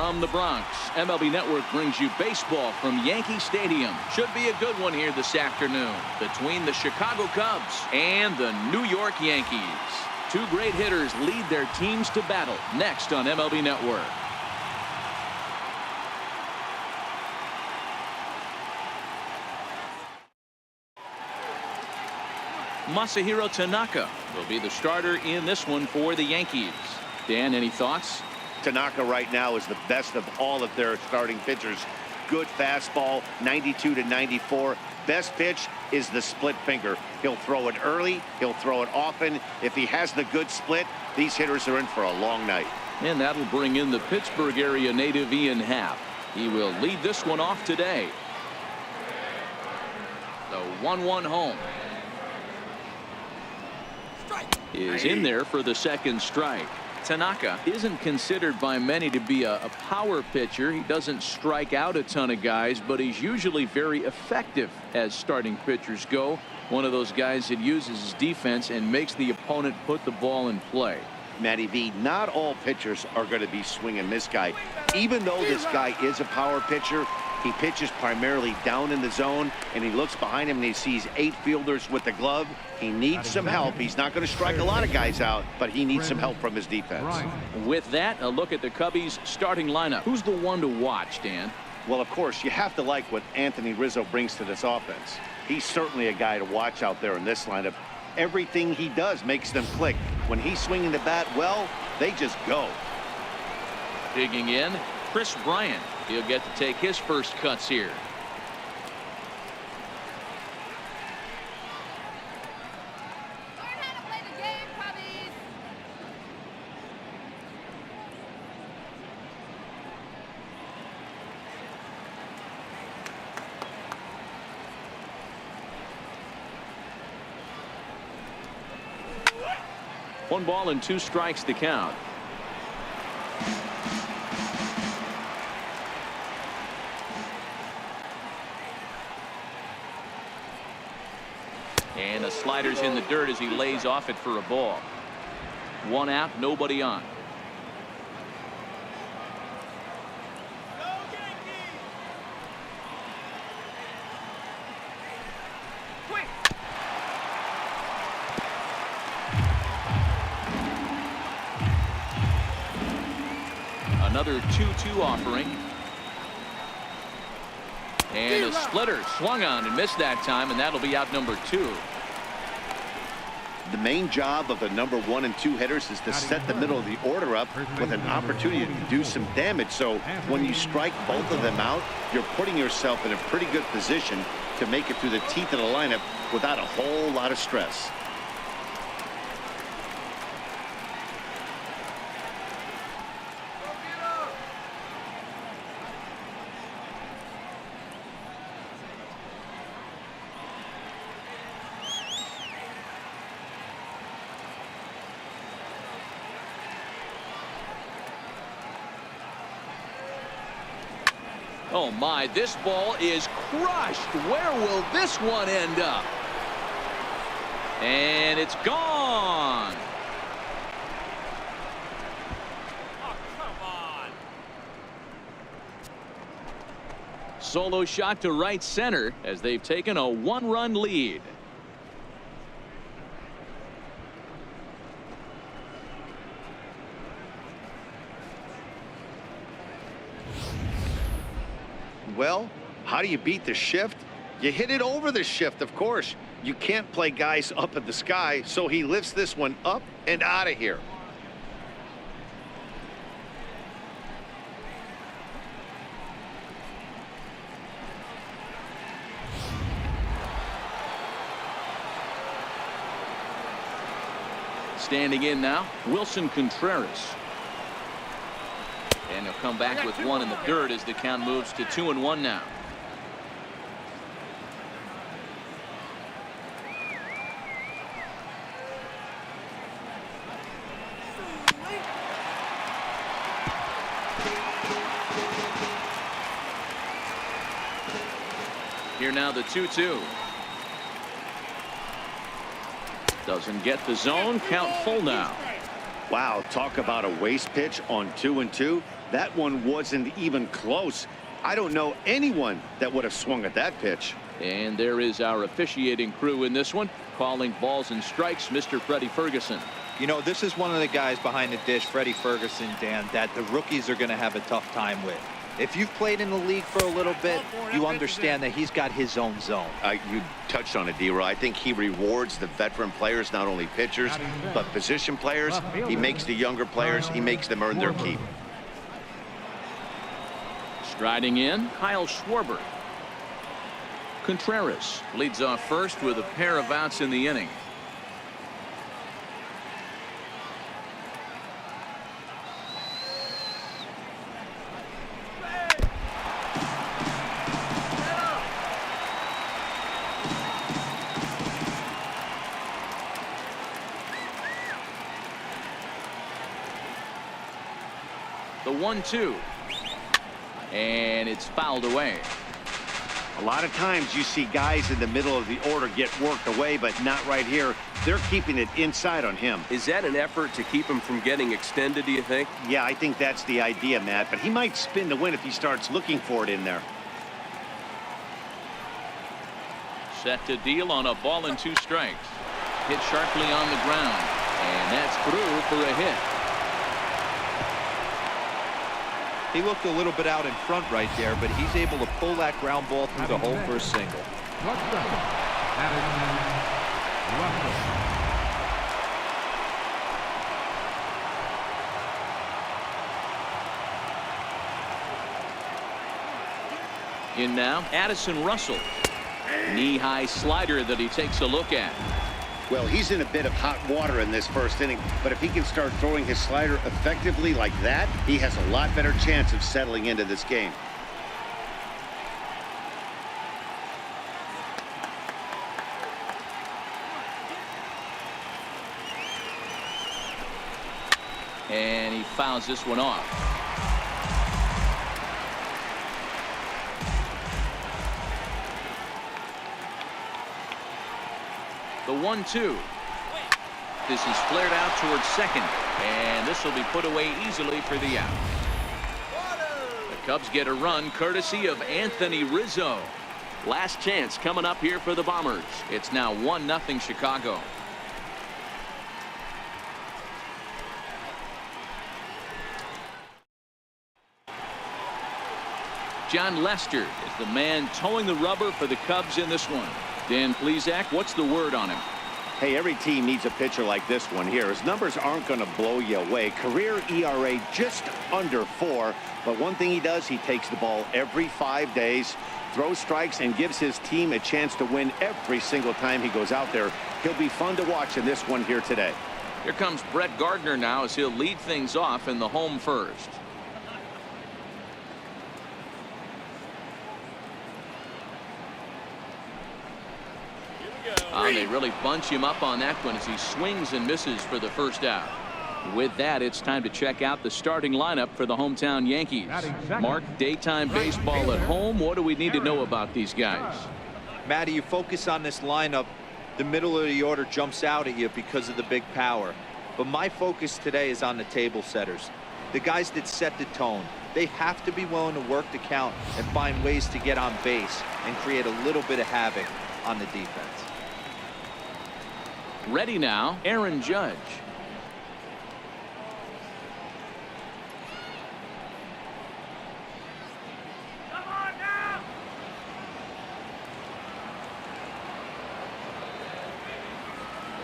From the Bronx, MLB Network brings you baseball from Yankee Stadium. Should be a good one here this afternoon between the Chicago Cubs and the New York Yankees. Two great hitters lead their teams to battle next on MLB Network. Masahiro Tanaka will be the starter in this one for the Yankees. Dan, any thoughts? Tanaka right now is the best of all of their starting pitchers. Good fastball, 92 to 94. Best pitch is the split finger. He'll throw it early. He'll throw it often. If he has the good split, these hitters are in for a long night. And that'll bring in the Pittsburgh area native Ian Happ. He will lead this one off today. The 1-1 home is in there for the second strike. Tanaka isn't considered by many to be a power pitcher. He doesn't strike out a ton of guys, but he's usually very effective as starting pitchers go. One of those guys that uses his defense and makes the opponent put the ball in play. Matty V, not all pitchers are going to be swinging this guy. Even though this guy is a power pitcher, he pitches primarily down in the zone, and he looks behind him and he sees 8 fielders with the glove. He needs some help. He's not going to strike a lot of guys out, but he needs some help from his defense. With that, a look at the Cubbies starting lineup. Who's the one to watch, Dan? Well, of course, you have to like what Anthony Rizzo brings to this offense. He's certainly a guy to watch out there in this lineup. Everything he does makes them click. When he's swinging the bat well, they just go. Digging in, Chris Bryant. He'll get to take his first cuts here. Learn how to play the game, Cubbies. One ball and 2 strikes to count. And the slider's in the dirt as he lays off it for a ball. 1 out, nobody on. Another 2-2 offering. And a splitter swung on and missed that time, and that'll be out number 2. The main job of the number 1 and 2 hitters is to set the middle of the order up with an opportunity to do some damage. So when you strike both of them out, you're putting yourself in a pretty good position to make it through the teeth of the lineup without a whole lot of stress. Oh my, this ball is crushed. Where will this one end up? And it's gone. Oh, come on. Solo shot to right center as they've taken a 1-run lead. Well, how do you beat the shift? You hit it over the shift, of course. You can't play guys up in the sky, so he lifts this one up and out of here. Standing in now, Wilson Contreras. And he'll come back with 1 in the dirt as the count moves to 2-1 now. Here now the 2-2. Doesn't get the zone. Count full now. Wow, talk about a waste pitch on 2-2. That one wasn't even close. I don't know anyone that would have swung at that pitch. And there is our officiating crew in this one, calling balls and strikes, Mr. Freddie Ferguson. You know, this is one of the guys behind the dish, Freddie Ferguson, Dan, that the rookies are going to have a tough time with. If you've played in the league for a little bit, you understand that he's got his own zone. You touched on it, D-Roy. I think he rewards the veteran players, not only pitchers, but position players. He makes the younger players, he makes them earn their keep. Striding in, Kyle Schwarber. Contreras leads off first with a pair of outs in the inning. The 1-2. And it's fouled away. A lot of times you see guys in the middle of the order get worked away, but not right here. They're keeping it inside on him. Is that an effort to keep him from getting extended, do you think? Yeah, I think that's the idea, Matt, but he might spin to win if he starts looking for it in there. Set to deal on a ball and 2 strikes. Hit sharply on the ground, and that's through for a hit. He looked a little bit out in front right there, but he's able to pull that ground ball through the hole for a single. In now, Addison Russell. Knee-high slider that he takes a look at. Well, he's in a bit of hot water in this first inning, but if he can start throwing his slider effectively like that, he has a lot better chance of settling into this game. And he fouls this one off. The 1-2. This is flared out towards second, and this will be put away easily for the out. The Cubs get a run courtesy of Anthony Rizzo. Last chance coming up here for the Bombers. It's now 1-0 Chicago. John Lester is the man towing the rubber for the Cubs in this one. Dan Plesac, what's the word on him? Hey, every team needs a pitcher like this one here. His numbers aren't going to blow you away. Career ERA just under 4. But one thing he does, he takes the ball every 5 days, throws strikes, and gives his team a chance to win every single time he goes out there. He'll be fun to watch in this one here today. Here comes Brett Gardner now as he'll lead things off in the home first. They really bunch him up on that one as he swings and misses for the first out. With that, it's time to check out the starting lineup for the hometown Yankees. Mark, daytime baseball at home. What do we need to know about these guys? Matty, you focus on this lineup, the middle of the order jumps out at you because of the big power. But my focus today is on the table setters, the guys that set the tone. They have to be willing to work the count and find ways to get on base and create a little bit of havoc on the defense. Ready now, Aaron Judge.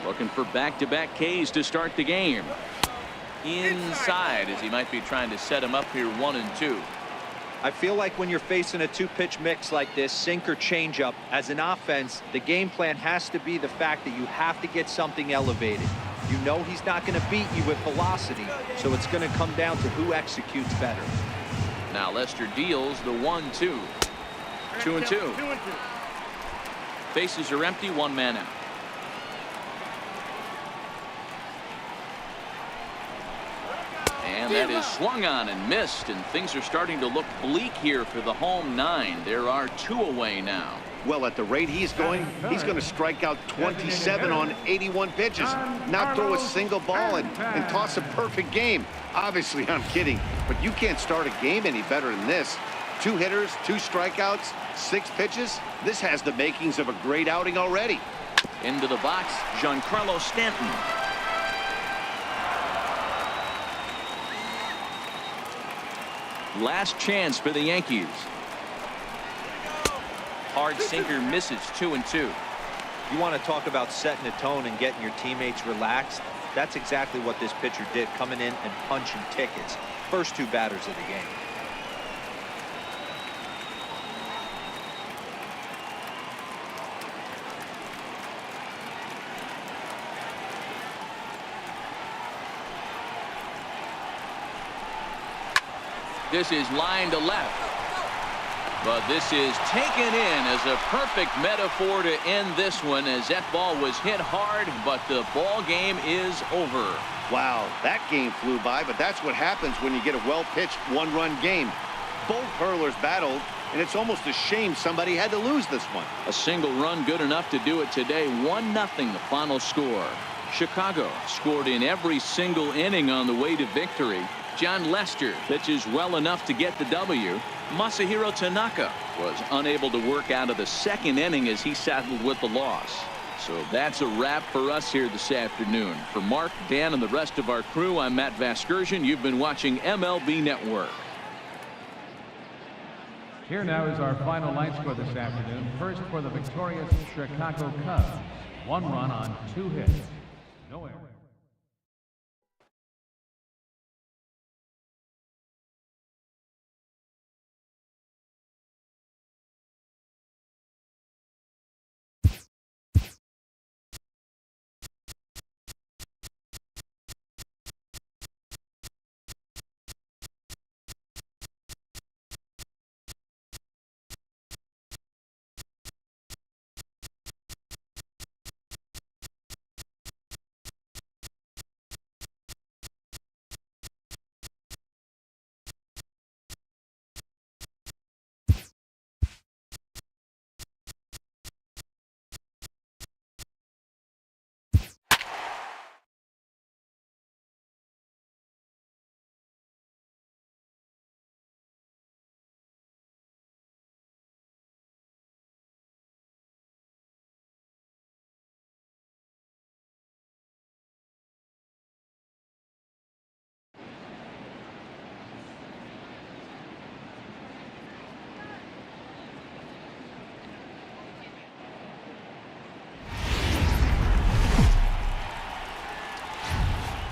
Looking for back-to-back Ks to start the game. Inside, as he might be trying to set him up here 1-2. I feel like when you're facing a 2-pitch mix like this, sink or changeup, as an offense, the game plan has to be the fact that you have to get something elevated. You know he's not going to beat you with velocity, so it's going to come down to who executes better. Now Lester deals the 1-2. 2-2. Bases are empty, 1 man out. And that is swung on and missed, and things are starting to look bleak here for the home 9. There are 2 away now. Well, at the rate he's going, he's going to strike out 27 on 81 pitches, not throw a single ball and toss a perfect game. Obviously, I'm kidding, but you can't start a game any better than this. 2 hitters, 2 strikeouts, 6 pitches. This has the makings of a great outing already. Into the box, Giancarlo Stanton. Last chance for the Yankees. Hard sinker misses 2-2. You want to talk about setting a tone and getting your teammates relaxed? That's exactly what this pitcher did, coming in and punching tickets. First 2 batters of the game. This is line to left. But this is taken in as a perfect metaphor to end this one, as that ball was hit hard, but the ball game is over. Wow, that game flew by, but that's what happens when you get a well-pitched 1-run game. Both hurlers battled, and it's almost a shame somebody had to lose this one. A single run good enough to do it today. 1-0 the final score. Chicago scored in every single inning on the way to victory. John Lester pitches well enough to get the W. Masahiro Tanaka was unable to work out of the 2nd inning as he settled with the loss. So that's a wrap for us here this afternoon. For Mark, Dan, and the rest of our crew, I'm Matt Vasgersian. You've been watching MLB Network. Here now is our final line score this afternoon. First for the victorious Chicago Cubs. 1 run on 2 hits. No error.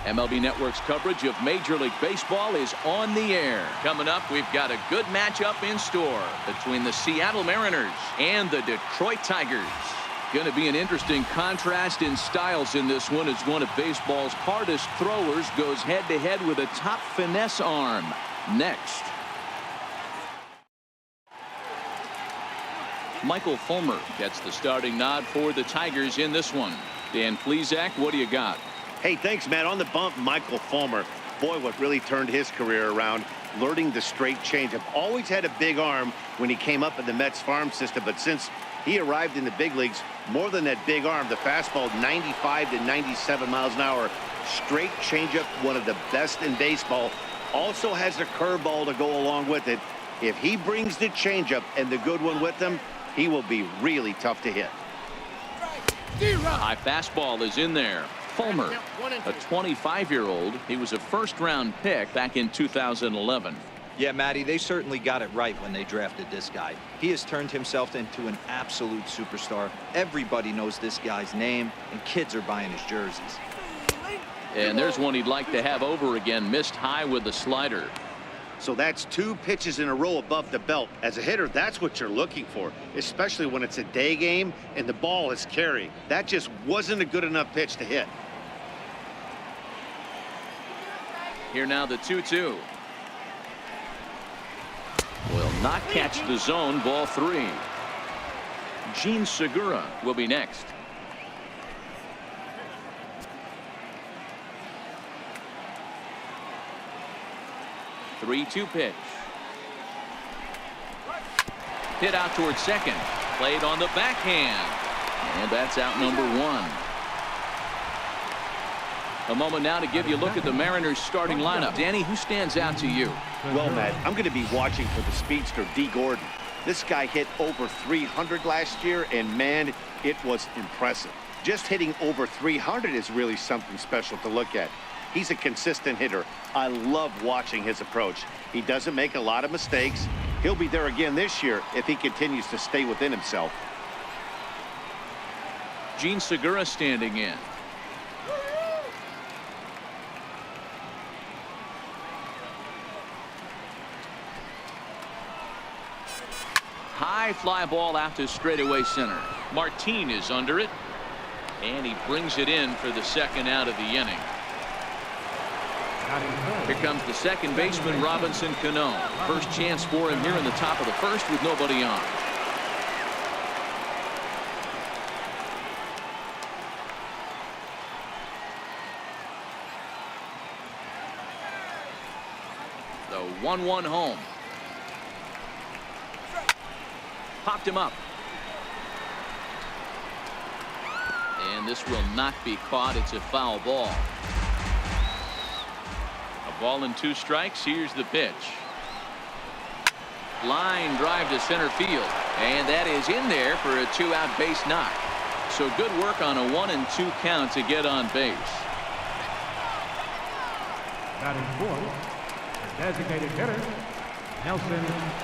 MLB Network's coverage of Major League Baseball is on the air. Coming up, we've got a good matchup in store between the Seattle Mariners and the Detroit Tigers. Going to be an interesting contrast in styles in this one, as one of baseball's hardest throwers goes head-to-head with a top finesse arm. Next. Michael Fulmer gets the starting nod for the Tigers in this one. Dan Plesac, what do you got? Hey, thanks, Matt. On the bump, Michael Fulmer. Boy, what really turned his career around, learning the straight changeup. Always had a big arm when he came up in the Mets farm system, but since he arrived in the big leagues, more than that big arm, the fastball 95 to 97 miles an hour. Straight changeup, one of the best in baseball. Also has a curveball to go along with it. If he brings the changeup and the good one with him, he will be really tough to hit. High fastball is in there. Fulmer, a 25-year-old. He was a first-round pick back in 2011. Yeah, Matty, they certainly got it right when they drafted this guy. He has turned himself into an absolute superstar. Everybody knows this guy's name, and kids are buying his jerseys. And there's one he'd like to have over again. Missed high with the slider. So that's 2 pitches in a row above the belt. As a hitter, that's what you're looking for, especially when it's a day game and the ball is carrying. That just wasn't a good enough pitch to hit. Here now the 2-2. Will not catch the zone. Ball 3. Gene Segura will be next. Three-two pitch. Hit out towards second. Played on the backhand. And that's out number one. A moment now to give you a look at the Mariners starting lineup. Danny, who stands out to you? Well, Matt, I'm going to be watching for the speedster, D. Gordon. This guy hit over 300 last year, and man, it was impressive. Just hitting over 300 is really something special to look at. He's a consistent hitter. I love watching his approach. He doesn't make a lot of mistakes. He'll be there again this year if he continues to stay within himself. Gene Segura standing in. High fly ball out to straightaway center. Martin is under it, and he brings it in for the second out of the inning. Here comes the second baseman, Robinson Cano. First chance for him here in the top of the first with nobody on. The 1-1 home. Popped him up. And this will not be caught. It's a foul ball. A ball and 2 strikes. Here's the pitch. Line drive to center field. And that is in there for a 2-out base knock. So good work on a 1-2 count to get on base. Batting fourth, the designated hitter, Nelson.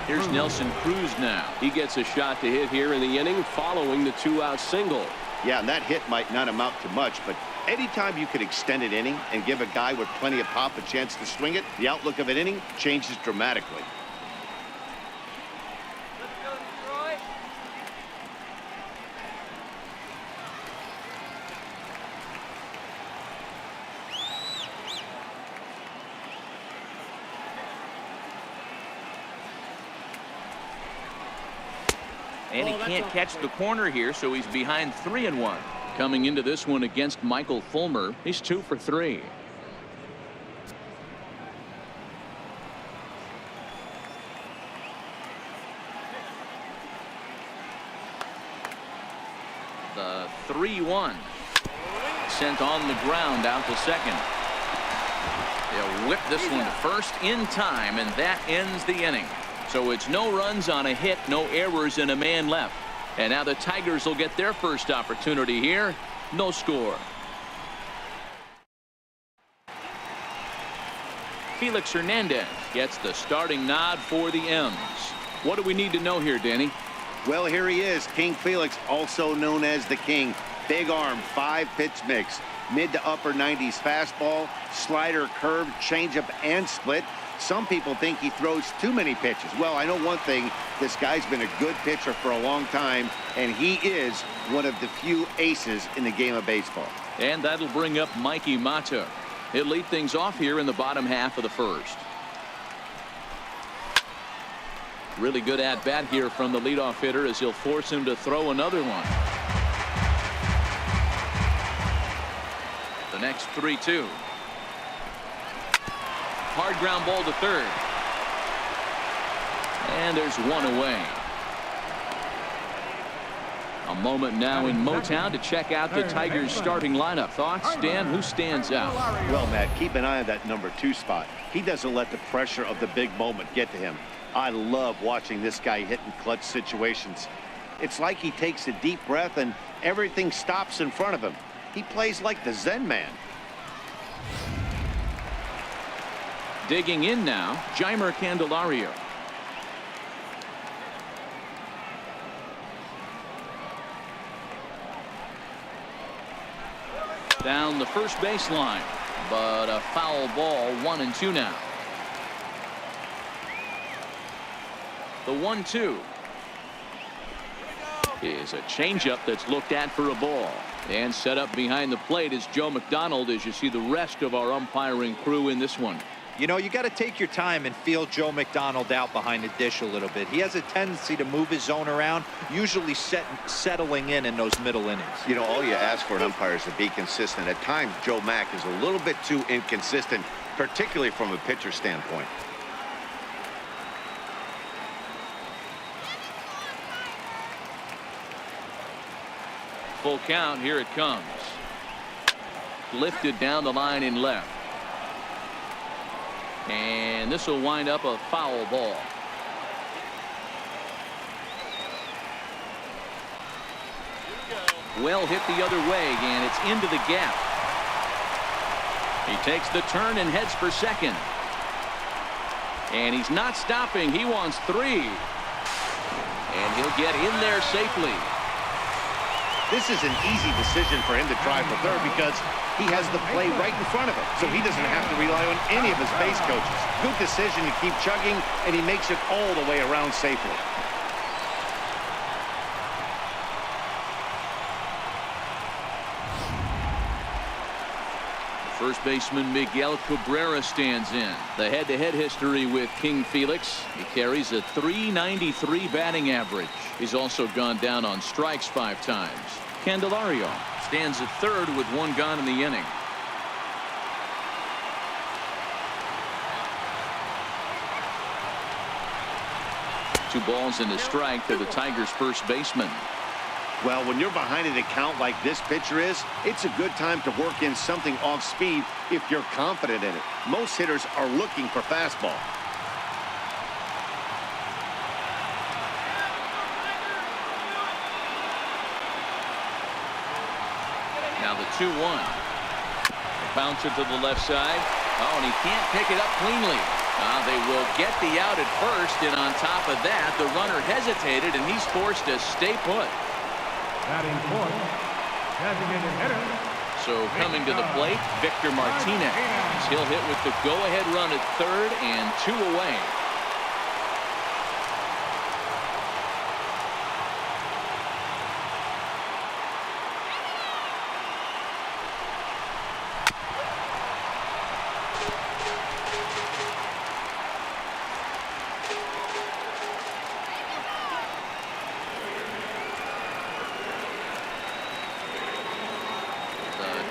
Here's Nelson Cruz now. He gets a shot to hit here in the inning following the 2-out single. Yeah, and that hit might not amount to much, but anytime you can extend an inning and give a guy with plenty of pop a chance to swing it, the outlook of an inning changes dramatically. And he can't catch the corner here, so he's behind 3-1. Coming into this one against Michael Fulmer, he's 2 for 3. The 3-1. Sent on the ground out to second. They'll whip this one to first in time, and that ends the inning. So it's no runs on a hit, no errors, and a man left. And now the Tigers will get their first opportunity here. No score. Felix Hernandez gets the starting nod for the M's. What do we need to know here, Danny? Well, here he is, King Felix, also known as the King. Big arm, 5-pitch mix, mid to upper 90s fastball, slider, curve, changeup, and split. Some people think he throws too many pitches. Well, I know one thing. This guy's been a good pitcher for a long time, and he is one of the few aces in the game of baseball. And that'll bring up Mikey Mata. He'll lead things off here in the bottom half of the first. Really good at-bat here from the leadoff hitter as he'll force him to throw another one. The next 3-2. Hard ground ball to third. And there's one away. A moment now in Motown to check out the Tigers starting lineup. Thoughts, Dan? Who stands out? Well, Matt, keep an eye on that number 2 spot. He doesn't let the pressure of the big moment get to him. I love watching this guy hit in clutch situations. It's like he takes a deep breath and everything stops in front of him. He plays like the Zen man. Digging in now, Jeimer Candelario. Down the first baseline, but a foul ball, 1-2 now. The 1-2 is a changeup that's looked at for a ball. And set up behind the plate is Joe McDonald as you see the rest of our umpiring crew in this one. You know, you got to take your time and feel Joe McDonald out behind the dish a little bit. He has a tendency to move his zone around, usually settling in those middle innings. You know, all you ask for an umpire is to be consistent. At times, Joe Mack is a little bit too inconsistent, particularly from a pitcher standpoint. Full count. Here it comes. Lifted down the line in left. And this will wind up a foul ball. Well hit the other way, and it's into the gap. He takes the turn and heads for second. And he's not stopping. He wants 3. And he'll get in there safely. This is an easy decision for him to try for third because he has the play right in front of him, so he doesn't have to rely on any of his base coaches. Good decision to keep chugging, and he makes it all the way around safely. First baseman Miguel Cabrera stands in. The head-to-head history with King Felix. He carries a .393 batting average. He's also gone down on strikes 5 times. Candelario stands at third with 1 gone in the inning. Two balls and a strike to the Tigers' first baseman. Well, when you're behind an account like this pitcher is, it's a good time to work in something off speed if you're confident in it. Most hitters are looking for fastball. Now the 2-1. Bouncer to the left side. Oh, and he can't pick it up cleanly. They will get the out at first, and on top of that, the runner hesitated, and he's forced to stay put. Batting fourth, designated hitter. So coming to the plate, Victor Martinez. He'll hit with the go-ahead run at third and 2 away.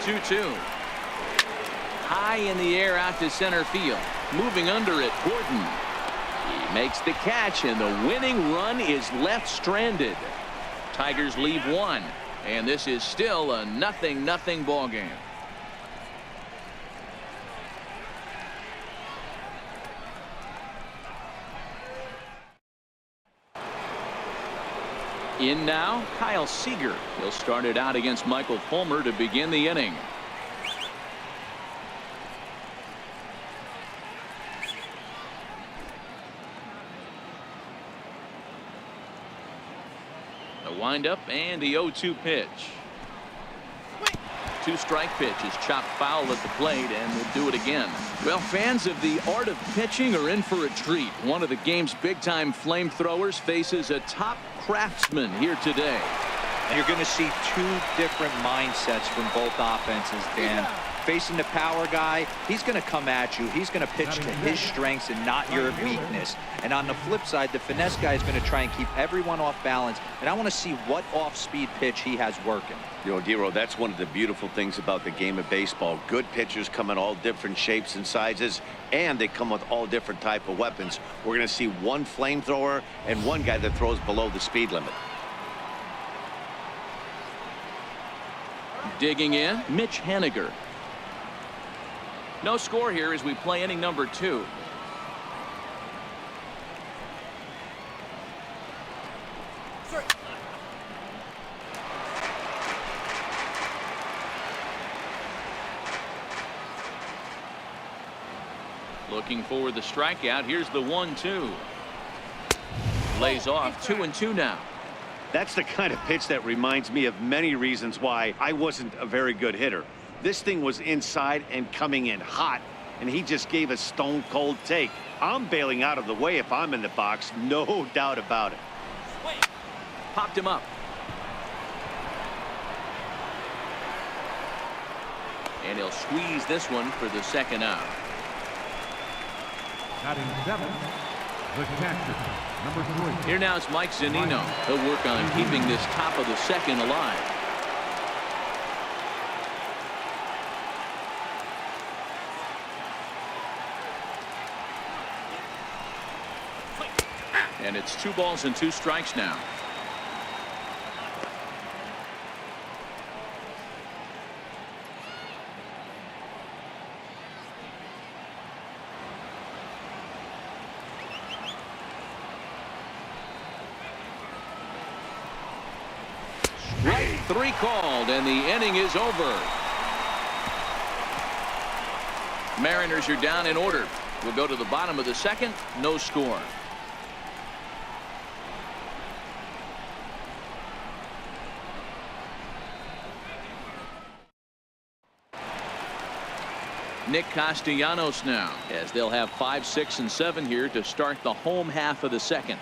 The 2-2. High in the air out to center field. Moving under it, Gordon. He makes the catch, and the winning run is left stranded. Tigers leave 1, and this is still a 0-0 ball game. In now, Kyle Seager. He'll start it out against Michael Fulmer to begin the inning. The windup and the 0-2 pitch. 2-strike pitch is chopped foul at the plate, and will do it again. Well, fans of the art of pitching are in for a treat. One of the game's big-time flamethrowers faces a top craftsman here today. And you're going to see 2 different mindsets from both offenses, Dan. Facing the power guy, he's going to come at you. He's going to pitch to his strengths and not your weakness. And on the flip side, the finesse guy is going to try and keep everyone off balance. And I want to see what off-speed pitch he has working. You know, Dero, that's one of the beautiful things about the game of baseball. Good pitchers come in all different shapes and sizes, and they come with all different type of weapons. We're going to see one flamethrower and one guy that throws below the speed limit. Digging in, Mitch Haniger. No score here as we play inning number 2. Looking for the strikeout. Here's the 1-2. Lays off 2-2 now. That's the kind of pitch that reminds me of many reasons why I wasn't a very good hitter. This thing was inside and coming in hot, and he just gave a stone-cold take. I'm bailing out of the way if I'm in the box, no doubt about it. Popped him up. And he'll squeeze this one for the second out. Batting 7, the catcher, number 3. Here now is Mike Zunino. He'll work on keeping this top of the second alive. And it's 2 balls and 2 strikes now. 3 called, and the inning is over. Mariners are down in order. We'll go to the bottom of the second. No score. Nick Castellanos now, as they'll have 5, 6, and 7 here to start the home half of the second.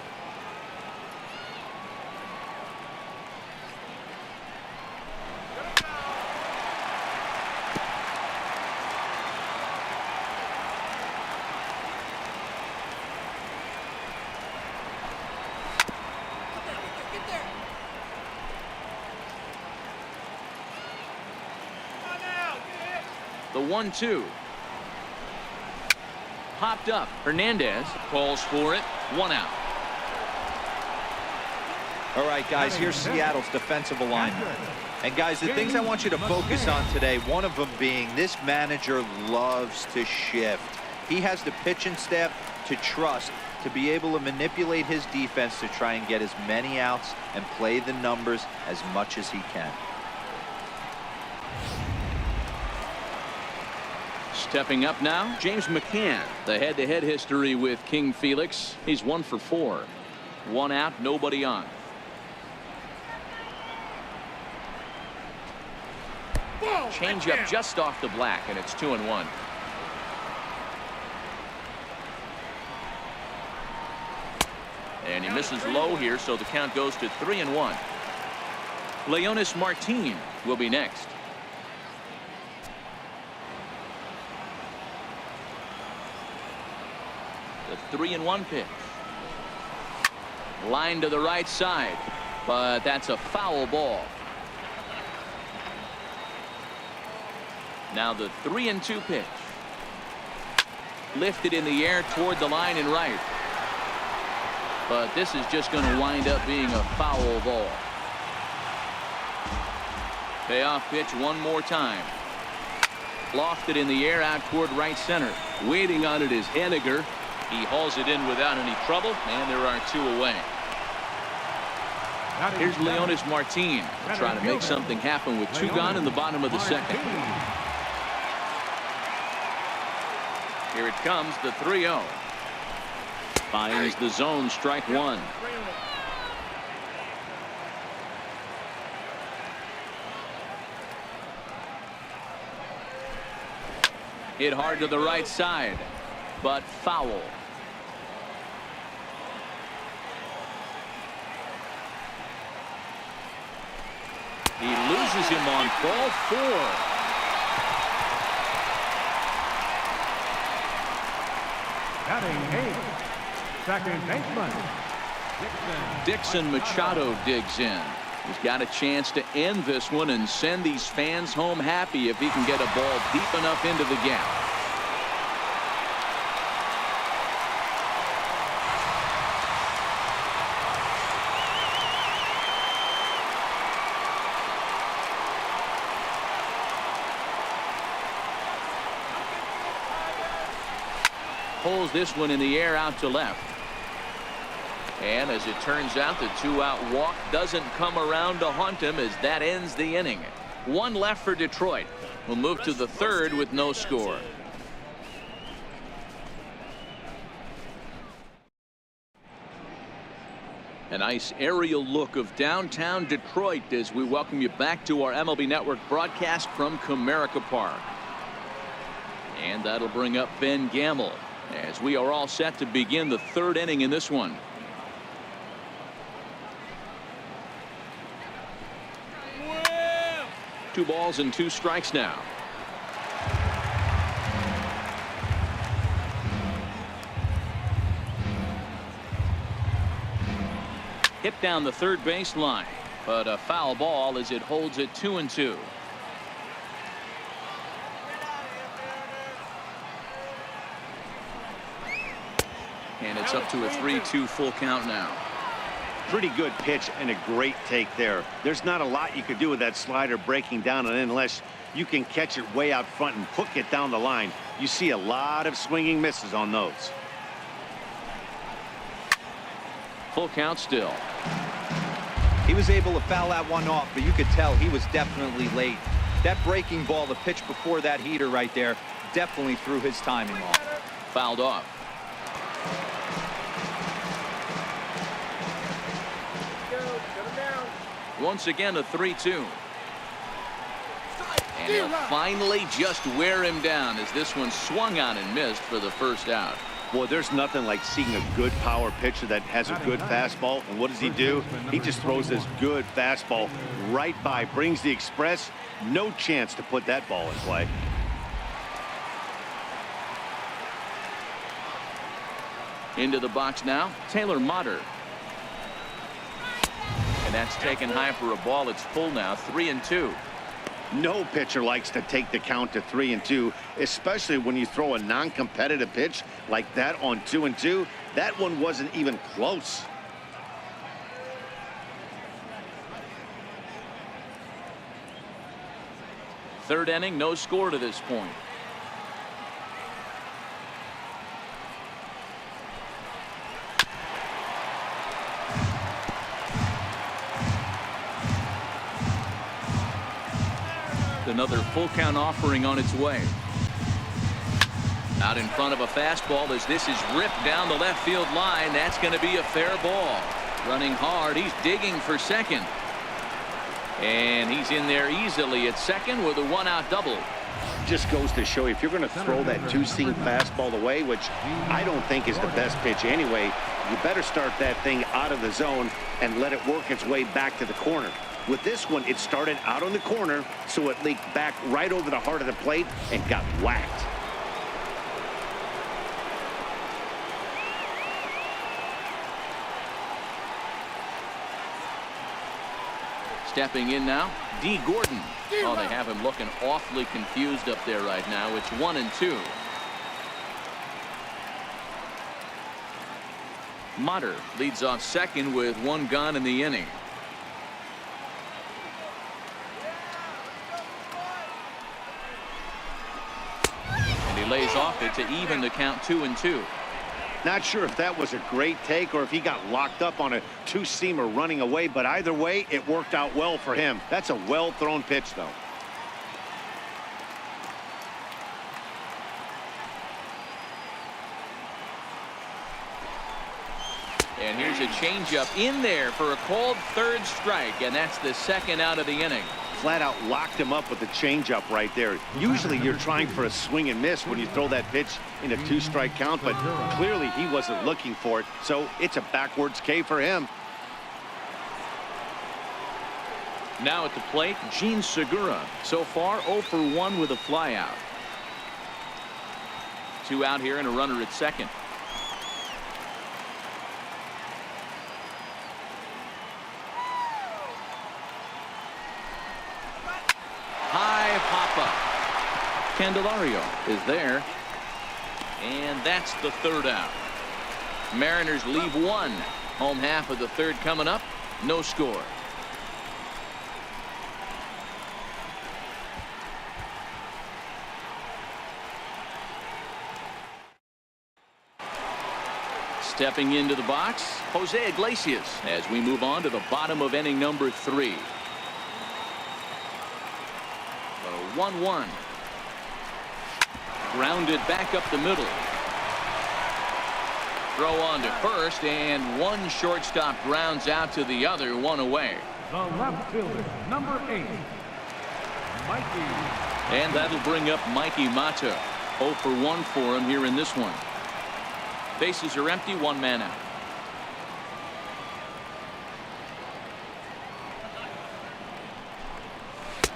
The 1-2. Popped up. Hernandez calls for it. 1 out. All right, guys, here's Seattle's defensive alignment. And, guys, the things I want you to focus on today, one of them being this manager loves to shift. He has the pitching staff to trust to be able to manipulate his defense to try and get as many outs and play the numbers as much as he can. Stepping up now, James McCann. The head-to-head history with King Felix. He's 1 for 4. 1 out, nobody on. Change up just off the black, and it's 2-1. And he misses low here, so the count goes to 3-1. Leonis Martin will be next. The 3-1 pitch. Line to the right side, but that's a foul ball. Now the 3-2 pitch. Lifted in the air toward the line and right. But this is just going to wind up being a foul ball. Payoff pitch one more time. Lofted in the air out toward right center. Waiting on it is Henniger. He hauls it in without any trouble, and there are 2 away. Here's Leonis Martin trying to make something happen with 2 gone in the bottom of the second. Here it comes, the 3-0. Finds the zone, strike 1. Hit hard to the right side, but foul. He loses him on ball 4. Batting 8, second baseman, Dixon Machado digs in. He's got a chance to end this one and send these fans home happy if he can get a ball deep enough into the gap. Pulls this one in the air out to left. And as it turns out, the 2-out walk doesn't come around to haunt him as that ends the inning. 1 left for Detroit. We'll move to the 3rd with no score. A nice aerial look of downtown Detroit as we welcome you back to our MLB Network broadcast from Comerica Park. And that'll bring up Ben Gamble as we are all set to begin the 3rd inning in this one. Well. 2 balls and 2 strikes now. Hit down the 3rd base line, but a foul ball as it holds it 2-2. And it's up to a 3-2 full count now. Pretty good pitch and a great take there. There's not a lot you could do with that slider breaking down and unless you can catch it way out front and hook it down the line. You see a lot of swinging misses on those. Full count still. He was able to foul that one off, but you could tell he was definitely late. That breaking ball, the pitch before that heater right there, definitely threw his timing off. Fouled off. Once again, a 3-2. And he'll finally just wear him down as this one swung on and missed for the first out. Boy, there's nothing like seeing a good power pitcher that has a good fastball. And what does he do? He just throws this good fastball right by, brings the express. No chance to put that ball in play. Into the box now, Taylor Motter. And that's taken high for a ball. It's full now, 3-2. No pitcher likes to take the count to 3-2, especially when you throw a non-competitive pitch like that on 2-2. That one wasn't even close. Third inning, no score to this point. Another full count offering on its way. Out in front of a fastball as this is ripped down the left field line. That's going to be a fair ball. Running hard. He's digging for second. And he's in there easily at second with a one-out double. Just goes to show you, if you're going to throw that two-seam fastball away, which I don't think is the best pitch anyway, you better start that thing out of the zone and let it work its way back to the corner. With this one, it started out on the corner, so it leaked back right over the heart of the plate and got whacked. Stepping in now, D. Gordon. Oh, they have him looking awfully confused up there right now. It's 1-2. Motter leads off second with one gone in the inning. And he lays off it to even the count 2-2. Not sure if that was a great take or if he got locked up on a two-seamer running away, but either way, it worked out well for him. That's a well-thrown pitch, though. And here's a changeup in there for a called third strike, and that's the second out of the inning. Flat out locked him up with the changeup right there. Usually you're trying for a swing and miss when you throw that pitch in a two-strike count, but clearly he wasn't looking for it, so it's a backwards K for him. Now at the plate, Gene Segura. So far 0 for 1 with a flyout. 2 out here and a runner at second. High pop-up. Candelario is there. And that's the third out. Mariners leave one. Home half of the third coming up. No score. Stepping into the box, Jose Iglesias, as we move on to the bottom of inning number 3. 1-1. Grounded back up the middle. Throw on to first, and one shortstop grounds out to the other, one away. The left fielder, number 8, Mikey. And that'll bring up Mikey Mata. 0 for 1 for him here in this one. Bases are empty, one man out.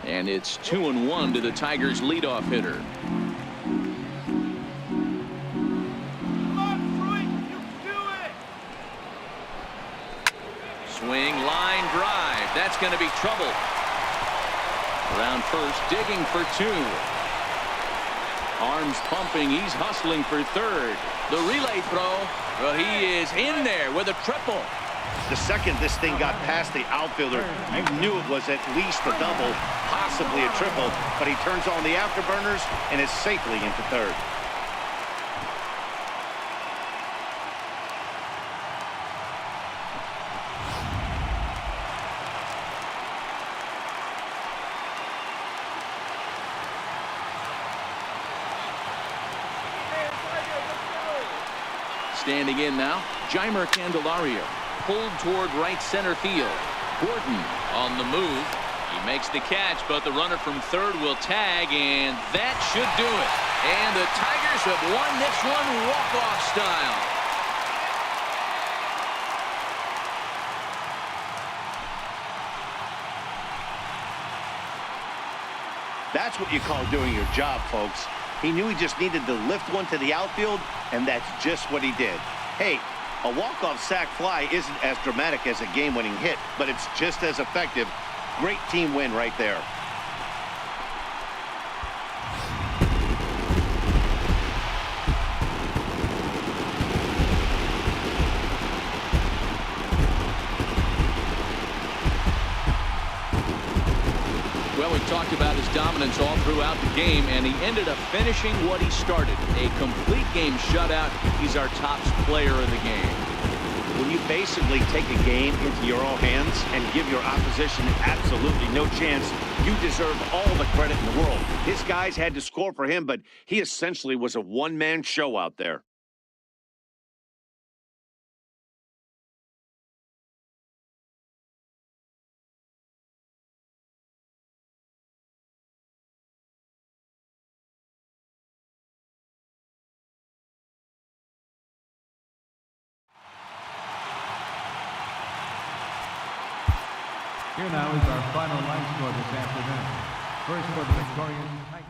And it's 2-1 to the Tigers' leadoff hitter. Swing, line drive. That's going to be trouble. Around first, digging for 2. Arms pumping. He's hustling for third. The relay throw. Well, he is in there with a triple. The second this thing got past the outfielder, you knew it was at least a double, possibly a triple, but he turns on the afterburners and is safely into third. Standing in now, Jeimer Candelario. Pulled toward right center field. Gordon on the move. He makes the catch, but the runner from third will tag, and that should do it. And the Tigers have won this one walk-off style. That's what you call doing your job, folks. He knew he just needed to lift one to the outfield, and that's just what he did. Hey, a walk-off sac fly isn't as dramatic as a game-winning hit, but it's just as effective. Great team win right there. Well, we've talked about his dominance all throughout the game, and he ended up finishing what he started. A complete game shutout. He's our top player of the game. When you basically take a game into your own hands and give your opposition absolutely no chance, you deserve all the credit in the world. His guys had to score for him, but he essentially was a one-man show out there. Here now is our final line score this afternoon. First for the victorious Tigers.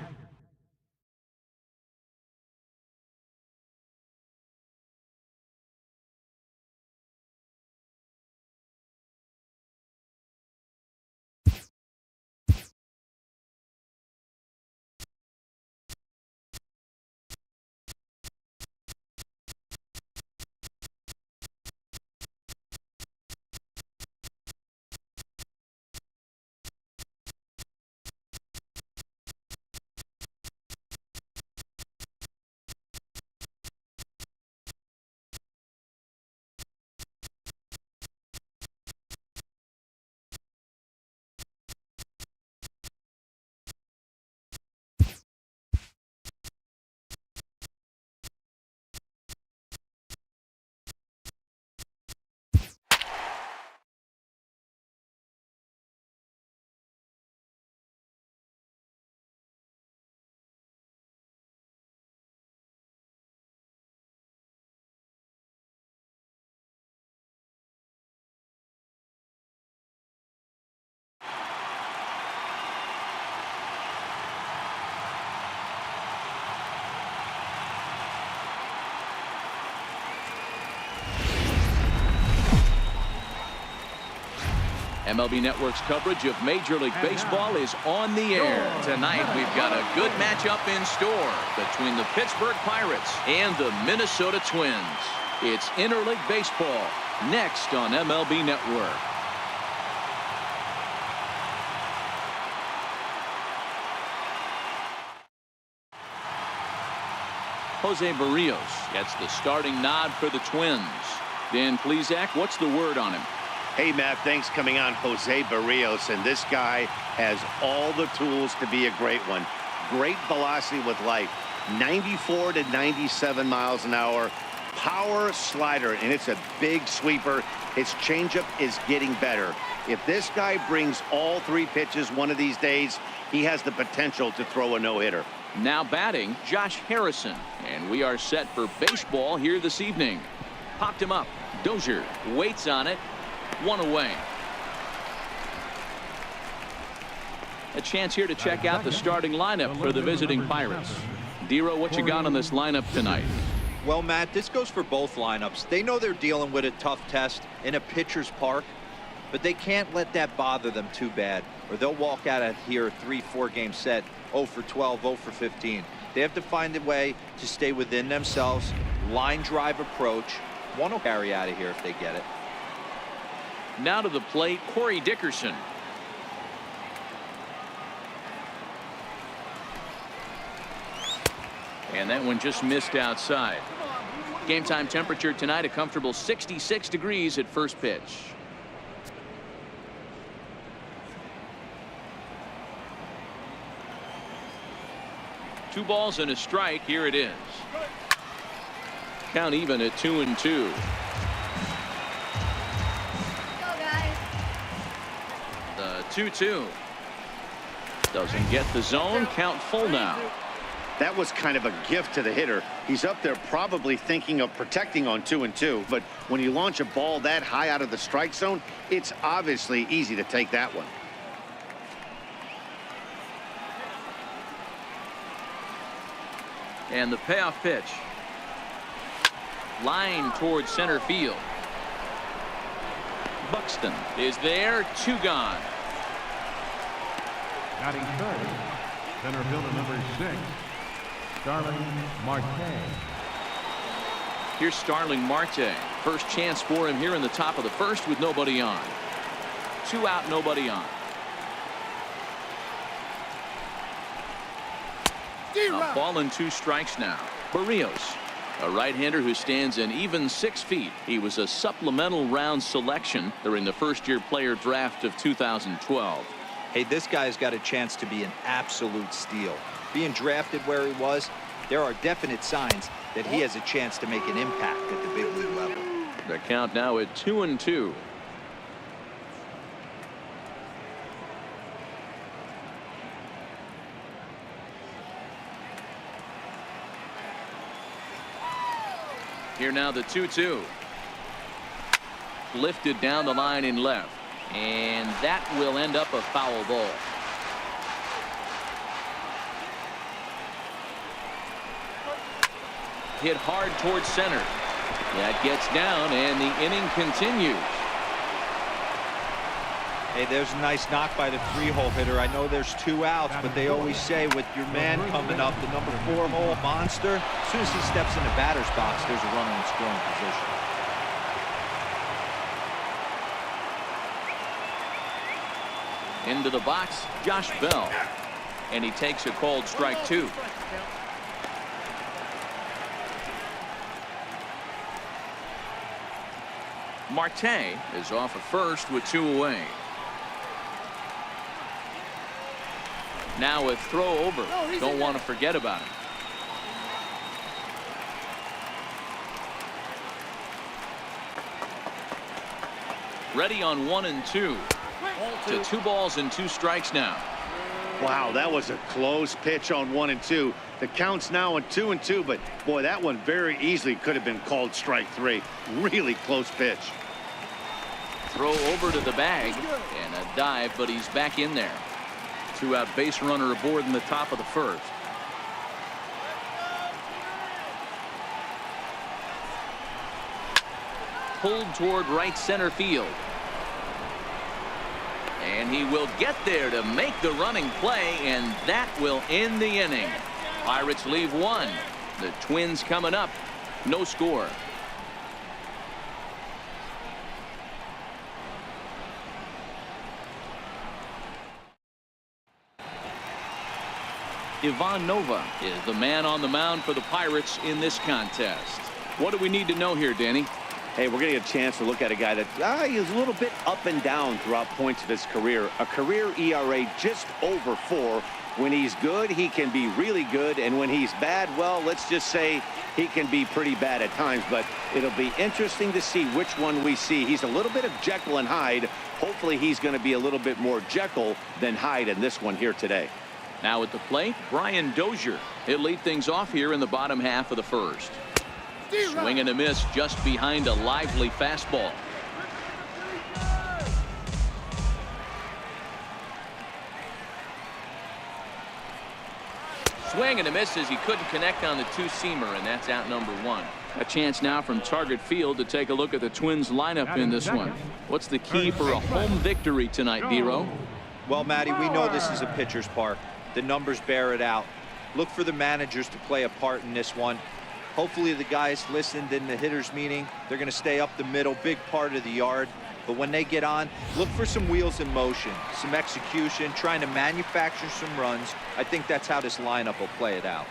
MLB Network's coverage of Major League Baseball is on the air. Tonight, we've got a good matchup in store between the Pittsburgh Pirates and the Minnesota Twins. It's Interleague Baseball next on MLB Network. Jose Barrios gets the starting nod for the Twins. Dan Plesac, what's the word on him? Hey, Matt, thanks coming on. Jose Barrios, and this guy has all the tools to be a great one. Great velocity with life, 94 to 97 miles an hour, power slider, and it's a big sweeper. His changeup is getting better. If this guy brings all three pitches one of these days, he has the potential to throw a no-hitter. Now batting, Josh Harrison, and we are set for baseball here this evening. Popped him up. Dozier waits on it. One away. A chance here to check out the starting lineup for the visiting Pirates. Dero, what you got on this lineup tonight? Well, Matt, this goes for both lineups. They know they're dealing with a tough test in a pitcher's park, but they can't let that bother them too bad, or they'll walk out of here a 3-4 game set, 0 for 12, 0 for 15. They have to find a way to stay within themselves, line drive approach. One will carry out of here if they get it. Now to the plate, Corey Dickerson. And that one just missed outside. Game time temperature tonight, a comfortable 66 degrees at first pitch. Two balls and a strike. Here it is. count even at 2-2. Go, guys. The 2-2. Doesn't get the zone. Count full now. That was kind of a gift to the hitter. He's up there probably thinking of protecting on 2-2, but when you launch a ball that high out of the strike zone, it's obviously easy to take that one. And the payoff pitch. Line towards center field. Buxton is there. 2 gone. Batting third, center fielder number 6, Starling Marte. Here's Starling Marte. First chance for him here in the top of the first with nobody on. 2 out, nobody on. A ball and 2 strikes now. Barrios, a right-hander who stands an even 6 feet. He was a supplemental round selection during the first-year player draft of 2012. Hey, this guy's got a chance to be an absolute steal. Being drafted where he was, there are definite signs that he has a chance to make an impact at the big league level. The count now at 2-2. Here now the 2-2. Lifted down the line in left. And that will end up a foul ball. Hit hard towards center. That gets down, and the inning continues. Hey, there's a nice knock by the 3-hole hitter. I know there's 2 outs, but they always say with your man coming up, the number 4-hole monster, as soon as he steps in the batter's box, there's a runner in scoring position. Into the box, Josh Bell. And he takes a called strike 2. Marte is off at first with 2 away. Now a throw over. Don't want to forget about it. Ready on 1-2. To 2 balls and 2 strikes now. Wow, that was a close pitch on 1-2. The count's now at 2-2, but boy, that one very easily could have been called strike 3. Really close pitch. Throw over to the bag and a dive, but he's back in there. 2-out base runner aboard in the top of the first. Pulled toward right center field. And he will get there to make the running play, and that will end the inning. Pirates leave 1. The Twins coming up. No score. Ivan Nova is the man on the mound for the Pirates in this contest. What do we need to know here, Danny? Hey, we're going to get a chance to look at a guy that is a little bit up and down throughout points of his career. A career ERA just over 4. When he's good, he can be really good. And when he's bad, well, let's just say he can be pretty bad at times. But it'll be interesting to see which one we see. He's a little bit of Jekyll and Hyde. Hopefully he's going to be a little bit more Jekyll than Hyde in this one here today. Now at the plate, Brian Dozier. He'll lead things off here in the bottom half of the first. Swing and a miss just behind a lively fastball. Swing and a miss as he couldn't connect on the 2-seamer, and that's out number 1. A chance now from Target Field to take a look at the Twins lineup in this one. What's the key for a home victory tonight, Dero? Well, Matty, we know this is a pitcher's park. The numbers bear it out. Look for the managers to play a part in this one. Hopefully the guys listened in the hitters meeting. They're going to stay up the middle, big part of the yard. But when they get on, look for some wheels in motion, some execution, trying to manufacture some runs. I think that's how this lineup will play it out.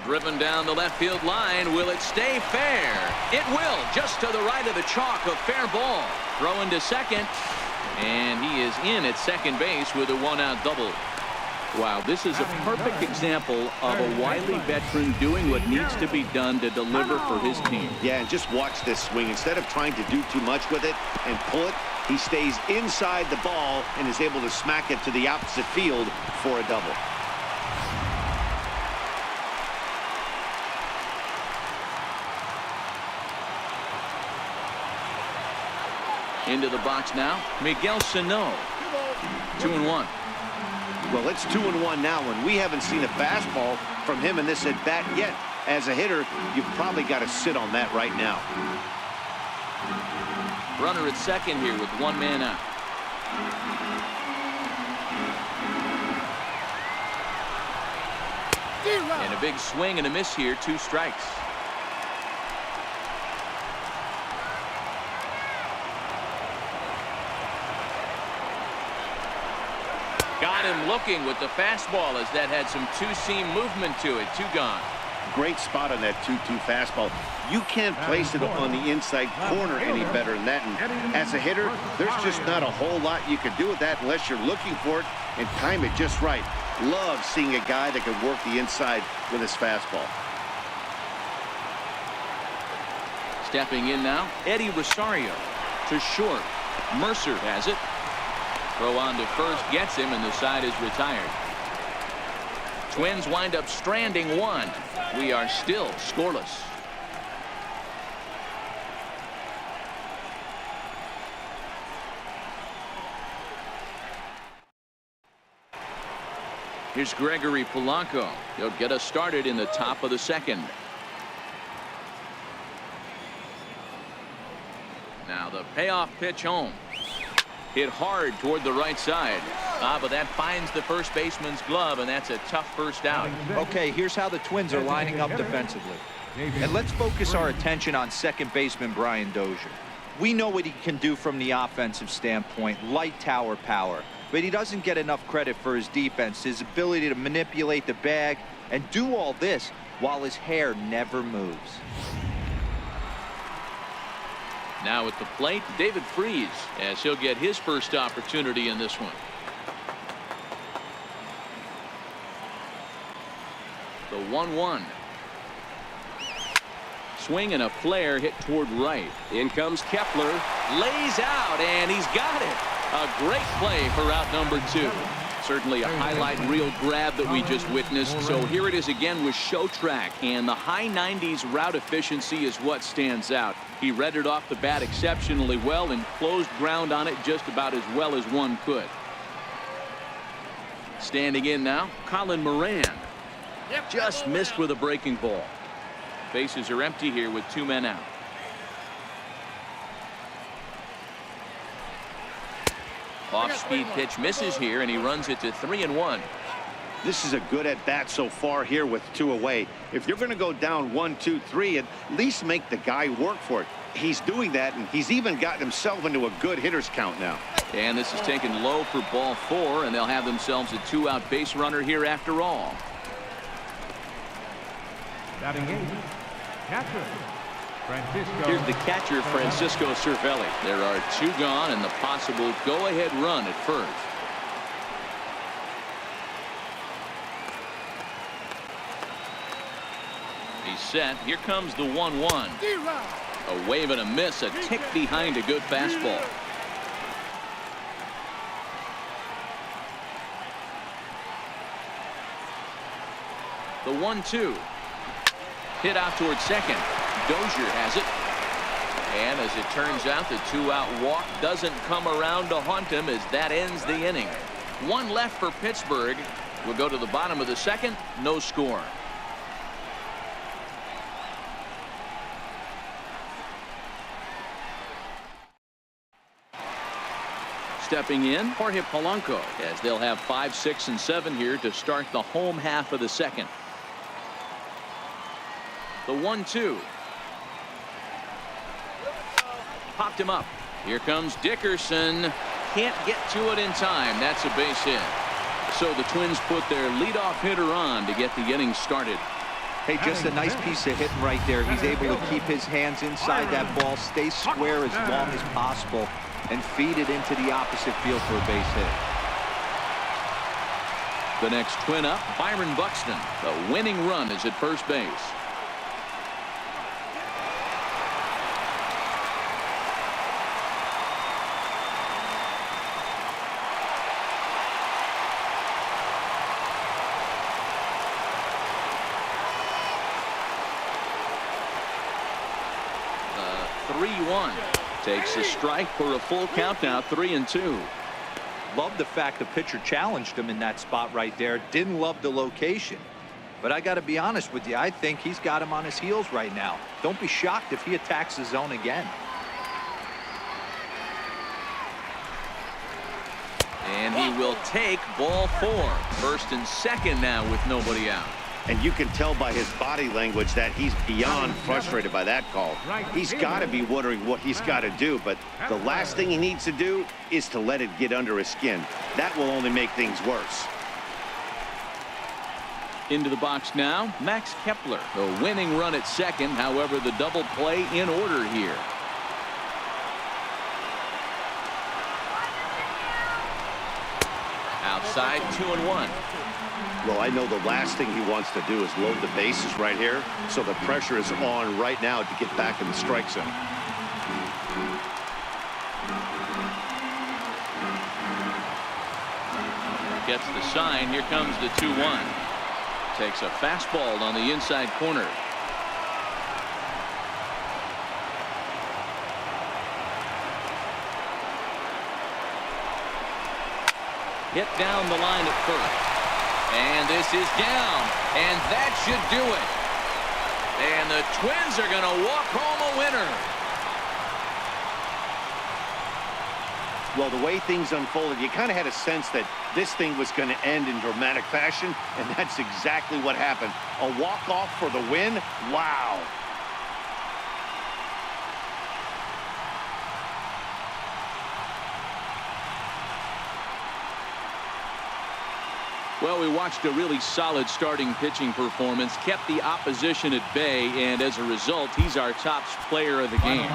Driven down the left field line. Will it stay fair? It will. Just to the right of the chalk. A fair ball. Throw into second. And he is in at second base with a one-out double. Wow, this is a perfect example of a wily veteran doing what needs to be done to deliver for his team. Yeah, and just watch this swing. Instead of trying to do too much with it and pull it, he stays inside the ball and is able to smack it to the opposite field for a double. Into the box now, Miguel Sano. 2-1. Well, it's 2-1 now, and we haven't seen a fastball from him in this at-bat yet. As a hitter, you've probably got to sit on that right now. Runner at second here with one man out. And a big swing and a miss here, 2 strikes. Got him looking with the fastball as that had some two-seam movement to it. 2 gone. Great spot on that 2-2 fastball. You can't place it on the inside corner any better than that. And as a hitter, there's just not a whole lot you can do with that unless you're looking for it and time it just right. Love seeing a guy that can work the inside with his fastball. Stepping in now, Eddie Rosario to short. Mercer has it. Throw on to first, gets him, and the side is retired. Twins wind up stranding 1. We are still scoreless. Here's Gregory Polanco. He'll get us started in the top of the second. Now the payoff pitch home. Hit hard toward the right side. But that finds the first baseman's glove, and that's a tough first out. Okay, here's how the Twins are lining up defensively. And let's focus our attention on second baseman Brian Dozier. We know what he can do from the offensive standpoint, light tower power. But he doesn't get enough credit for his defense, his ability to manipulate the bag and do all this while his hair never moves. Now at the plate, David Freese, as he'll get his first opportunity in this one. The 1-1. Swing and a flare hit toward right. In comes Kepler. Lays out, and he's got it. A great play for out number 2. Certainly a highlight reel grab that we just witnessed. So here it is again with show track, and the high 90s route efficiency is what stands out. He read it off the bat exceptionally well and closed ground on it just about as well as one could. Standing in now, Colin Moran. Just missed with a breaking ball. Bases are empty here with 2 men out. Off-speed pitch misses here, and he runs it to 3-1. This is a good at-bat so far here with 2 away. If you're going to go down 1, 2, 3, at least make the guy work for it. He's doing that, and he's even gotten himself into a good hitter's count now. And this is taken low for ball 4, and they'll have themselves a 2-out base runner here after all. Batting 8, catcher, Francisco. Here's the catcher, Francisco Cervelli. There are 2 gone and the possible go-ahead run at first. He's set. Here comes the 1-1. A wave and a miss, a tick behind a good fastball. The 1-2. Hit out towards second. Dozier has it. And as it turns out, the 2-out walk doesn't come around to haunt him as that ends the inning. 1 left for Pittsburgh. We'll go to the bottom of the second. No score. Stepping in, Jorge Polanco, as they'll have 5, 6, and 7 here to start the home half of the second. The 1-2. Popped him up. Here comes Dickerson. Can't get to it in time. That's a base hit. So the Twins put their leadoff hitter on to get the inning started. Hey, just a nice piece of hitting right there. He's able to keep his hands inside that ball, stay square as long as possible. and feed it into the opposite field for a base hit. The next twin up, Byron Buxton. The winning run is at first base. The 3-1 takes a strike for a full count now, 3-2. Love the fact the pitcher challenged him in that spot right there. Didn't love the location. But I got to be honest with you, I think he's got him on his heels right now. Don't be shocked if he attacks the zone again. And he will take ball 4. First and second now with nobody out. And you can tell by his body language that he's beyond frustrated by that call. He's got to be wondering what he's got to do, but the last thing he needs to do is to let it get under his skin. That will only make things worse. Into the box now, Max Kepler. The winning run at second, however, the double play in order here. Outside, 2-1. Well, I know the last thing he wants to do is load the bases right here, so the pressure is on right now to get back in the strike zone. Gets the sign. Here comes the 2-1. Takes a fastball on the inside corner. Hit down the line at first. And this is down. And that should do it. And the Twins are going to walk home a winner. Well, the way things unfolded, you kind of had a sense that this thing was going to end in dramatic fashion, and that's exactly what happened. A walk-off for the win? Wow. Well, we watched a really solid starting pitching performance, kept the opposition at bay, and as a result, he's our top player of the game.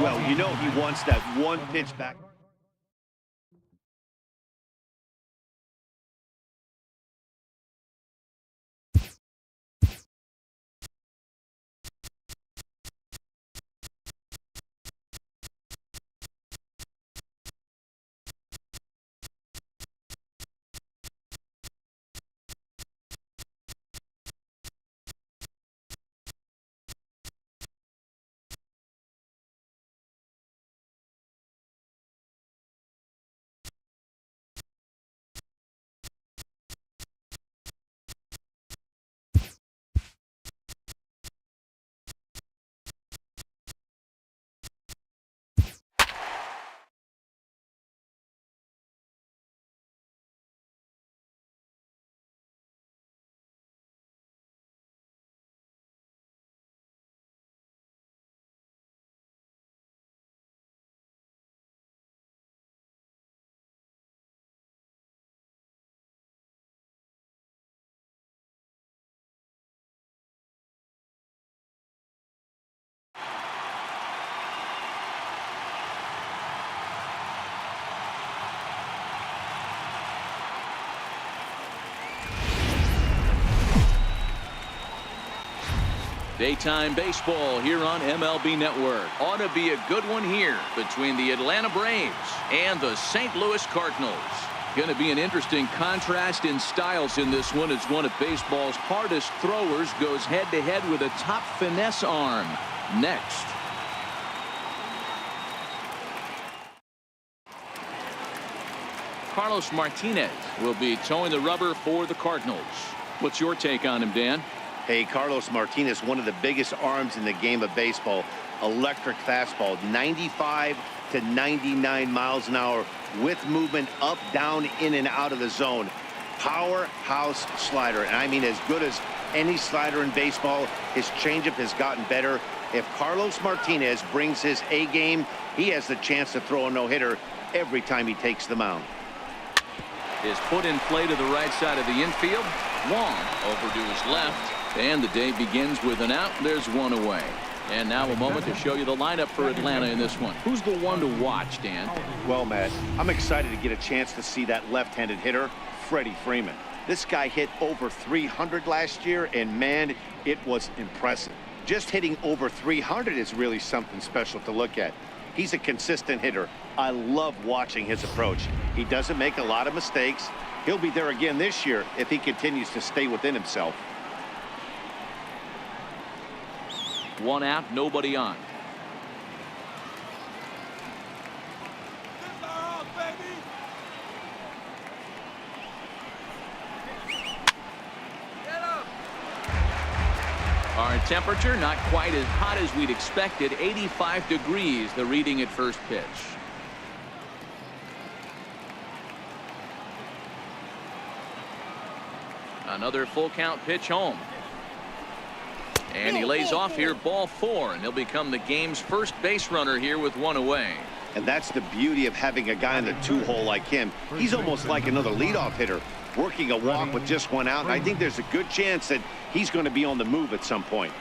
Well, you know he wants that one pitch back. Daytime baseball here on MLB Network. Ought to be a good one here between the Atlanta Braves and the St. Louis Cardinals. Going to be an interesting contrast in styles in this one as one of baseball's hardest throwers goes head-to-head with a top finesse arm. Next. Carlos Martinez will be towing the rubber for the Cardinals. What's your take on him, Dan? Hey, Carlos Martinez, one of the biggest arms in the game of baseball. Electric fastball, 95 to 99 miles an hour with movement up, down, in, and out of the zone. Powerhouse slider, and I mean as good as any slider in baseball. His changeup has gotten better. If Carlos Martinez brings his A game, he has the chance to throw a no-hitter every time he takes the mound. Is put in play to the right side of the infield. Long over to his left. And the day begins with an out. There's one away. And now a moment to show you the lineup for Atlanta in this one. Who's the one to watch, Dan? Well, Matt, I'm excited to get a chance to see that left-handed hitter, Freddie Freeman. This guy hit over 300 last year, and man, it was impressive. Just hitting over 300 is really something special to look at. He's a consistent hitter. I love watching his approach. He doesn't make a lot of mistakes. He'll be there again this year if he continues to stay within himself. 1 out, nobody on. Our temperature not quite as hot as we'd expected. 85 degrees, the reading at first pitch. Another full count pitch home. And he lays off here, ball 4, and he'll become the game's first base runner here with 1 away. And that's the beauty of having a guy in the 2-hole like him. He's almost like another leadoff hitter, working a walk with just 1 out. And I think there's a good chance that he's going to be on the move at some point.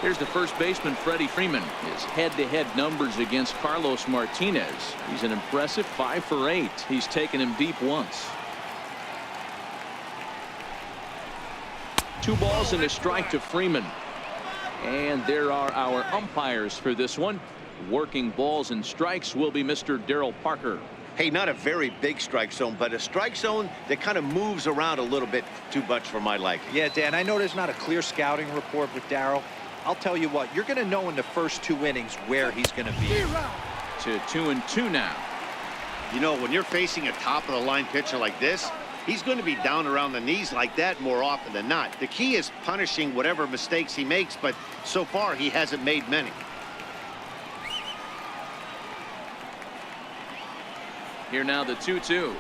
Here's the first baseman, Freddie Freeman. His head-to-head numbers against Carlos Martinez. He's an impressive 5 for 8. He's taken him deep once. 2 balls and a strike to Freeman. And there are our umpires for this one. Working balls and strikes will be Mr. Darryl Parker. Hey, not a very big strike zone, but a strike zone that kind of moves around a little bit too much for my liking. Yeah, Dan, I know there's not a clear scouting report with Darryl. I'll tell you what, you're going to know in the first 2 innings where he's going to be. To 2-2 now. You know, when you're facing a top-of-the-line pitcher like this, he's going to be down around the knees like that more often than not. The key is punishing whatever mistakes he makes, but so far he hasn't made many. Here now the 2-2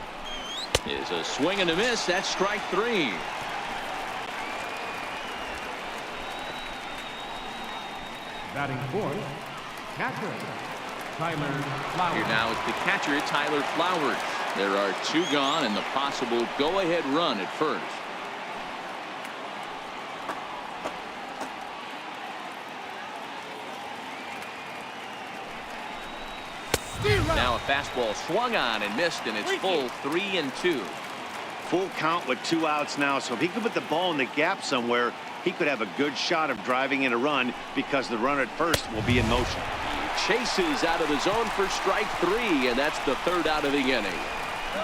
is a swing and a miss. That's strike 3. Batting fourth, catcher, Tyler Flowers. Here now is the catcher, Tyler Flowers. There are 2 gone and the possible go-ahead run at first. Now a fastball swung on and missed, and it's full 3-2. Full count with 2 outs now, so if he could put the ball in the gap somewhere, he could have a good shot of driving in a run because the runner at first will be in motion. He chases out of the zone for strike 3, and that's the 3rd out of the inning.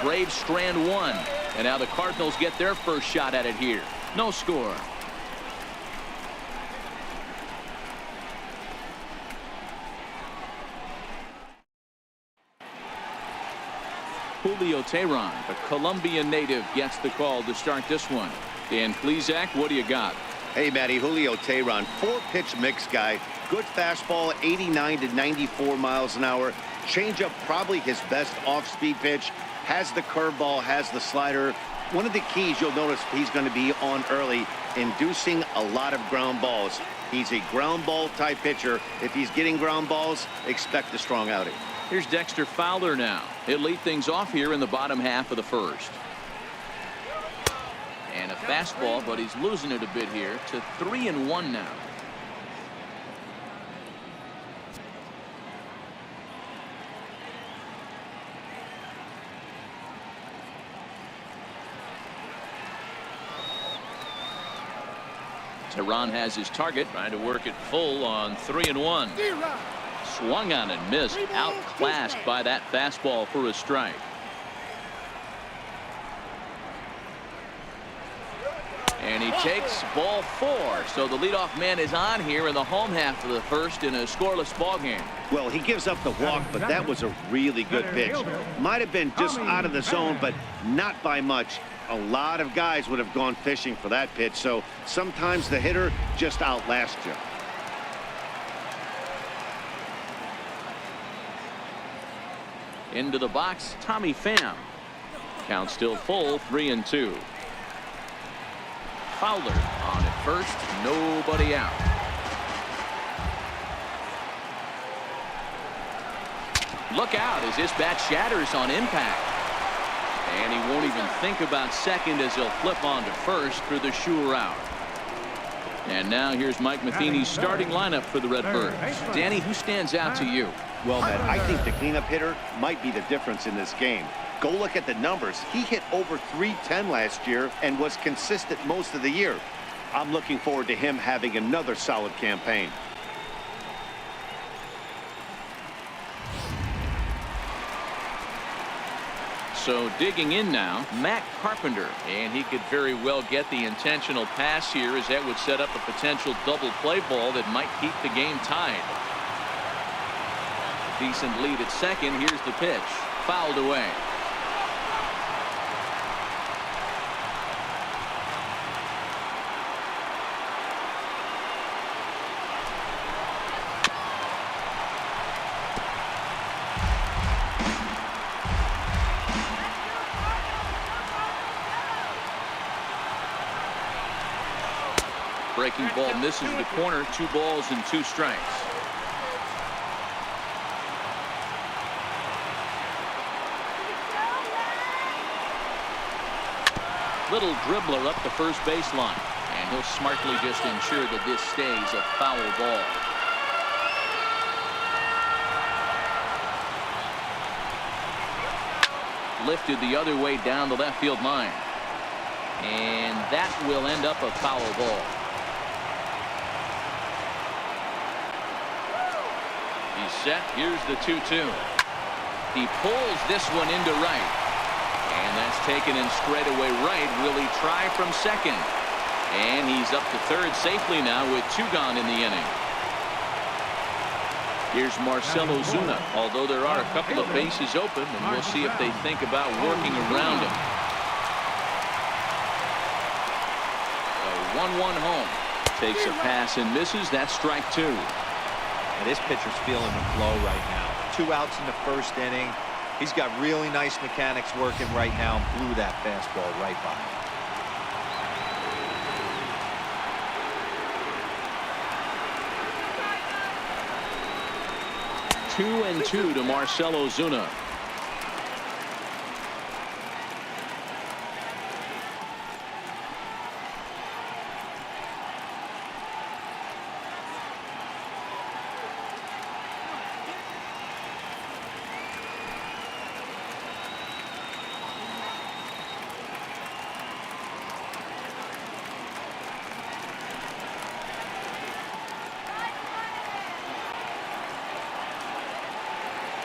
Braves strand 1, and now the Cardinals get their first shot at it here. No score. Julio Teheran, the Colombian native, gets the call to start this one. Dan Plesac, what do you got? Hey, Matty, Julio Teheran, 4-pitch mix guy. Good fastball, 89 to 94 miles an hour. Changeup, probably his best off-speed pitch. Has the curveball, has the slider. One of the keys you'll notice he's going to be on early, inducing a lot of ground balls. He's a ground ball type pitcher. If he's getting ground balls, expect a strong outing. Here's Dexter Fowler now. He'll lead things off here in the bottom half of the first. And a fastball, but he's losing it a bit here to 3-1 now. Teheran has his target, trying to work it full on 3-1. Swung on and missed, outclassed by that fastball for a strike. And he takes ball 4. So the leadoff man is on here in the home half of the first in a scoreless ball game. Well, he gives up the walk, but that was a really good pitch. Might have been just out of the zone, but not by much. A lot of guys would have gone fishing for that pitch, so sometimes the hitter just outlasts you. Into the box, Tommy Pham. Count still full, 3-2. Fowler on at first, nobody out. Look out as this bat shatters on impact. And he won't even think about second as he'll flip on to first for the sure out. And now here's Mike Matheny's starting lineup for the Redbirds. Danny, who stands out to you? Well, Matt, I think the cleanup hitter might be the difference in this game. Go look at the numbers. He hit over 310 last year and was consistent most of the year. I'm looking forward to him having another solid campaign. So digging in now, Matt Carpenter, and he could very well get the intentional pass here, as that would set up a potential double play ball that might keep the game tied. Decent lead at second. Here's the pitch, fouled away. Breaking ball misses the corner. 2 balls and 2 strikes. Little dribbler up the first baseline, and he'll smartly just ensure that this stays a foul ball. Lifted the other way down the left field line, and that will end up a foul ball. He's set. Here's the 2-2. He pulls this one into right, and that's taken in straightaway right. Will he try from second? And he's up to third safely now with 2 gone in the inning. Here's Marcelo Zuna, although there are a couple of bases open, and we'll see if they think about working around him. A 1-1 home. Takes a pass and misses. That's strike 2. And this pitcher's feeling the flow right now. 2 outs in the first inning. He's got really nice mechanics working right now and blew that fastball right by him. 2-2 to Marcelo Zuna.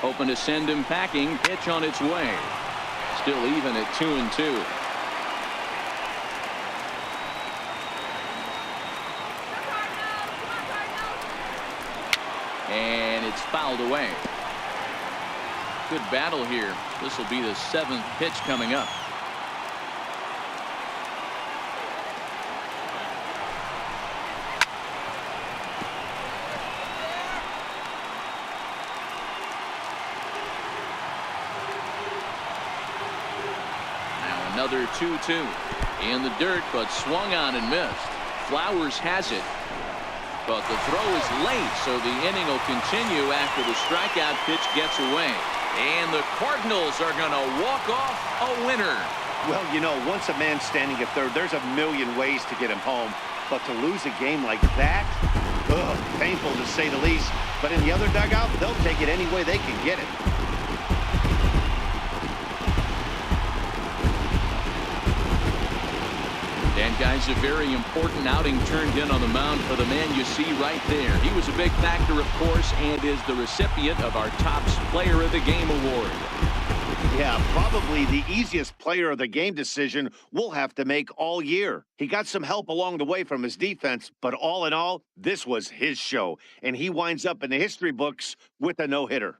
Hoping to send him packing. Pitch on its way. Still even at 2-2. And it's fouled away. Good battle here. This will be the 7th pitch coming up. Another 2-2 in the dirt, but swung on and missed. Flowers has it, but the throw is late, so the inning will continue after the strikeout pitch gets away. And the Cardinals are going to walk off a winner. Well, you know, once a man's standing at third, there's a million ways to get him home. But to lose a game like that, painful to say the least. But in the other dugout, they'll take it any way they can get it. And guys, a very important outing turned in on the mound for the man you see right there. He was a big factor, of course, and is the recipient of our Topps Player of the Game award. Yeah, probably the easiest player of the game decision we'll have to make all year. He got some help along the way from his defense, but all in all, this was his show, and he winds up in the history books with a no-hitter.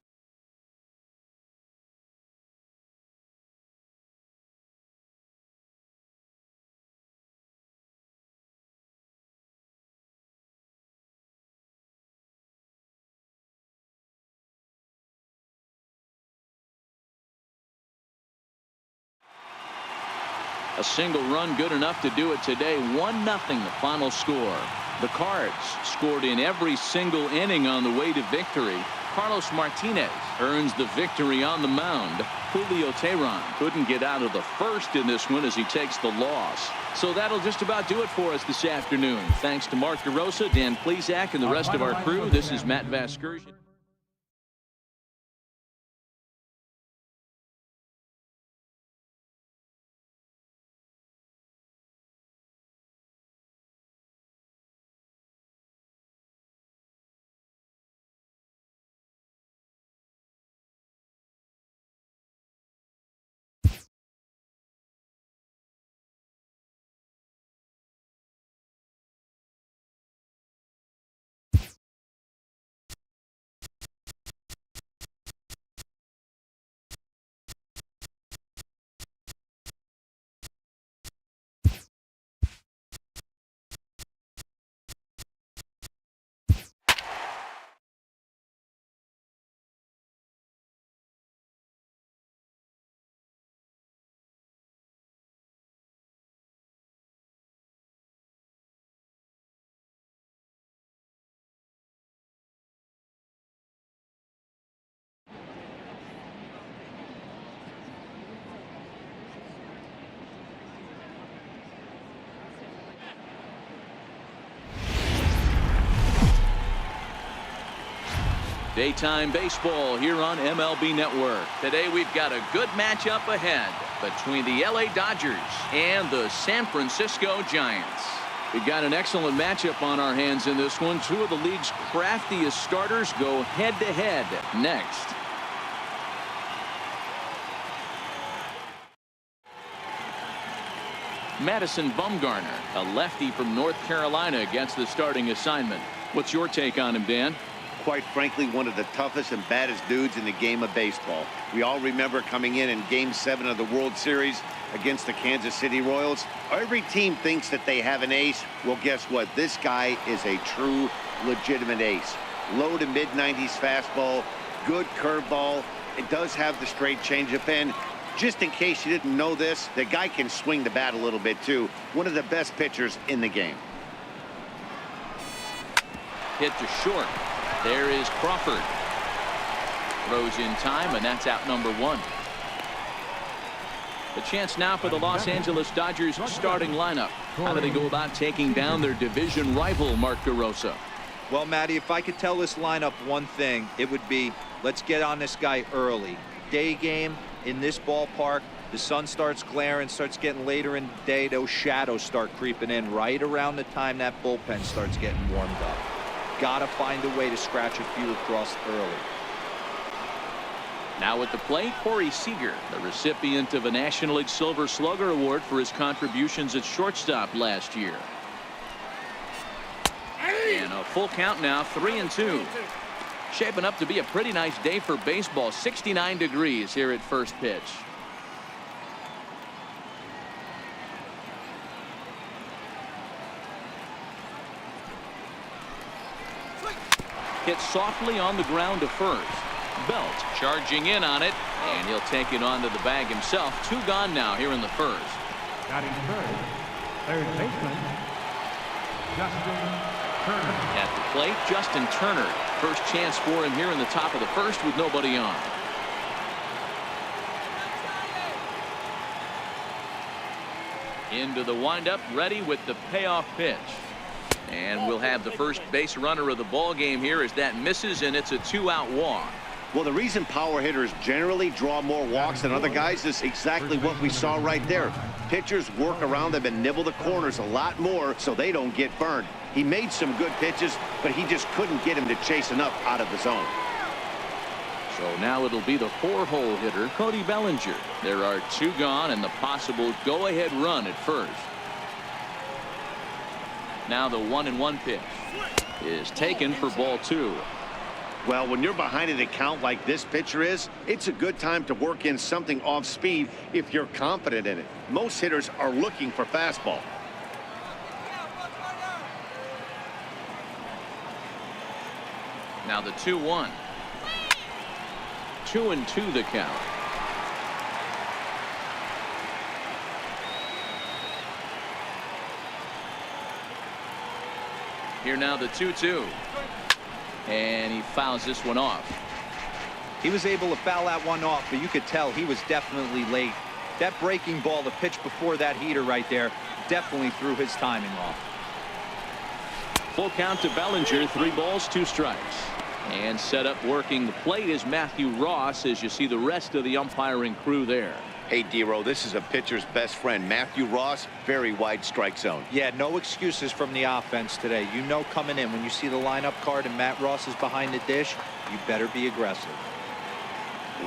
A single run good enough to do it today. 1-0 the final score. The Cards scored in every single inning on the way to victory. Carlos Martinez earns the victory on the mound. Julio Teheran couldn't get out of the first in this one as he takes the loss. So that'll just about do it for us this afternoon. Thanks to Mark DeRosa, Dan Plesac, and the rest of our crew. This is Matt Vasgersian. Daytime baseball here on MLB Network. Today we've got a good matchup ahead between the LA Dodgers and the San Francisco Giants. We've got an excellent matchup on our hands in this one. Two of the league's craftiest starters go head-to-head next. Madison Bumgarner, a lefty from North Carolina, gets the starting assignment. What's your take on him, Dan? Quite frankly, one of the toughest and baddest dudes in the game of baseball. We all remember coming in Game 7 of the World Series against the Kansas City Royals. Every team thinks that they have an ace. Well, guess what? This guy is a true, legitimate ace. Low to mid-90s fastball, good curveball. It does have the straight changeup in. Just in case you didn't know this, the guy can swing the bat a little bit, too. One of the best pitchers in the game. Hit to short. There is Crawford. Throws in time, and that's out number one. The chance now for the Los Angeles Dodgers starting lineup. How do they go about taking down their division rival, Mark DeRosa? Well, Matty, if I could tell this lineup one thing, it would be let's get on this guy early. Day game in this ballpark, the sun starts glaring, starts getting later in the day. Those shadows start creeping in right around the time that bullpen starts getting warmed up. Gotta find a way to scratch a few across early. Now at the plate, Corey Seager, the recipient of a National League Silver Slugger Award for his contributions at shortstop last year. And a full count now, 3-2. Shaping up to be a pretty nice day for baseball. 69 degrees here at first pitch. Hit softly on the ground to first. Belt charging in on it, and he'll take it onto the bag himself. Two gone now here in the first. Batting third baseman, Justin Turner. At the plate, Justin Turner. First chance for him here in the top of the first with nobody on. Into the windup, ready with the payoff pitch. And we'll have the first base runner of the ball game here as that misses, and it's a two-out walk. Well, the reason power hitters generally draw more walks than other guys is exactly what we saw right there. Pitchers work around them and nibble the corners a lot more so they don't get burned. He made some good pitches, but he just couldn't get him to chase enough out of the zone. So now it'll be the four-hole hitter, Cody Bellinger. There are two gone and the possible go-ahead run at first. Now the 1-1 pitch is taken for ball two. Well, when you're behind an account like this pitcher is, it's a good time to work in something off speed if you're confident in it. Most hitters are looking for fastball. Now the 2-1. 2-2 the count. Here now the 2-2. And he fouls this one off. He was able to foul that one off, but you could tell he was definitely late. That breaking ball, the pitch before that heater right there, definitely threw his timing off. Full count to Bellinger, 3 balls, 2 strikes. And set up working the plate is Matthew Ross, as you see the rest of the umpiring crew there. Hey, D-Row, this is a pitcher's best friend. Matthew Ross, very wide strike zone. Yeah, no excuses from the offense today. You know coming in, when you see the lineup card and Matt Ross is behind the dish, you better be aggressive.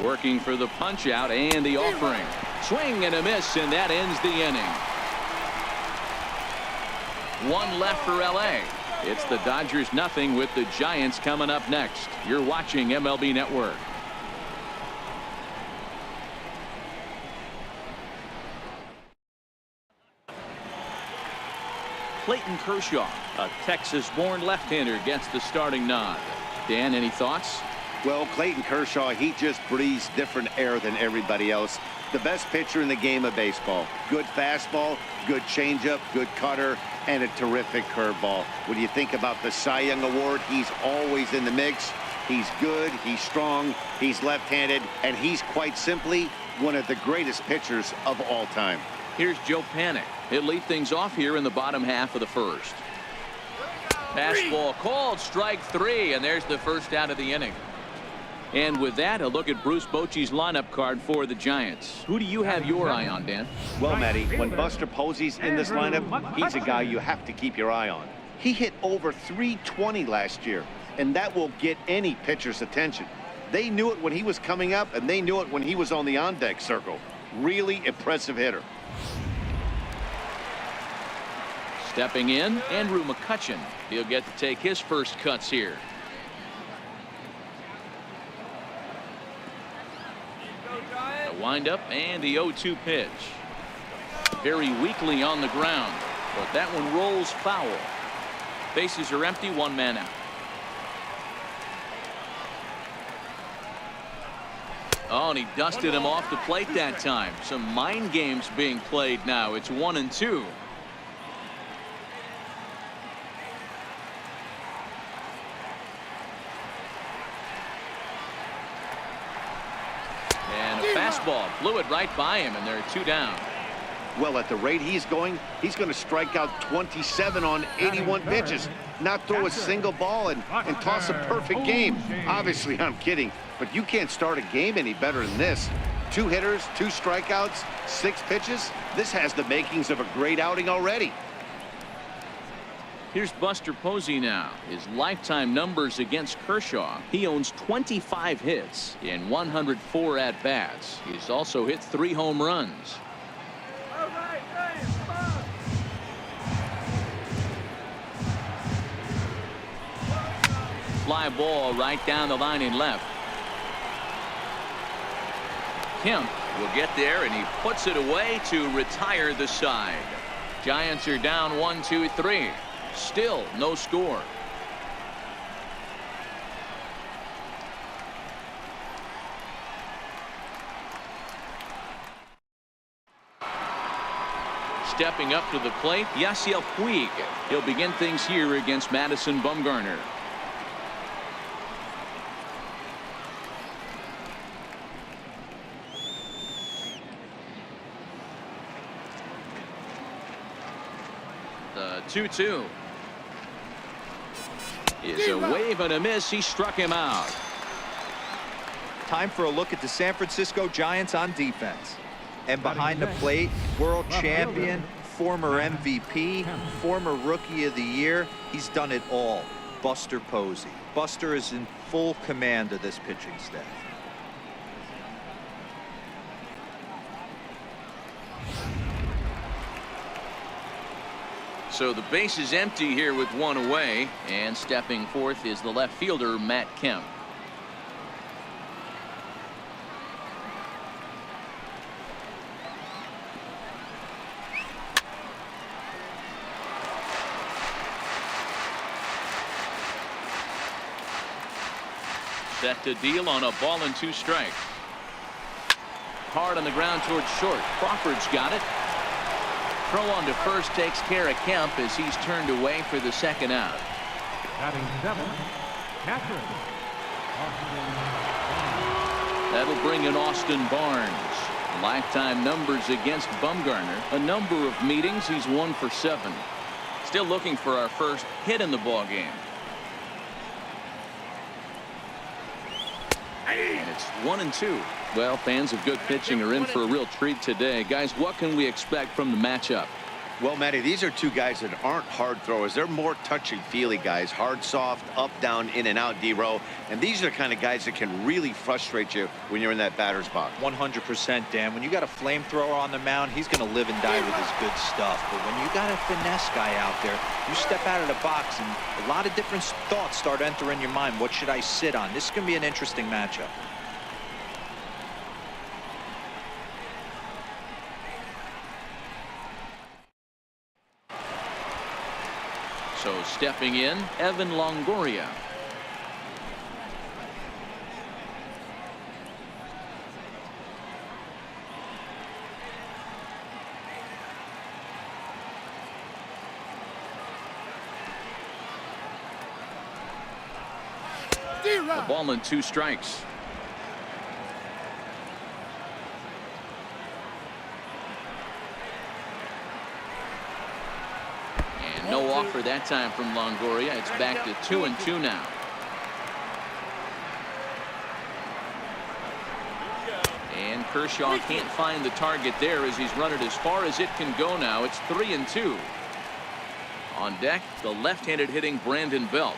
Working for the punch out and the offering. Swing and a miss, and that ends the inning. 1 left for LA. It's the Dodgers nothing with the Giants coming up next. You're watching MLB Network. Clayton Kershaw, a Texas-born left-hander, gets the starting nod. Dan, any thoughts? Well, Clayton Kershaw, he just breathes different air than everybody else. The best pitcher in the game of baseball. Good fastball, good changeup, good cutter, and a terrific curveball. When you think about the Cy Young Award, he's always in the mix. He's good, he's strong, he's left-handed, and he's quite simply one of the greatest pitchers of all time. Here's Joe Panik. He'll lead things off here in the bottom half of the first. Fastball called, strike 3, and there's the first out of the inning. And with that, a look at Bruce Bochy's lineup card for the Giants. Who do you have your eye on, Dan? Well, Matty, when Buster Posey's in this lineup, he's a guy you have to keep your eye on. He hit over .320 last year, and that will get any pitcher's attention. They knew it when he was coming up, and they knew it when he was on the on-deck circle. Really impressive hitter. Stepping in, Andrew McCutchen. He'll get to take his first cuts here. The windup and the 0-2 pitch. Very weakly on the ground, but that one rolls foul. Bases are empty, 1 man out. Oh, and he dusted him off the plate that time. Some mind games being played now. It's 1-2. And a fastball blew it right by him, and there are 2 down. Well, at the rate he's going to strike out 27 on 81 pitches, not throw a single ball and toss a perfect game. Obviously, I'm kidding, but you can't start a game any better than this. 2 hitters, 2 strikeouts, 6 pitches. This has the makings of a great outing already. Here's Buster Posey now. His lifetime numbers against Kershaw. He owns 25 hits in 104 at-bats. He's also hit 3 home runs. Fly ball right down the line in left. Kemp will get there, and he puts it away to retire the side. Giants are down 1-2-3. Still no score. Stepping up to the plate, Yasiel Puig. He'll begin things here against Madison Bumgarner. The 2-2 is a wave and a miss. He struck him out. Time for a look at the San Francisco Giants on defense. And behind the plate, world champion, former MVP, former Rookie of the Year. He's done it all. Buster Posey. Buster is in full command of this pitching staff. So the base is empty here with 1 away, and stepping forth is the left fielder, Matt Kemp. Set to deal on a ball and 2 strikes. Hard on the ground towards short. Crawford's got it. Throw on to first takes care of Kemp as he's turned away for the 2nd out. Batting 7, Catcher. That'll bring in Austin Barnes. Lifetime numbers against Bumgarner. A number of meetings. He's 1 for 7. Still looking for our first hit in the ball game. And it's 1-2. Well, fans of good pitching are in for a real treat today. Guys, what can we expect from the matchup? Well, Matty, these are two guys that aren't hard throwers. They're more touchy-feely guys. Hard, soft, up, down, in and out, D-row. And these are the kind of guys that can really frustrate you when you're in that batter's box. 100%, Dan. When you got a flamethrower on the mound, he's going to live and die with his good stuff. But when you got a finesse guy out there, you step out of the box and a lot of different thoughts start entering your mind. What should I sit on? This is going to be an interesting matchup. So stepping in, Evan Longoria. A ball and 2 strikes. No offer that time from Longoria. It's back to 2-2 now. And Kershaw can't find the target there as he's run it as far as it can go now. It's 3-2. On deck, the left-handed hitting Brandon Belt.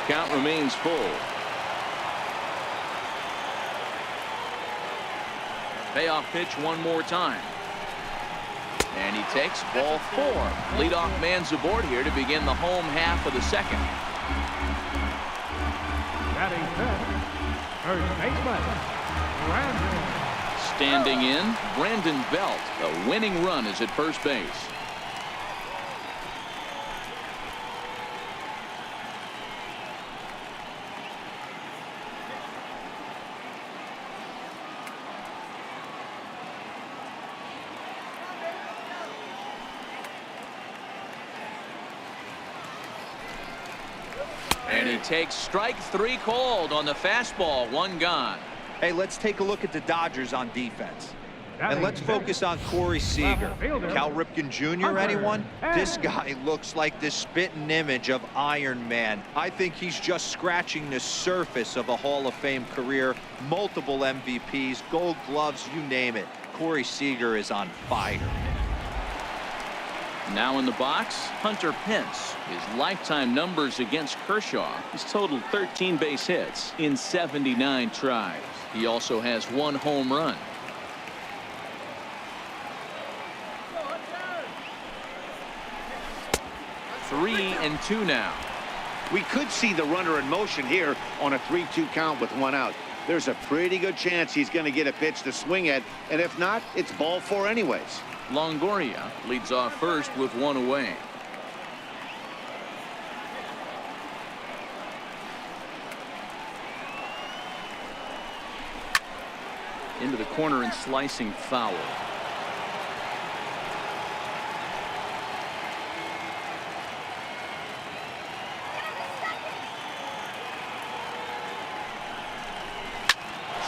Count remains full. Payoff pitch one more time. And he takes ball 4. Leadoff man's aboard here to begin the home half of the second. Batting fifth, first baseman, Brandon. Standing in, Brandon Belt. The winning run is at first base. And he takes strike 3 called on the fastball. 1 gone. Hey, let's take a look at the Dodgers on defense. And let's focus on Corey Seager. Cal Ripken Jr., anyone? This guy looks like the spitting image of Iron Man. I think he's just scratching the surface of a Hall of Fame career. Multiple MVPs, Gold Gloves, you name it. Corey Seager is on fire. Now in the box, Hunter Pence. His lifetime numbers against Kershaw. He's totaled 13 base hits in 79 tries. He also has 1 home run. Three and 2 now. We could see the runner in motion here on a 3-2 count with 1 out. There's a pretty good chance he's going to get a pitch to swing at, and if not, it's ball 4 anyways. Longoria leads off first with 1 away. Into the corner and slicing foul.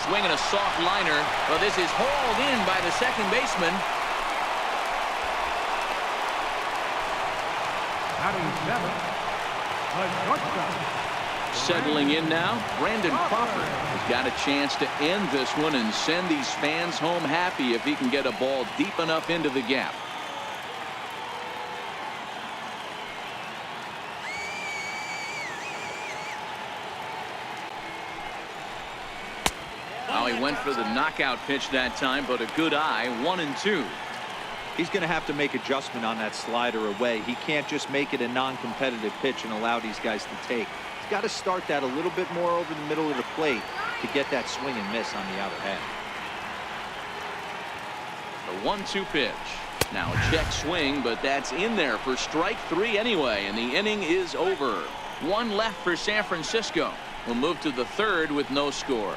Swinging a soft liner. Well, this is hauled in by the second baseman. Settling in now, Brandon Crawford has got a chance to end this one and send these fans home happy if he can get a ball deep enough into the gap. Now he went for the knockout pitch that time, but a good eye. 1-2. He's going to have to make adjustment on that slider away. He can't just make it a non-competitive pitch and allow these guys to take. He's got to start that a little bit more over the middle of the plate to get that swing and miss on the outer half. The 1-2 pitch. Now a check swing, but that's in there for strike 3 anyway, and the inning is over. 1 left for San Francisco. We'll move to the 3rd with no score.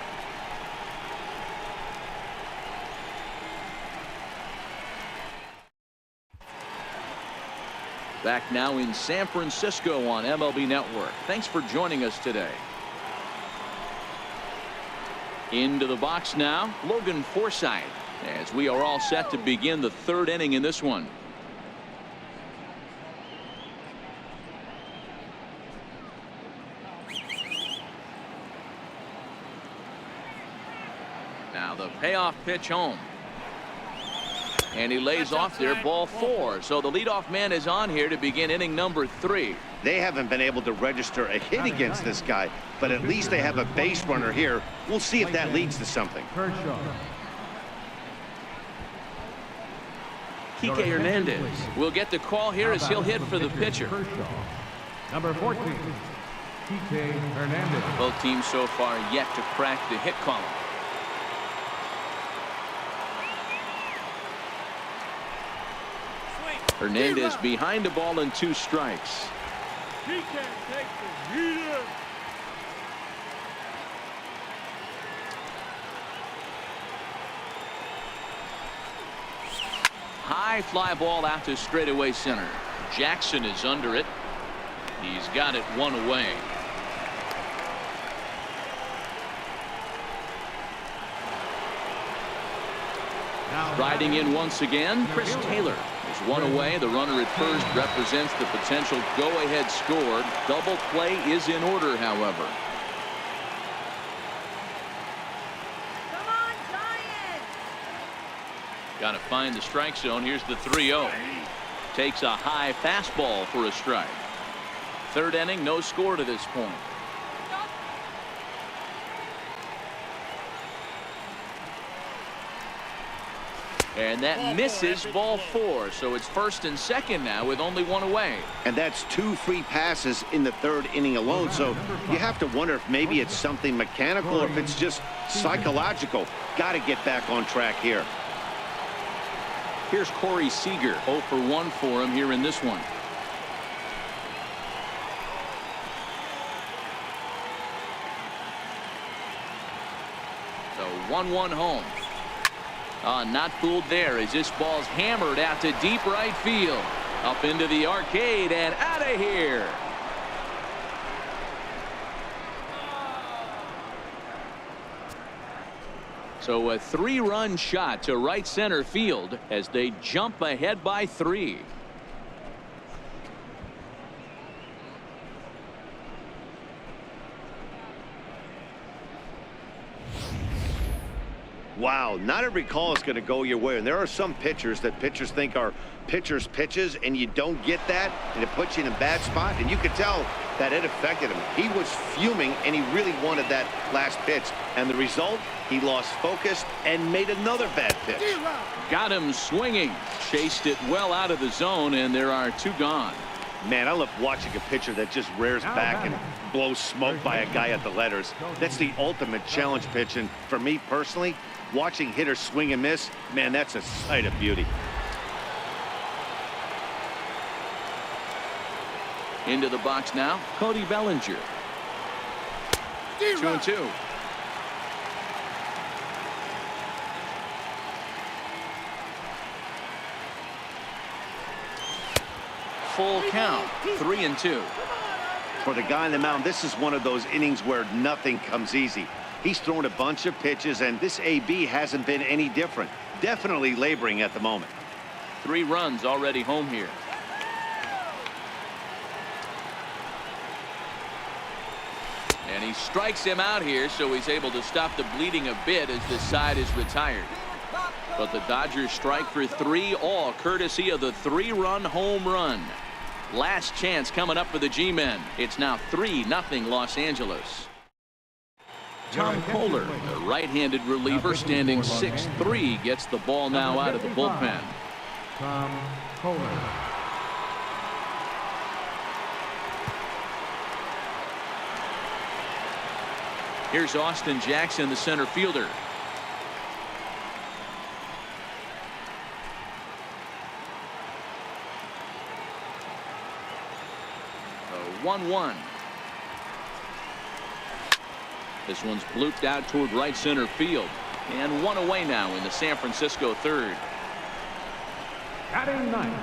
Back now in San Francisco on MLB Network. Thanks for joining us today. Into the box now, Logan Forsythe, as we are all set to begin the third inning in this one. Now the payoff pitch home. And he lays off there, ball 4. So the leadoff man is on here to begin inning number 3. They haven't been able to register a hit against this guy, but at least they have a base runner here. We'll see if that leads to something. Kike Hernandez will get the call here as he'll hit for the pitcher. Number 14, Kike Hernandez. Both teams so far yet to crack the hit column. Hernandez behind the ball and 2 strikes. He can't take the heater. High fly ball out to straightaway center. Jackson is under it. He's got it 1 away. Riding in once again, Chris Taylor. There's 1 away. The runner at first represents the potential go-ahead score. Double play is in order, however. Come on, Giants! Got to find the strike zone. Here's the 3-0. Takes a high fastball for a strike. Third inning, no score to this point. And that misses, ball 4. So it's first and second now with only 1 away. And that's 2 free passes in the third inning alone. So you have to wonder if maybe it's something mechanical or if it's just psychological. Got to get back on track here. Here's Corey Seager. 0 for 1 for him here in this one. So 1-1 home. Not fooled there as this ball's hammered out to deep right field. Up into the arcade and out of here. So a 3-run shot to right center field as they jump ahead by 3. Wow, not every call is going to go your way. And there are some pitchers that pitchers think are pitchers' pitches, and you don't get that, and it puts you in a bad spot. And you could tell that it affected him. He was fuming, and he really wanted that last pitch. And the result, he lost focus and made another bad pitch. Got him swinging. Chased it well out of the zone, and there are 2 gone. Man, I love watching a pitcher that just rears back and blows smoke by a guy at the letters. That's the ultimate challenge pitch. And for me personally, watching hitters swing and miss, man, that's a sight of beauty. Into the box now, Cody Bellinger. 2-2. Full count, 3-2. For the guy on the mound, this is one of those innings where nothing comes easy. He's thrown a bunch of pitches, and this AB hasn't been any different. Definitely laboring at the moment. 3 runs already home here. And he strikes him out here, so he's able to stop the bleeding a bit as this side is retired. But the Dodgers strike for 3, all courtesy of the 3-run home run. Last chance coming up for the G-men. It's now 3-0 Los Angeles. Tom Kohler, the right-handed reliever, standing 6'3", gets the ball now out of the bullpen. Tom Kohler. Here's Austin Jackson, the center fielder. 1-1. This one's blooped out toward right center field. And 1 away now in the San Francisco third. Batting ninth,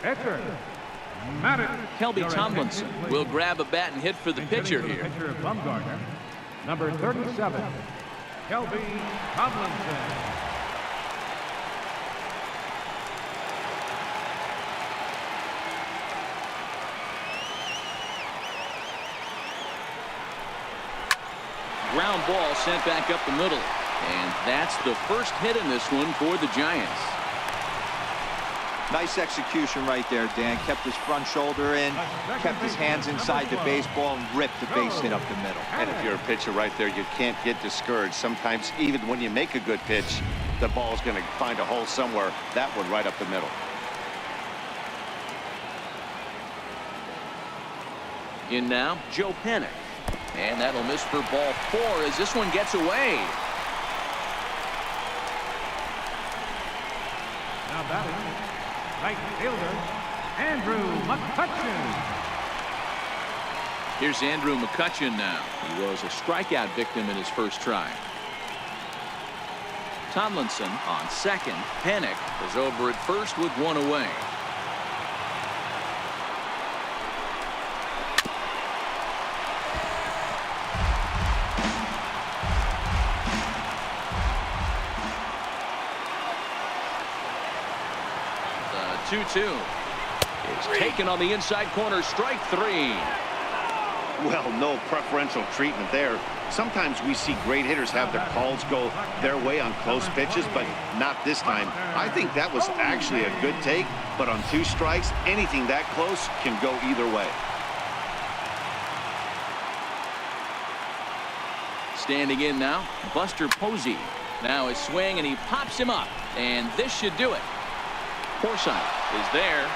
Hector. Kelby Tomlinson will grab a bat and hit for the pitcher here. Pitcher Bumgarner, number 37, Kelby Tomlinson. Ground ball sent back up the middle. And that's the first hit in this one for the Giants. Nice execution right there, Dan. Kept his front shoulder in, kept his hands inside the baseball, and ripped the base hit up the middle. And if you're a pitcher right there, you can't get discouraged. Sometimes even when you make a good pitch, the ball's going to find a hole somewhere. That one right up the middle. In now, Joe Panic. And that'll miss for ball 4 as this one gets away. Now batting, right fielder, Andrew McCutchen. Here's Andrew McCutchen now. He was a strikeout victim in his first try. Tomlinson on second. Panic is over at first with one away. The 2-2 is taken on the inside corner. Strike 3. Well, no preferential treatment there. Sometimes we see great hitters have their calls go their way on close pitches, but not this time. I think that was actually a good take, but on 2 strikes, anything that close can go either way. Standing in now, Buster Posey. Now a swing, and he pops him up, and this should do it. Forsythe is there,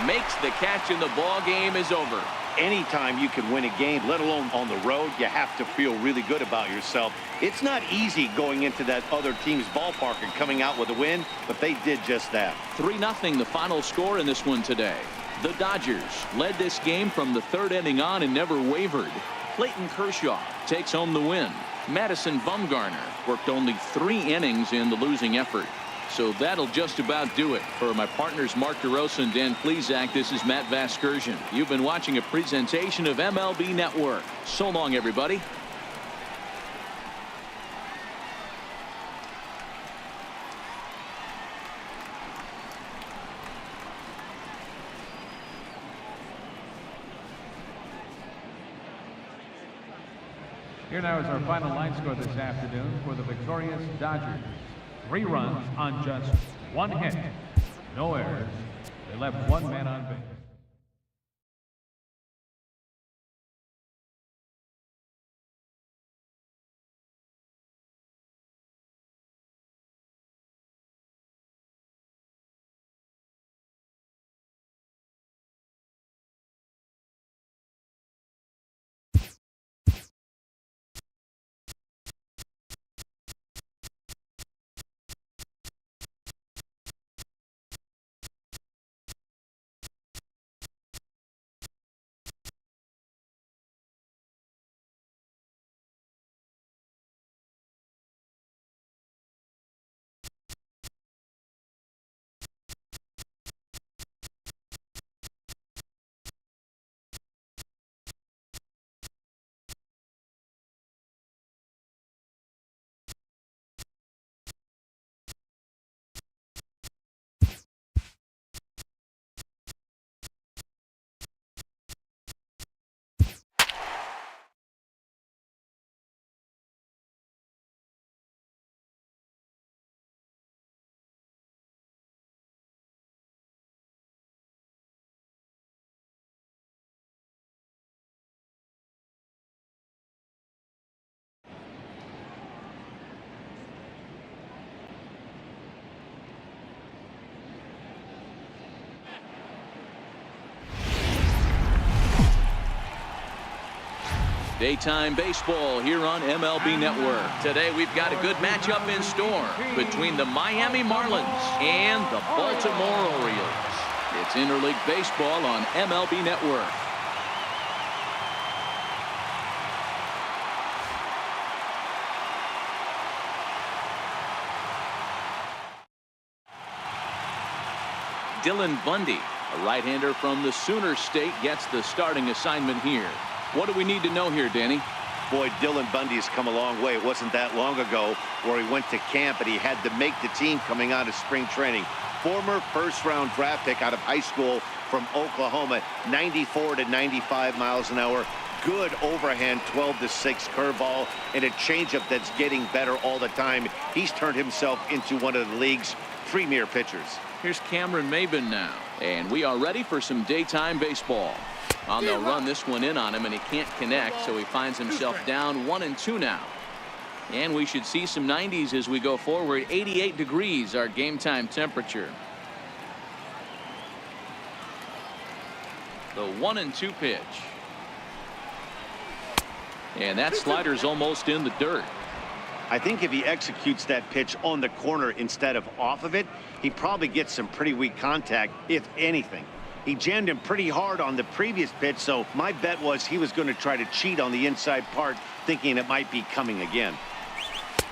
makes the catch, and the ball game is over. Anytime you can win a game, let alone on the road, you have to feel really good about yourself. It's not easy going into that other team's ballpark and coming out with a win, but they did just that. 3-0 the final score in this one today. The Dodgers led this game from the 3rd inning on and never wavered. Clayton Kershaw takes home the win. Madison Bumgarner worked only 3 innings in the losing effort. So that'll just about do it. For my partners Mark DeRosa and Dan Plesac, this is Matt Vasgersian. You've been watching a presentation of MLB Network. So long, everybody. Here now is our final line score this afternoon for the victorious Dodgers. 3 runs on just 1 hit. No errors. They left 1 man on base. Daytime baseball here on MLB Network. Today we've got a good matchup in store between the Miami Marlins and the Baltimore Orioles. It's interleague baseball on MLB Network. Dylan Bundy A right-hander from the Sooner State gets the starting assignment here. What do we need to know here, Danny? Boy, Dylan Bundy's come a long way. It wasn't that long ago where he went to camp and he had to make the team coming out of spring training. Former first-round draft pick out of high school from Oklahoma, 94 to 95 miles an hour. Good overhand 12-6 curveball and a changeup that's getting better all the time. He's turned himself into one of the league's premier pitchers. Here's Cameron Maben now, and we are ready for some daytime baseball. They'll run this one in on him, and he can't connect, so he finds himself down 1-2 now. And we should see some 90s as we go forward. 88 degrees, our game time temperature. The 1-2 pitch. And that slider's almost in the dirt. I think if he executes that pitch on the corner instead of off of it, he probably gets some pretty weak contact, if anything. He jammed him pretty hard on the previous pitch, so my bet was he was going to try to cheat on the inside part, thinking it might be coming again.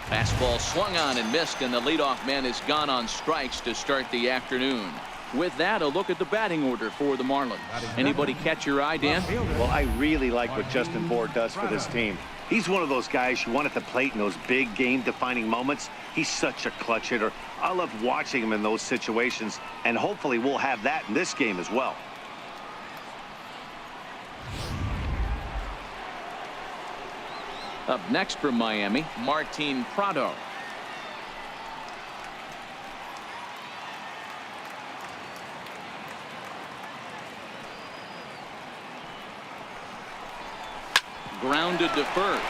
Fastball swung on and missed, and the leadoff man is gone on strikes to start the afternoon. With that, a look at the batting order for the Marlins. Anybody catch your eye, Dan? Well, I really like what Justin Bour does for this team. He's one of those guys you want at the plate in those big game-defining moments. He's such a clutch hitter. I love watching him in those situations, and hopefully we'll have that in this game as well. Up next from Miami, Martin Prado. Grounded to first.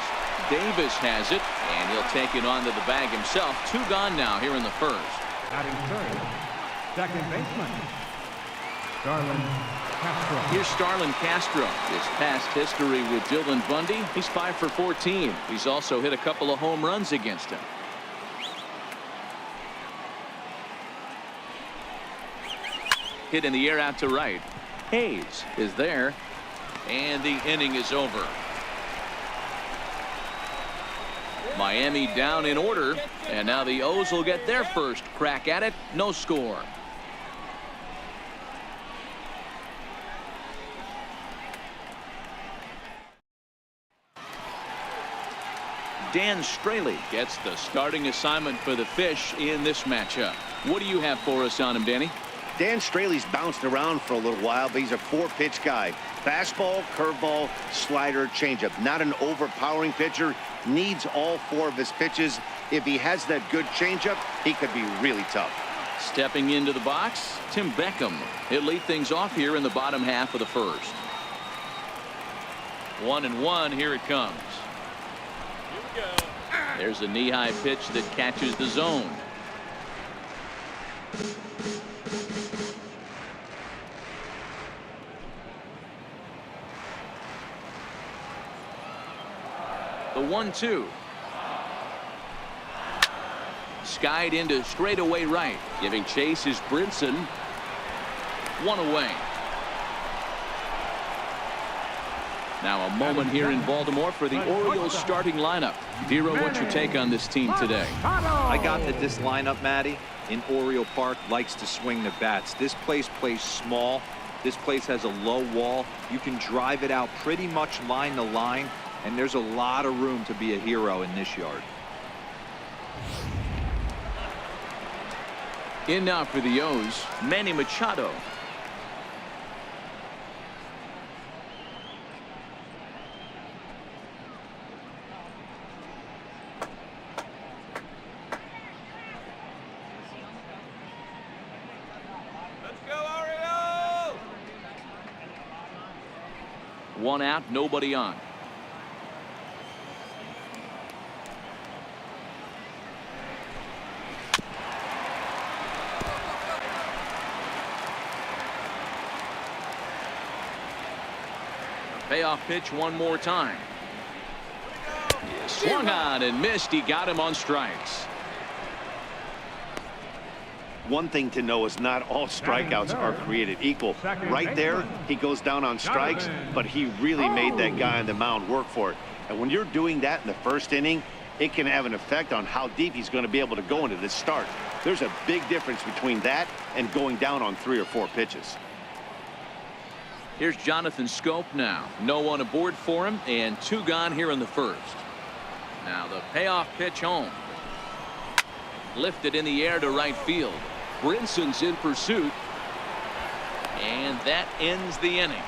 Davis has it, and he'll take it onto the bag himself. 2 gone now here in the first. Batting third, second baseman, Starlin Castro. Here's Starlin Castro. His past history with Dylan Bundy, he's 5 for 14. He's also hit a couple of home runs against him. Hit in the air out to right. Hayes is there, and the inning is over. Miami down in order, and now the O's will get their first crack at it. No score. Dan Straley gets the starting assignment for the Fish in this matchup. What do you have for us on him, Danny? Dan Straley's bounced around for a little while, but he's a 4-pitch guy. Fastball, curveball, slider, changeup. Not an overpowering pitcher. Needs all 4 of his pitches. If he has that good changeup, he could be really tough. Stepping into the box, Tim Beckham. He'll lead things off here in the bottom half of the first. 1-1. Here it comes. Here we go. There's a knee-high pitch that catches the zone. The 1-2. Skied into straightaway right. Giving chase is Brinson. 1 away. Now a moment here in Baltimore for the Orioles starting lineup. Vero, what's your take on this team today? I got that this lineup, Matty, in Oriole Park likes to swing the bats. This place plays small. This place has a low wall. You can drive it out pretty much line to line, and there's a lot of room to be a hero in this yard. In now for the O's, Manny Machado. Let's go, Orioles! 1 out, nobody on. Payoff pitch one more time. Swung on and missed. He got him on strikes. One thing to know is not all strikeouts are created equal. Right there, he goes down on strikes, but he really made that guy on the mound work for it. And when you're doing that in the first inning, it can have an effect on how deep he's going to be able to go into this start. There's a big difference between that and going down on 3 or 4 pitches. Here's Jonathan Scope now. No one aboard for him, and 2 gone here in the first. Now the payoff pitch home. Lifted in the air to right field. Brinson's in pursuit. And that ends the inning.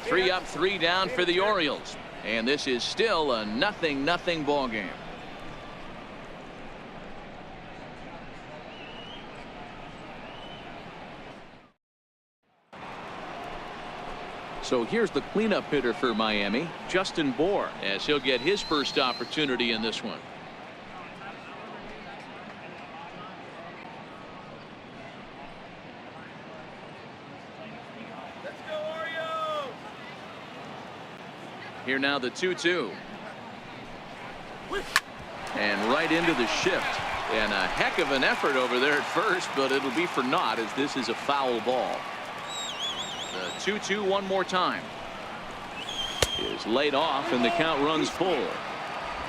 3 up, 3 down for the Orioles. And this is still a 0-0 ball game. So here's the cleanup hitter for Miami, Justin Bour, as he'll get his first opportunity in this one. Let's go, Orioles! Here now the 2-2. And right into the shift. And a heck of an effort over there at first, but it'll be for naught as this is a foul ball. The 2-2 one more time. Is laid off and the count runs full.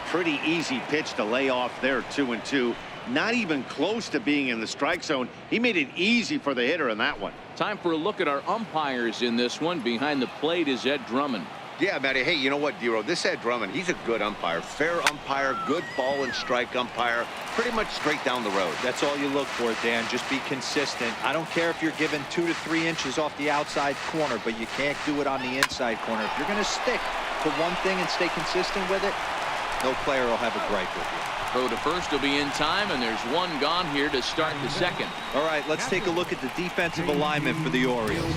Pretty easy pitch to lay off there, 2-2. Not even close to being in the strike zone. He made it easy for the hitter in that one. Time for a look at our umpires in this one. Behind the plate is Ed Drummond. Yeah, Matty. Hey, you know what, Dero? This Ed Drummond, he's a good umpire. Fair umpire, good ball and strike umpire. Pretty much straight down the road. That's all you look for, Dan. Just be consistent. I don't care if you're given 2 to 3 inches off the outside corner, but you can't do it on the inside corner. If you're going to stick to one thing and stay consistent with it, no player will have a gripe with you. Throw to first will be in time, and there's 1 gone here to start the second. All right, let's take a look at the defensive alignment for the Orioles.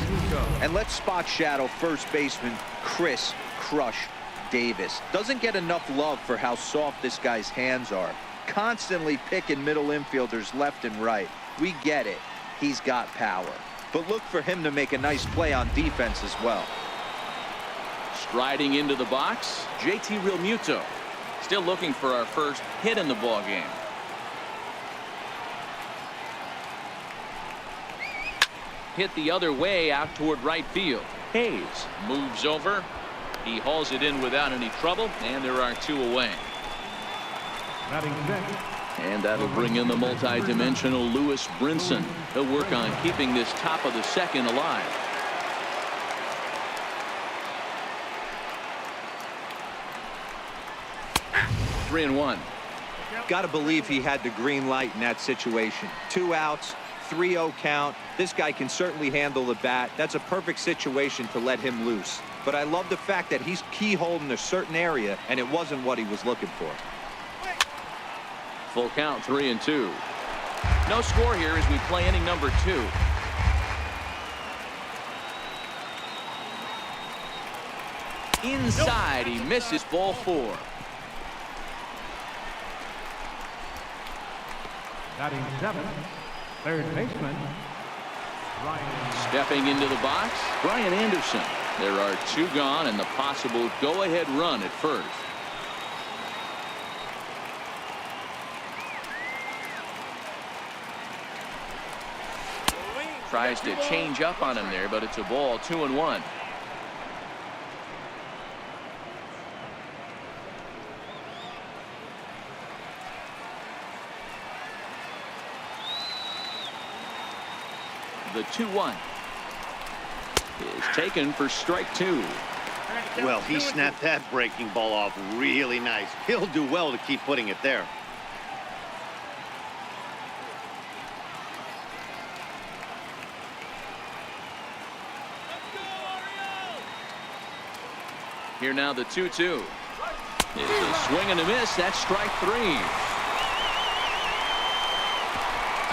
And let's spot shadow first baseman Chris Crush Davis. Doesn't get enough love for how soft this guy's hands are. Constantly picking middle infielders left and right. We get it. He's got power. But look for him to make a nice play on defense as well. Striding into the box, JT Realmuto. Still looking for our first hit in the ball game. Hit the other way out toward right field. Hayes moves over. He hauls it in without any trouble, and there are 2 away. And that'll bring in the multi-dimensional Lewis Brinson. He'll work on keeping this top of the second alive. Three and one. Got to believe he had the green light in that situation. 2 outs, 3-0 count. This guy can certainly handle the bat. That's a perfect situation to let him loose. But I love the fact that he's keyholed in a certain area, and it wasn't what he was looking for. Full count, 3 and 2. No score here as we play inning number 2. Inside, he misses ball 4. Batting 7, third baseman, Ryan. Stepping into the box, Brian Anderson. There are 2 gone and the possible go-ahead run at first. Tries to change up on him there, but it's a ball, 2 and 1. The 2-1 is taken for strike 2. Well, he snapped that breaking ball off really nice. He'll do well to keep putting it there. Here now the 2-2. It's a swing and a miss. That's strike 3.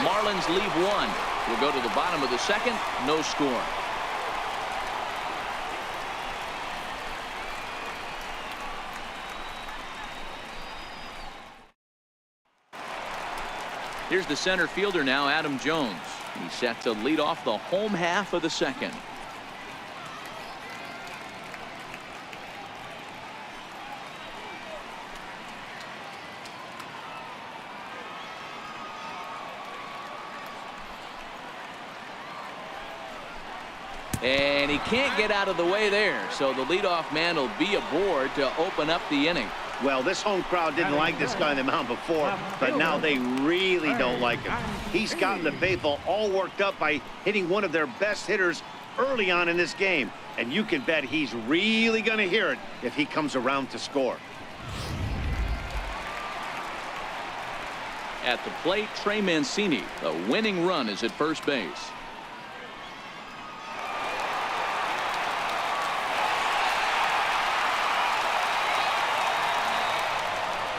Marlins leave 1. We'll go to the bottom of the second. No score. Here's the center fielder now, Adam Jones. He's set to lead off the home half of the second. And he can't get out of the way there, so the leadoff man will be aboard to open up the inning. Well, this home crowd didn't like this guy on the mound before, but now they really don't like him. He's gotten the baseball all worked up by hitting one of their best hitters early on in this game. And you can bet he's really going to hear it if he comes around to score. At the plate, Trey Mancini. The winning run is at first base.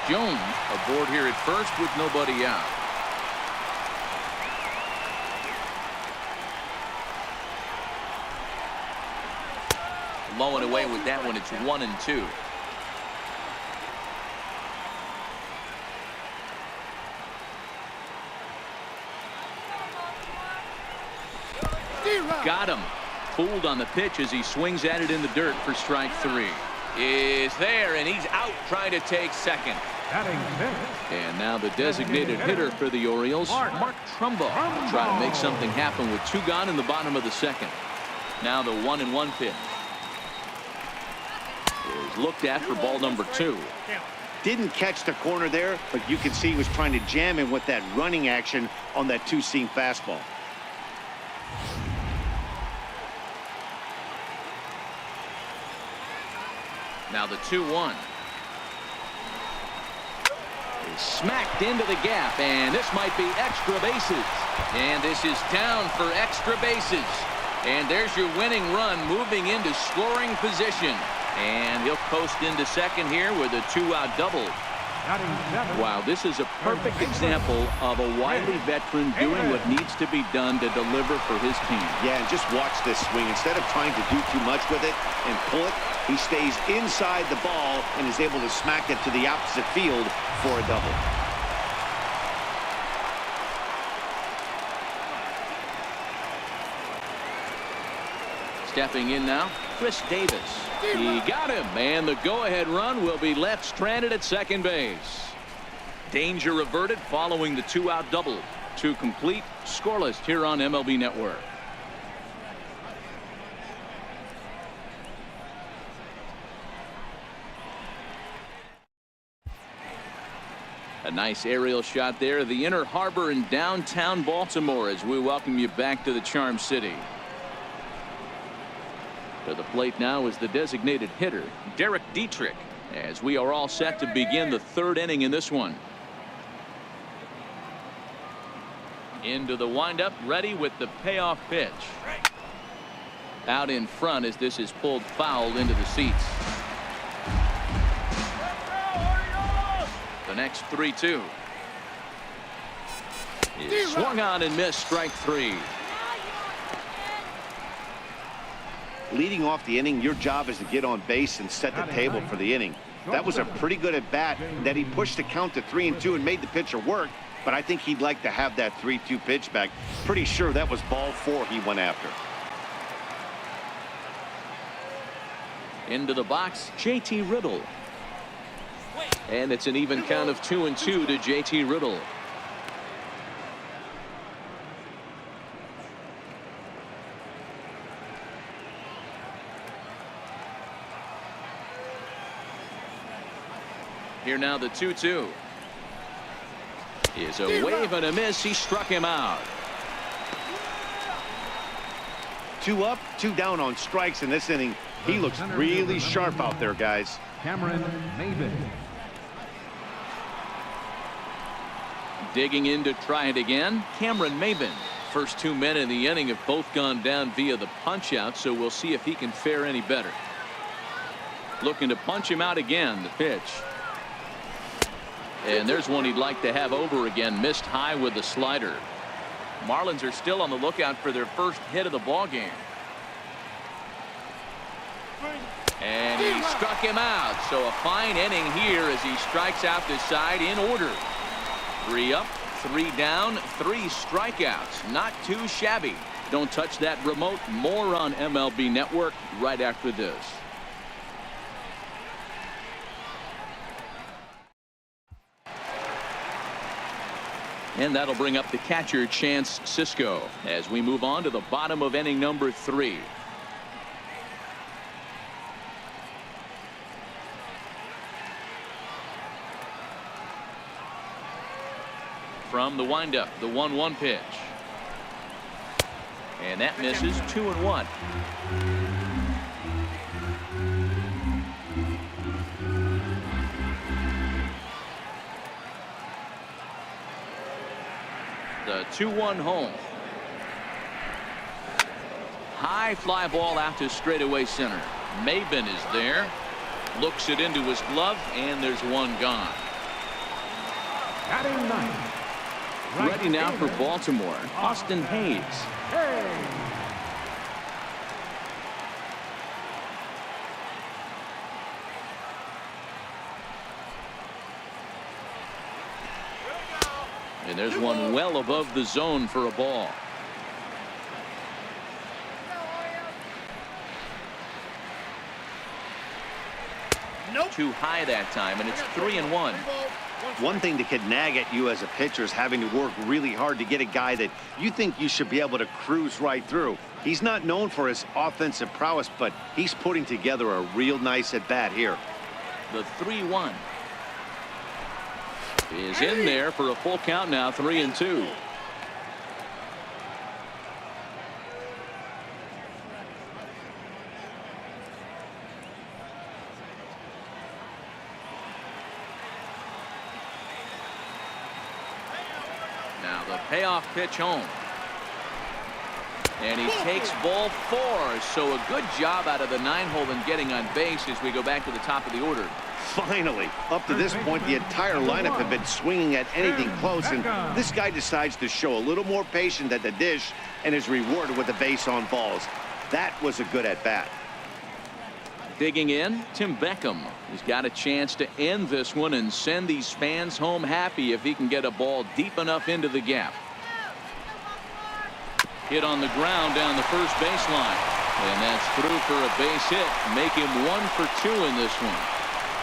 Jones aboard here at first with nobody out. Low and away with that one. It's 1-2. Got him. Fooled on the pitch as he swings at it in the dirt for strike 3. Is there, and he's out trying to take second. And now the designated hitter for the Orioles, Mark Trumbo, try to make something happen with 2 gone in the bottom of the second. Now the 1-1 pitch is looked at for ball number 2. Didn't catch the corner there, but you can see he was trying to jam him with that running action on that 2-seam fastball. Now the 2-1. Smacked into the gap, and this might be extra bases. And this is down for extra bases. And there's your winning run moving into scoring position. And he'll post into second here with a 2-out double. Wow, this is a perfect example of a wily veteran doing what needs to be done to deliver for his team. Yeah, and just watch this swing. Instead of trying to do too much with it and pull it, he stays inside the ball and is able to smack it to the opposite field for a double. Stepping in now, Chris Davis. He got him, and the go-ahead run will be left stranded at second base. Danger averted following the 2-out double. 2 complete, scoreless here on MLB Network. A nice aerial shot there, the Inner Harbor in downtown Baltimore, as we welcome you back to the Charm City. To the plate now is the designated hitter, Derek Dietrich, as we are all set to begin the 3rd inning in this one. Into the windup, ready with the payoff pitch. Out in front as this is pulled foul into the seats. The next 3-2. Is swung on and missed, strike 3. Leading off the inning, your job is to get on base and set the table for the inning. That was a pretty good at bat that he pushed the count to 3-2 and made the pitcher work, but I think he'd like to have that 3-2 pitch back. Pretty sure that was ball 4 he went after. Into the box, JT Riddle. And it's an even count of 2-2 to JT Riddle. Here now the 2-2. Is a wave and a miss. He struck him out. 2 up, 2 down on strikes in this inning. He looks really sharp out there, guys. Cameron Maven. Digging in to try it again, Cameron Maven. First 2 men in the inning have both gone down via the punch out, so we'll see if he can fare any better. Looking to punch him out again. The pitch. And there's one he'd like to have over again. Missed high with the slider. Marlins are still on the lookout for their first hit of the ball game. And he struck him out. So a fine inning here as he strikes out this side in order. 3 up, 3 down, 3 strikeouts. Not too shabby. Don't touch that remote. More on MLB Network right after this. And that'll bring up the catcher, Chance Sisco, as we move on to the bottom of inning number 3. from the windup, the 1-1 pitch. And that misses. 2-1. The 2-1 home. High fly ball out to straightaway center. Maben is there. Looks it into his glove, and there's one gone. Batting ninth. Ready now for Baltimore, Austin Hayes. And there's one well above the zone for a ball. Too high that time, and it's 3-1. One thing that could nag at you as a pitcher is having to work really hard to get a guy that you think you should be able to cruise right through. He's not known for his offensive prowess, but he's putting together a real nice at bat here. The 3-1 is in there for a full count now. 3-2. Now the payoff pitch home. And he takes ball 4. So a good job out of the 9-hole in getting on base as we go back to the top of the order. Finally, up to this point, the entire lineup have been swinging at anything close, and this guy decides to show a little more patience at the dish and is rewarded with a base on balls. That was a good at-bat. Digging in, Tim Beckham. He's got a chance to end this one and send these fans home happy if he can get a ball deep enough into the gap. Hit on the ground down the first baseline. And that's through for a base hit. Make him 1 for 2 in this one.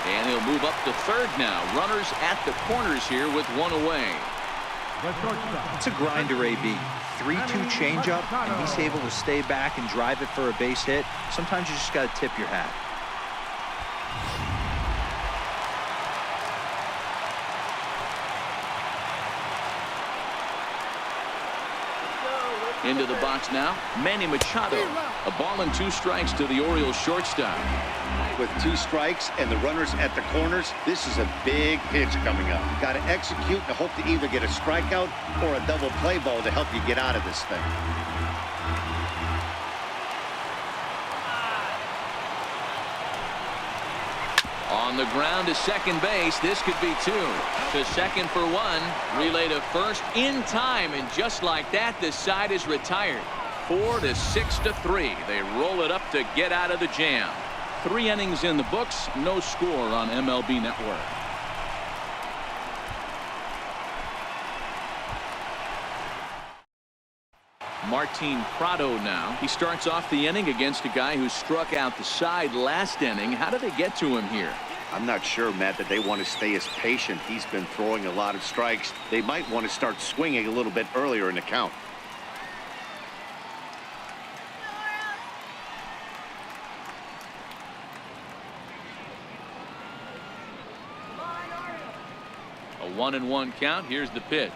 And he'll move up to third now. Runners at the corners here with one away. It's a grinder, AB. 3-2 changeup, and he's able to stay back and drive it for a base hit. Sometimes you just got to tip your hat. Into the box now, Manny Machado. A ball and 2 strikes to the Orioles shortstop. With 2 strikes and the runners at the corners, this is a big pitch coming up. Got to execute and hope to either get a strikeout or a double play ball to help you get out of this thing. On the ground to second base. This could be 2. To second for 1. Relay to first in time, and just like that, this side is retired. 4 to 6 to 3. They roll it up to get out of the jam. 3 innings in the books. No score on MLB Network. Martin Prado now. He starts off the inning against a guy who struck out the side last inning. How did they get to him here? I'm not sure, Matt, that they want to stay as patient. He's been throwing a lot of strikes. They might want to start swinging a little bit earlier in the count. A 1-1 count. Here's the pitch.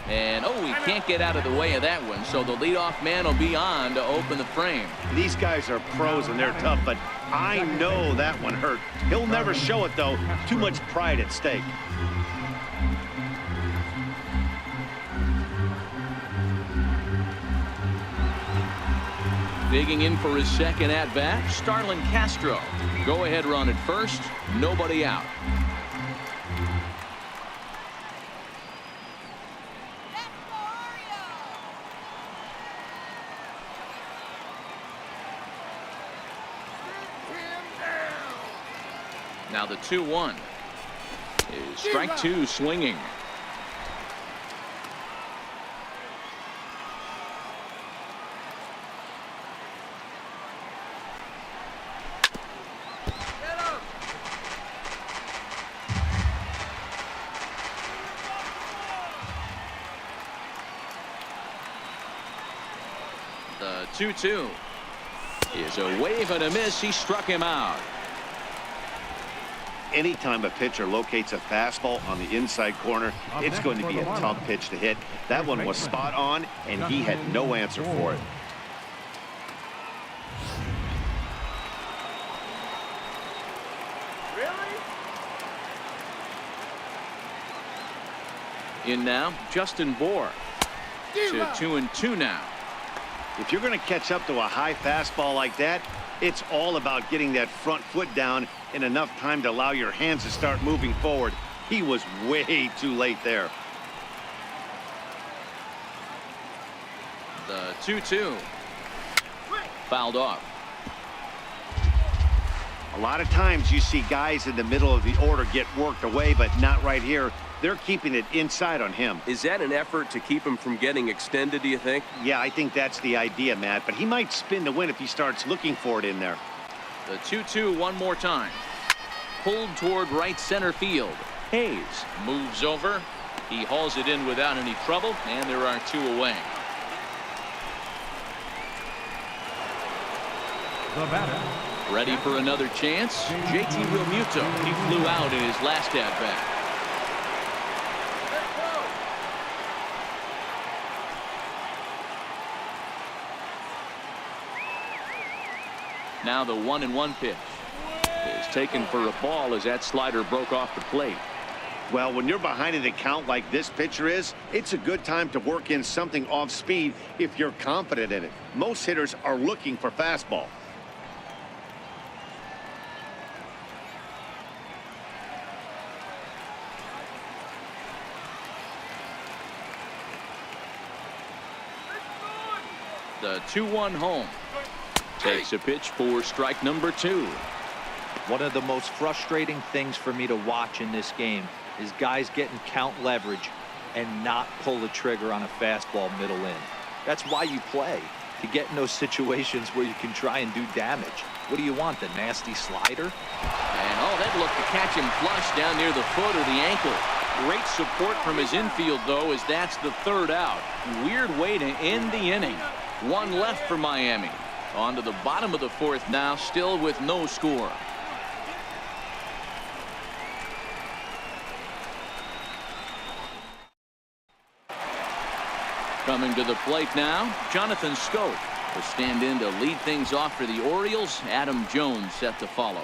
And he can't get out of the way of that one, so the leadoff man will be on to open the frame. These guys are pros and they're tough, but I know that one hurt. He'll never show it, though. Too much pride at stake. Digging in for his second at-bat, Starlin Castro. Go-ahead run at first, nobody out. Now the 2-1 is strike 2 swinging. The 2-2 is a wave and a miss. He struck him out. anytime a pitcher locates a fastball on the inside corner, it's going to be a tough pitch to hit. That one was spot on, and he had no answer for it. In now, Justin Bohr to 2-2 now. If you're going to catch up to a high fastball like that, it's all about getting that front foot down in enough time to allow your hands to start moving forward. He was way too late there. The 2-2. Fouled off. A lot of times you see guys in the middle of the order get worked away, but not right here. They're keeping it inside on him. Is that an effort to keep him from getting extended, do you think? Yeah, I think that's the idea, Matt, but he might spin to win if he starts looking for it in there. The 2-2 one more time. Pulled toward right center field. Hayes moves over. He hauls it in without any trouble, and there are 2 away. The batter. Ready for another chance? JT Realmuto. He flew out in his last at-bat. Now the 1-1 pitch is taken for a ball as that slider broke off the plate. Well, when you're behind in the count like this pitcher is, it's a good time to work in something off speed if you're confident in it. Most hitters are looking for fastball. The 2-1 home. Takes a pitch for strike number 2. One of the most frustrating things for me to watch in this game is guys getting count leverage and not pull the trigger on a fastball middle in. That's why you play, to get in those situations where you can try and do damage. What do you want, the nasty slider? And oh, that looked to catch him flush down near the foot or the ankle. Great support from his infield, though, as that's the 3rd out. Weird way to end the inning. 1 left for Miami. On to the bottom of the 4th now, still with no score. Coming to the plate now, Jonathan Schoop will stand in to lead things off for the Orioles. Adam Jones set to follow.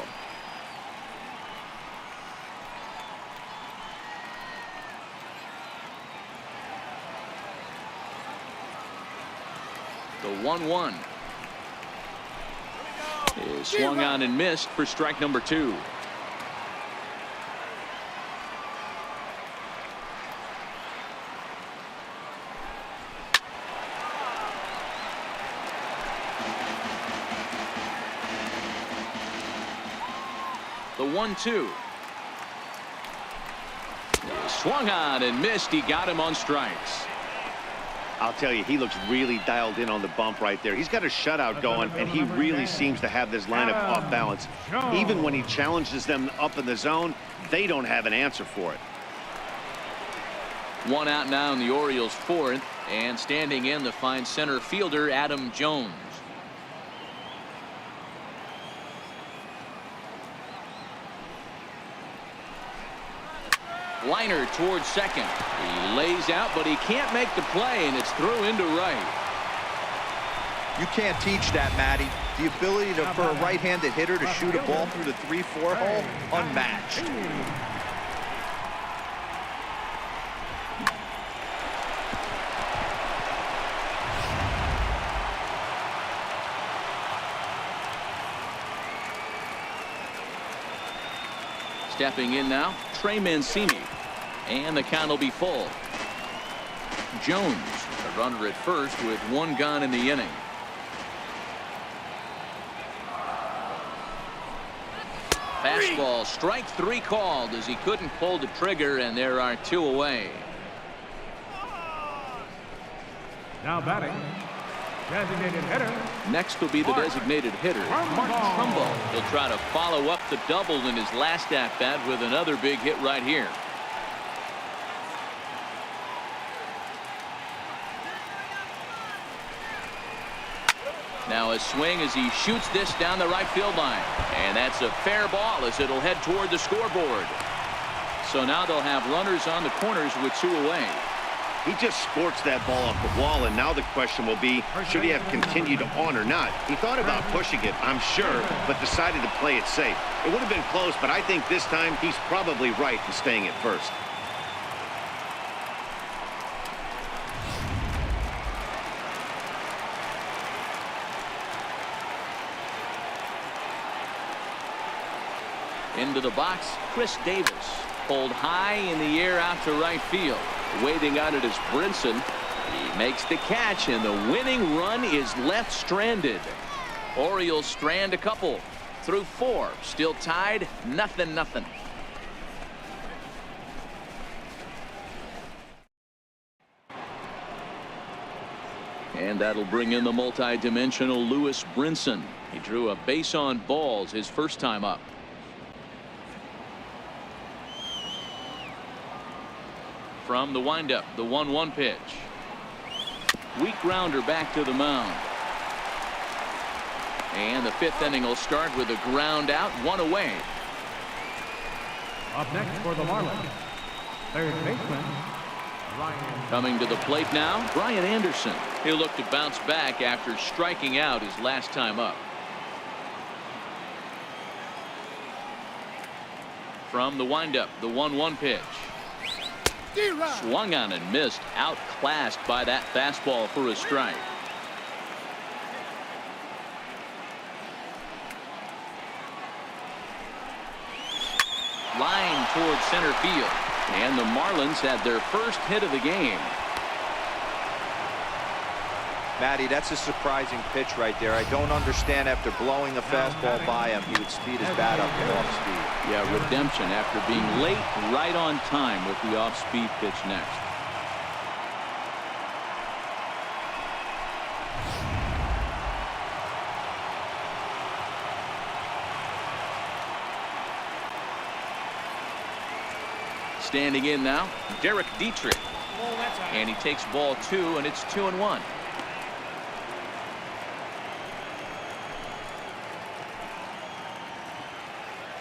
The 1-1 is swung on and missed for strike number 2. The 1-2 is swung on and missed. He got him on strikes. I'll tell you, he looks really dialed in on the bump right there. He's got a shutout going, and he really seems to have this lineup off balance. Even when he challenges them up in the zone, they don't have an answer for it. 1 out now in the Orioles' 4th, and standing in the fine center fielder Adam Jones. Liner towards second. He lays out, but he can't make the play, and it's through into right. You can't teach that, Matty. The ability for a right-handed hitter to shoot a ball through the 3-4 hole, unmatched. Stepping in now, Trey Mancini. And the count will be full. Jones, a runner at first with 1 gone in the inning. Fastball, strike 3 called as he couldn't pull the trigger, and there are 2 away. Now batting, designated hitter. Next will be the designated hitter, Mark Trumbo. He'll try to follow up the double in his last at-bat with another big hit right here. Now a swing as he shoots this down the right field line. And that's a fair ball as it'll head toward the scoreboard. So now they'll have runners on the corners with 2 away. He just scorched that ball off the wall, and now the question will be, should he have continued on or not? He thought about pushing it, I'm sure, but decided to play it safe. It would have been close, but I think this time he's probably right in staying at first. Into the box, Chris Davis. Pulled high in the air out to right field. Waiting on it is Brinson. He makes the catch, and the winning run is left stranded. Orioles strand a couple through 4. Still tied, 0-0. And that'll bring in the multi-dimensional Lewis Brinson. He drew a base on balls his first time up. From the windup, the 1-1 pitch. Weak grounder back to the mound. And the 5th inning will start with a ground out, 1 away. Up next for the Marlins, third baseman, Ryan. Coming to the plate now, Brian Anderson. He'll look to bounce back after striking out his last time up. From the windup, the 1-1 pitch. Swung on and missed, outclassed by that fastball for a strike. Line toward center field, and the Marlins had their first hit of the game. Matty, that's a surprising pitch right there. I don't understand, after blowing a fastball by him, he would speed his bat up and off speed. Yeah, redemption after being late, right on time with the off-speed pitch next. Standing in now, Derek Dietrich. And he takes ball 2, and it's 2-1.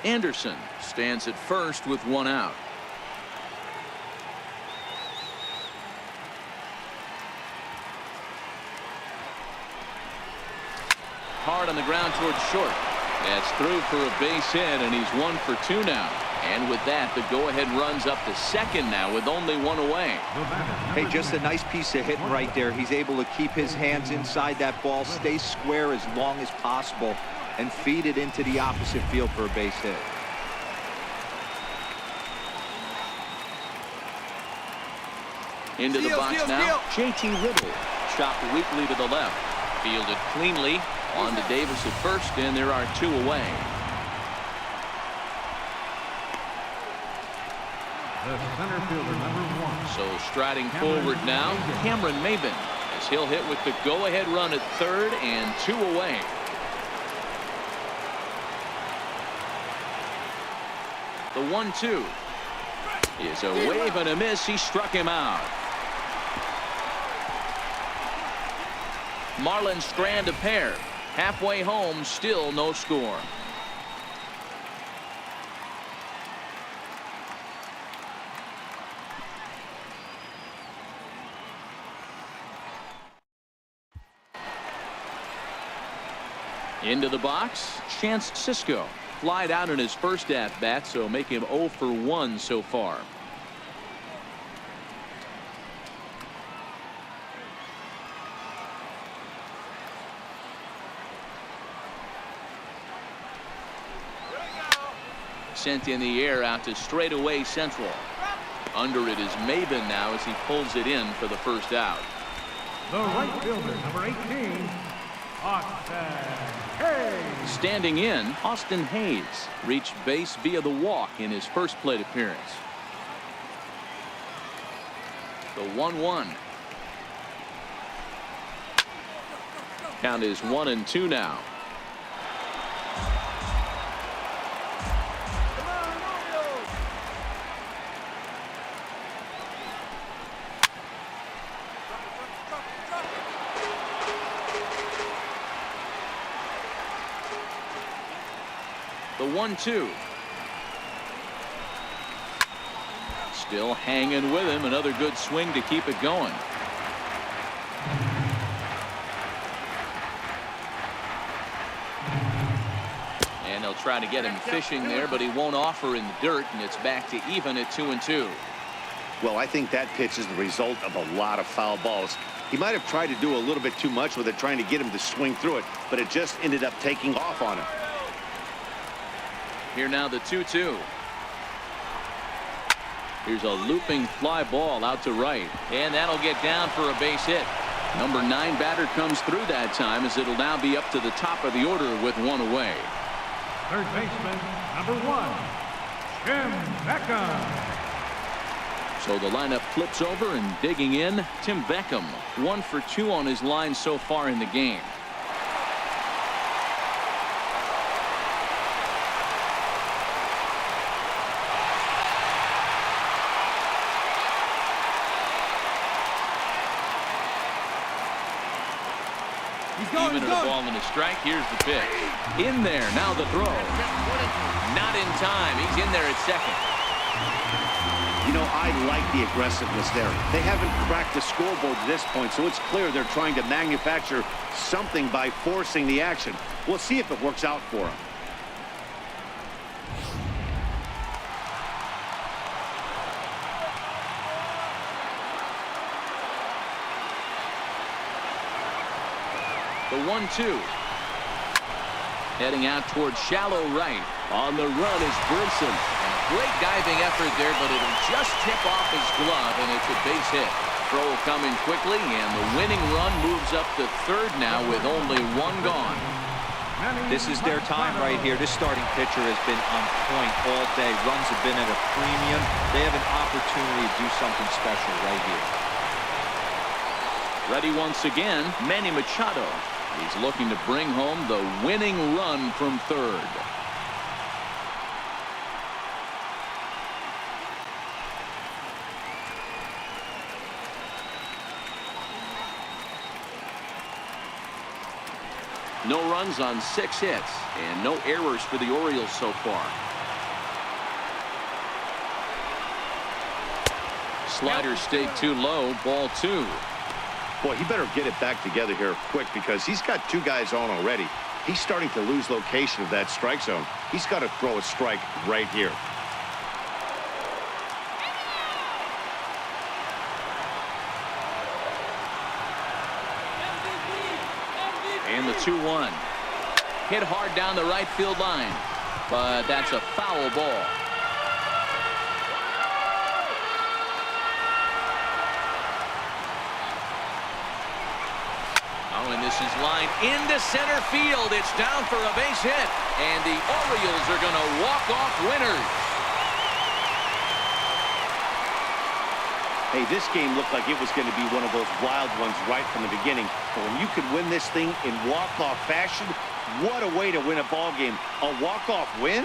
Anderson stands at first with 1 out. Hard on the ground towards short. That's through for a base hit, and he's 1 for 2 now. And with that, the go-ahead runs up to second now with only 1 away. Hey, just a nice piece of hitting right there. He's able to keep his hands inside that ball, stay square as long as possible, and feed it into the opposite field for a base hit. Into the box now, J.T. Riddle. Chopped weakly to the left. Fielded cleanly. On to Davis at first, and there are 2 away. The center fielder, number 1. So striding forward now, Cameron Maben, as he'll hit with the go-ahead run at third and 2 away. The 1-2 is a wave and a miss. He struck him out. Marlins strand a pair. Halfway home, still no score. Into the box, Chance Sisco. Flied out in his first at-bat, so make him 0 for 1 so far. Sent in the air out to straightaway central. Under it is Maben now as he pulls it in for the first out. The right fielder, number 18, Austin Hayes. Standing in, Austin Hayes reached base via the walk in his first plate appearance. The 1-1. Count is 1-2 now. The 1-2. Still hanging with him. Another good swing to keep it going. And they'll try to get him fishing there, but he won't offer in the dirt, and it's back to even at 2-2. Well, I think that pitch is the result of a lot of foul balls. He might have tried to do a little bit too much with it, trying to get him to swing through it, but it just ended up taking off on him. Here now the 2-2. Here's a looping fly ball out to right, and that'll get down for a base hit. Number 9 batter comes through that time, as it'll now be up to the top of the order with one away. Third baseman, number 1, Tim Beckham. So the lineup flips over, and digging in, Tim Beckham, 1 for 2 on his line so far in the game. Even at a ball and a strike. Here's the pitch. In there. Now the throw. Not in time. He's in there at second. You know, I like the aggressiveness there. They haven't cracked the scoreboard to this point, so it's clear they're trying to manufacture something by forcing the action. We'll see if it works out for them. The 1-2. Heading out towards shallow right. On the run is Brinson. And a great diving effort there, but it'll just tip off his glove, and it's a base hit. Throw coming quickly, and the winning run moves up to third now with only one gone. This is their time right here. This starting pitcher has been on point all day. Runs have been at a premium. They have an opportunity to do something special right here. Ready once again, Manny Machado. He's looking to bring home the winning run from third. No runs on 6 hits, and no errors for the Orioles so far. Slider stayed too low, ball 2. Boy, he better get it back together here quick, because he's got 2 guys on already. He's starting to lose location of that strike zone. He's got to throw a strike right here. And the 2-1. Hit hard down the right field line, but that's a foul ball. Oh, and this is lined into center field. It's down for a base hit, and the Orioles are going to walk off winners. Hey, this game looked like it was going to be one of those wild ones right from the beginning. But when you could win this thing in walk-off fashion, what a way to win a ball game. A walk-off win?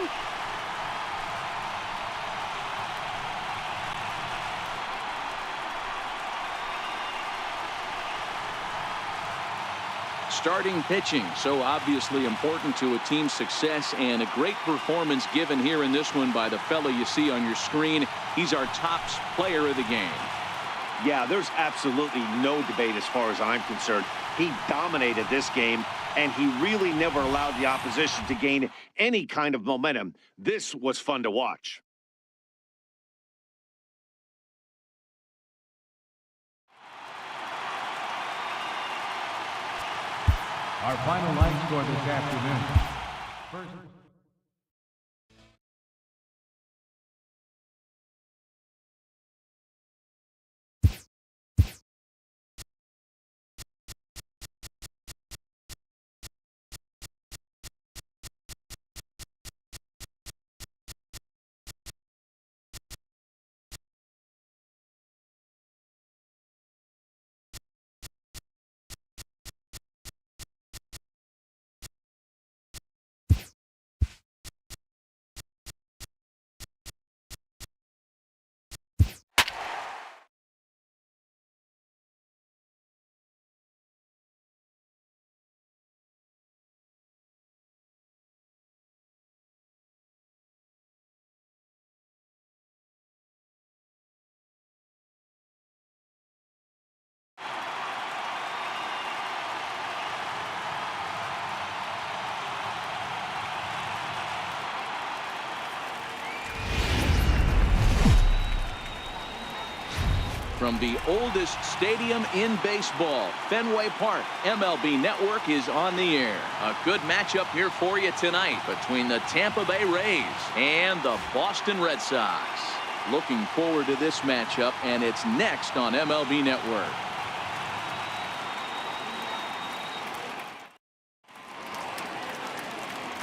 Starting pitching, so obviously important to a team's success, and a great performance given here in this one by the fellow you see on your screen. He's our top player of the game. Yeah, there's absolutely no debate as far as I'm concerned. He dominated this game, and he really never allowed the opposition to gain any kind of momentum. This was fun to watch. Our final line score this afternoon. First from the oldest stadium in baseball, Fenway Park. MLB Network is on the air. A good matchup here for you tonight between the Tampa Bay Rays and the Boston Red Sox. Looking forward to this matchup, and it's next on MLB Network.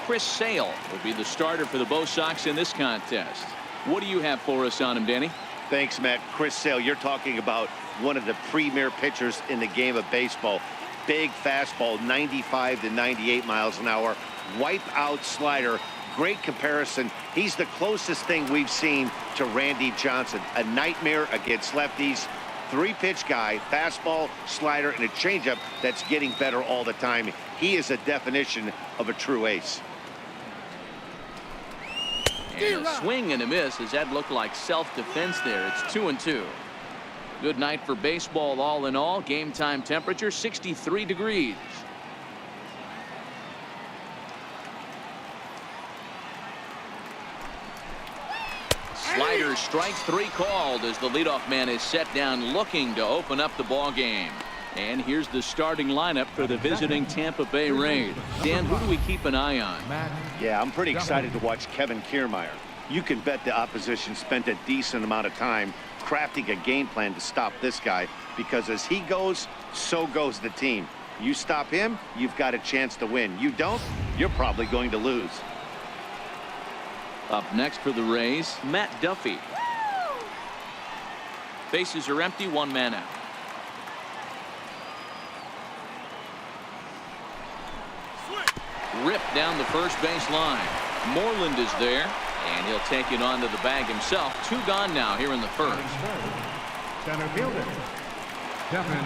Chris Sale will be the starter for the Bo Sox in this contest. What do you have for us on him, Danny? Thanks, Matt. Chris Sale, you're talking about one of the premier pitchers in the game of baseball. Big fastball, 95 to 98 miles an hour. Wipe out slider. Great comparison. He's the closest thing we've seen to Randy Johnson. A nightmare against lefties. Three-pitch guy, fastball, slider, and a changeup that's getting better all the time. He is a definition of a true ace. And a swing and a miss as that looked like self-defense there. It's 2-2. Good night for baseball all in all. Game time temperature 63 degrees. Slider strike three called as the leadoff man is set down looking to open up the ball game. And here's the starting lineup for the visiting Tampa Bay Rays. Dan, who do we keep an eye on? Yeah, I'm pretty excited to watch Kevin Kiermaier. You can bet the opposition spent a decent amount of time crafting a game plan to stop this guy, because as he goes, so goes the team. You stop him, you've got a chance to win. You don't, you're probably going to lose. Up next for the Rays, Matt Duffy. Bases are empty, one man out. Ripped down the first base line. Moreland is there, and he'll take it onto the bag himself. Two gone now here in the first. Center fielder, Kevin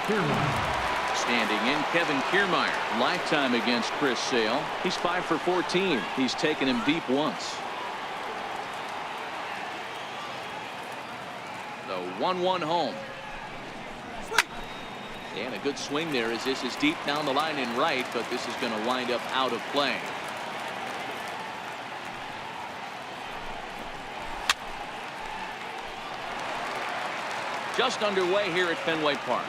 Kiermaier. Standing in, Kevin Kiermaier. Lifetime against Chris Sale. He's 5 for 14. He's taken him deep once. The 1-1 home. And a good swing there as this is deep down the line in right, but this is going to wind up out of play. Just underway here at Fenway Park.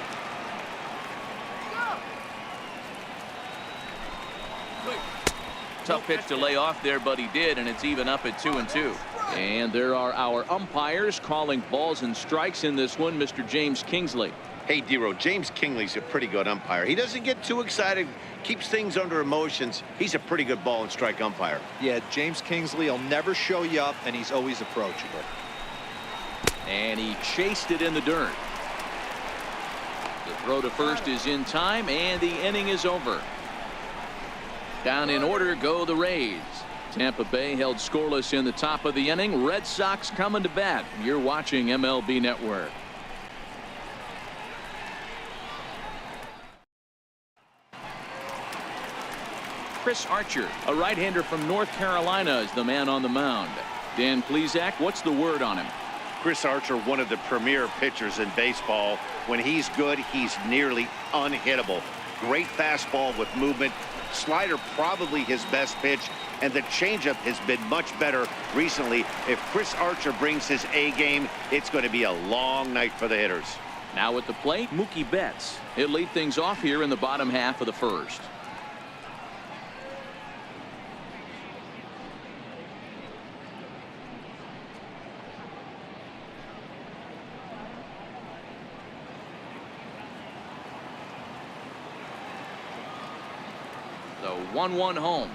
Tough pitch to lay off there, but he did, and it's even up at 2-2. And there are our umpires calling balls and strikes in this one, Mr. James Kingsley. Hey, Dero, James Kingley's a pretty good umpire. He doesn't get too excited, keeps things under emotions. He's a pretty good ball and strike umpire. Yeah, James Kingsley will never show you up, and he's always approachable. And he chased it in the dirt. The throw to first is in time, and the inning is over. Down in order go the Rays. Tampa Bay held scoreless in the top of the inning. Red Sox coming to bat. You're watching MLB Network. Chris Archer, a right-hander from North Carolina, is the man on the mound. Dan Plesac, what's the word on him? Chris Archer, one of the premier pitchers in baseball. When he's good, he's nearly unhittable. Great fastball with movement. Slider probably his best pitch, and the changeup has been much better recently. If Chris Archer brings his A game, it's going to be a long night for the hitters. Now at the plate, Mookie Betts. He'll lead things off here in the bottom half of the first. The 1-1 home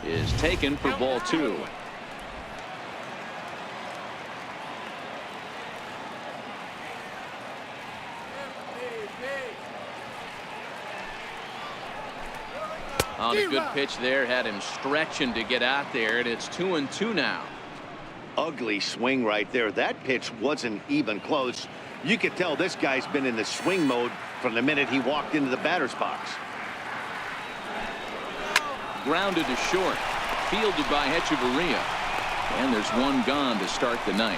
is taken for ball 2. On a good pitch there, had him stretching to get out there, and it's 2-2 now. Ugly swing right there. That pitch wasn't even close. You could tell this guy's been in the swing mode from the minute he walked into the batter's box. Grounded to short, fielded by Hechavarria, and there's one gone to start the night.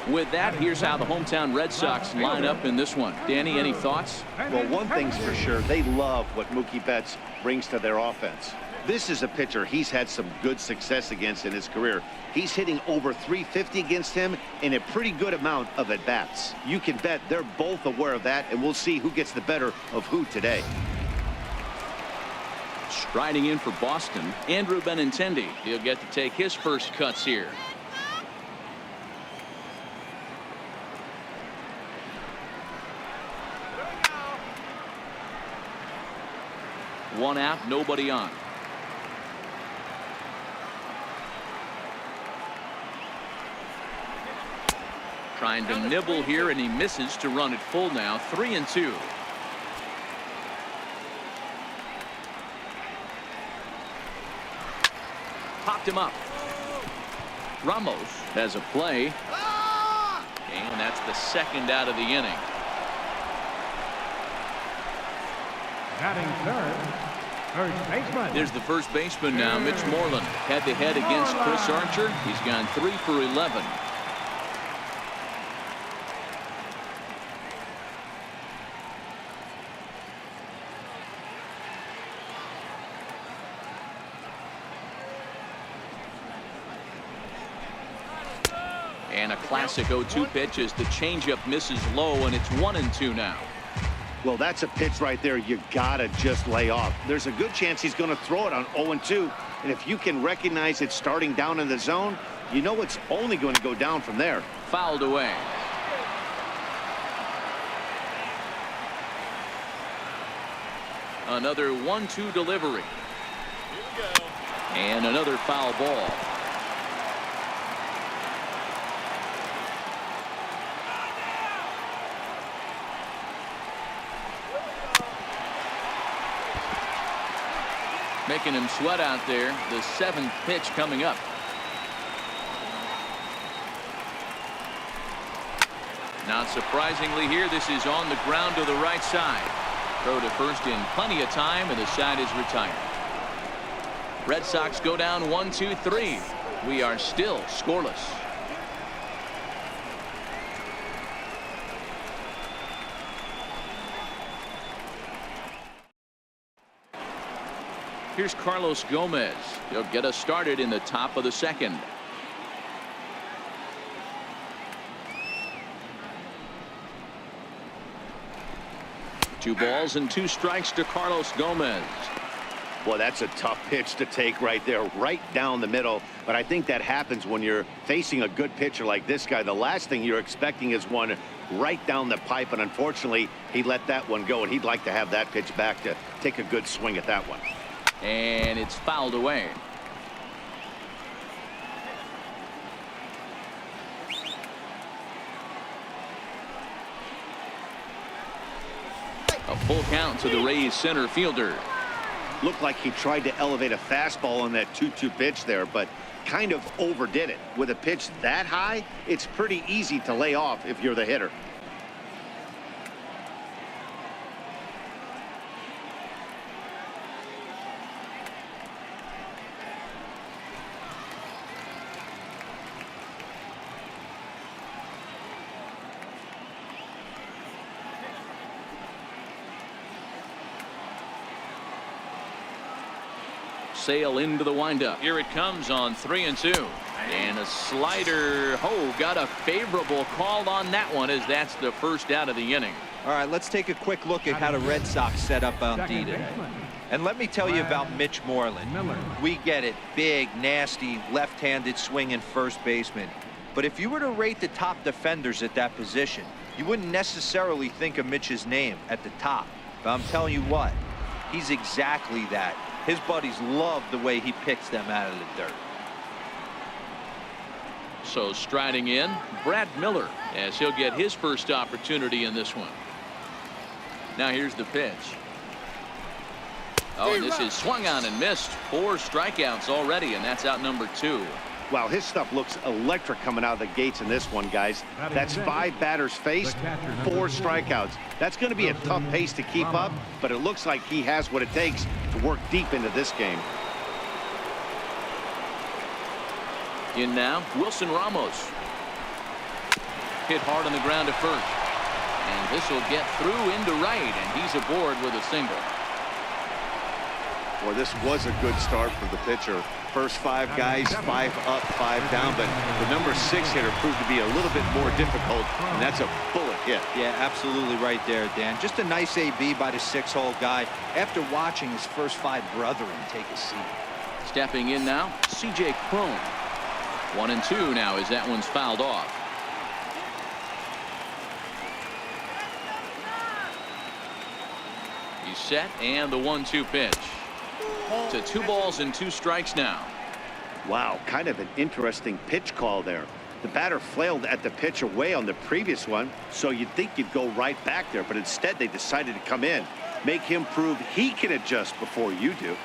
With that, here's how the hometown Red Sox line up in this one. Danny, any thoughts? Well, one thing's for sure, they love what Mookie Betts brings to their offense. This is a pitcher he's had some good success against in his career. He's hitting over 350 against him in a pretty good amount of at-bats. You can bet they're both aware of that, and we'll see who gets the better of who today. Striding in for Boston, Andrew Benintendi. He'll get to take his first cuts here. One out, nobody on. Trying to nibble here, and he misses to run it full now. 3-2. Popped him up. Ramos has a play. And that's the second out of the inning. Batting third, first baseman. There's the first baseman now, Mitch Moreland. Head-to-head against Chris Archer. He's gone 3 for 11. And a classic 0-2 pitch as the changeup misses low, and it's 1-2 now. Well, that's a pitch right there you gotta just lay off. There's a good chance he's going to throw it on 0-2, and if you can recognize it starting down in the zone, you know it's only going to go down from there. Fouled away. Another 1-2 delivery. And another foul ball. Making him sweat out there. The 7th pitch coming up. Not surprisingly here, this is on the ground to the right side. Throw to first in plenty of time, and the side is retired. Red Sox go down 1-2-3. We are still scoreless. Here's Carlos Gomez. He'll get us started in the top of the second. Two balls and 2 strikes to Carlos Gomez. Boy, that's a tough pitch to take right there, right down the middle. But I think that happens when you're facing a good pitcher like this guy. The last thing you're expecting is one right down the pipe, and unfortunately, he let that one go, and he'd like to have that pitch back to take a good swing at that one. And it's fouled away. A full count to the Rays center fielder. Looked like he tried to elevate a fastball on that 2-2 pitch there, but kind of overdid it. With a pitch that high, it's pretty easy to lay off if you're the hitter. Sale into the windup. Here it comes on 3-2. And a slider. Oh, got a favorable call on that one, as that's the first out of the inning. All right, let's take a quick look at how the Red Sox set up on D today. And let me tell you about Mitch Moreland. We get it. Big, nasty, left-handed swinging first baseman. But if you were to rate the top defenders at that position, you wouldn't necessarily think of Mitch's name at the top. But I'm telling you what, he's exactly that. His buddies love the way he picks them out of the dirt. So striding in, Brad Miller, as he'll get his first opportunity in this one. Now here's the pitch. Oh, and this is swung on and missed. 4 strikeouts already, and that's out number 2. Wow, his stuff looks electric coming out of the gates in this one, guys. That's 5 batters faced, 4 strikeouts. That's going to be a tough pace to keep up, but it looks like he has what it takes to work deep into this game. In now, Wilson Ramos. Hit hard on the ground to first. And this will get through into right, and he's aboard with a single. Well, this was a good start for the pitcher. First 5 guys, 5 up, 5 down, but the number 6 hitter proved to be a little bit more difficult, and that's a bullet hit. Yeah, absolutely right there, Dan. Just a nice AB by the 6-hole guy after watching his first 5 brethren take a seat. Stepping in now, C.J. Cron. 1-2 now as that one's fouled off. He's set, and the 1-2 pitch. To 2 balls and 2 strikes now. Wow, kind of an interesting pitch call there. The batter flailed at the pitch away on the previous one, so you'd think you'd go right back there, but instead they decided to come in, make him prove he can adjust before you do.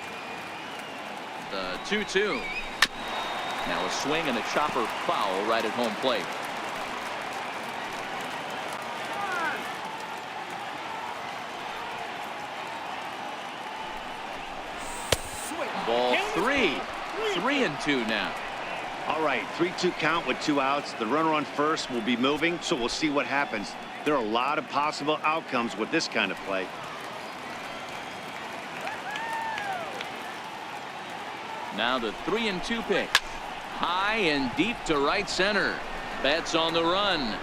The 2-2. Now a swing and a chopper foul right at home plate. Ball 3. 3-2 now. All right, 3-2 count with 2 outs. The runner on first will be moving, so we'll see what happens. There are a lot of possible outcomes with this kind of play. Now the 3-2 pitch. High and deep to right center. Betts on the run.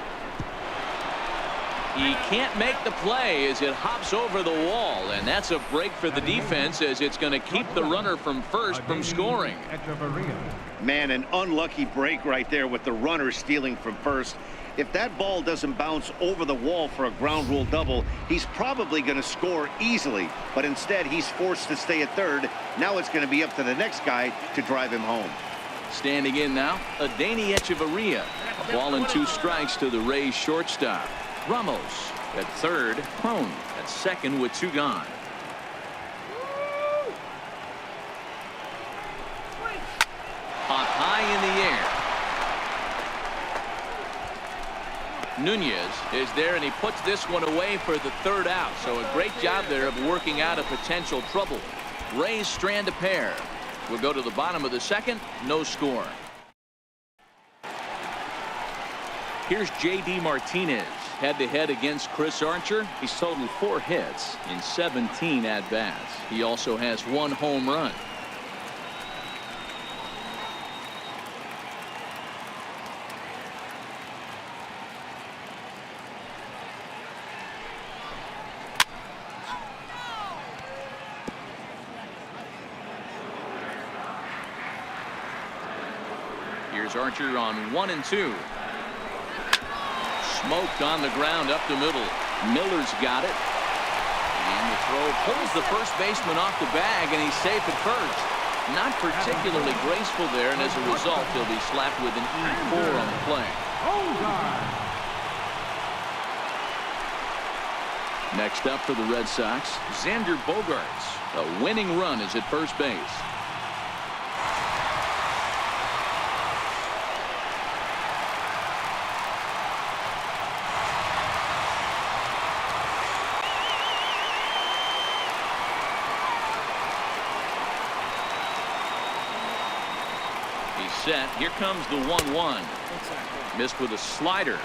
He can't make the play as it hops over the wall, and that's a break for the defense as it's going to keep the runner from first from scoring. Man, an unlucky break right there with the runner stealing from first. If that ball doesn't bounce over the wall for a ground rule double, he's probably going to score easily. But instead, he's forced to stay at third. Now it's going to be up to the next guy to drive him home. Standing in now, Adeiny Echeverria. A ball and 2 strikes to the Rays shortstop. Ramos at third. Cron at second with 2 gone. Hot high in the air. Nunez is there, and he puts this one away for the 3rd out. So a great job there of working out a potential trouble. Rays strand a pair. We'll go to the bottom of the 2nd. No score. Here's J.D. Martinez head-to-head against Chris Archer. He's totaled 4 hits in 17 at-bats. He also has 1 home run. Here's Archer on 1-2. Smoked on the ground up the middle. Miller's got it. And the throw pulls the first baseman off the bag, and he's safe at first. Not particularly graceful there, and as a result, he'll be slapped with an E4 on the play. Next up for the Red Sox, Xander Bogaerts. A winning run is at first base. Set. Here comes the 1-1. Missed with a slider.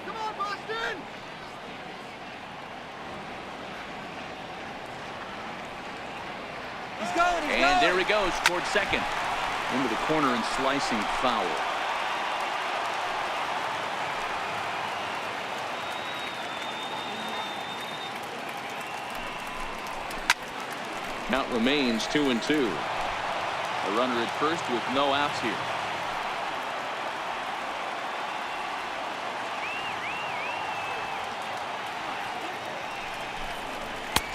Come on, Boston! He's going, and there he goes towards second. Into the corner and slicing foul. Count remains 2-2. A runner at first with no outs here.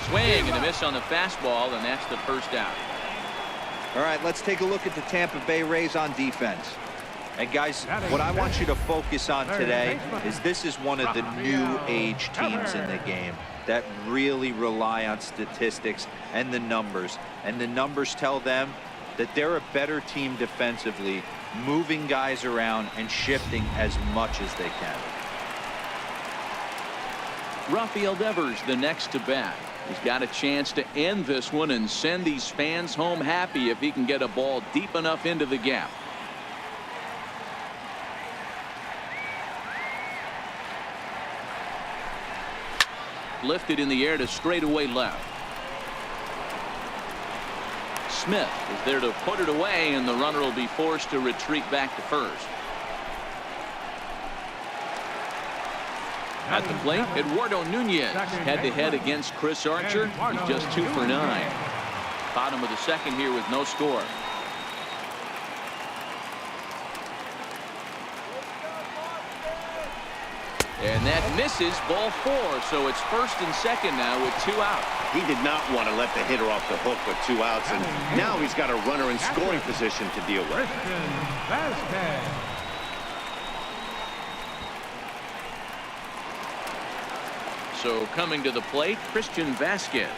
Swing and a miss on the fastball, and that's the first out. All right, let's take a look at the Tampa Bay Rays on defense. And guys, what I want you to focus on today is this is one of the new age teams in the game that really rely on statistics and the numbers. And the numbers tell them that they're a better team defensively, moving guys around and shifting as much as they can. Rafael Devers the next to bat. He's got a chance to end this one and send these fans home happy if he can get a ball deep enough into the gap. Lifted in the air to straightaway left. Smith is there to put it away, and the runner will be forced to retreat back to first. At the plate, Eduardo Nunez head-to-head against Chris Archer. He's just 2 for 9. Bottom of the second here with no score. And that misses, ball 4, so it's first and second now with 2 out. He did not want to let the hitter off the hook with 2 outs, and now he's got a runner in scoring position to deal with. So coming to the plate, Christian Vasquez,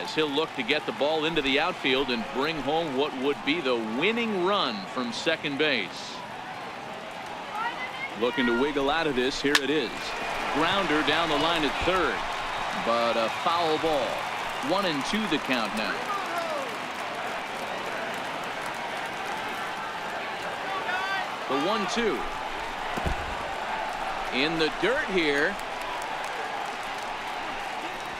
as he'll look to get the ball into the outfield and bring home what would be the winning run from second base. Looking to wiggle out of this. Here it is. Grounder down the line at third, but a foul ball. 1-2 the count now. The 1-2 in the dirt here.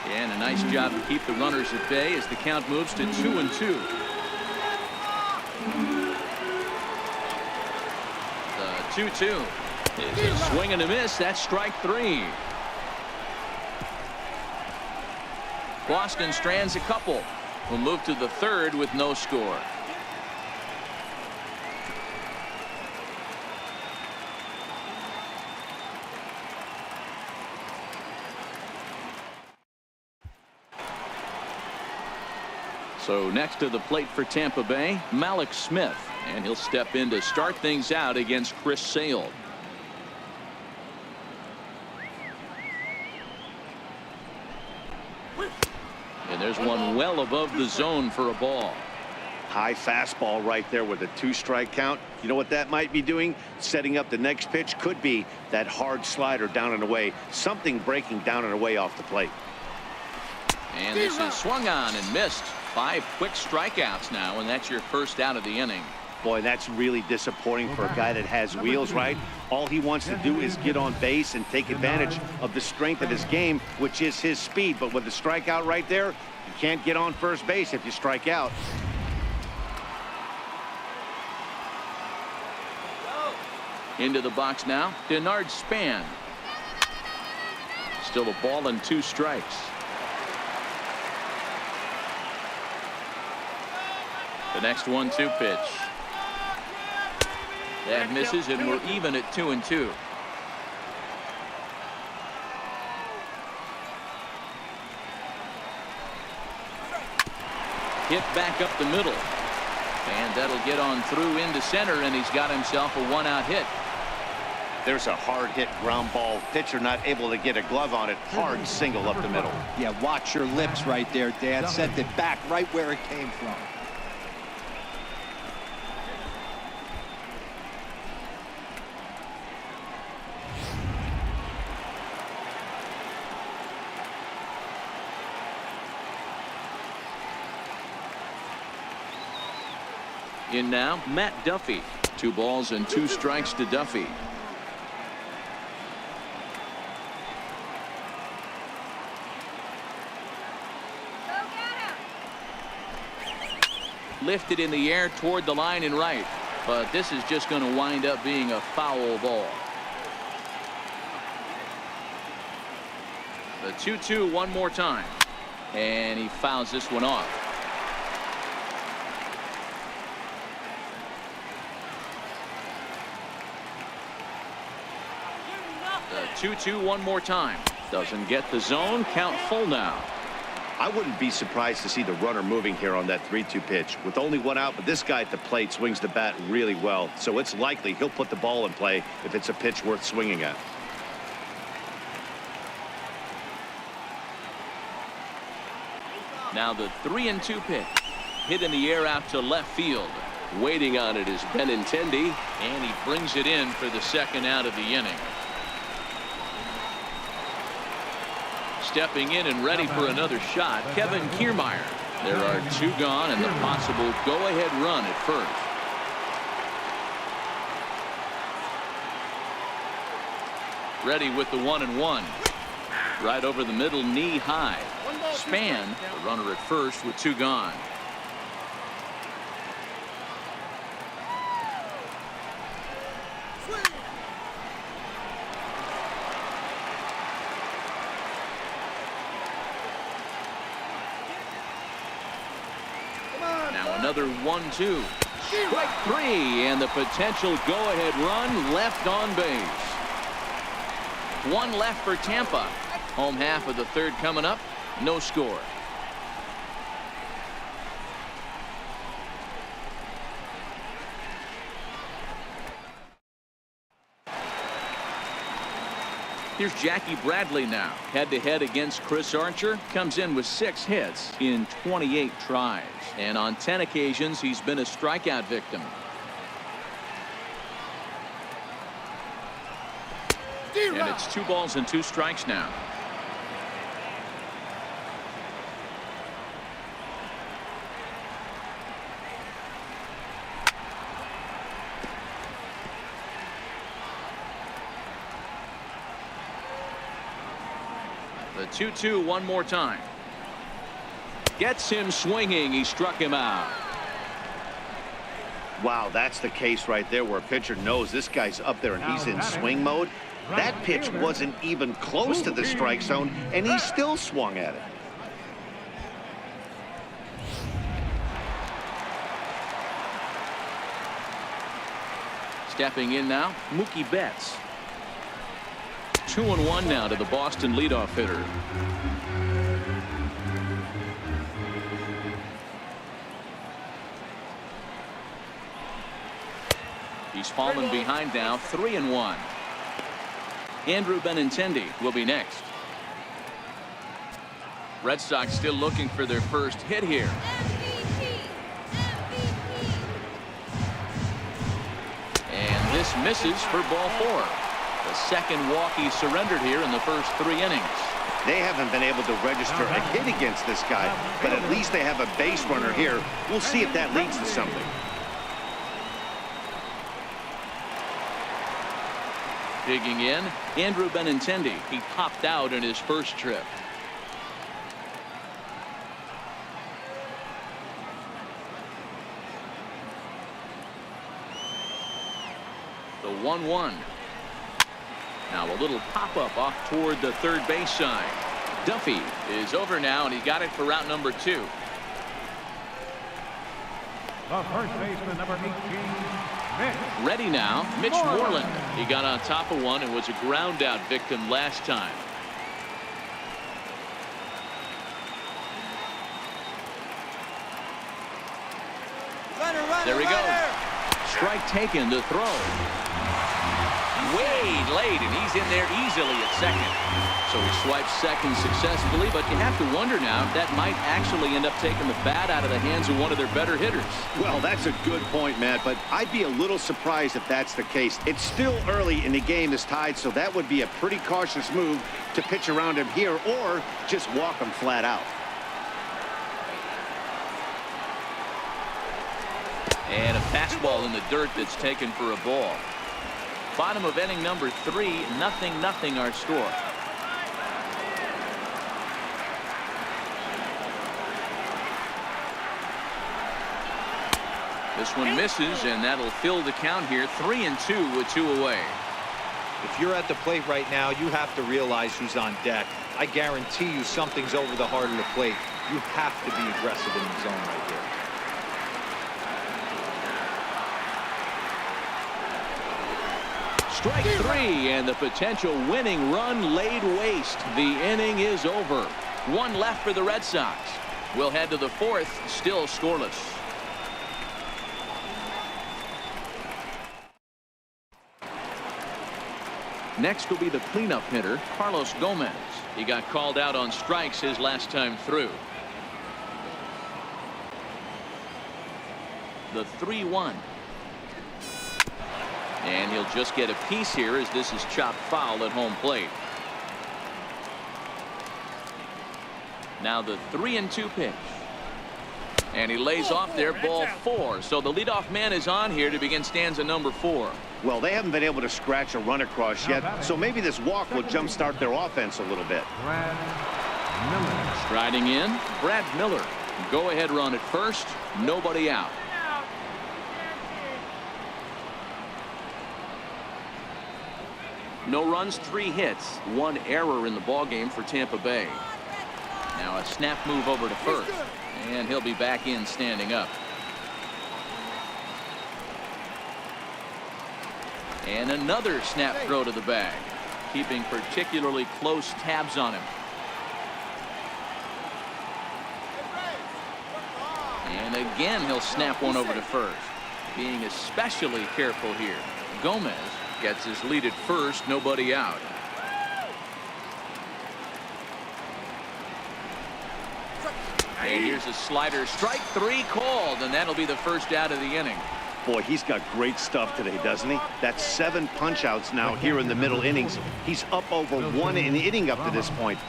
And a nice job to keep the runners at bay as the count moves to 2-2. The 2-2 is a swing and a miss. That's strike 3. Boston strands a couple. Will move to the third with no score. So next to the plate for Tampa Bay, Malik Smith, and he'll step in to start things out against Chris Sale. And there's one well above the zone for a ball. High fastball right there with a 2-strike count. You know what that might be doing? Setting up the next pitch. Could be that hard slider down and away. Something breaking down and away off the plate. And this is swung on and missed. 5 quick strikeouts now, and that's your first out of the inning. Boy, that's really disappointing for a guy that has wheels, right? All he wants to do is get on base and take advantage of the strength of his game, which is his speed. But with the strikeout right there, you can't get on first base if you strike out. Into the box now, Denard Span. Still a ball and 2 strikes. The next 1-2 pitch. That misses, and we're even at 2-2. Hit back up the middle. And that'll get on through into center, and he's got himself a 1-out hit. There's a hard hit ground ball. Pitcher not able to get a glove on it. Hard single up the middle. Yeah, watch your lips right there, Dad. Sent it back right where it came from. In now, Matt Duffy. 2 balls and 2 strikes to Duffy. Lifted in the air toward the line and right, but this is just going to wind up being a foul ball. The 2-2 one more time, and he fouls this one off. The 2-2 one more time. Doesn't get the zone. Count full now. I wouldn't be surprised to see the runner moving here on that 3-2 pitch. With only 1 out, but this guy at the plate swings the bat really well, so it's likely he'll put the ball in play if it's a pitch worth swinging at. Now the 3-2 pitch. Hit in the air out to left field. Waiting on it is Benintendi, and he brings it in for the second out of the inning. stepping in and ready for another shot, Kevin Kiermaier. There are 2 gone and the possible go-ahead run at first. Ready with the 1-1. Right over the middle, knee high. Span, the runner at first with 2 gone. Now another 1-2. Strike 3, and the potential go-ahead run left on base. 1 left for Tampa. Home half of the 3rd coming up. No score. Here's Jackie Bradley now. Head-to-head against Chris Archer. Comes in with 6 hits in 28 tries. And on 10 occasions, he's been a strikeout victim. And it's 2 balls and 2 strikes now. The 2-2 one more time. Gets him swinging. He struck him out. Wow, that's the case right there where a pitcher knows this guy's up there and he's in swing mode. That pitch wasn't even close to the strike zone, and he still swung at it. Stepping in now, Mookie Betts. 2-1 now to the Boston leadoff hitter. He's fallen behind now, 3-1. Andrew Benintendi will be next. Red Sox still looking for their first hit here. And this misses for ball 4. The second walk he surrendered here in the first 3 innings. They haven't been able to register a hit against this guy, but at least they have a base runner here. We'll see if that leads to something. Digging in, Andrew Benintendi. He popped out in his first trip. The 1-1. Now a little pop-up off toward the 3rd base side. Duffy is over now, and he got it for route number 2. The first baseman, number 18, Mitch. Ready now, Mitch Moreland. He got on top of one and was a ground out victim last time. There he goes. Strike taken to throw. Way late, and he's in there easily at second. So he swipes second successfully, but you have to wonder now if that might actually end up taking the bat out of the hands of one of their better hitters. Well, that's a good point, Matt, but I'd be a little surprised if that's the case. It's still early and the game is tied, so that would be a pretty cautious move to pitch around him here or just walk him flat out. And a fastball in the dirt that's taken for a ball. Bottom of inning number 3, 0-0 our score. This one misses, and that'll fill the count here. 3-2 with 2 away. If you're at the plate right now, you have to realize who's on deck. I guarantee you something's over the heart of the plate. You have to be aggressive in the zone right here. Strike 3, and the potential winning run laid waste. The inning is over. 1 left for the Red Sox. We'll head to the 4th, still scoreless. Next will be the cleanup hitter, Carlos Gomez. He got called out on strikes his last time through. The 3-1. And he'll just get a piece here as this is chopped foul at home plate. Now the 3-2 pitch. And he lays off there, ball 4. So the leadoff man is on here to begin stanza number 4. Well, they haven't been able to scratch a run across yet, so maybe this walk will jumpstart their offense a little bit. Brad Miller. Striding in, Brad Miller. Go ahead run at first, nobody out. No runs, 3 hits, 1 error in the ballgame for Tampa Bay. Now a snap move over to first, and he'll be back in standing up. And another snap throw to the bag, keeping particularly close tabs on him. And again, he'll snap one over to first, being especially careful here. Gomez gets his lead at first, nobody out. And here's a slider, strike 3 called, and that'll be the first out of the inning. Boy, he's got great stuff today, doesn't he? That's 7 punch-outs now here in the middle innings. He's up over 1 an inning up to this point.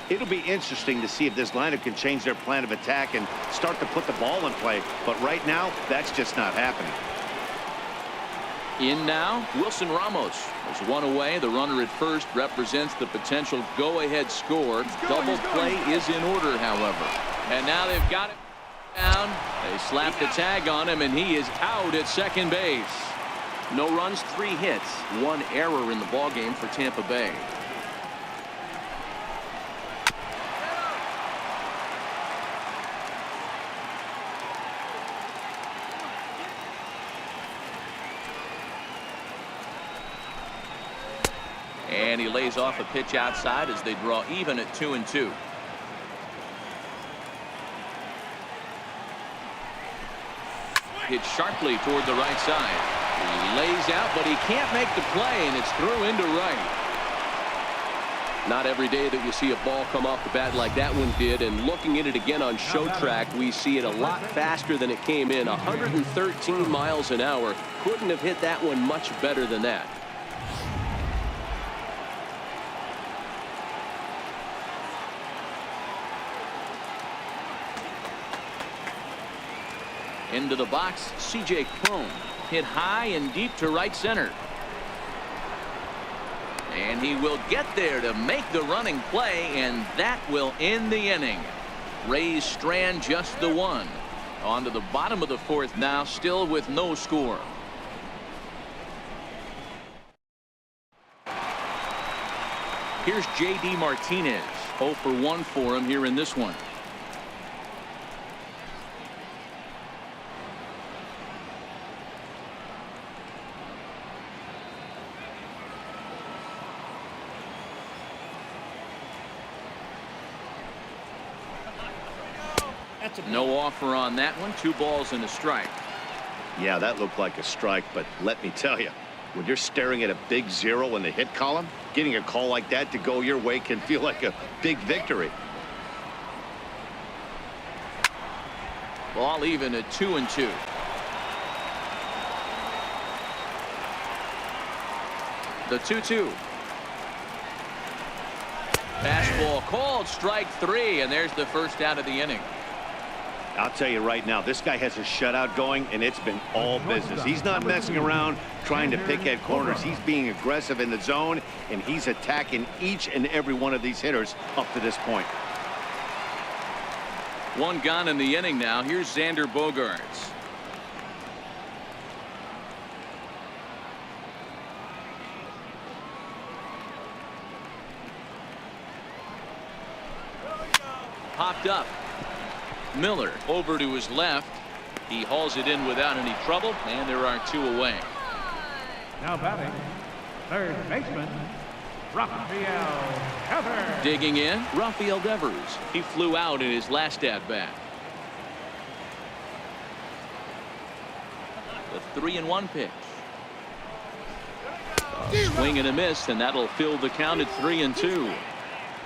It'll be interesting to see if this lineup can change their plan of attack and start to put the ball in play. But right now, that's just not happening. In now, Wilson Ramos. There's 1 away. The runner at first represents the potential go-ahead score. Double play is in order, however. And now they've got it down. They slap the tag on him, and he is out at second base. No runs, 3 hits, 1 error in the ballgame for Tampa Bay. And he lays off a pitch outside as they draw even at 2-2. Hit sharply toward the right side. He lays out, but he can't make the play, and it's through into right. Not every day that you see a ball come off the bat like that one did, and looking at it again on show track, we see it a lot faster than it came in. 113 miles an hour. Couldn't have hit that one much better than that. Into the box, C.J. Cron. Hit high and deep to right center. And he will get there to make the running play, and that will end the inning. Rays strand just the 1. On to the bottom of the 4th now, still with no score. Here's J.D. Martinez. 0 for 1 for him here in this one. No offer on that one. 2 balls and a strike. Yeah, that looked like a strike, but let me tell you, when you're staring at a big 0 in the hit column, getting a call like that to go your way can feel like a big victory. Ball even at 2-2. The 2-2. Fastball called, strike 3, and there's the first out of the inning. I'll tell you right now, this guy has a shutout going, and it's been all business. He's not messing around trying to pick at corners. He's being aggressive in the zone, and he's attacking each and every one of these hitters up to this point. 1 gone in the inning now. Here's Xander Bogaerts. Popped up. Miller over to his left. He hauls it in without any trouble, and there are 2 away. Now batting, third baseman, Rafael Devers. Digging in, Rafael Devers. He flew out in his last at-bat. The 3-1 pitch. Swing and a miss, and that'll fill the count at 3-2.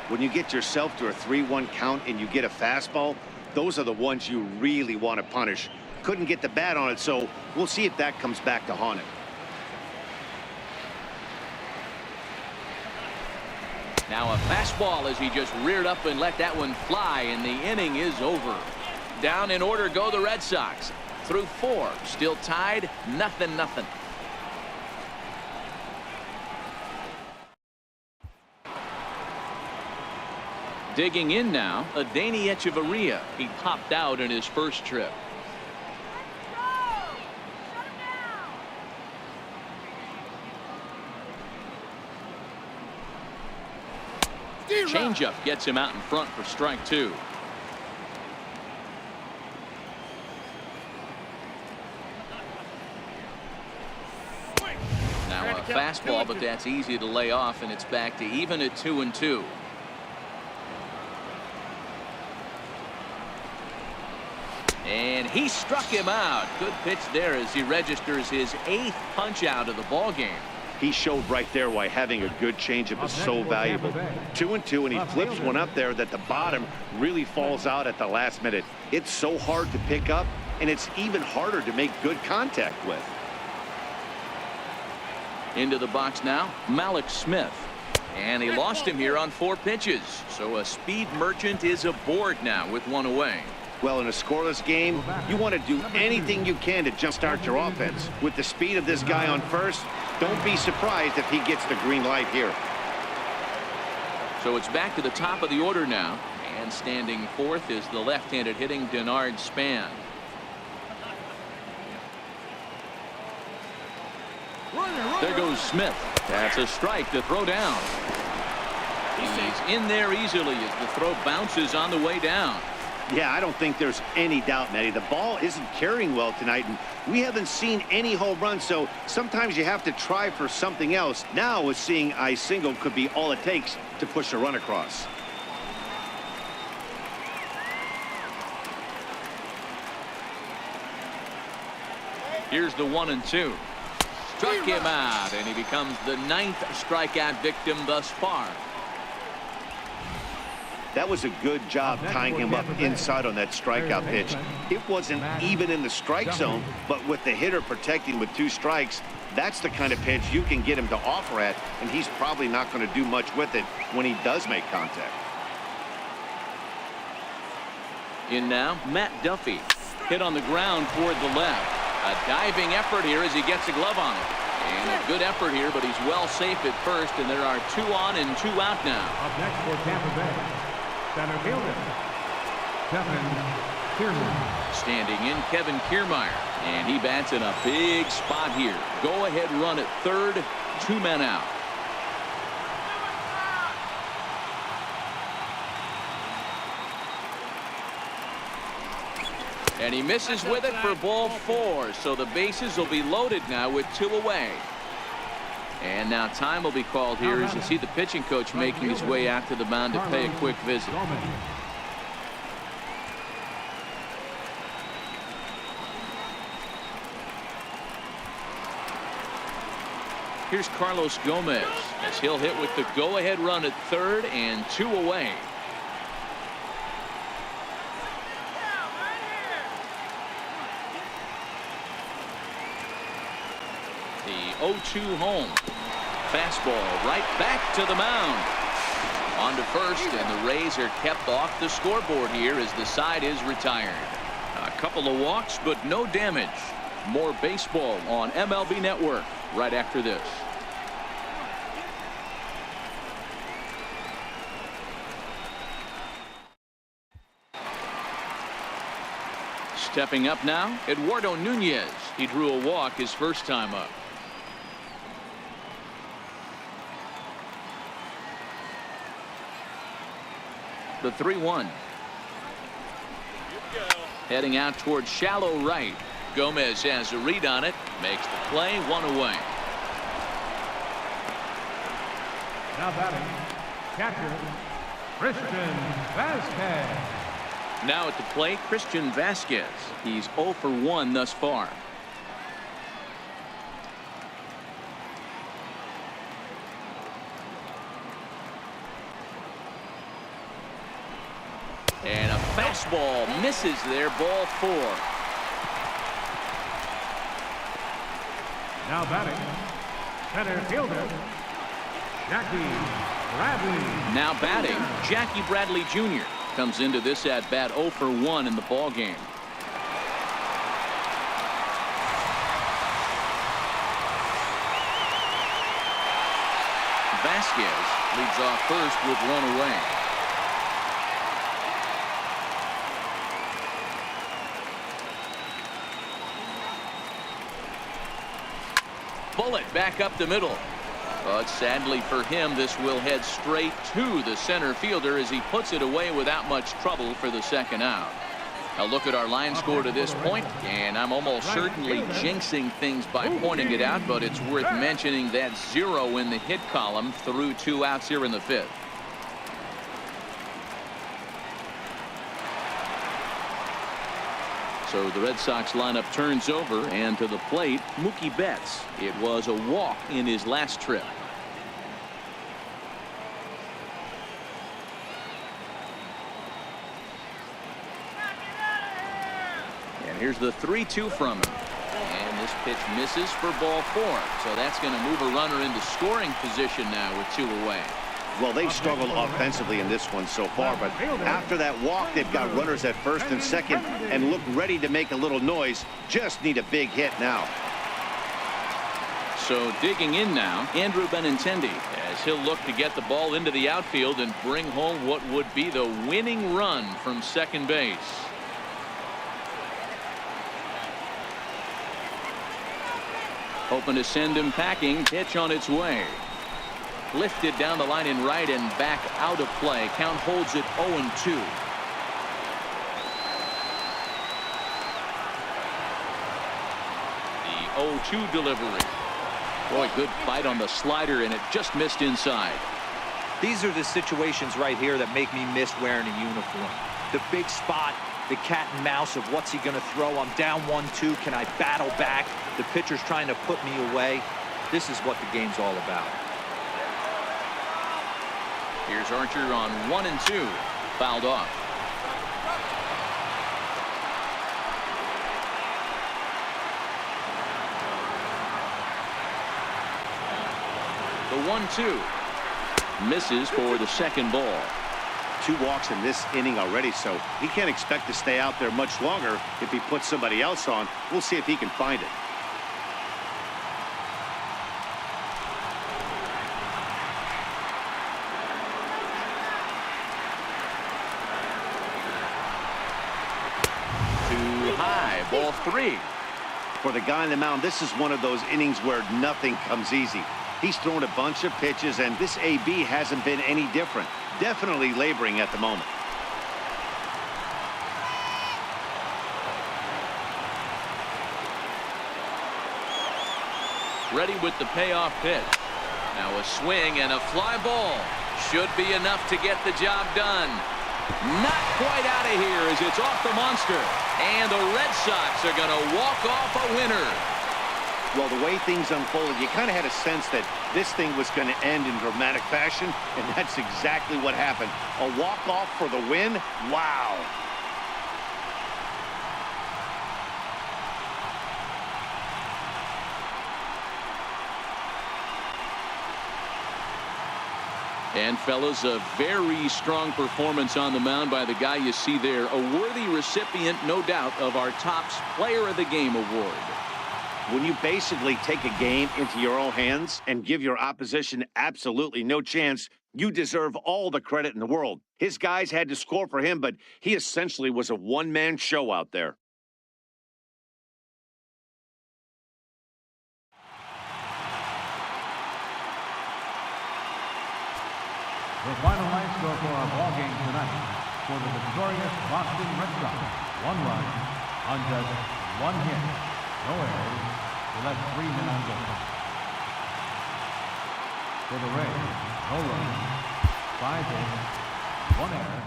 When you get yourself to a 3-1 count and you get a fastball, those are the ones you really want to punish. Couldn't get the bat on it, so we'll see if that comes back to haunt him. Now a fastball as he just reared up and let that one fly, and the inning is over. Down in order go the Red Sox. Through 4, still tied, 0-0. Digging in now, Adeiny Echeverria. He popped out in his first trip. Changeup gets him out in front for strike 2. Now a fastball, but that's easy to lay off, and it's back to even at 2-2. And he struck him out. Good pitch there as he registers his 8th punch out of the ball game. He showed right there why having a good changeup is so valuable. 2-2, and he flips one up there that the bottom really falls out at the last minute. It's so hard to pick up, and it's even harder to make good contact with. Into the box now, Malik Smith. And he lost him here on 4 pitches. So a speed merchant is aboard now with 1 away. Well, in a scoreless game, you want to do anything you can to jumpstart your offense. With the speed of this guy on first, don't be surprised if he gets the green light here. So it's back to the top of the order now. And standing 4th is the left-handed hitting Denard Span. There goes Smith. That's a strike to throw down. He's in there easily as the throw bounces on the way down. Yeah, I don't think there's any doubt, Nettie. The ball isn't carrying well tonight, and we haven't seen any home runs, so sometimes you have to try for something else. Now, with seeing I single could be all it takes to push a run across. Here's the 1-2. Struck him out, and he becomes the 9th strikeout victim thus far. That was a good job tying him up inside on that strikeout pitch. It wasn't even in the strike zone, but with the hitter protecting with 2 strikes, that's the kind of pitch you can get him to offer at, and he's probably not going to do much with it when he does make contact. In now, Matt Duffy. Hit on the ground toward the left. A diving effort here as he gets a glove on it. And a good effort here, but he's well safe at first, and there are 2 on and 2 out now. Up next for Tampa Bay, center fielder, Kevin Kiermaier. Standing in, Kevin Kiermaier. And he bats in a big spot here. Go-ahead run at 3rd, 2 men out. And he misses with it for ball 4. So the bases will be loaded now with 2 away. And now time will be called here as you see the pitching coach making his way out to the mound to pay a quick visit. Here's Carlos Gomez as he'll hit with the go-ahead run at 3rd and 2 away. The 0-2 home. Fastball right back to the mound. On to first, and the Rays are kept off the scoreboard here as the side is retired. A couple of walks, but no damage. More baseball on MLB Network right after this. Stepping up now, Eduardo Nunez. He drew a walk his first time up. The 3-1. Heading out towards shallow right. Gomez has a read on it. Makes the play, 1 away. Now batting, catcher, Christian Vasquez. Now at the plate, Christian Vasquez. He's 0 for 1 thus far. And a fastball misses there, ball 4. Now batting, center fielder, Jackie Bradley. Now batting, Jackie Bradley Jr. comes into this at bat 0 for 1 in the ball game. Vasquez leads off first with 1 away. Bullet back up the middle. But sadly for him, this will head straight to the center fielder as he puts it away without much trouble for the second out. A look at our line score to this point, and I'm almost certainly jinxing things by pointing it out, but it's worth mentioning that 0 in the hit column through 2 outs here in the 5th. So the Red Sox lineup turns over, and to the plate, Mookie Betts. It was a walk in his last trip. And here's the 3-2 from him. And this pitch misses for ball 4. So that's going to move a runner into scoring position now with 2 away. Well, they've struggled offensively in this one so far, but after that walk, they've got runners at first and second and look ready to make a little noise. Just need a big hit now. So digging in now, Andrew Benintendi, as he'll look to get the ball into the outfield and bring home what would be the winning run from second base. Hoping to send him packing. Pitch on its way. Lifted down the line in right and back out of play. Count holds it 0-2. The 0-2 delivery. Boy, good fight on the slider, and it just missed inside. These are the situations right here that make me miss wearing a uniform. The big spot, the cat and mouse of what's he going to throw. I'm down 1-2. Can I battle back? The pitcher's trying to put me away. This is what the game's all about. Here's Archer on 1-2. Fouled off. The 1-2 misses for the second ball. 2 walks in this inning already, so he can't expect to stay out there much longer if he puts somebody else on. We'll see if he can find it. Too high. Ball 3. For the guy on the mound, this is one of those innings where nothing comes easy. He's thrown a bunch of pitches, and this AB hasn't been any different. Definitely laboring at the moment. Ready with the payoff pitch. Now a swing and a fly ball. Should be enough to get the job done. Not quite out of here as it's off the monster. And the Red Sox are going to walk off a winner. Well, the way things unfolded, you kind of had a sense that this thing was going to end in dramatic fashion, and that's exactly what happened. A walk-off for the win? Wow. And fellas, a very strong performance on the mound by the guy you see there. A worthy recipient, no doubt, of our Topps Player of the Game award. When you basically take a game into your own hands and give your opposition absolutely no chance, you deserve all the credit in the world. His guys had to score for him, but he essentially was a one-man show out there. The final line score for our ball game tonight. For the victorious Boston Red Sox, 1 run on just 1 hit. No errors. They left 3 men on base. For the Rays, no runs, 5 hits, 1 error.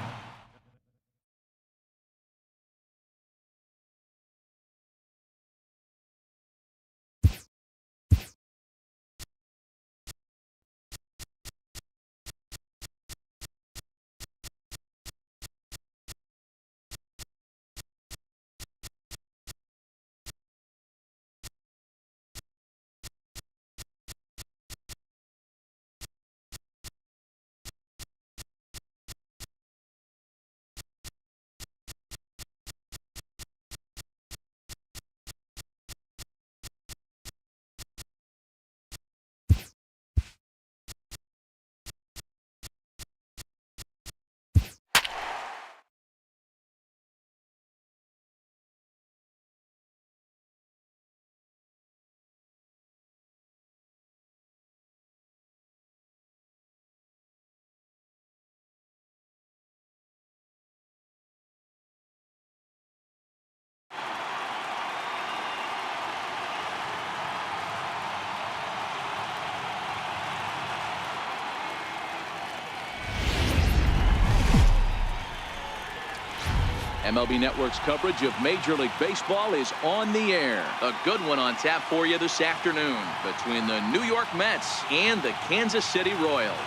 MLB Network's coverage of Major League Baseball is on the air. A good one on tap for you this afternoon between the New York Mets and the Kansas City Royals.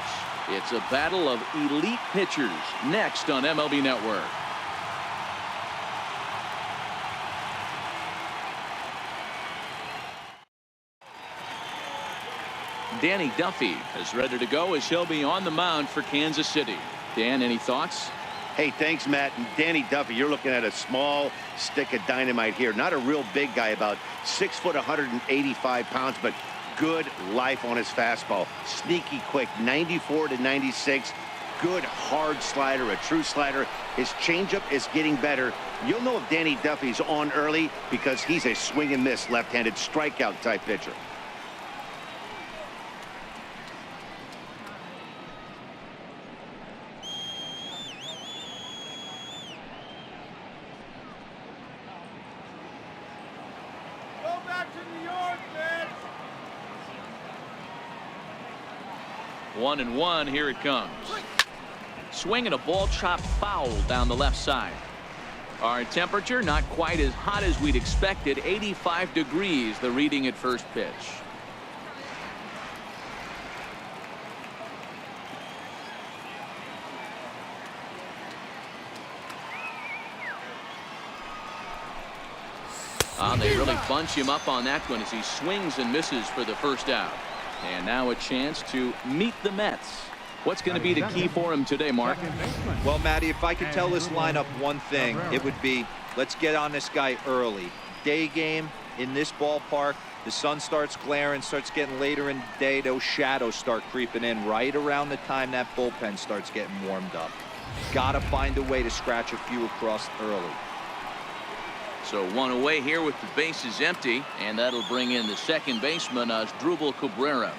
It's a battle of elite pitchers next on MLB Network. Danny Duffy is ready to go as he'll be on the mound for Kansas City. Dan, any thoughts? Hey, thanks, Matt. And Danny Duffy, you're looking at a small stick of dynamite here. Not a real big guy, about 6 foot, 185 pounds, but good life on his fastball. Sneaky quick, 94 to 96. Good hard slider, a true slider. His changeup is getting better. You'll know if Danny Duffy's on early because he's a swing and miss left-handed strikeout type pitcher. Go back to New York, man. 1-1, here it comes. Swing and a ball chopped foul down the left side. Our temperature not quite as hot as we'd expected. 85 degrees, the reading at first pitch. They really bunch him up on that one as he swings and misses for the first out. And now a chance to meet the Mets. What's going to be the key for him today, Mark? Well, Matty, if I could tell this lineup one thing, it would be let's get on this guy early. Day game in this ballpark, the sun starts glaring, starts getting later in the day. Those shadows start creeping in right around the time that bullpen starts getting warmed up. Got to find a way to scratch a few across early. So one away here with the bases empty, and that'll bring in the second baseman, Asdrubal Cabrera.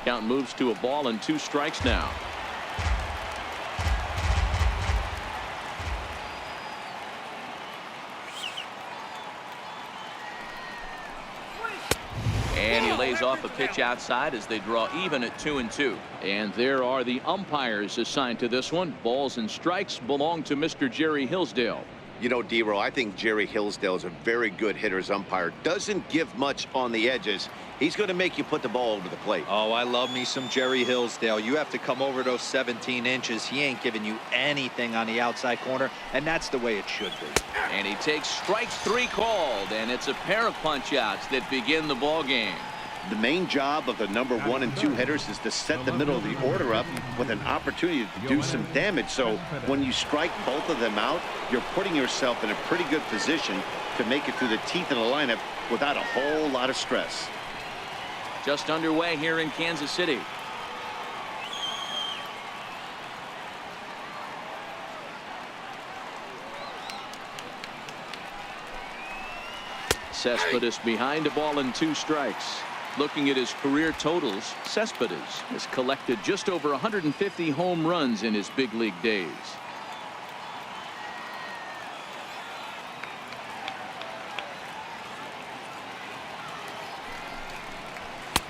Count moves to a ball and 2 strikes now. And he lays off a pitch outside as they draw even at 2-2. And there are the umpires assigned to this one. Balls and strikes belong to Mr. Jerry Hillsdale. You know, D-Row, I think Jerry Hillsdale is a very good hitter's umpire. Doesn't give much on the edges. He's going to make you put the ball over the plate. Oh, I love me some Jerry Hillsdale. You have to come over those 17 inches. He ain't giving you anything on the outside corner, and that's the way it should be. And he takes strike 3 called, and it's a pair of punch-outs that begin the ball game. The main job of the number 1 and 2 hitters is to set the middle of the order up with an opportunity to do some damage. So when you strike both of them out, you're putting yourself in a pretty good position to make it through the teeth of the lineup without a whole lot of stress. Just underway here in Kansas City. Cespedes behind a ball and 2 strikes. Looking at his career totals, Cespedes has collected just over 150 home runs in his big league days.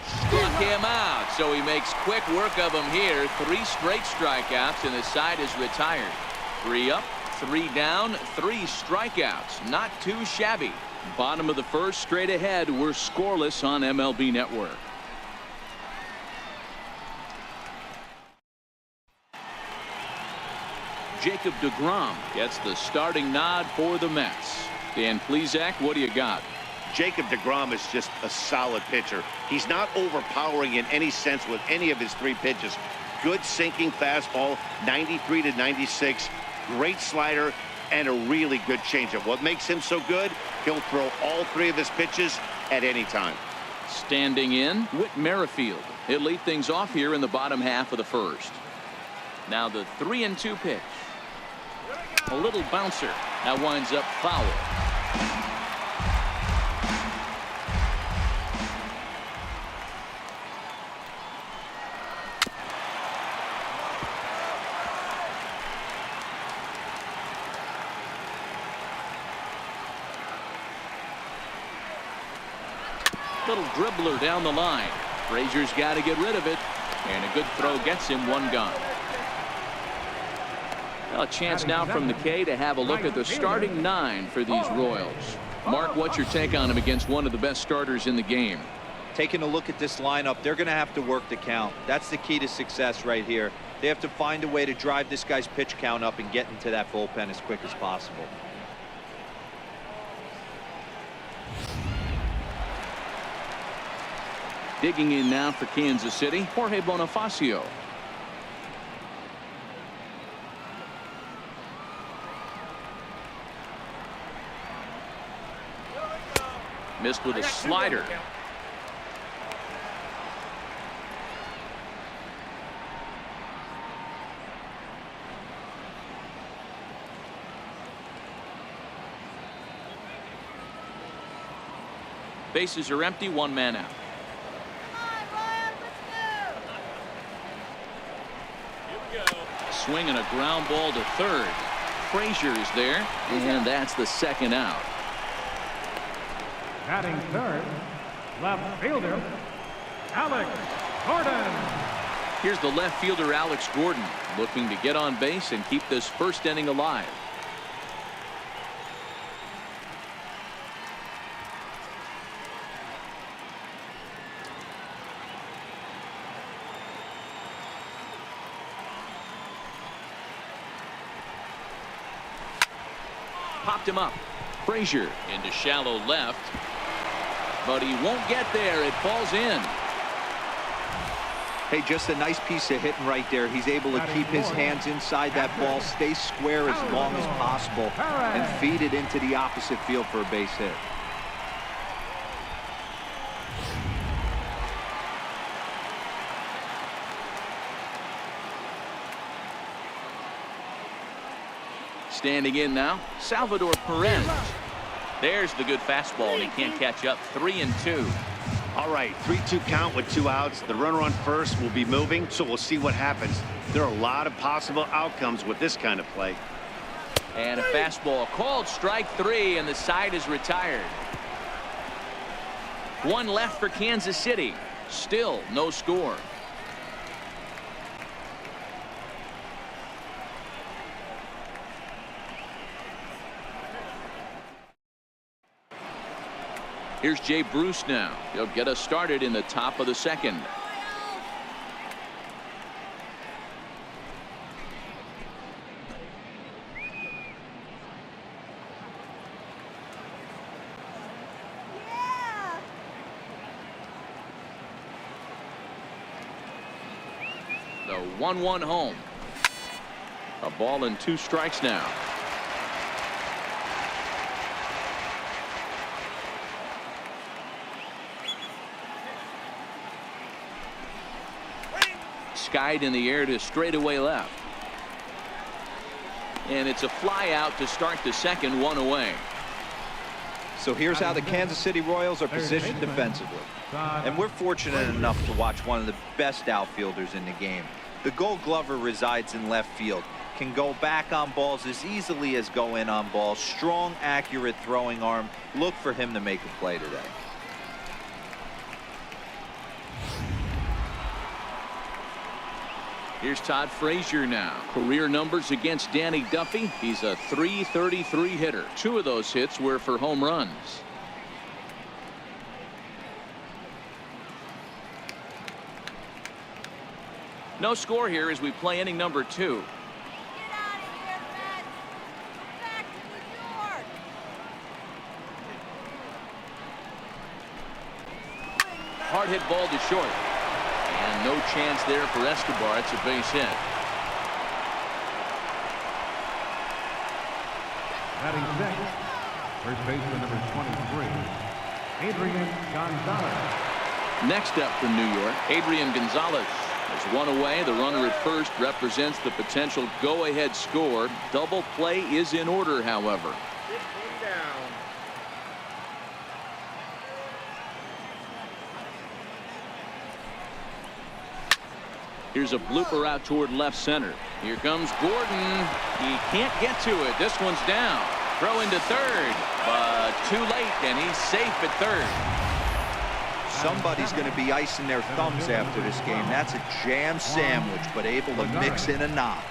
Struck him out, so he makes quick work of him here. 3 straight strikeouts, and the side is retired. 3 up, 3 down, 3 strikeouts. Not too shabby. Bottom of the first, straight ahead. We're scoreless on MLB Network. Jacob deGrom gets the starting nod for the Mets. Dan Plesac, what do you got? Jacob deGrom is just a solid pitcher. He's not overpowering in any sense with any of his 3 pitches. Good sinking fastball, 93 to 96. Great slider and a really good changeup. What makes him so good? He'll throw all 3 of his pitches at any time. Standing in, Whit Merrifield. He'll lead things off here in the bottom half of the first. Now the 3-2 pitch. A little bouncer. That winds up foul. Little dribbler down the line. Frazier's got to get rid of it, and a good throw gets him one gone. Well, a chance now from McKay to have a look at the starting 9 for these Royals. Mark, what's your take on him against one of the best starters in the game? Taking a look at this lineup, they're going to have to work the count. That's the key to success right here. They have to find a way to drive this guy's pitch count up and get into that bullpen as quick as possible. Digging in now for Kansas City, Jorge Bonifacio. Missed with a slider. Bases are empty, one man out. Swing and a ground ball to third. Frazier is there, and that's the second out. Batting third, left fielder, Alex Gordon. Here's the left fielder, Alex Gordon, looking to get on base and keep this first inning alive. Popped him up. Frazier into shallow left, but he won't get there. It falls in. Hey, just a nice piece of hitting right there. He's able to keep his hands inside that ball, stay square as long as possible, and feed it into the opposite field for a base hit. Standing in now, Salvador Perez. There's the good fastball, and he can't catch up. 3-2. All right, 3-2 count with 2 outs. The runner on first will be moving, so we'll see what happens. There are a lot of possible outcomes with this kind of play. And a fastball called strike 3, and the side is retired. One left for Kansas City. Still no score. Here's Jay Bruce now. He'll get us started in the top of the second. The 1-1 home. A ball and 2 strikes now. Skied in the air to straightaway left. And it's a fly out to start the second, 1 away. So here's how the Kansas City Royals are positioned defensively. And we're fortunate enough to watch one of the best outfielders in the game. The Gold Glover resides in left field. Can go back on balls as easily as go in on balls. Strong, accurate throwing arm. Look for him to make a play today. Here's Todd Frazier now. Career numbers against Danny Duffy. He's a .333 hitter. 2 of those hits were for home runs. No score here as we play inning number 2. Hard hit ball to short. And no chance there for Escobar. It's a base hit. Batting sixth, first baseman number 23, Adrian Gonzalez. Next up from New York, Adrian Gonzalez. There's 1 away. The runner at first represents the potential go-ahead score. Double play is in order, however. Here's a blooper out toward left center. Here comes Gordon. He can't get to it. This one's down. Throw into third, but too late, and he's safe at third. Somebody's going to be icing their thumbs after this game. That's a jam sandwich, but able to mix in a knock.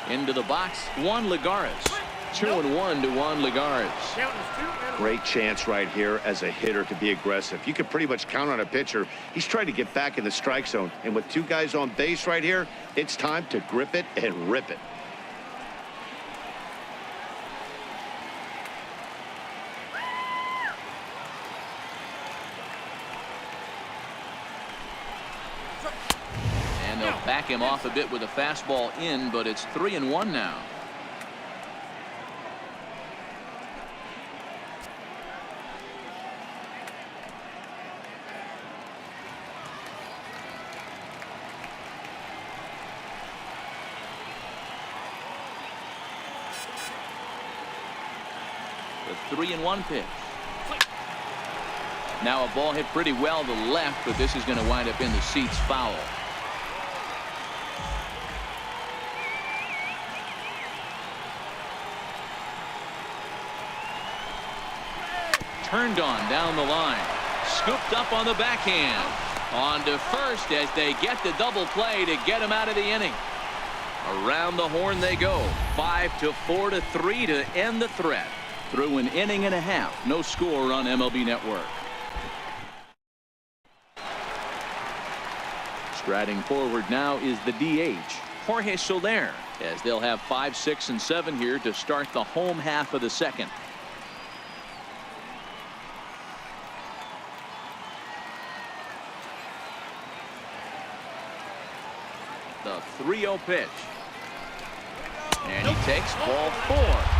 Into the box, Juan Lagares. 2-1 to Juan Lagares. Great chance right here as a hitter to be aggressive. You can pretty much count on a pitcher. He's trying to get back in the strike zone. And with 2 guys on base right here, it's time to grip it and rip it. And they'll back him off a bit with a fastball in, but it's 3-1 now. The 3-1 pitch. Now a ball hit pretty well to left, but this is going to wind up in the seats foul. Turned on down the line. Scooped up on the backhand. On to first as they get the double play to get him out of the inning. Around the horn they go. 5-4 to 3 to end the threat. Through an inning and a half. No score on MLB Network. Striding forward now is the DH, Jorge Soler, as they'll have 5, 6, and 7 here to start the home half of the second. The 3-0 pitch. And he takes ball 4.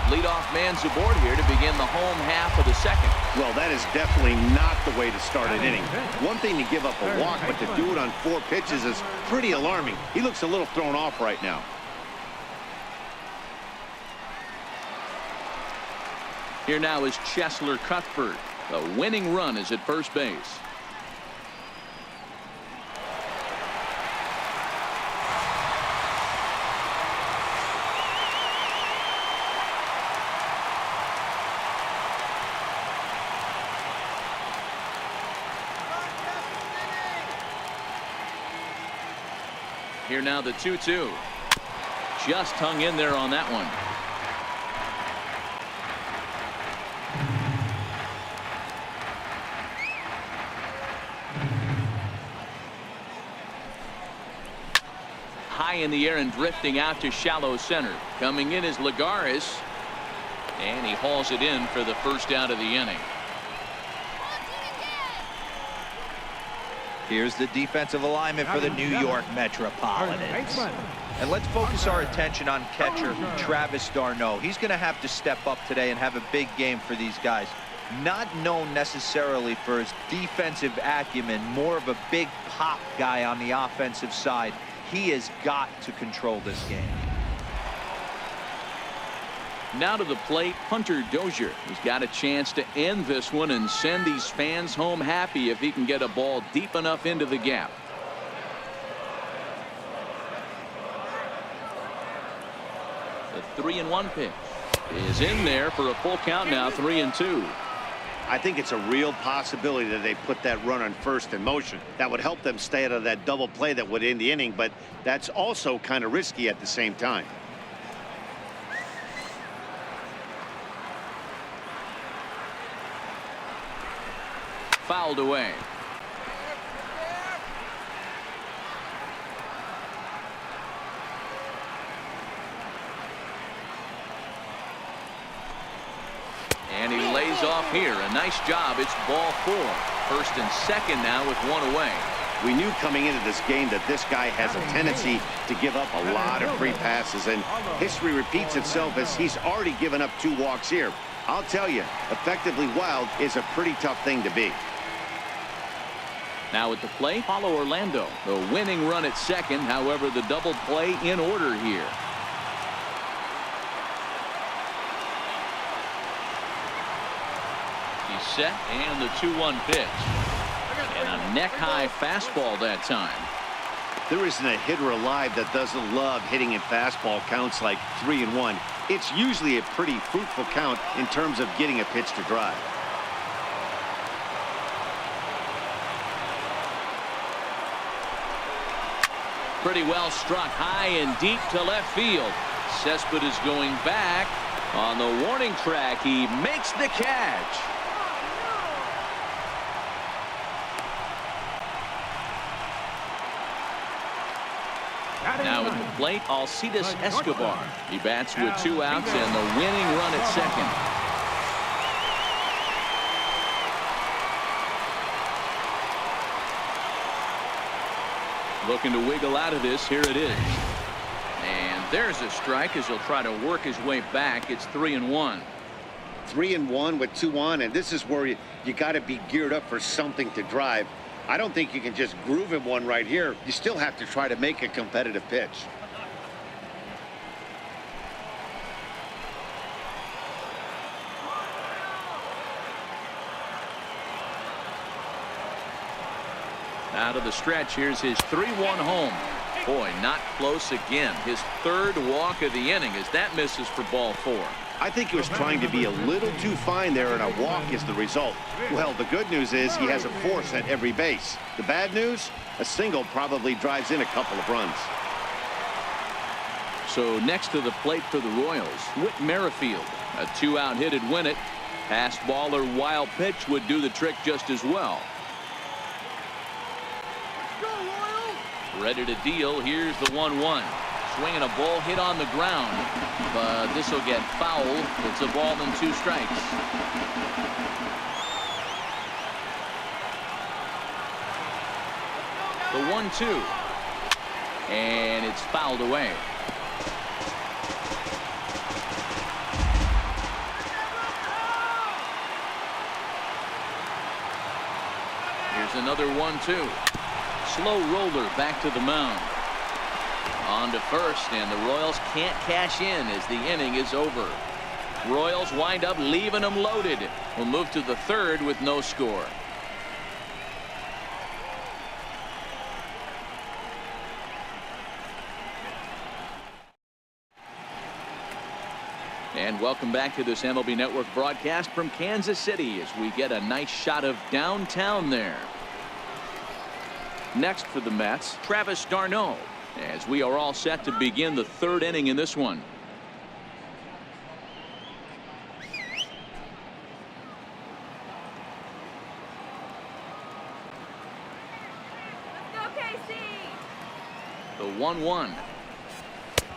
Leadoff man's aboard here to begin the home half of the second. Well, that is definitely not the way to start an inning. One thing to give up a walk, but to do it on 4 pitches is pretty alarming. He looks a little thrown off right now. Here now is Cheslor Cuthbert. The winning run is at first base. Here now the 2-2. Just hung in there on that one. High in the air and drifting out to shallow center. Coming in is Lagares. And he hauls it in for the first out of the inning. Here's the defensive alignment for the New York Metropolitans. And let's focus our attention on catcher Travis d'Arnaud. He's going to have to step up today and have a big game for these guys. Not known necessarily for his defensive acumen, more of a big pop guy on the offensive side. He has got to control this game. Now to the plate, Hunter Dozier. He's got a chance to end this one and send these fans home happy if he can get a ball deep enough into the gap. The 3-1 pitch is in there for a full count now. 3-2. I think it's a real possibility that they put that run on first in motion. That would help them stay out of that double play that would end the inning, but that's also kind of risky at the same time. Fouled away. And he lays off here. A nice job. It's ball 4. First and second now with 1 away. We knew coming into this game that this guy has a tendency to give up a lot of free passes, and history repeats itself as he's already given up 2 walks here. I'll tell you, effectively wild is a pretty tough thing to be. Now at the plate, Paulo Orlando. The winning run at second. However, the double play in order here. He Set and the 2-1 pitch. And a neck-high fastball that time. There isn't a hitter alive that doesn't love hitting in fastball counts like 3-1. It's usually a pretty fruitful count in terms of getting a pitch to drive. Pretty well struck high and deep to left field. Cespedes is going back on the warning track. He makes the catch. Now at the plate, Alcides Escobar. He bats with 2 outs and the winning run at second. Looking to wiggle out of this. Here it is. And there's a strike as he'll try to work his way back. It's 3-1. 3-1 with 2 on, and this is where you got to be geared up for something to drive. I don't think you can just groove him one right here. You still have to try to make a competitive pitch. Out of the stretch, here's his 3-1 home. Boy, not close again. His 3rd walk of the inning as that misses for ball 4. I think he was trying to be a little too fine there, and a walk is the result. Well, the good news is he has a force at every base. The bad news, a single probably drives in a couple of runs. So next to the plate for the Royals, Whit Merrifield. A 2-out hit'd win it. Pass ball or wild pitch would do the trick just as well. Ready to deal. Here's the 1-1. Swinging a ball hit on the ground, but this will get foul. It's a ball and 2 strikes. The 1-2, and it's fouled away. Here's another 1-2. Slow roller back to the mound. On to first, and the Royals can't cash in as the inning is over. Royals wind up leaving them loaded. We'll move to the 3rd with no score. And welcome back to this MLB Network broadcast from Kansas City as we get a nice shot of downtown there. Next for the Mets, Travis d'Arnaud, as we are all set to begin the 3rd inning in this one. Let's go, KC! The 1-1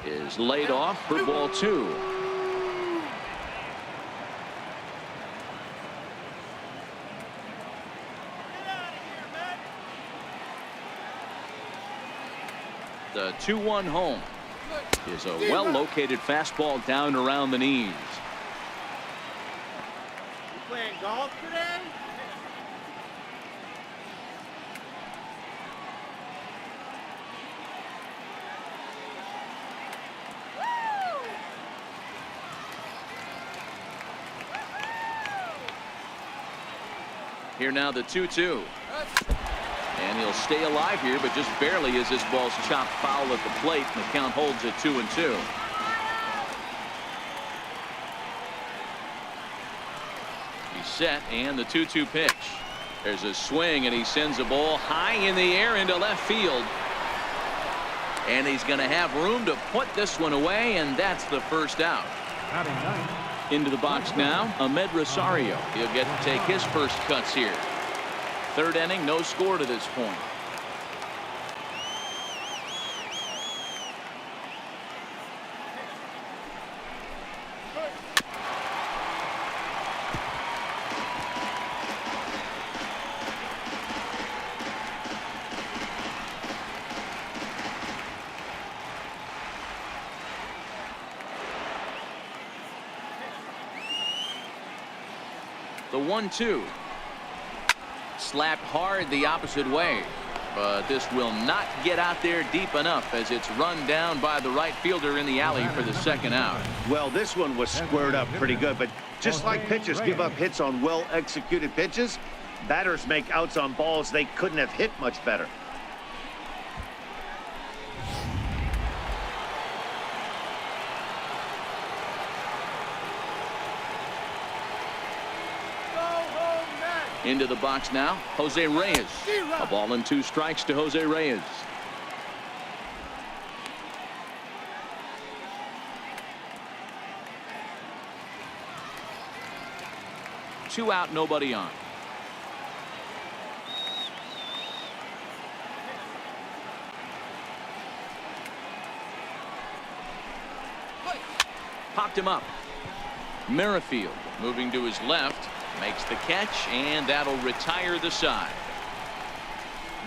is laid off for ball 2. The 2-1 home is a well-located fastball down around the knees. You playing golf today? Here now the 2-2. And he'll stay alive here, but just barely as this ball's chopped foul at the plate, and the count holds at 2-2. He's set, and the 2-2 pitch. There's a swing, and he sends a ball high in the air into left field. And he's going to have room to put this one away, and that's the 1st out. Into the box now, Ahmed Rosario. He'll get to take his first cuts here. 3rd inning, no score to this point. The 1-2. Slapped hard the opposite way. But this will not get out there deep enough as it's run down by the right fielder in the alley for the second out. Well, this one was squared up pretty good, but just like pitchers give up hits on well-executed pitches, batters make outs on balls they couldn't have hit much better. Into the box now, Jose Reyes. A ball and 2 strikes to Jose Reyes. Two out, nobody on. Popped him up. Merrifield moving to his left. Makes the catch, and that'll retire the side.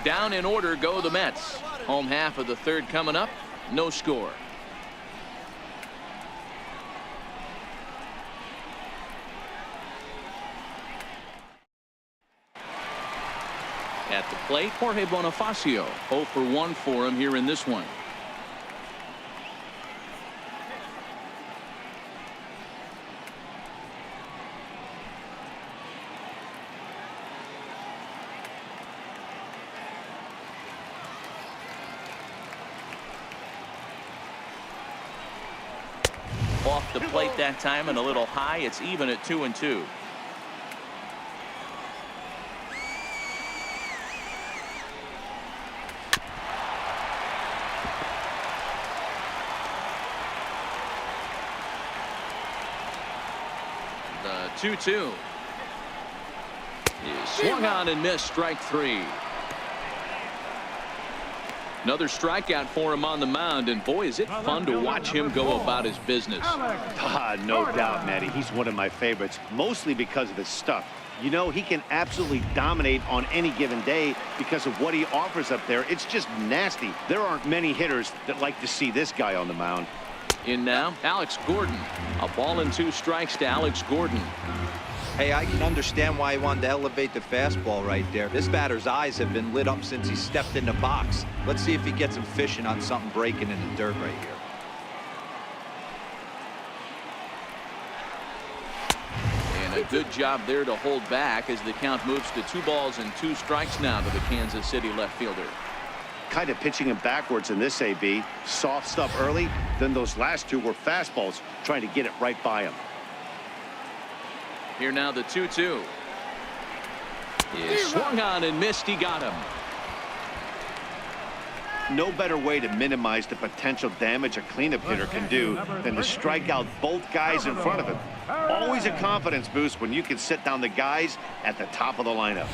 Down in order go the Mets. Home half of the third coming up. No score. At the plate, Jorge Bonifacio. 0 for 1 for him here in this one. Off the plate that time and a little high. It's even at 2-2. The 2-2 is swung on and missed. Strike 3. Another strikeout for him on the mound, and boy, is it fun to watch him go about his business. No doubt, Matty. He's one of my favorites, mostly because of his stuff. You know, he can absolutely dominate on any given day because of what he offers up there. It's just nasty. There aren't many hitters that like to see this guy on the mound. In now, Alex Gordon. A ball and 2 strikes to Alex Gordon. Hey, I can understand why he wanted to elevate the fastball right there. This batter's eyes have been lit up since he stepped in the box. Let's see if he gets him fishing on something breaking in the dirt right here. And a good job there to hold back as the count moves to 2 balls and 2 strikes now to the Kansas City left fielder. Kind of pitching him backwards in this AB. Soft stuff early, then those last 2 were fastballs, trying to get it right by him. Here now the 2-2 is swung on and missed. He got him. No better way to minimize the potential damage a cleanup hitter can do than to strike out both guys in front of him. Always a confidence boost when you can sit down the guys at the top of the lineup.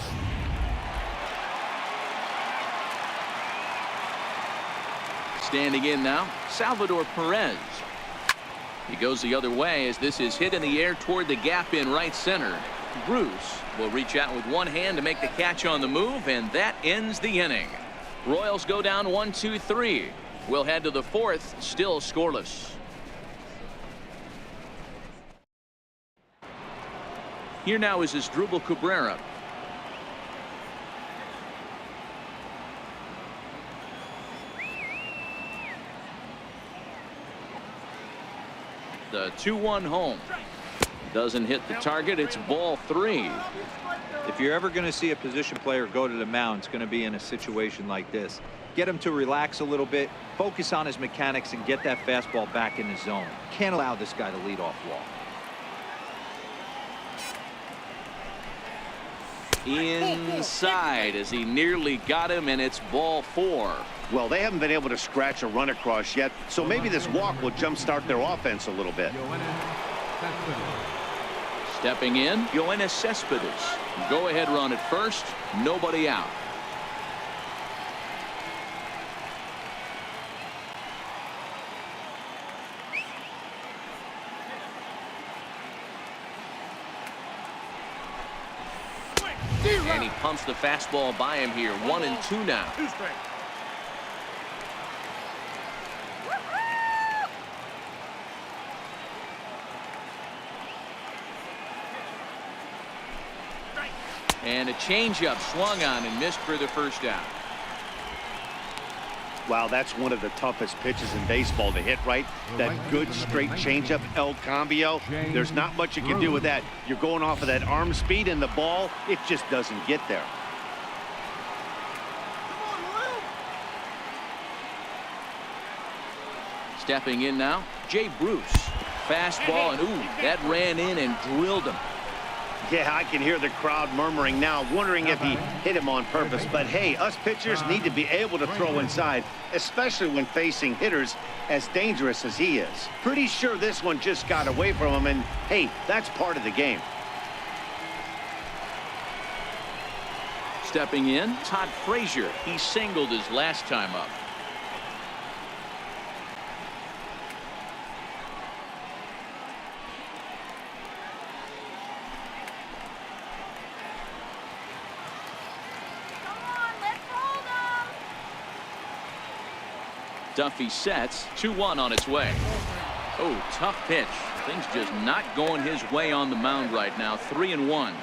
Standing in now, Salvador Perez. He goes the other way as this is hit in the air toward the gap in right center. Bruce will reach out with one hand to make the catch on the move, and that ends the inning. Royals go down 1-2-3. We'll head to the 4th, still scoreless. Here now is Asdrubal Cabrera. The 2-1 home. Doesn't hit the target. It's ball 3. If you're ever going to see a position player go to the mound, it's going to be in a situation like this. Get him to relax a little bit, focus on his mechanics, and get that fastball back in his zone. Can't allow this guy to lead off walk. Inside as he nearly got him, and it's ball 4. Well, they haven't been able to scratch a run across yet, so maybe this walk will jumpstart their offense a little bit. Stepping in, Yoenis Cespedes. Go ahead run at first. Nobody out. And he pumps the fastball by him here. 1-2 now. And a changeup swung on and missed for the first out. Wow, that's one of the toughest pitches in baseball to hit, right? That good straight changeup, El Cambio. There's not much you can do with that. You're going off of that arm speed, and the ball, it just doesn't get there. Stepping in now, Jay Bruce. Fastball, and ooh, that ran in and drilled him. Yeah, I can hear the crowd murmuring now, wondering if he hit him on purpose. But hey, us pitchers need to be able to throw inside, especially when facing hitters as dangerous as he is. Pretty sure this one just got away from him, and hey, that's part of the game. Stepping in, Todd Frazier. He singled his last time up. Duffy sets. 2-1 on its way. Oh, tough pitch. Things just not going his way on the mound right now. 3-1.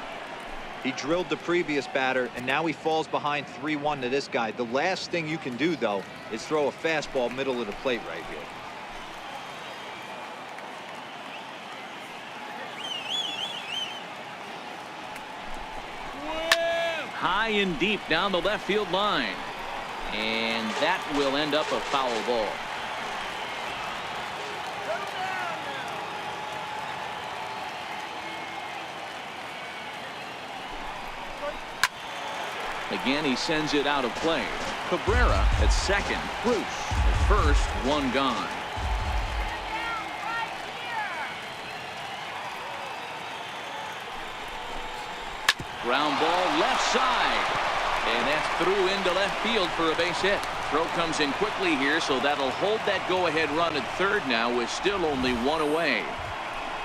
He drilled the previous batter, and now he falls behind 3-1 to this guy. The last thing you can do, though, is throw a fastball middle of the plate right here. High and deep down the left field line. And that will end up a foul ball. Again, he sends it out of play. Cabrera at second. Bruce at first. One gone. Ground ball left side. And that's through into left field for a base hit. Throw comes in quickly here, so that'll hold that go-ahead run at third now with still only one away.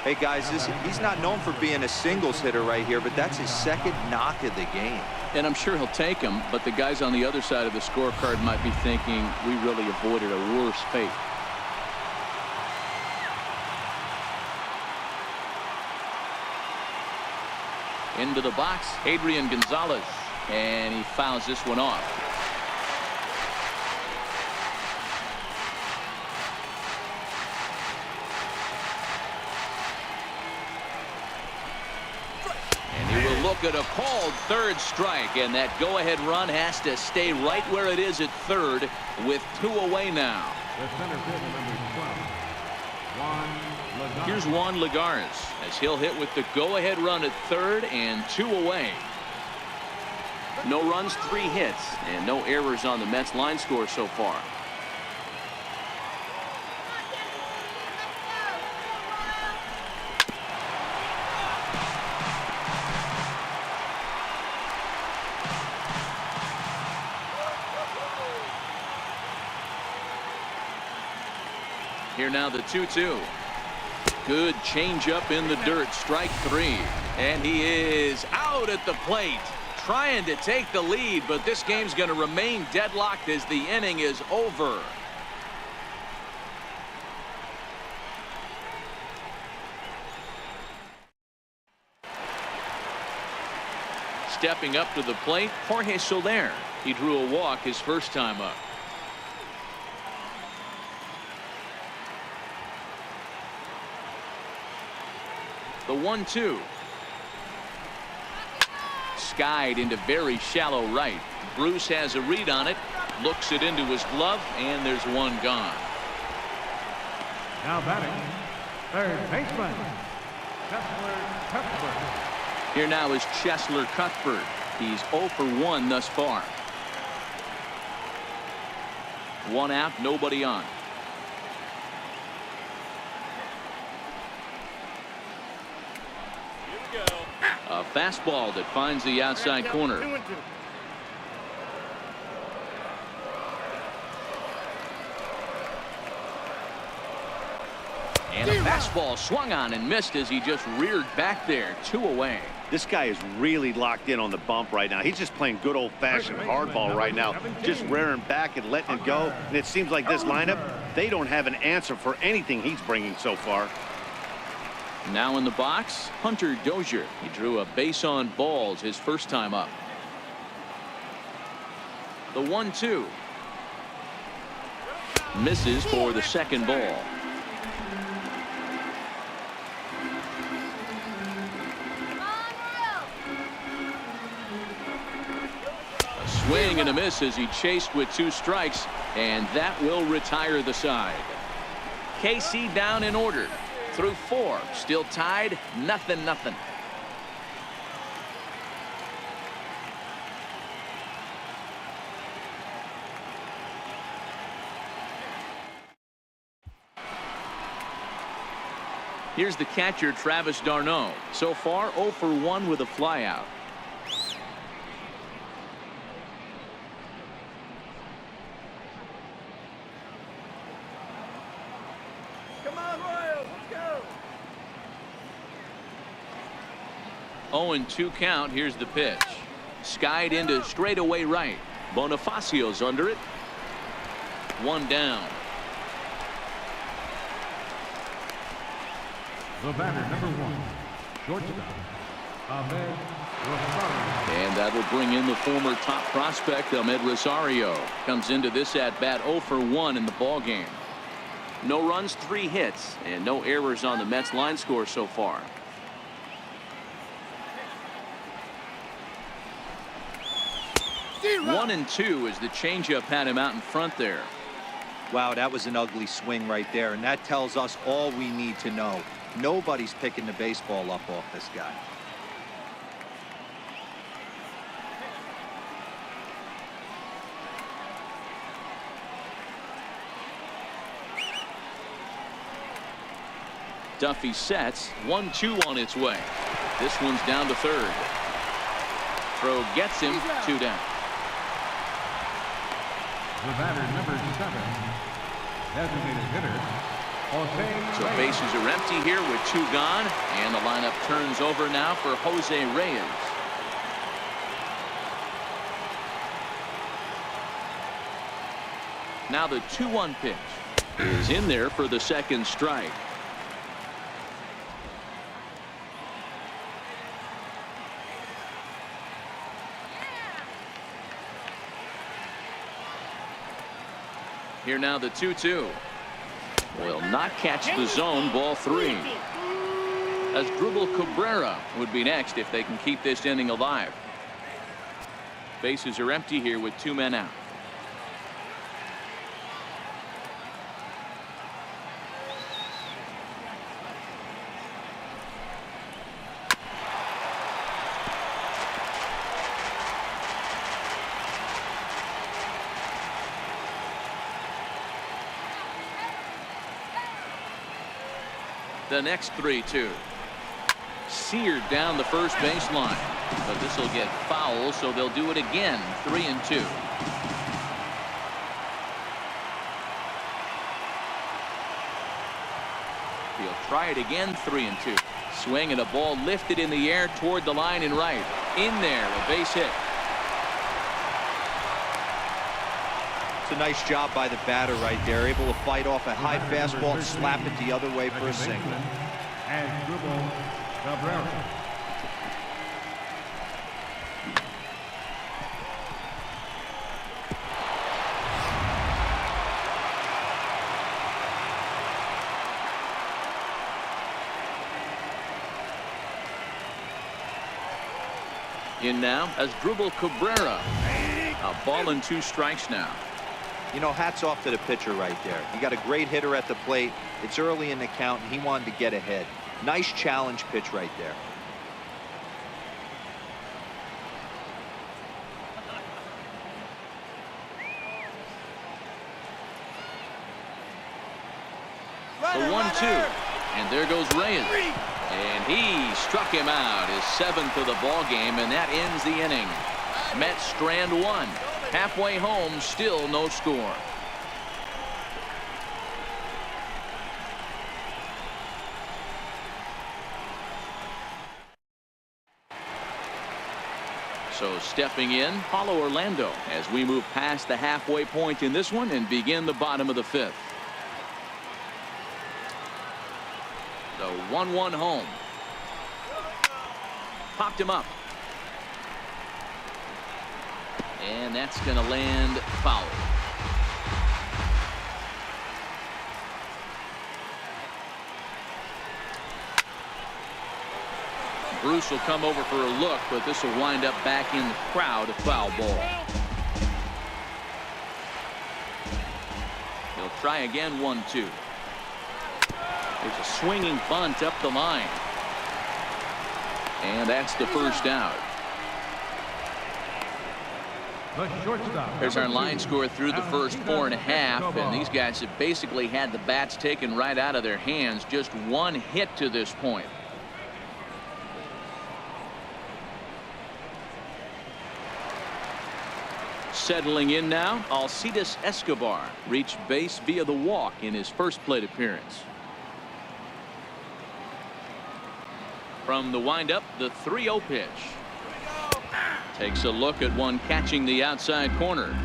Hey, guys, he's not known for being a singles hitter right here, but that's his second knock of the game. And I'm sure he'll take him, but the guys on the other side of the scorecard might be thinking we really avoided a worse fate. Into the box, Adrian Gonzalez. And he fouls this one off. And he will look at a called third strike, and that go-ahead run has to stay right where it is at third with 2 away now. Here's Juan Lagares as he'll hit with the go-ahead run at third and 2 away. No runs, 3 hits, and no errors on the Mets line score so far. Here now the 2-2. Good changeup in the dirt. Strike 3. And he is out at the plate. Trying to take the lead, but this game's going to remain deadlocked as the inning is over. Stepping up to the plate, Jorge Soler. He drew a walk his first time up. The 1-2. Skied into very shallow right. Bruce has a read on it, looks it into his glove, and there's one gone. Now batting, third baseman, Chesler Cuthbert. Here now is Chesler Cuthbert. He's 0 for 1 thus far. 1 out, nobody on. A fastball that finds the outside corner. And a fastball swung on and missed as he just reared back there. 2 away. This guy is really locked in on the bump right now. He's just playing good old-fashioned hardball right now, just rearing back and letting it go. And it seems like this lineup, they don't have an answer for anything he's bringing so far. Now in the box, Hunter Dozier. He drew a base on balls his first time up. The 1-2. Misses for the second ball. A swing and a miss as he chased with 2 strikes, and that will retire the side. KC down in order through 4, still tied 0-0. Here's the catcher, Travis d'Arnaud. So far, 0 for 1 with a flyout. Come on, Royals, let's go. 0-2 count. Here's the pitch. Skied into straightaway right. Bonifacio's under it. 1 down. The batter, number 1, shortstop, Ahmed Rosario. And that will bring in the former top prospect, Ahmed Rosario. Comes into this at-bat 0 for 1 in the ballgame. No runs, 3 hits, and no errors on the Mets line score so far. One and 2 as the changeup had him out in front there. Wow, that was an ugly swing right there, and that tells us all we need to know. Nobody's picking the baseball up off this guy. Duffy sets. 1-2 on its way. This one's down to third. Throw gets him. 2 down. The batter, number 7, designated hitter, Jose So Reyes. bases are empty here with 2 gone, and the lineup turns over now for Jose Reyes. Now the 2-1 pitch is in there for the second strike. Here now the 2-2. Will not catch the zone. Ball 3. Asdrubal Cabrera would be next if they can keep this inning alive. Bases are empty here with 2 men out. The next 3-2. Seared down the first baseline, but this will get foul, so they'll do it again. 3-2. He'll try it again. 3-2. Swing and a ball lifted in the air toward the line and right. In there, a base hit. It's a nice job by the batter right there, able to fight off a high fastball and slap it the other way for a single. Asdrubal Cabrera. In now, Asdrubal Cabrera. A ball and 2 strikes now. You know, hats off to the pitcher right there. You got a great hitter at the plate. It's early in the count, and he wanted to get ahead. Nice challenge pitch right there. The 1-2. And there goes Reyes. And he struck him out, his 7th of the ball game, and that ends the inning. Mets strand 1. Halfway home, still no score. So stepping in, Paulo Orlando as we move past the halfway point in this one and begin the bottom of the 5th. The 1-1 home. Popped him up. And that's going to land foul. Bruce will come over for a look, but this will wind up back in the crowd, a foul ball. He'll try again, 1-2. There's a swinging bunt up the line. And that's the first out. The shortstop. There's our line score through the first 4.5, and these guys have basically had the bats taken right out of their hands. Just one hit to this point. Settling in now, Alcides Escobar reached base via the walk in his first plate appearance. From the windup, the 3-0 pitch. Takes a look at one catching the outside corner.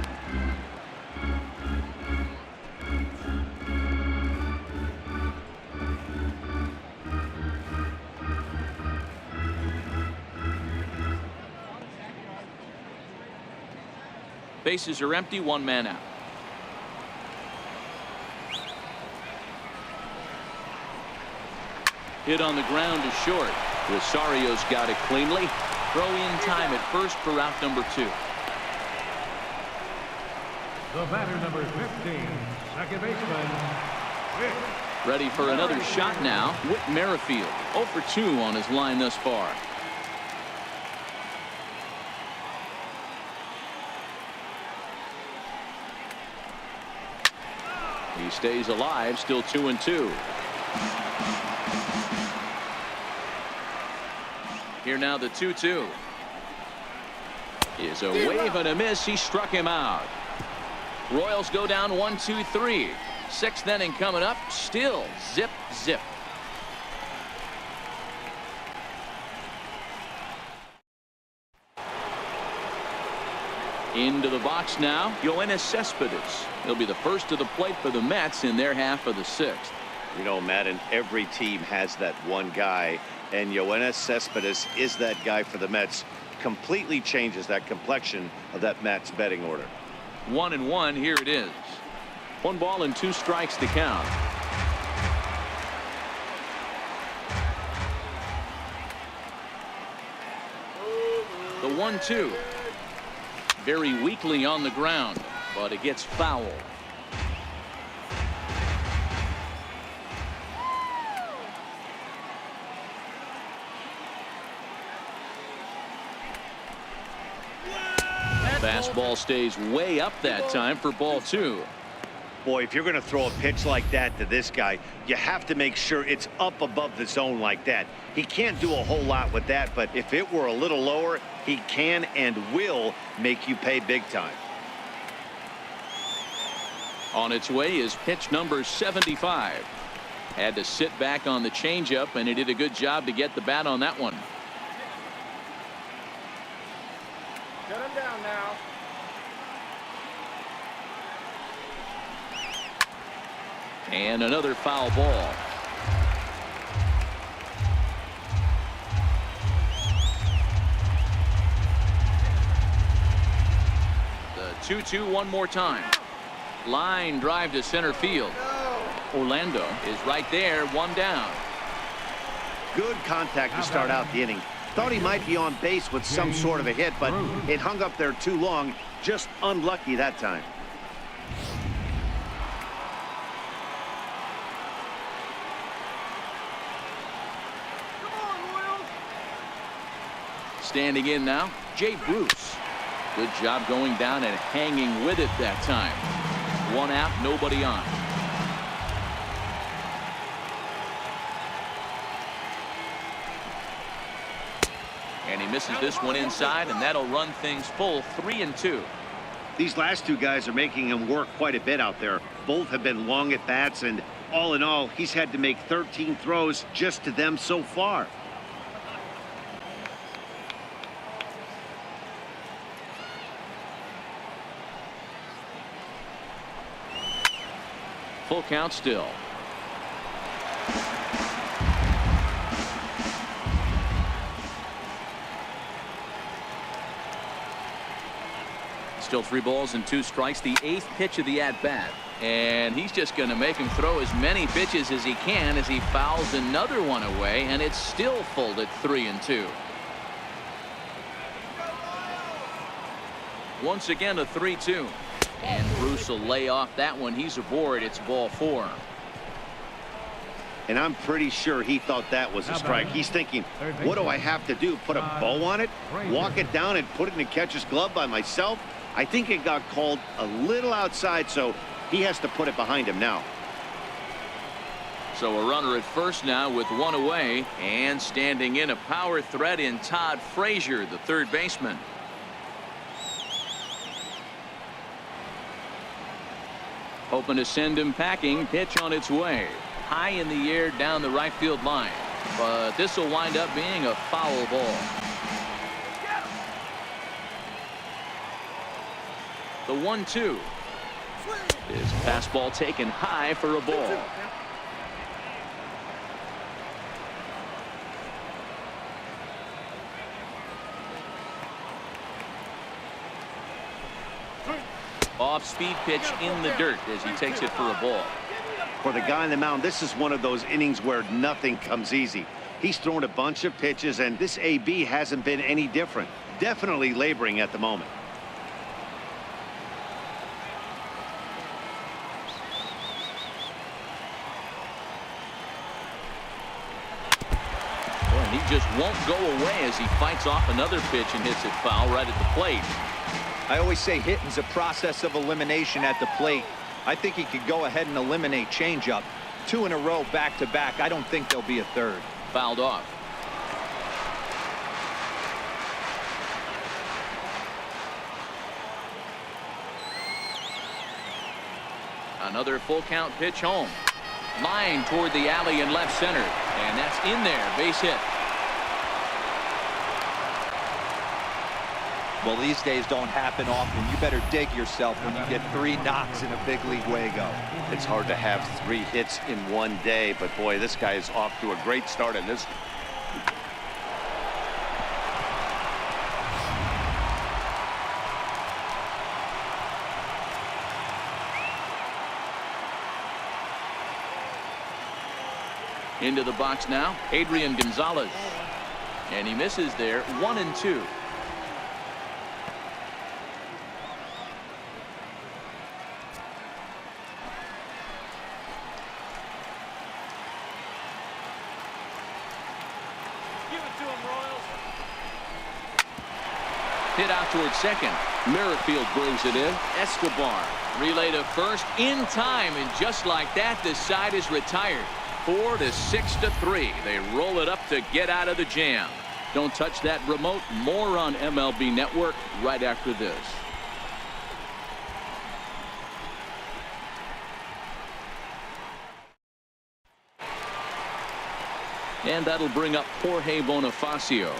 Bases are empty, one man out. Hit on the ground to short. Rosario's got it cleanly. Throw in time at first for out number 2. The batter, number 15, second baseman, Whit. Ready for another shot now. Whit Merrifield 0 for 2 on his line thus far. He stays alive, still 2-2. Here now the 2-2 is a wave and a miss. He struck him out. Royals go down 1-2-3. 6th inning coming up. Still zip zip. Into the box now, Yoenis Cespedes. He'll be the first to the plate for the Mets in their half of the 6th. You know, Madden, every team has that one guy, and Yoenis Cespedes is that guy for the Mets. Completely changes that complexion of that Mets betting order. 1-1. Here it is. 1 ball and 2 strikes to count. The 1-2. Very weakly on the ground, but it gets foul. Fastball stays way up that time for ball 2. Boy, if you're going to throw a pitch like that to this guy, you have to make sure it's up above the zone like that. He can't do a whole lot with that, but if it were a little lower, he can and will make you pay big time. On its way is pitch number 75. Had to sit back on the changeup, and he did a good job to get the bat on that one. Shut him down now. And another foul ball. The 2-2 one more time. Line drive to center field. Orlando is right there, 1 down. Good contact to start out the inning. Thought he might be on base with some sort of a hit, but it hung up there too long. Just unlucky that time. Standing in now, Jay Bruce. Good job going down and hanging with it that time. 1 out, nobody on. And he misses this one inside, and that'll run things full 3-2. These last 2 guys are making him work quite a bit out there. Both have been long at bats, and all in all, he's had to make 13 throws just to them so far. Full count still. Still 3 balls and 2 strikes. The 8th pitch of the at-bat. And he's just going to make him throw as many pitches as he can as he fouls another one away, and it's still full at 3-2. Once again, a 3-2. And Bruce will lay off that one. He's aboard. It's ball 4. And I'm pretty sure he thought that was a strike. He's thinking, what do I have to do? Put a bow on it? Walk it down and put it in the catcher's glove by myself? I think it got called a little outside, so he has to put it behind him now. So a runner at first now with one away, and standing in a power threat in Todd Frazier, the third baseman. Hoping to send him packing. Pitch on its way. High in the air down the right field line. But this will wind up being a foul ball. The 1-2. His fastball taken high for a ball. Off-speed pitch in the dirt as he takes it for a ball. For the guy on the mound, this is one of those innings where nothing comes easy. He's thrown a bunch of pitches, and this AB hasn't been any different. Definitely laboring at the moment. And he just won't go away as he fights off another pitch and hits it foul right at the plate. I always say hitting's a process of elimination at the plate. I think he could go ahead and eliminate changeup. 2 in a row back-to-back. I don't think there'll be a third. Fouled off. Another full count pitch home. Line toward the alley in left center. And that's in there. Base hit. Well, these days don't happen often. You better dig yourself when you get 3 knocks in a big league Wago. It's hard to have 3 hits in one day, but boy, this guy is off to a great start in this. Into the box now, Adrian Gonzalez. And he misses there. 1-2. Hit out towards second. Merrifield brings it in. Escobar relay to first in time, and just like that, the side is retired. 4-6-3. They roll it up to get out of the jam. Don't touch that remote. More on MLB Network right after this. And that'll bring up Jorge Bonifacio.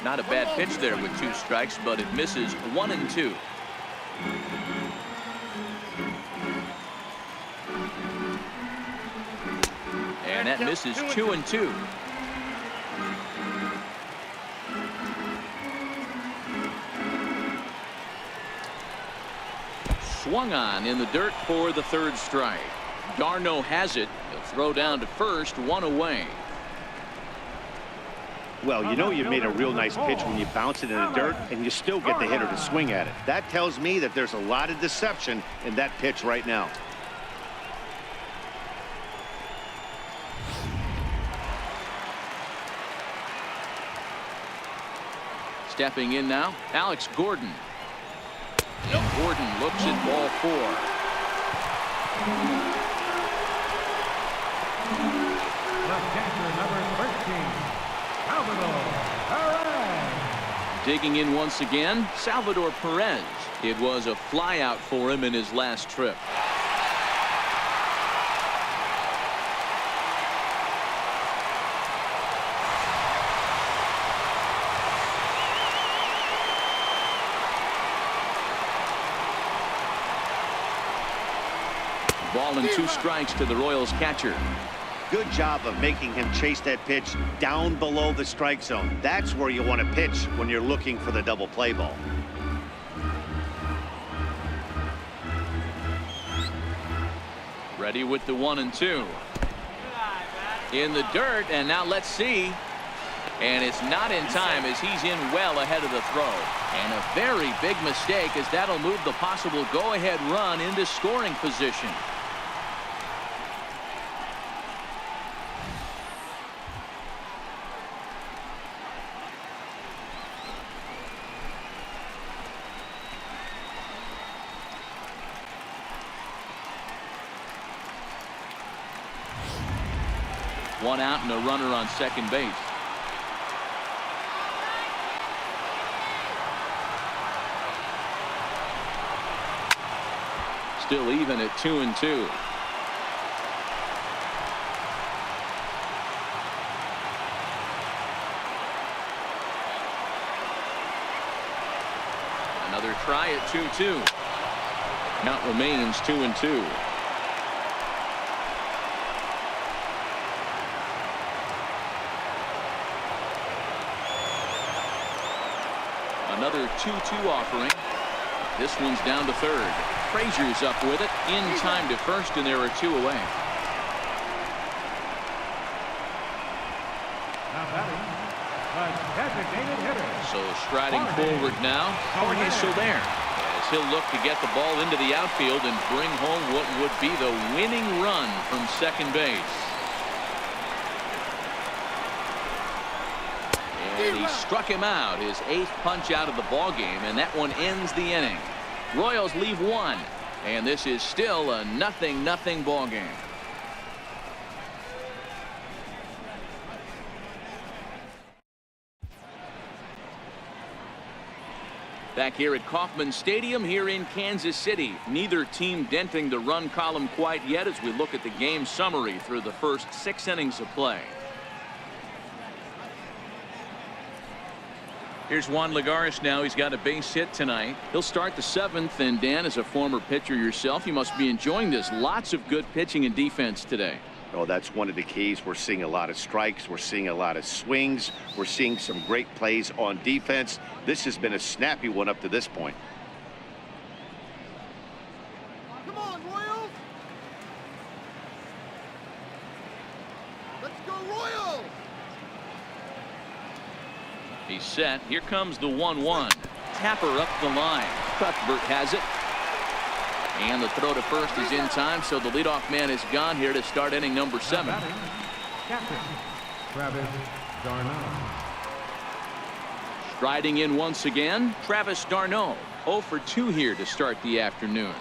Not a bad pitch there with 2 strikes, but it misses. 1-2. And that misses. 2-2. Swung on in the dirt for the 3rd strike. Darno has it. The throw down to first. 1 away. Well, you know you made a real nice pitch when you bounce it in the dirt and you still get the hitter to swing at it. That tells me that there's a lot of deception in that pitch right now. Stepping in now, Alex Gordon. And Gordon looks at ball 4. Number 13. Digging in once again, Salvador Perez. It was a flyout for him in his last trip. Ball and 2 strikes to the Royals catcher. Good job of making him chase that pitch down below the strike zone. That's where you want to pitch when you're looking for the double play ball. Ready with the 1-2. In the dirt, and now let's see. And it's not in time as he's in well ahead of the throw. And a very big mistake as that'll move the possible go-ahead run into scoring position. One out and a runner on second base. Still even at 2-2. Another try at 2-2. Count remains 2-2. Another 2-2 offering. This one's down to third. Frazier's up with it in time to first, and there are 2 away. Now batting, the designated hitter. So striding forward now, Jorge Soler, as he'll look to get the ball into the outfield and bring home what would be the winning run from second base. And he struck him out, his 8th punch out of the ball game, and that one ends the inning. Royals leave 1, and this is still a 0-0 ball game. Back here at Kauffman Stadium here in Kansas City. Neither team denting the run column quite yet as we look at the game summary through the first 6 innings of play. Here's Juan Lagares now. He's got a base hit tonight. He'll start the 7th. And Dan, as a former pitcher yourself, you must be enjoying this. Lots of good pitching and defense today. Oh, that's one of the keys. We're seeing a lot of strikes. We're seeing a lot of swings. We're seeing some great plays on defense. This has been a snappy one up to this point. Come on, Royals! Let's go, Royals! He's set. Here comes the 1-1. Tapper up the line. Cuthbert has it. And the throw to first is in time, so the leadoff man is gone here to start inning number 7. Captain Travis d'Arnaud. Striding in once again, Travis d'Arnaud. 0 for 2 here to start the afternoon.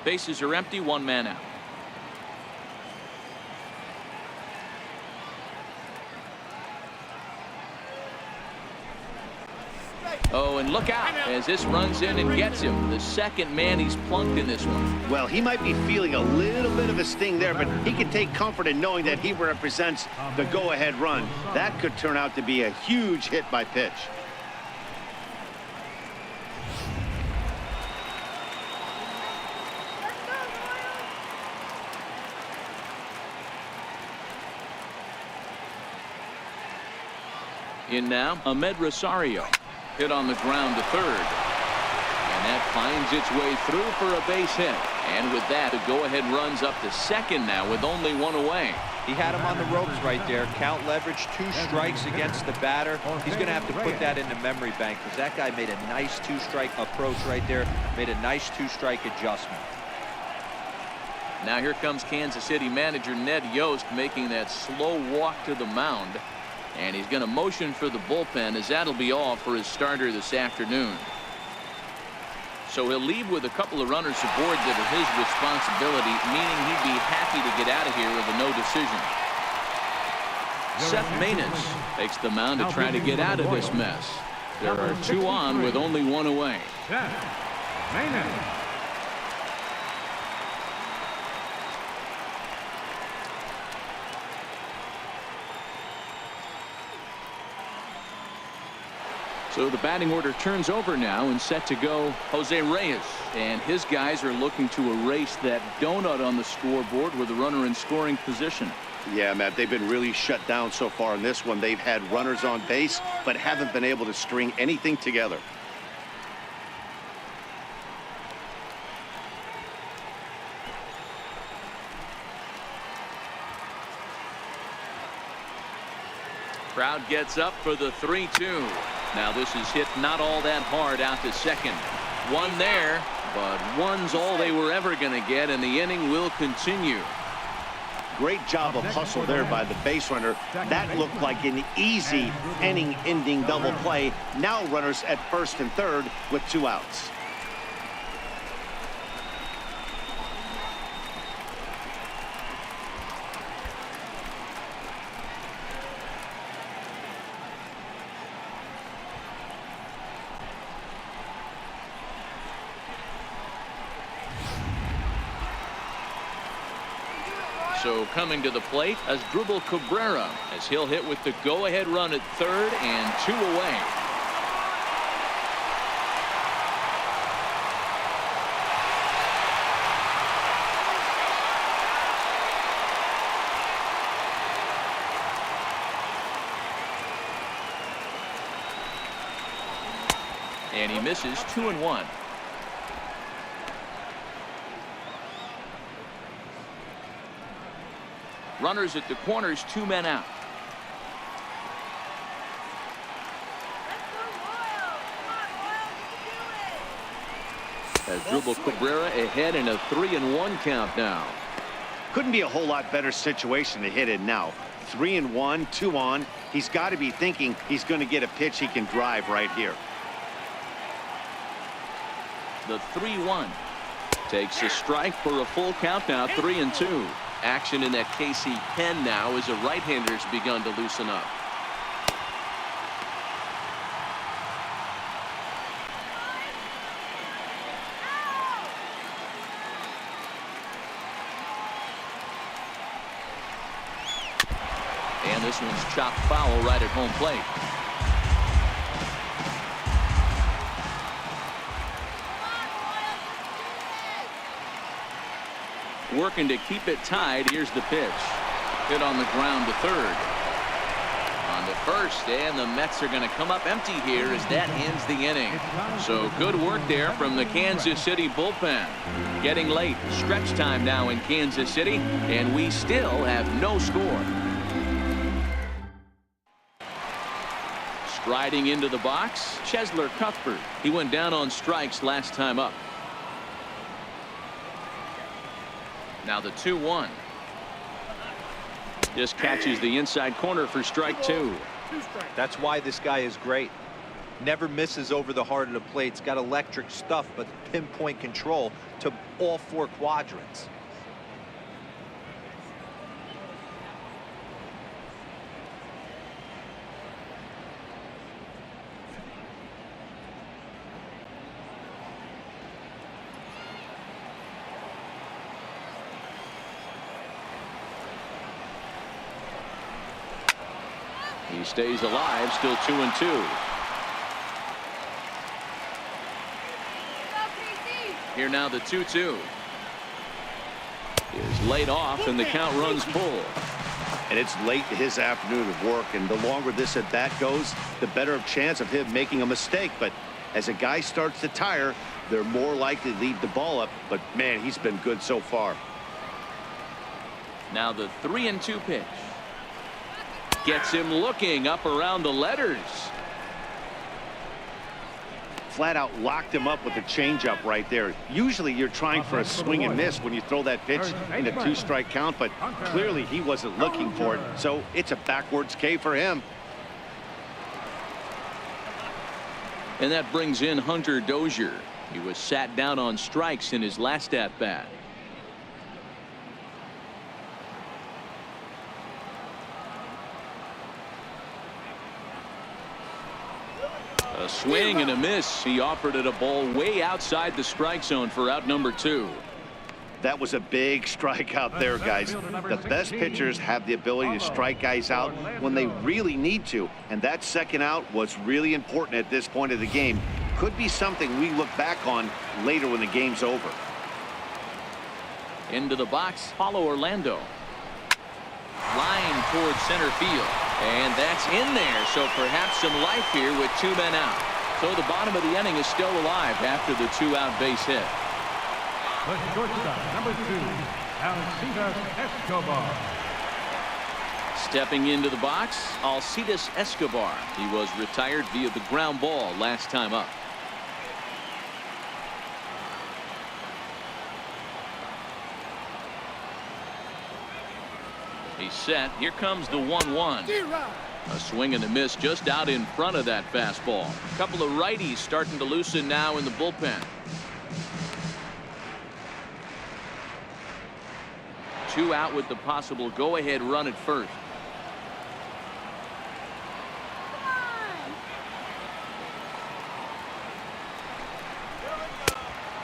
Bases are empty, 1 man out. Oh, and look out as this runs in and gets him. The second man he's plunked in this one. Well, he might be feeling a little bit of a sting there, but he can take comfort in knowing that he represents the go-ahead run. That could turn out to be a huge hit by pitch. In now, Ahmed Rosario. Hit on the ground to third. And that finds its way through for a base hit. And with that, the go-ahead runs up to second now with only 1 away. He had him on the ropes right there. Count leverage, 2 strikes against the batter. He's going to have to put that in the memory bank because that guy made a nice 2-strike approach right there. Made a nice 2-strike adjustment. Now here comes Kansas City manager Ned Yost making that slow walk to the mound. And he's going to motion for the bullpen as that'll be all for his starter this afternoon. So he'll leave with a couple of runners aboard that are his responsibility, meaning he'd be happy to get out of here with a no decision. Seth Maness takes the mound to try to get out of this mess. There are 2 on with only 1 away. Seth Maness. So the batting order turns over now and set to go Jose Reyes. And his guys are looking to erase that donut on the scoreboard with a runner in scoring position. Yeah, Matt, they've been really shut down so far in this one. They've had runners on base, but haven't been able to string anything together. Crowd gets up for the 3-2. Now this is hit not all that hard out to second. One there, but one's all they were ever going to get, and the inning will continue. Great job of hustle there by the base runner. That looked like an easy inning-ending double play. Now runners at first and third with 2 outs. So coming to the plate as Asdrubal Cabrera, as he'll hit with the go-ahead run at third and 2 away. And he misses 2-1. Runners at the corners, 2 men out. Asdrubal Cabrera ahead in a 3-1 count now. Couldn't be a whole lot better situation to hit in now. 3-1, 2 on. He's got to be thinking he's going to get a pitch he can drive right here. The 3-1 takes a strike for a full count now. 3-2. Action in that KC pen now as a right-hander's begun to loosen up. And this one's chopped foul right at home plate. Working to keep it tied. Here's the pitch. Hit on the ground to third. On to first, and the Mets are going to come up empty here as that ends the inning. So good work there from the Kansas City bullpen. Getting late. Stretch time now in Kansas City, and we still have no score. Striding into the box, Cheslor Cuthbert. He went down on strikes last time up. Now the 2-1. Just catches the inside corner for strike 2. That's why this guy is great. Never misses over the heart of the plate. He's got electric stuff, but pinpoint control to all 4 quadrants. He stays alive, still 2-2. Here now the 2-2 is laid off, and the count runs full. And it's late in his afternoon of work, and the longer this at bat goes, the better of chance of him making a mistake. But as a guy starts to tire, they're more likely to leave the ball up. But man, he's been good so far. Now the 3-2 pitch. Gets him looking up around the letters. Flat out locked him up with a changeup right there. Usually you're trying for a swing and miss when you throw that pitch in a 2-strike count, but clearly he wasn't looking for it. So it's a backwards K for him. And that brings in Hunter Dozier. He was sat down on strikes in his last at bat. A swing and a miss. He offered it a ball way outside the strike zone for out number 2. That was a big strikeout there, guys. The best pitchers have the ability to strike guys out when they really need to, and that second out was really important at this point of the game. Could be something we look back on later when the game's over. Into the box, Paulo Orlando. Line towards center field, and that's in there, so perhaps some life here with 2 men out. So the bottom of the inning is still alive after the 2-out base hit. The shortstop, number 2, Alcides Escobar. Stepping into the box, Alcides Escobar. He was retired via the ground ball last time up. He's set. Here comes the 1-1. A swing and a miss just out in front of that fastball. A couple of righties starting to loosen now in the bullpen. 2 out with the possible go-ahead run at first.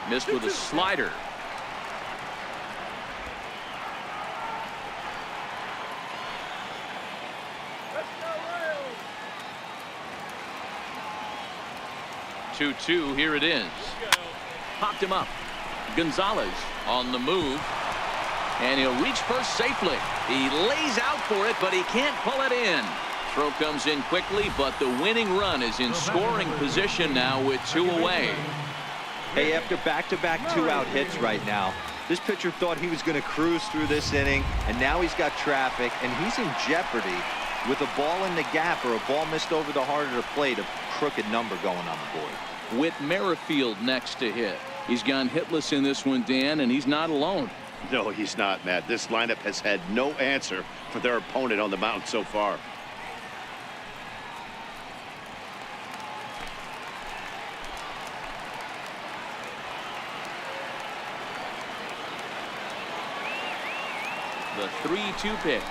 Missed with a slider. Let's go, 2-2. Here it is. Popped him up. Gonzalez on the move. And he'll reach first safely. He lays out for it, but he can't pull it in. Throw comes in quickly, but the winning run is in scoring position now with 2 away. Hey, after back-to-back 2-out hits right now, this pitcher thought he was going to cruise through this inning, and now he's got traffic, and he's in jeopardy with a ball in the gap or a ball missed over the heart of the plate, a crooked number going on the board. With Merrifield next to hit. He's gone hitless in this one, Dan, and he's not alone. No, he's not, Matt. This lineup has had no answer for their opponent on the mound so far. The 3-2 pitch.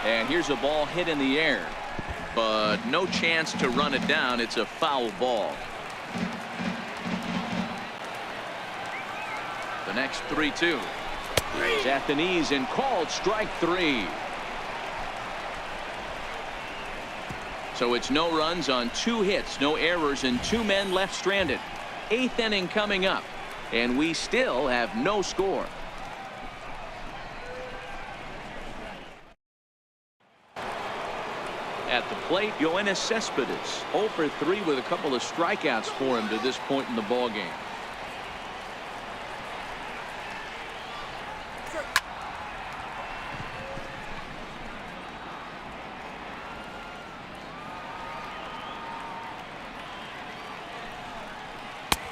And here's a ball hit in the air, but no chance to run it down. It's a foul ball. The next 3-2. He's at the knees and called strike 3. So it's no runs on 2 hits, no errors, and 2 men left stranded. 8th inning coming up, and we still have no score. At the plate, Yoenis Cespedes, 0 for 3 with a couple of strikeouts for him to this point in the ballgame.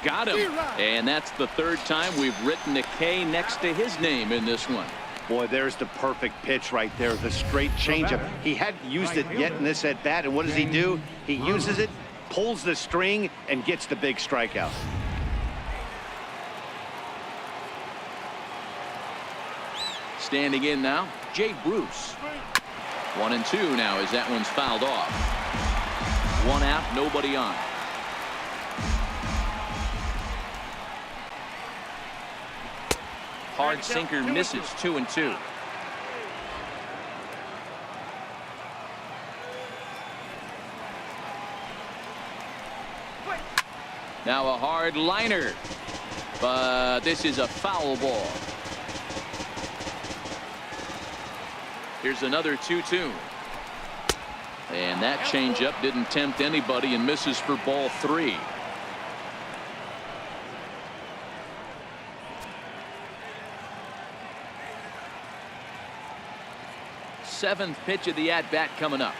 Got him. And that's the 3rd time we've written a K next to his name in this one. Boy, there's the perfect pitch right there. The straight changeup. He hadn't used it yet in this at bat. And what does he do? He uses it, pulls the string, and gets the big strikeout. Standing in now, Jay Bruce. 1-2 now as that one's fouled off. 1 out, nobody on. Hard sinker misses. 2-2. Now a hard liner, but this is a foul ball. Here's another 2-2. And that changeup didn't tempt anybody and misses for ball 3. Seventh pitch of the at-bat coming up.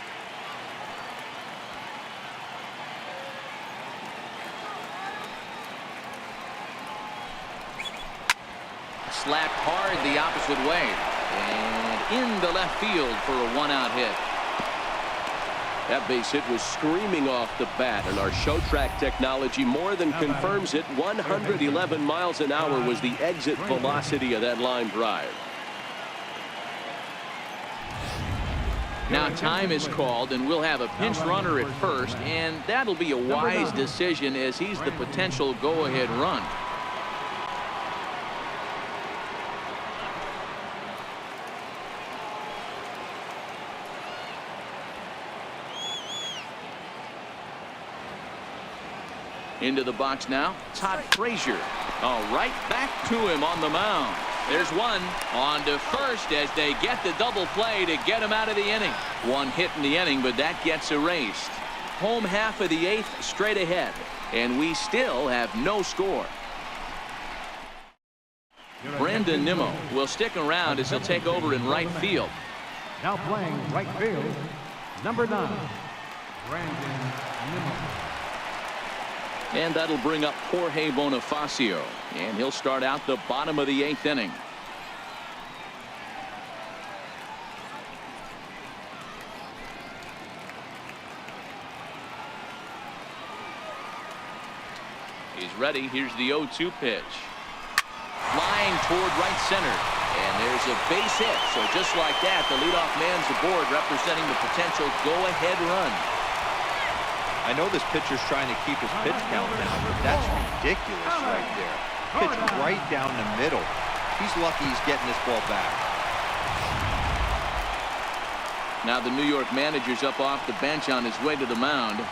Slapped hard the opposite way and into left field for a 1-out hit. That base hit was screaming off the bat, and our show track technology more than confirms it. 111 miles an hour was the exit velocity of that line drive. Now time is called, and we'll have a pinch runner at first, and that'll be a wise decision as he's the potential go-ahead run. Into the box now, Todd Frazier. All right, back to him on the mound. There's one on to first as they get the double play to get him out of the inning. One hit in the inning, but that gets erased. Home half of the 8th straight ahead, and we still have no score. Brandon Nimmo will stick around as he'll take over in right field. Now playing right field, number 9, Brandon Nimmo. And that'll bring up Jorge Bonifacio, and he'll start out the bottom of the 8th inning. He's ready. Here's the 0-2 pitch. Flying toward right center, and there's a base hit. So just like that, the leadoff man's aboard, representing the potential go-ahead run. I know this pitcher's trying to keep his pitch count down, but that's ridiculous right there. Pitch right down the middle. He's lucky he's getting this ball back. Now the New York manager's up off the bench on his way to the mound,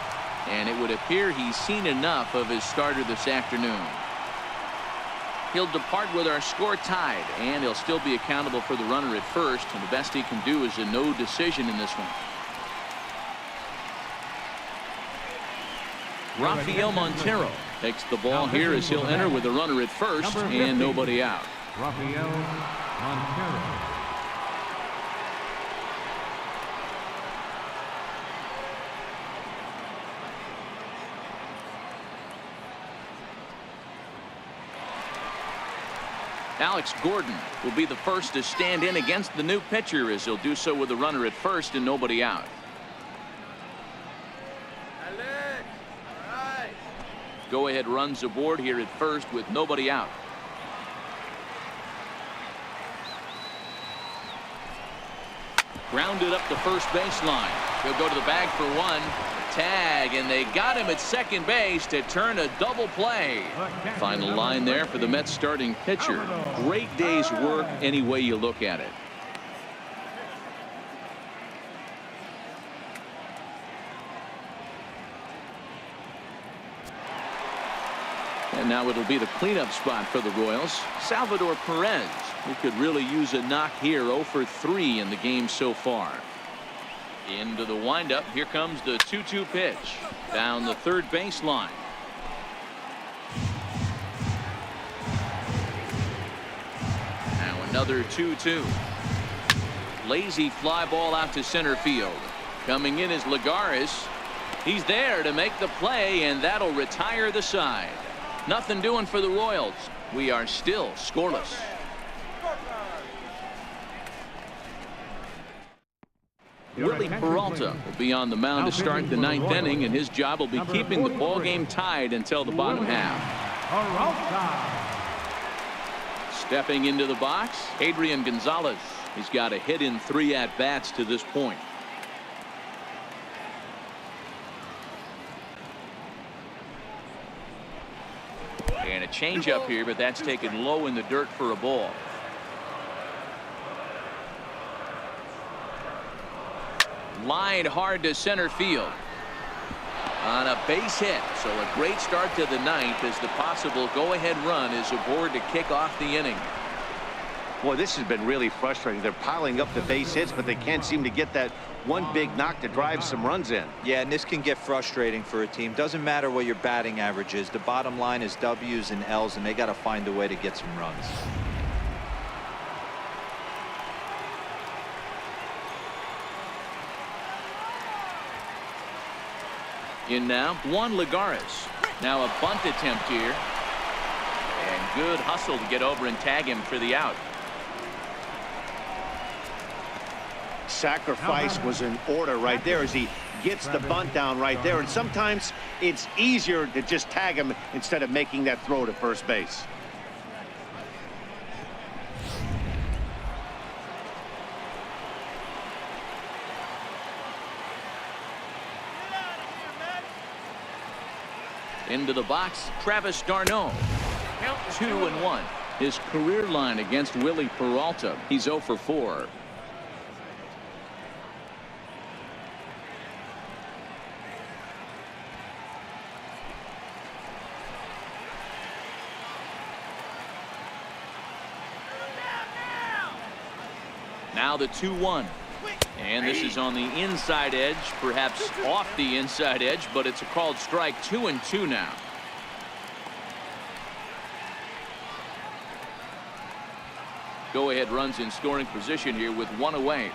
and it would appear he's seen enough of his starter this afternoon. He'll depart with our score tied, and he'll still be accountable for the runner at first, and the best he can do is a no decision in this one. Rafael Montero takes the ball here as he'll enter with a runner at first and nobody out. Rafael Montero. Alex Gordon will be the first to stand in against the new pitcher as he'll do so with a runner at first and nobody out. Go-ahead runs aboard here at first with nobody out. Grounded up the first baseline. He'll go to the bag for one. Tag, and they got him at second base to turn a double play. Final line there for the Mets starting pitcher. Great day's work any way you look at it. And now it'll be the cleanup spot for the Royals. Salvador Perez, who could really use a knock here. 0 for 3 in the game so far. Into the windup. Here comes the 2-2 pitch. Down the third baseline. Now another 2-2. Lazy fly ball out to center field. Coming in is Lagares. He's there to make the play, and that'll retire the side. Nothing doing for the Royals. We are still scoreless. Willie Peralta will be on the mound to start the 9th inning, and his job will be keeping the ball game tied until the bottom half. Stepping into the box, Adrian Gonzalez. He's got a hit in 3 at-bats to this point. And a changeup here, but that's taken low in the dirt for a ball. Lined hard to center field. On a base hit. So a great start to the 9th as the possible go-ahead run is aboard to kick off the inning. Boy, this has been really frustrating. They're piling up the base hits, but they can't seem to get that one big knock to drive some runs in. Yeah, and this can get frustrating for a team. Doesn't matter what your batting average is. The bottom line is W's and L's, and they got to find a way to get some runs. In now, Juan Lagares. Now a bunt attempt here. And good hustle to get over and tag him for the out. Sacrifice was in order right there as he gets the bunt down right there. And sometimes it's easier to just tag him instead of making that throw to first base. Into the box, Travis d'Arnaud. 2-1. His career line against Willie Peralta. He's 0 for 4. Now the 2-1. And this is on the inside edge, perhaps off the inside edge, but it's a called strike. 2-2 now. Go ahead runs in scoring position here with one away.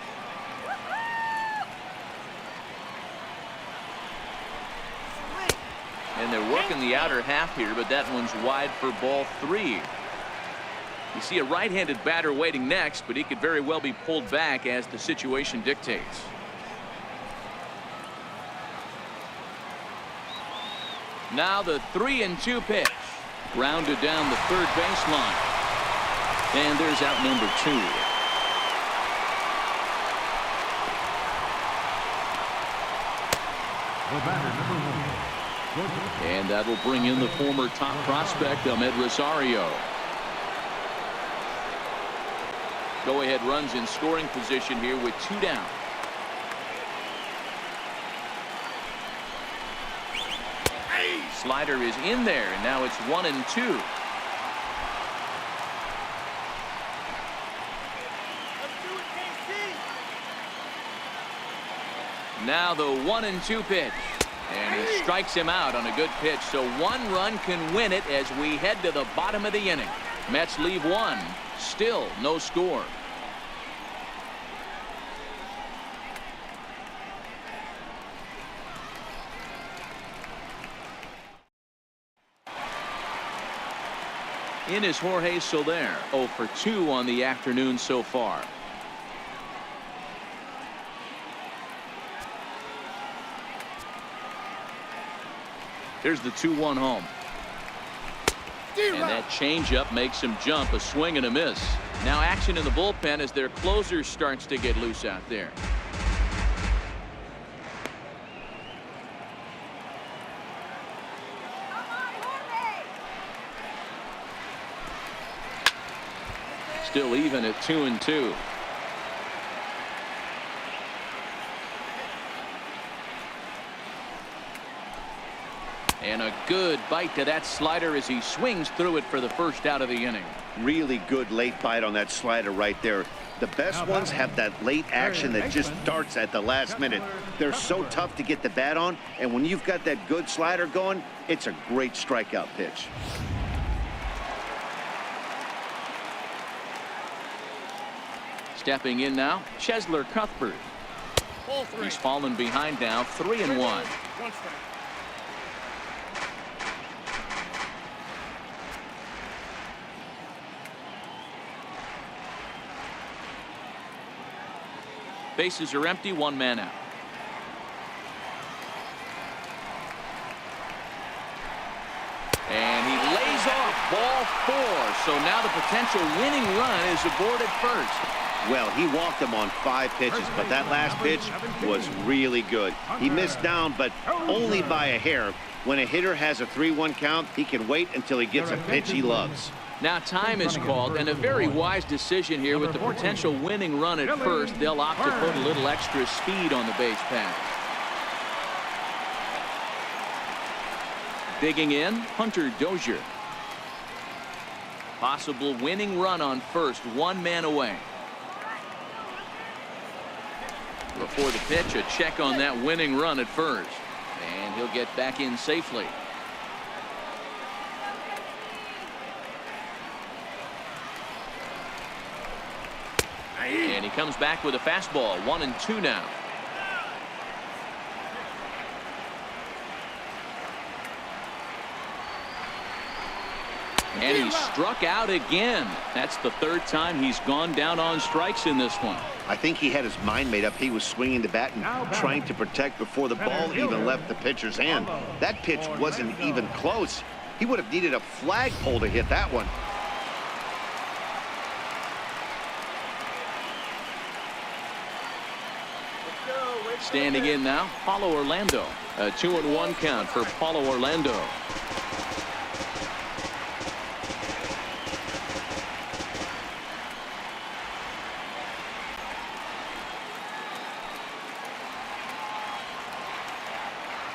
And they're working the outer half here, but that one's wide for ball 3. You see a right-handed batter waiting next, but he could very well be pulled back as the situation dictates. Now the 3-2 pitch. Grounded down the third baseline. And there's out number 2. The batter, number 1. And that will bring in the former top prospect, Ahmed Rosario. Go ahead runs in scoring position here with 2 down. Slider is in there, and now it's 1-2. Now the 1-2 pitch. And he strikes him out on a good pitch. So 1 run can win it as we head to the bottom of the inning. Mets leave 1. Still no score. In is Jorge Soler, 0 for 2 on the afternoon so far. Here's the 2-1 home. And that changeup makes him jump. A swing and a miss. Now action in the bullpen as their closer starts to get loose out there. Still even at 2-2. And a good bite to that slider as he swings through it for the first out of the inning. Really good late bite on that slider right there. The best ones have that late action that just darts at the last minute. They're so tough to get the bat on, and when you've got that good slider going, it's a great strikeout pitch. Stepping in now, Chesler Cuthbert. He's fallen behind now, 3-1. Bases are empty, 1 man out. And he lays off ball 4. So now the potential winning run is aboard at first. Well, he walked him on 5 pitches, but that last pitch was really good. He missed down, but only by a hair. When a hitter has a 3-1 count, he can wait until he gets a pitch he loves. Now time is called, and a very wise decision here with the potential winning run at first. They'll opt to put a little extra speed on the base pass. Digging in, Hunter Dozier. Possible winning run on first, 1 man away. Before the pitch, a check on that winning run at first. And he'll get back in safely. And he comes back with a fastball, 1-2 now. And he struck out again. That's the 3rd time he's gone down on strikes in this one. I think he had his mind made up. He was swinging the bat and trying to protect before the ball even left the pitcher's hand. That pitch wasn't even close. He would have needed a flagpole to hit that one. Standing in now, Paulo Orlando. A 2-1 count for Paulo Orlando.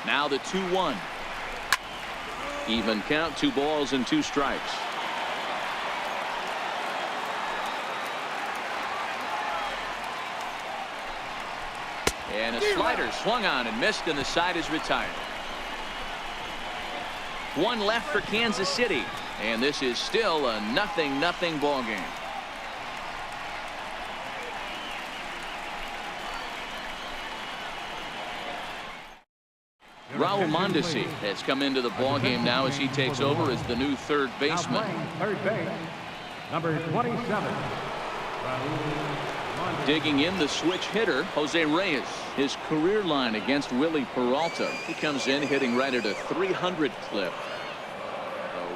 Now the 2-1. Even count, 2 balls and 2 strikes. And a slider swung on and missed, and the side is retired. One left for Kansas City, and this is still a 0-0 ball game. Raul Mondesi has come into the ball game now as he takes over as the new third baseman. Third base, number 27. Digging in, the switch hitter, Jose Reyes. His career line against Willie Peralta. He comes in hitting right at a 300 clip.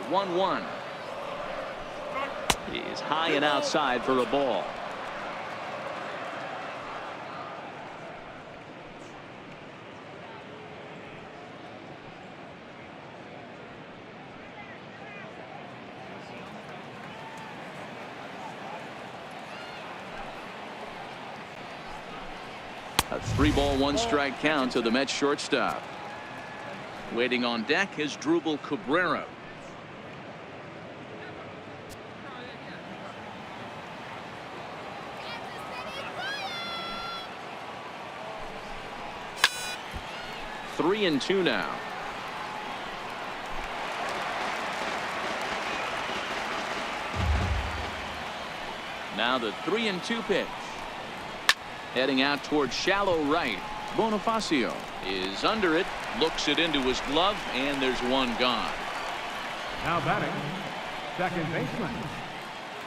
The 1-1. He's high and outside for a ball. A 3-ball 1-strike count to the Mets shortstop. Waiting on deck is Drupal Cabrera. Three and two now. Now the 3-2 pitch. Heading out towards shallow right. Bonifacio is under it, looks it into his glove, and there's one gone. Now batting, second baseman,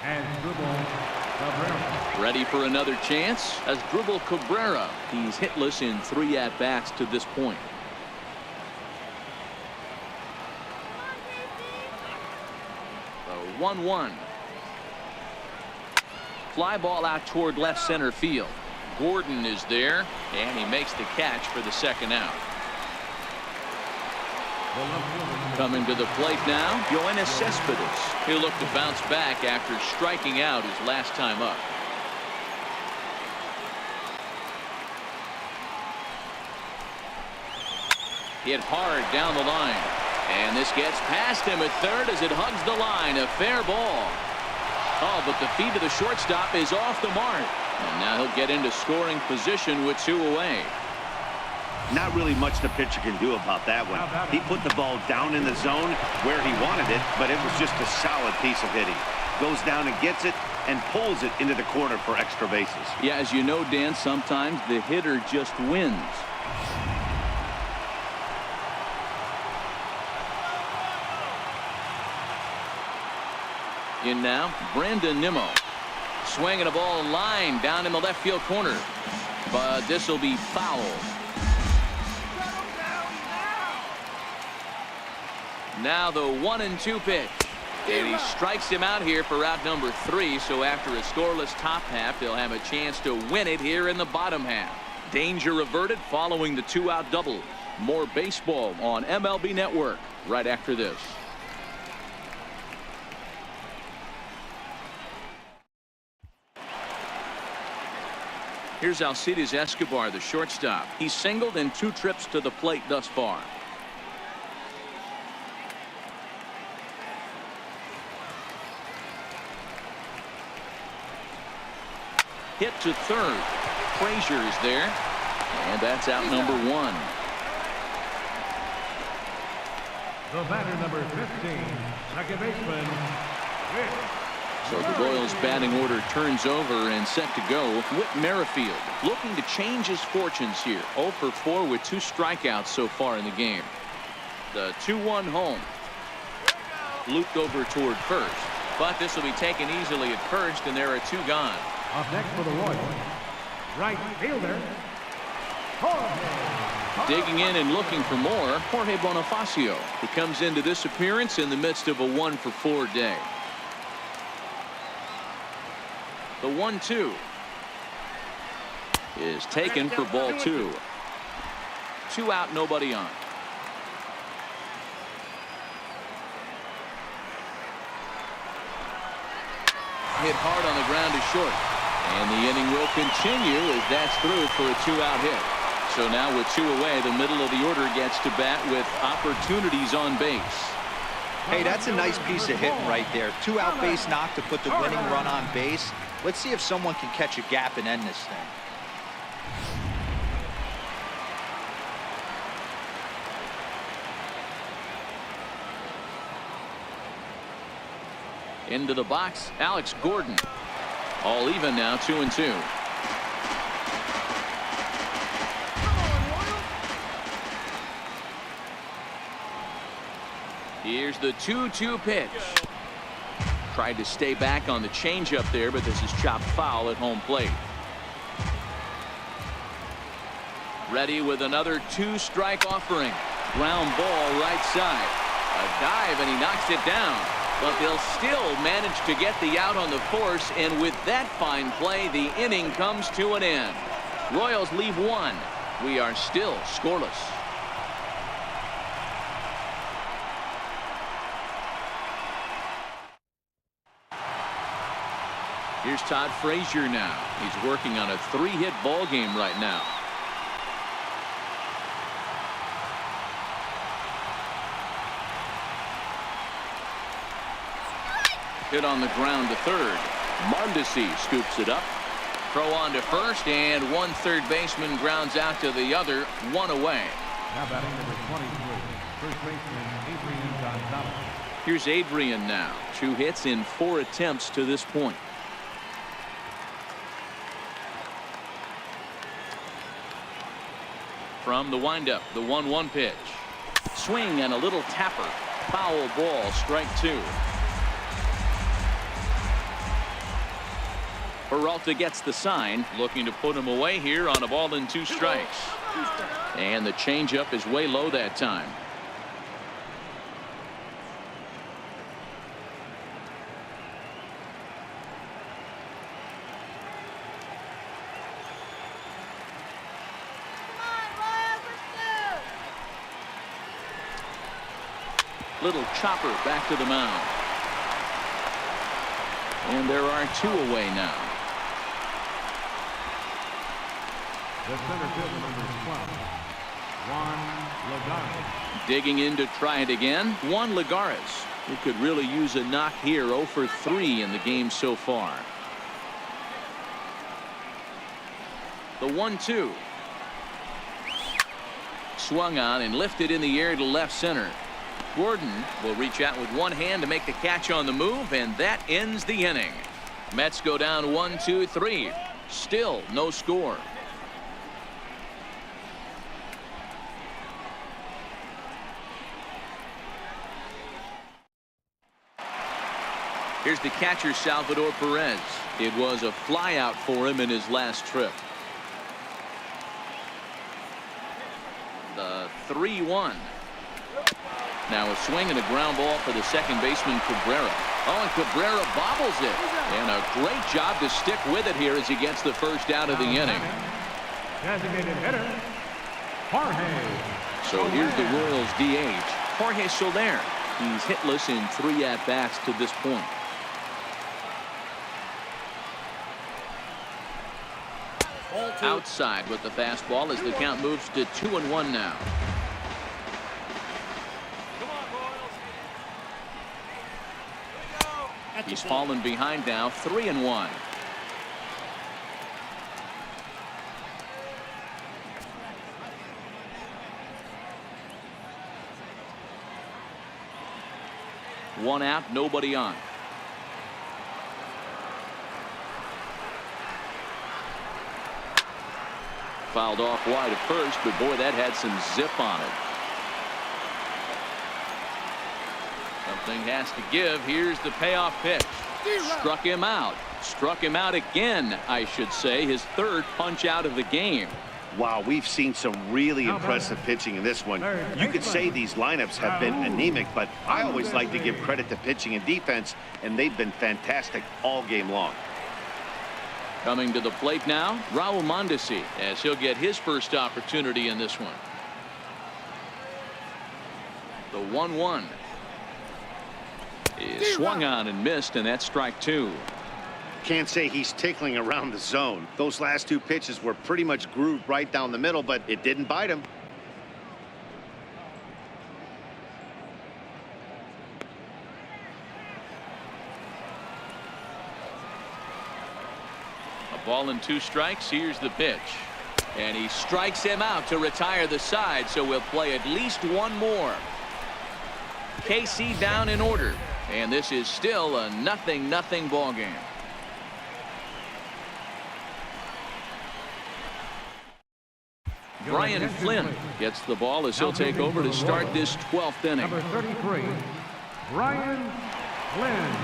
Asdrubal Cabrera. Ready for another chance? Asdrubal Cabrera. He's hitless in 3 at-bats to this point. The 1-1. Fly ball out toward left center field. Gordon is there, and he makes the catch for the second out. Coming to the plate now, Yoenis Cespedes. He'll look to bounce back after striking out his last time up. Hit hard down the line. And this gets past him at third as it hugs the line. A fair ball. Oh, but the feed to the shortstop is off the mark. And now he'll get into scoring position with 2 away. Not really much the pitcher can do about that one. He put the ball down in the zone where he wanted it, but it was just a solid piece of hitting. Goes down and gets it and pulls it into the corner for extra bases. Yeah, as you know, Dan, sometimes the hitter just wins. In now, Brandon Nimmo. Swinging a ball line down in the left field corner. But this will be foul. Now the 1-2 pitch. And he strikes him out here for out number 3. So after a scoreless top half, they'll have a chance to win it here in the bottom half. Danger averted following the 2-out double. More baseball on MLB Network right after this. Here's Alcides Escobar, the shortstop. He's singled in 2 trips to the plate thus far. Hit to third. Frazier is there. And that's out number 1. The batter, number 15, second baseman, Whit. So the Royals batting order turns over and set to go. Whit Merrifield looking to change his fortunes here. 0 for 4 with 2 strikeouts so far in the game. The 2-1 home. Looped over toward first. But this will be taken easily at first, and there are 2 gone. Up next for the Royals, right fielder, Jorge. Digging in and looking for more, Jorge Bonifacio. He comes into this appearance in the midst of a 1 for 4 day. The 1-2 is taken for ball 2. 2 out, nobody on. Hit hard on the ground is short. And the inning will continue as that's through for a 2-out hit. So now with 2 away, the middle of the order gets to bat with opportunities on base. Hey, that's a nice piece of hitting right there. 2-out base knock to put the winning run on base. Let's see if someone can catch a gap and end this thing. Into the box, Alex Gordon. All even now, 2-2. Here's the 2-2 pitch. Tried to stay back on the changeup there, but this is chopped foul at home plate. Ready with another 2-strike offering. Ground ball right side. A dive, and he knocks it down. But they'll still manage to get the out on the force, and with that fine play, the inning comes to an end. Royals leave one. We are still scoreless. Here's Todd Frazier now. He's working on a 3-hit ball game right now. Hit on the ground to third. Mondesi scoops it up. Throw on to first, and one third baseman grounds out to the other, one away. Now batting number 23, first baseman Adrian Gonzalez. Here's Adrian now. 2 hits in 4 attempts to this point. From the windup, the 1-1 pitch. Swing and a little tapper. Foul ball, strike 2. Peralta gets the sign, looking to put him away here on a ball and 2 strikes. And the changeup is way low that time. Little chopper back to the mound. And there are 2 away now. The center fielder, number 12, Juan Lagares. Digging in to try it again, Juan Lagares, who could really use a knock here. 0 for 3 in the game so far. The 1-2. Swung on and lifted in the air to left center. Gordon will reach out with one hand to make the catch on the move, and that ends the inning. Mets go down 1-2-3. Still no score. Here's the catcher, Salvador Perez. It was a flyout for him in his last trip. The 3-1. Now a swing and a ground ball for the second baseman, Cabrera. Oh, and Cabrera bobbles it. And a great job to stick with it here as he gets the first out of the inning. Designated hitter, Jorge. So here's the Royals DH, Jorge Soler. He's hitless in 3 at-bats to this point. Outside with the fastball as the count moves to 2-1 now. He's fallen behind now, 3-1. One out, nobody on. Fouled off wide at first, but boy, that had some zip on it. Something has to give. Here's the payoff pitch. Struck him out. Struck him out again, I should say. His 3rd punch out of the game. Wow, we've seen some really impressive pitching in this one. You could say these lineups have been anemic, but I always like to give credit to pitching and defense, and they've been fantastic all game long. Coming to the plate now, Raul Mondesi, as he'll get his first opportunity in this one. The 1-1 is swung on and missed, and that's strike 2. Can't say he's tickling around the zone. Those last 2 pitches were pretty much grooved right down the middle, but it didn't bite him. A ball and 2 strikes. Here's the pitch. And he strikes him out to retire the side, so we'll play at least one more. KC down in order. And this is still a 0-0 ball game. Brian Flynn gets the ball as he'll take over to start this 12th inning. Number 33, Brian Flynn.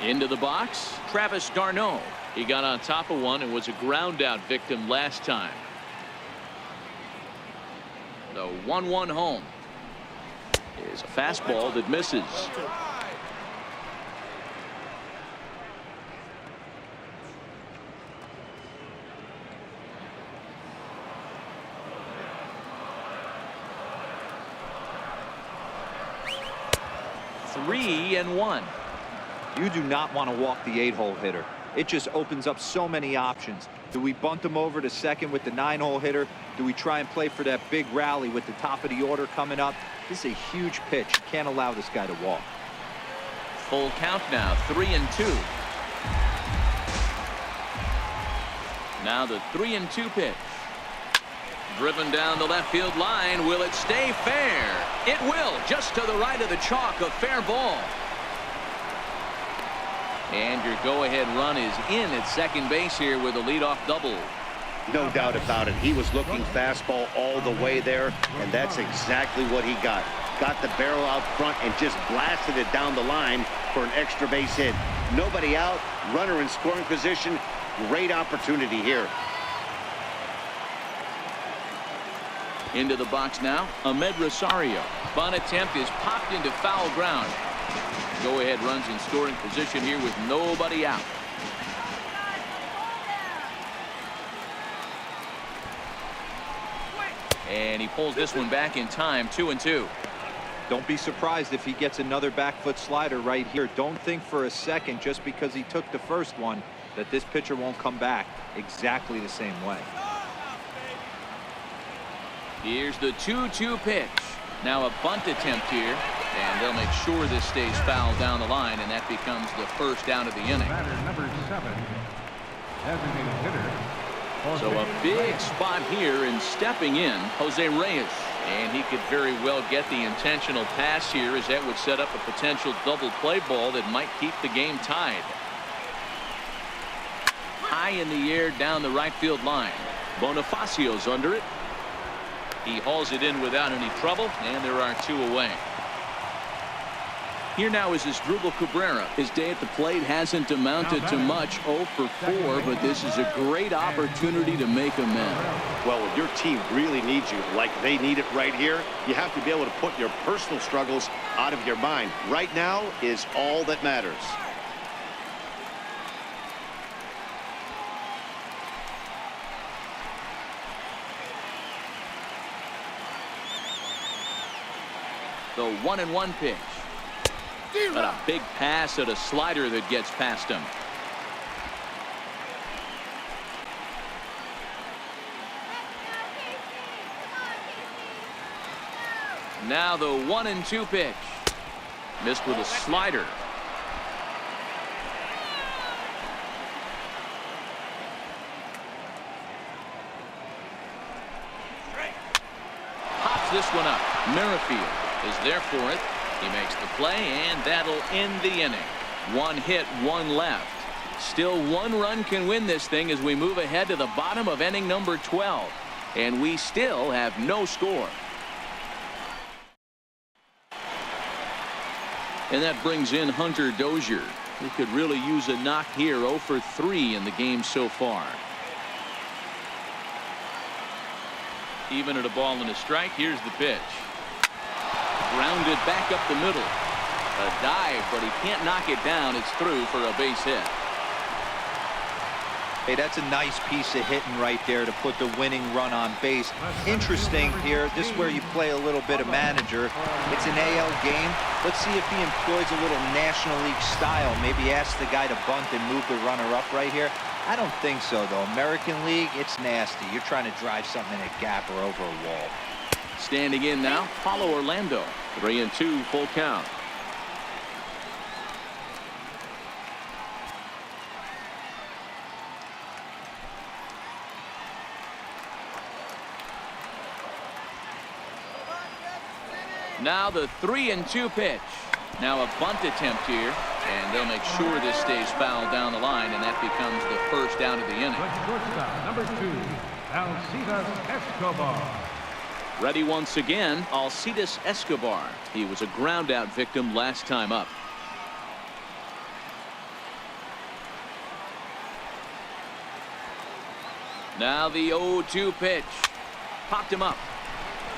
Into the box, Travis d'Arnaud. He got on top of one and was a ground out victim last time. The 1-1 home is a fastball that misses. Three and one. You do not want to walk the 8-hole hitter. It just opens up so many options. Do we bunt him over to second with the 9-hole hitter? Do we try and play for that big rally with the top of the order coming up? This is a huge pitch. You can't allow this guy to walk. Full count now, 3-2. Now the 3-2 pitch. Driven down the left field line. Will it stay fair? It will. Just to the right of the chalk, a fair ball. And your go-ahead run is in at second base here with a leadoff double. No doubt about it. He was looking fastball all the way there, and that's exactly what he got. Got the barrel out front and just blasted it down the line for an extra base hit. Nobody out, runner in scoring position. Great opportunity here. Into the box now, Ahmed Rosario. Bunt attempt is popped into foul ground. Go-ahead runs in scoring position here with nobody out. And he pulls this one back in time, 2-2. Don't be surprised if he gets another back foot slider right here. Don't think for a second, just because he took the first one, that this pitcher won't come back exactly the same way. Here's the 2-2 pitch. Now a bunt attempt here, and they'll make sure this stays foul down the line, and that becomes the first out of the inning. Batter number 7, designated hitter. So a big spot here, and stepping in, Jose Reyes. And he could very well get the intentional pass here, as that would set up a potential double play ball that might keep the game tied. High in the air down the right field line. Bonifacio's under it. He hauls it in without any trouble, and there are two away. Here now is Asdrubal Cabrera. His day at the plate hasn't amounted to much, 0 for 4, but this is a great opportunity to make amends. Well, when your team really needs you, like they need it right here, you have to be able to put your personal struggles out of your mind. Right now is all that matters. The 1-1 pitch. But a big pass at a slider that gets past him. Now the 1-2 pitch. Missed with a slider. Pops this one up. Merrifield is there for it. He makes the play, and that'll end the inning. One hit, one left. Still one run can win this thing as we move ahead to the bottom of inning number 12. And we still have no score. And that brings in Hunter Dozier, who could really use a knock here. 0 for 3 in the game so far. Even at a ball and a strike, here's the pitch. Grounded back up the middle. A dive, but he can't knock it down. It's through for a base hit. Hey, that's a nice piece of hitting right there to put the winning run on base. Interesting here, this is where you play a little bit of manager. It's an AL game. Let's see if he employs a little National League style. Maybe ask the guy to bunt and move the runner up right here. I don't think so, though. American League, it's nasty. You're trying to drive something in a gap or over a wall. Standing in now, Paulo Orlando. 3-2, full count. Now the 3-2 pitch. Now a bunt attempt here, and they'll make sure this stays foul down the line, and that becomes the first out of the inning. The shortstop, number 2, Alcides Escobar. Ready once again, Alcides Escobar. He was a ground out victim last time up. Now the 0-2 pitch. Popped him up.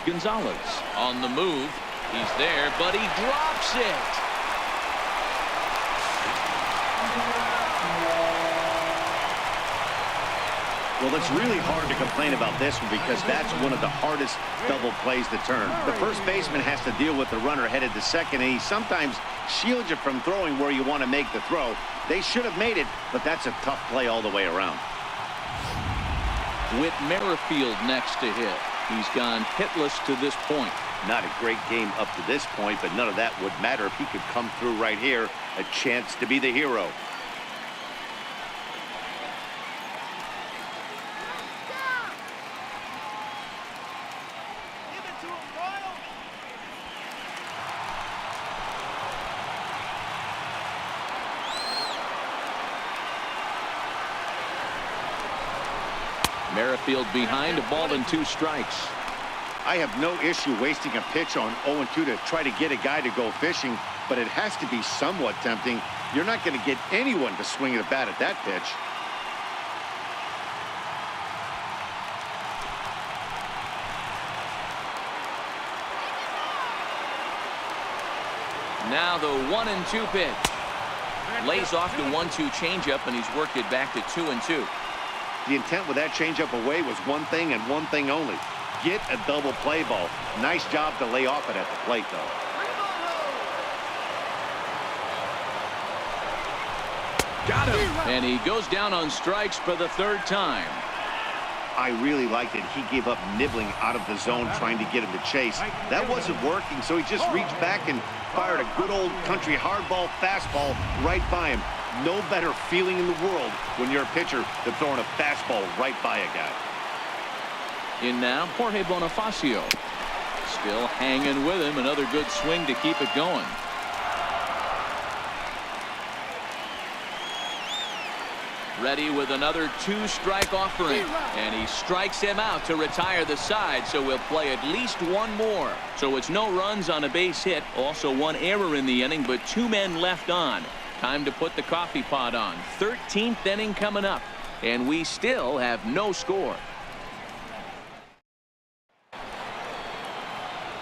Gonzalez on the move. He's there, but he drops it. Well, it's really hard to complain about this one because that's one of the hardest double plays to turn. The first baseman has to deal with the runner headed to second, and he sometimes shields you from throwing where you want to make the throw. They should have made it, but that's a tough play all the way around. With Merrifield next to hit. He's gone hitless to this point. Not a great game up to this point, but none of that would matter if he could come through right here. A chance to be the hero. Give it to him, Royal. Merrifield behind, a ball and 2 strikes. I have no issue wasting a pitch on 0-2 to try to get a guy to go fishing, but it has to be somewhat tempting. You're not going to get anyone to swing at a bat at that pitch. Now the 1-2 pitch. Lays off the 1-2 changeup, and he's worked it back to 2-2. The intent with that changeup away was one thing and one thing only. Get a double play ball. Nice job to lay off it at the plate, though. Got him. And he goes down on strikes for the 3rd time. I really liked it. He gave up nibbling out of the zone trying to get him to chase. That wasn't working, so he just reached back and fired a good old country hardball fastball right by him. No better feeling in the world when you're a pitcher than throwing a fastball right by a guy. In now, Jorge Bonifacio. Still hanging with him. Another good swing to keep it going. Ready with another 2-strike offering. And he strikes him out to retire the side, so we'll play at least one more. So it's no runs on a base hit. Also 1 error in the inning, but 2 men left on. Time to put the coffee pot on. 13th inning coming up. And we still have no score.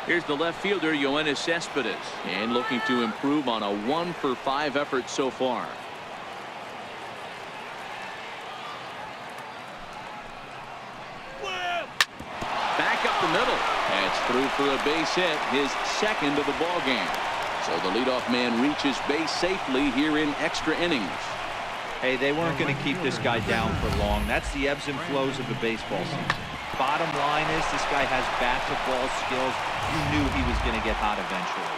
Here's the left fielder, Yoenis Cespedes, and looking to improve on a 1-for-5 effort so far. Back up the middle. That's through for a base hit, his 2nd of the ball game. So the leadoff man reaches base safely here in extra innings. Hey, they weren't going to keep this guy down for long. That's the ebbs and flows of the baseball season. Bottom line is this guy has bat-to-ball skills. You knew he was going to get hot eventually.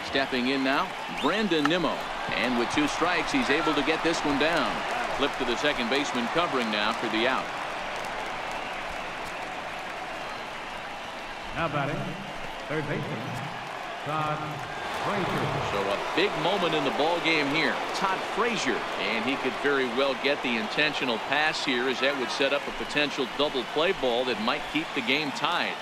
Stepping in now, Brandon Nimmo. And with 2 strikes, he's able to get this one down. Flip to the second baseman covering now for the out. Now batting, 3rd baseman, Todd Frazier. So a big moment in the ball game here. Todd Frazier, and he could very well get the intentional pass here, as that would set up a potential double play ball that might keep the game tied.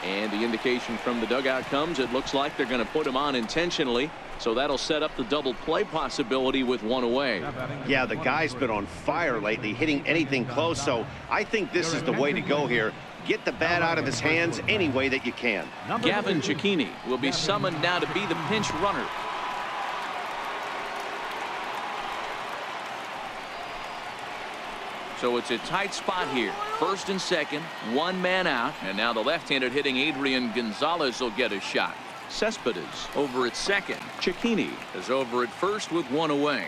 And the indication from the dugout comes, it looks like they're going to put him on intentionally. So that'll set up the double play possibility with 1 away. Yeah, the guy's been on fire lately, hitting anything close. So I think this is the way to go here. Get the bat out of his hands any way that you can. Gavin Cecchini will be summoned now to be the pinch runner. So it's a tight spot here. 1st and 2nd, 1 man out. And now the left-handed hitting Adrian Gonzalez will get a shot. Cespedes over at 2nd. Cecchini is over at 1st with 1 away.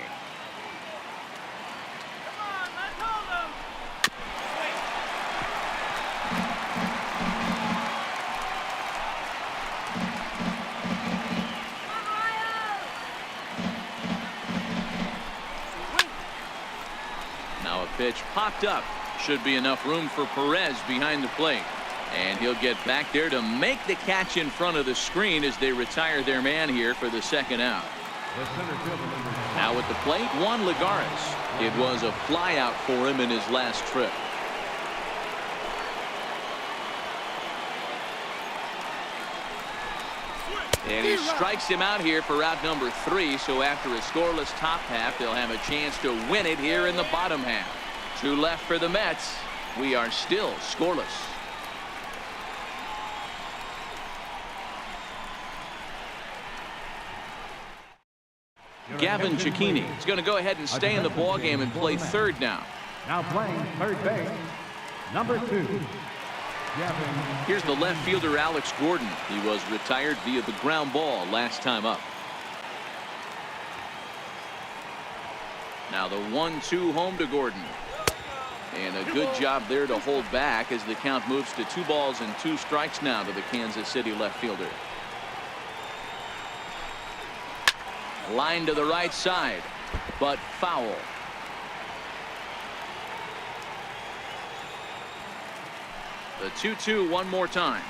Now a pitch popped up. Should be enough room for Perez behind the plate. And he'll get back there to make the catch in front of the screen as they retire their man here for the second out. Now at the plate, Juan Lagares. It was a fly out for him in his last trip. And he strikes him out here for out number 3. So after a scoreless top half, they'll have a chance to win it here in the bottom half. 2 left for the Mets. We are still scoreless. Gavin Cecchini is going to go ahead and stay in the ball game and play third now. Now playing third base, number 2. Here's the left fielder Alex Gordon. He was retired via the ground ball last time up. Now the 1-2 home to Gordon. And a good job there to hold back as the count moves to 2 balls and 2 strikes now to the Kansas City left fielder. Line to the right side, but foul. The 2-2 one more time.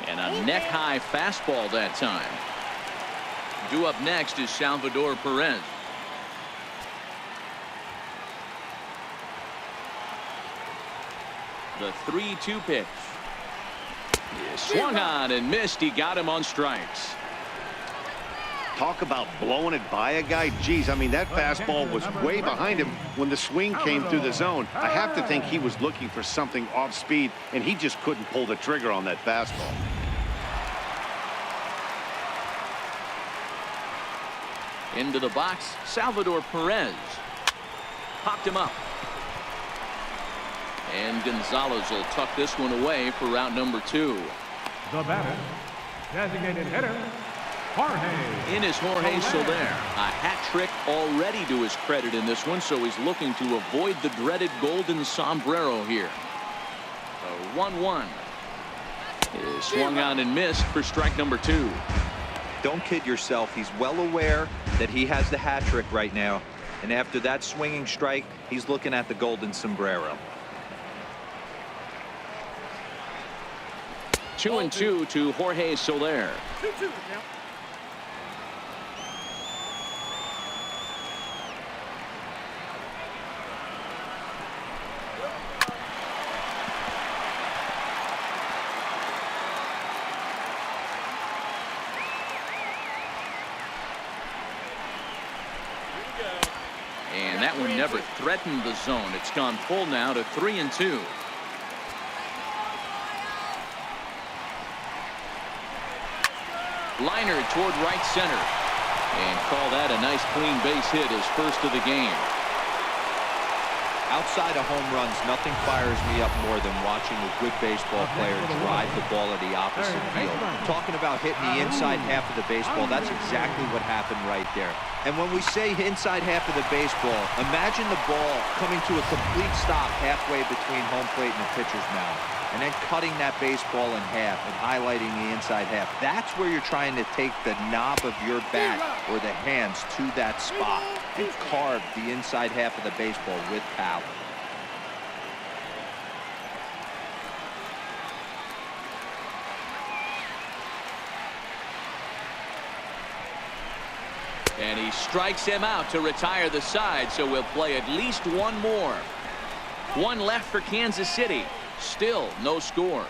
And a neck-high fastball that time. Due up next is Salvador Perez. The 3-2 pitch. He swung on and missed. He got him on strikes. Talk about blowing it by a guy. Geez, I mean, that fastball was way behind him when the swing came through the zone. I have to think he was looking for something off speed, and he just couldn't pull the trigger on that fastball. Into the box, Salvador Perez. Popped him up. And Gonzalez will tuck this one away for route number 2. The batter, designated hitter, Jorge. In is Jorge Soler. A hat trick already to his credit in this one, so he's looking to avoid the dreaded golden sombrero here. A 1-1 is swung on and missed for strike number 2. Don't kid yourself. He's well aware that he has the hat trick right now, and after that swinging strike, he's looking at the golden sombrero. 2-2 to Jorge Soler. 2-2. And that one never threatened the zone. It's gone full now to 3-2. Liner toward right center. And call that a nice clean base hit, his first of the game. Outside of home runs, nothing fires me up more than watching a good baseball player drive the ball to the opposite field. Talking about hitting the inside half of the baseball, that's exactly what happened right there. And when we say inside half of the baseball, imagine the ball coming to a complete stop halfway between home plate and the pitcher's mound, and then cutting that baseball in half and highlighting the inside half. That's where you're trying to take the knob of your bat or the hands to that spot and carve the inside half of the baseball with power. And he strikes him out to retire the side, so we'll play at least one more. One left for Kansas City. Still no score.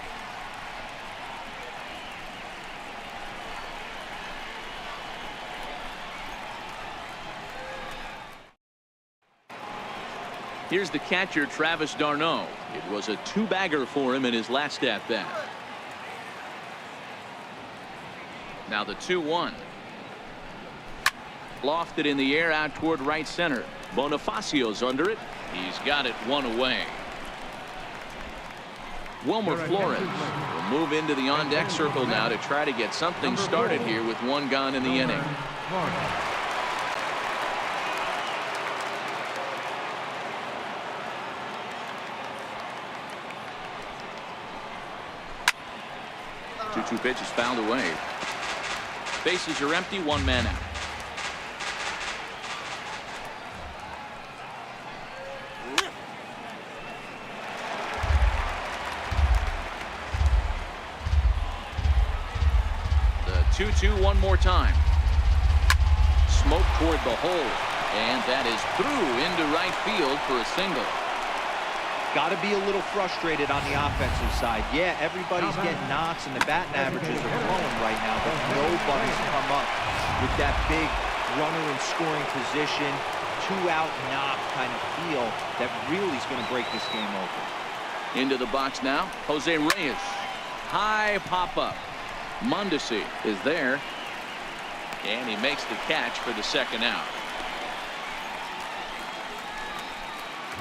Here's the catcher, Travis d'Arnaud. It was a 2-bagger for him in his last at-bat. Now the 2-1. Lofted in the air out toward right center. Bonifacio's under it. He's got it one away. Wilmer Flores will move into the on-deck circle now to try to get something started here with one gone in the inning. Two pitches fouled away. Bases are empty, one man out. 2-2 one more time. Smoke toward the hole. And that is through into right field for a single. Got to be a little frustrated on the offensive side. Yeah, everybody's getting knocks and the batting averages are flowing right now, but nobody's come up with that big runner in scoring position, two-out knock kind of feel that really is going to break this game open. Into the box now, Jose Reyes. High pop-up. Mondesi is there, and he makes the catch for the second out.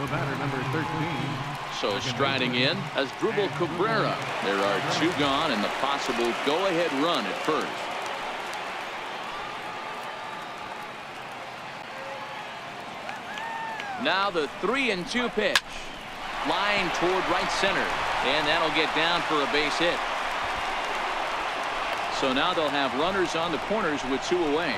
The batter, number 13. So striding in as Dribble Cabrera. There are two gone and the possible go-ahead run at first. Now the 3-2 pitch. Line toward right center. And that'll get down for a base hit. So now they'll have runners on the corners with two away.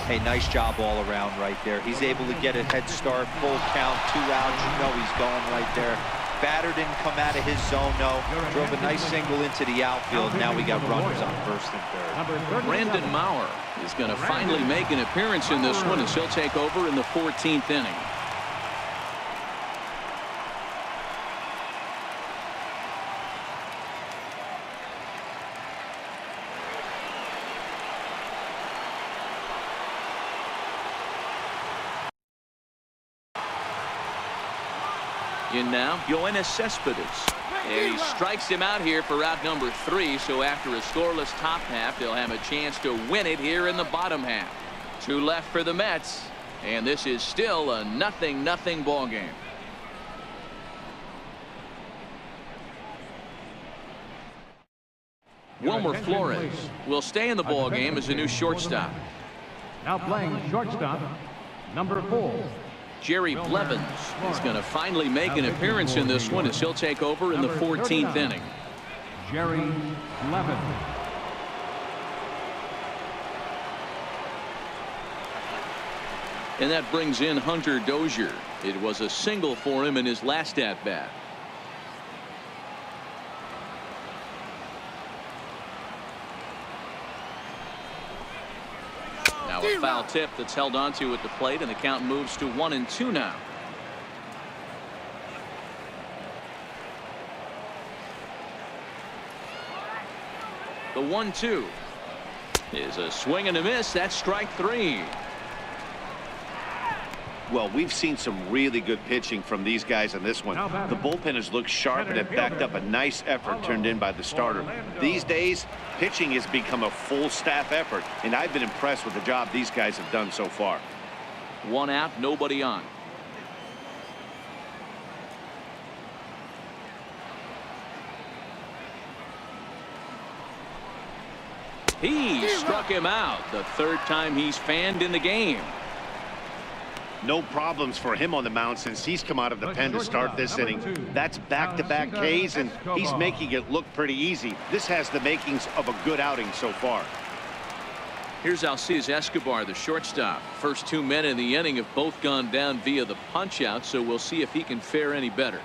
Hey, nice job all around right there. He's able to get a head start, full count, 2 outs. You know he's going right there. Batter didn't come out of his zone, no. Drove a nice single into the outfield. Now we got runners on first and third. Brandon Maurer is going to finally make an appearance in this one as he'll take over in the 14th inning. In now, Yoenis Cespedes. And he strikes him out here for out number 3. So after a scoreless top half, they'll have a chance to win it here in the bottom half. 2 left for the Mets. And this is still a 0-0 ball game. Wilmer Flores will stay in the ball game as a new shortstop. Now playing shortstop, number 4. Jerry Blevins is going to finally make an appearance in this one as he'll take over in the 14th inning. Jerry Blevins. And that brings in Hunter Dozier. It was a single for him in his last at-bat. Now a foul tip that's held onto at the plate, and the count moves to 1-2 now. The 1-2 is a swing and a miss. That's strike 3. Well, we've seen some really good pitching from these guys in this one. The bullpen has looked sharp and it backed up a nice effort turned in by the starter. These days, pitching has become a full staff effort, and I've been impressed with the job these guys have done so far. 1 out, nobody on. He struck him out the 3rd time he's fanned in the game. No problems for him on the mound since he's come out of the pen to start this inning. That's back-to-back Ks, and he's making it look pretty easy. This has the makings of a good outing so far. Here's Alcides Escobar, the shortstop. First 2 men in the inning have both gone down via the punch-out, so we'll see if he can fare any better.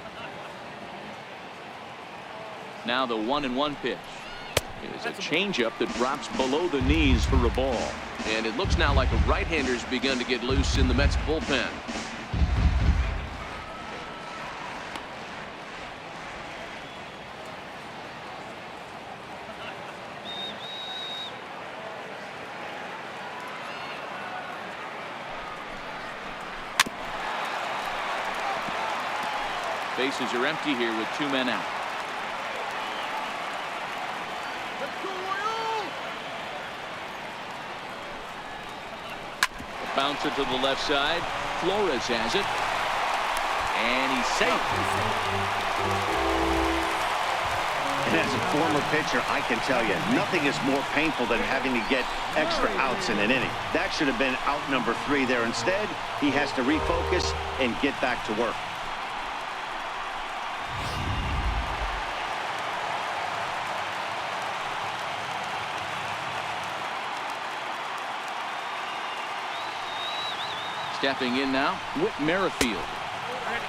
Now the 1-1 pitch is a changeup that drops below the knees for a ball. And it looks now like a right-hander's begun to get loose in the Mets bullpen. Bases are empty here with 2 men out. Bouncer to the left side. Flores has it. And he's safe. And as a former pitcher, I can tell you, nothing is more painful than having to get extra outs in an inning. That should have been out number 3 there. Instead, he has to refocus and get back to work. Stepping in now, Whit Merrifield.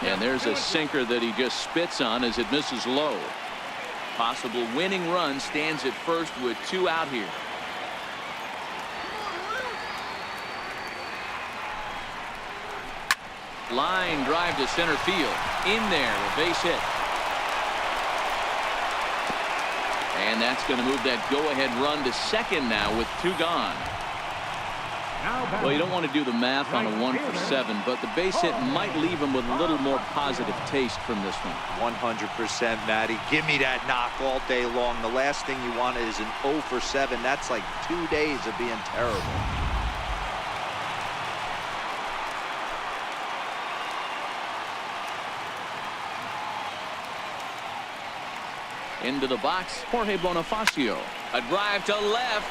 And there's a sinker that he just spits on as it misses low. Possible winning run stands at first with 2 out here. Line drive to center field. In there, a base hit. And that's going to move that go-ahead run to second now with 2 gone. Well, you don't want to do the math on a 1 for 7, but the base hit might leave him with a little more positive taste from this one. 100%, Matty. Give me that knock all day long. The last thing you want is an 0 for 7. That's like 2 days of being terrible. Into the box, Jorge Bonifacio. A drive to left.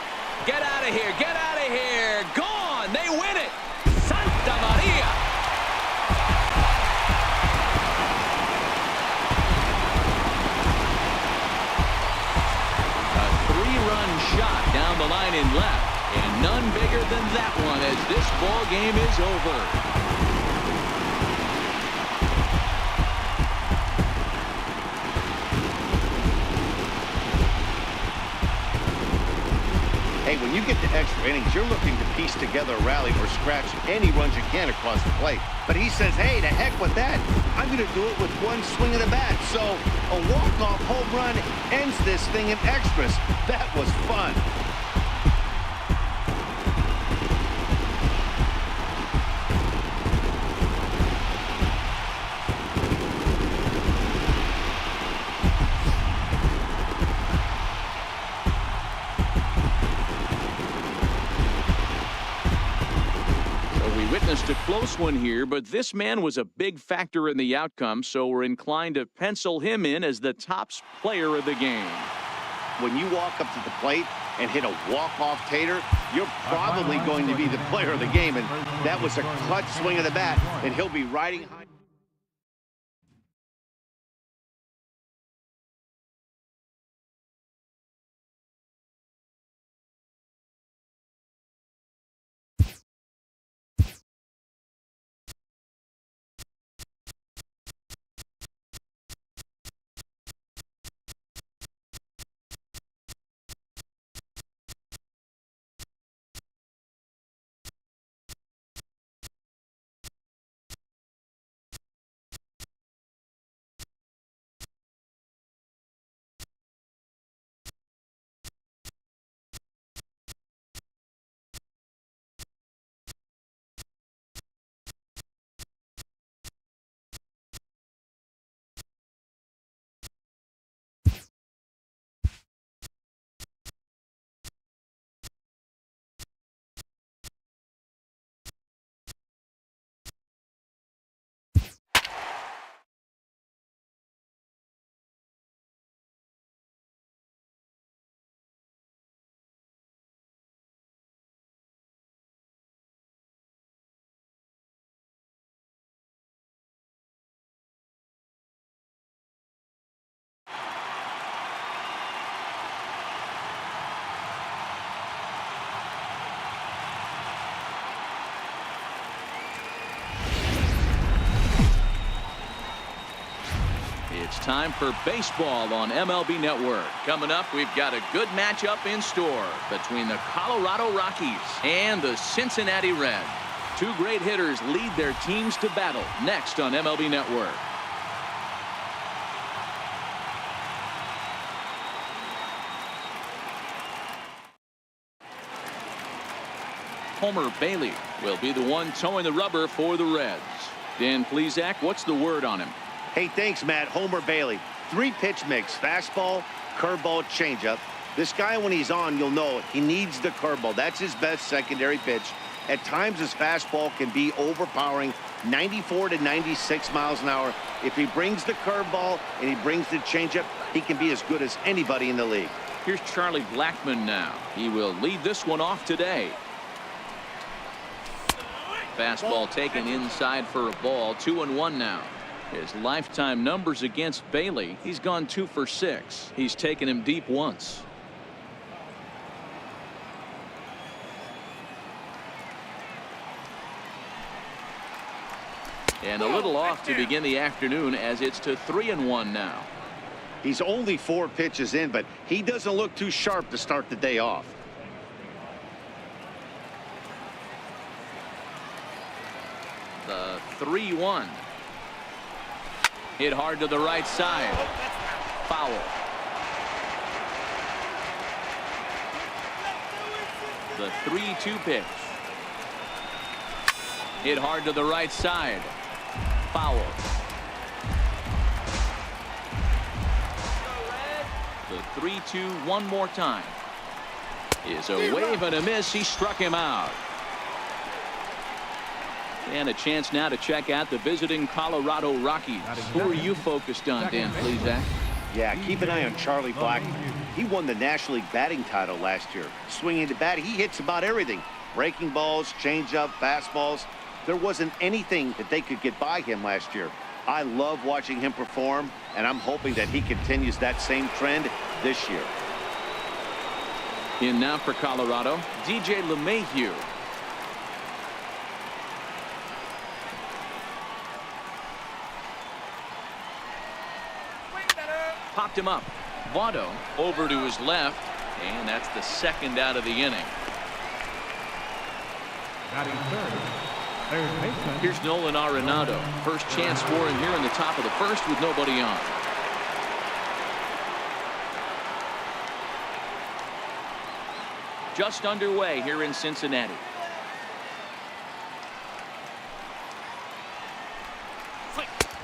Get out of here. Get out of here. Gone. They win it. Santa Maria. A 3-run shot down the line in left. And none bigger than that one as this ball game is over. Hey, when you get to extra innings, you're looking to piece together a rally or scratch any runs you can across the plate. But he says, hey, to heck with that. I'm going to do it with 1 swing of the bat. So a walk-off home run ends this thing in extras. That was fun. Witnessed a close one here, but this man was a big factor in the outcome, so we're inclined to pencil him in as the top player of the game. When you walk up to the plate and hit a walk-off tater, you're probably going to be the player of the game, and that was a clutch swing of the bat, and he'll be riding high. It's time for baseball on MLB Network. Coming up, we've got a good matchup in store between the Colorado Rockies and the Cincinnati Reds. 2 great hitters lead their teams to battle next on MLB Network. Homer Bailey will be the one towing the rubber for the Reds. Dan Plesac, what's the word on him? Hey, thanks, Matt. Homer Bailey. 3-pitch mix. Fastball, curveball, changeup. This guy, when he's on, you'll know he needs the curveball. That's his best secondary pitch. At times, his fastball can be overpowering, 94 to 96 miles an hour. If he brings the curveball and he brings the changeup, he can be as good as anybody in the league. Here's Charlie Blackmon now. He will lead this one off today. Fastball taken inside for a ball. 2-1 now. His lifetime numbers against Bailey, he's gone 2 for 6. He's taken him deep once. And a little off to begin the afternoon as it's to 3-1 now. He's only 4 pitches in, but he doesn't look too sharp to start the day off. The 3-1. Hit hard to the right side. Foul. The 3-2 pitch. Hit hard to the right side. Foul. The 3-2 one more time. Is a wave and a miss. He struck him out. And a chance now to check out the visiting Colorado Rockies. Who are you focused on, Dan, please, Zach? Yeah, keep an eye on Charlie Blackmon. He won the National League batting title last year. Swinging the bat, he hits about everything. Breaking balls, changeup, fastballs. There wasn't anything that they could get by him last year. I love watching him perform, and I'm hoping that he continues that same trend this year. In now for Colorado, DJ LeMahieu. Popped him up. Votto over to his left, and that's the second out of the inning. Batting third baseman. Here's Nolan Arenado. First chance for him here in the top of the first with nobody on. Just underway here in Cincinnati.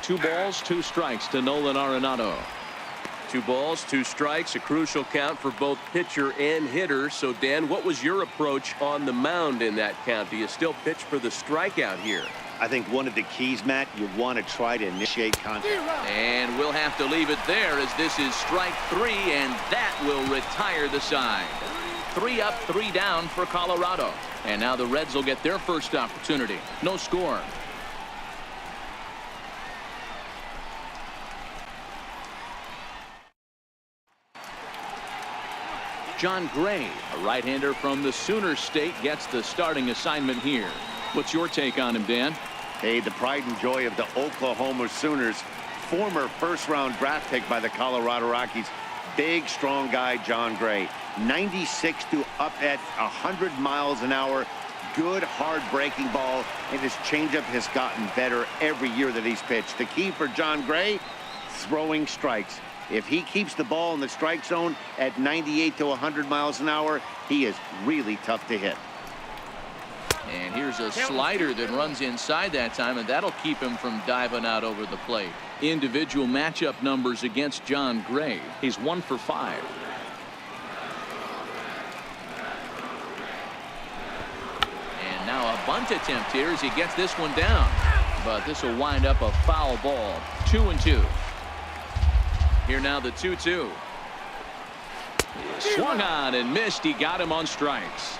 Two balls, two strikes to Nolan Arenado. 2 balls, 2 strikes, a crucial count for both pitcher and hitter. So, Dan, what was your approach on the mound in that count? Do you still pitch for the strikeout here? I think one of the keys, Matt, you want to try to initiate contact. And we'll have to leave it there as this is strike 3, and that will retire the side. 3 up, 3 down for Colorado. And now the Reds will get their first opportunity. No score. John Gray, a right-hander from the Sooner State, gets the starting assignment here. What's your take on him, Dan? Hey, the pride and joy of the Oklahoma Sooners. Former first-round draft pick by the Colorado Rockies. Big, strong guy, John Gray. 96 to up at 100 miles an hour. Good, hard breaking ball, and his changeup has gotten better every year that he's pitched. The key for John Gray, throwing strikes. If he keeps the ball in the strike zone at 98 to 100 miles an hour, he is really tough to hit. And here's a slider that runs inside that time, and that'll keep him from diving out over the plate. Individual matchup numbers against John Gray. He's 1 for 5. And now a bunt attempt here as he gets this one down. But this will wind up a foul ball. 2-2. Here now the 2-2. Swung on and missed. He got him on strikes.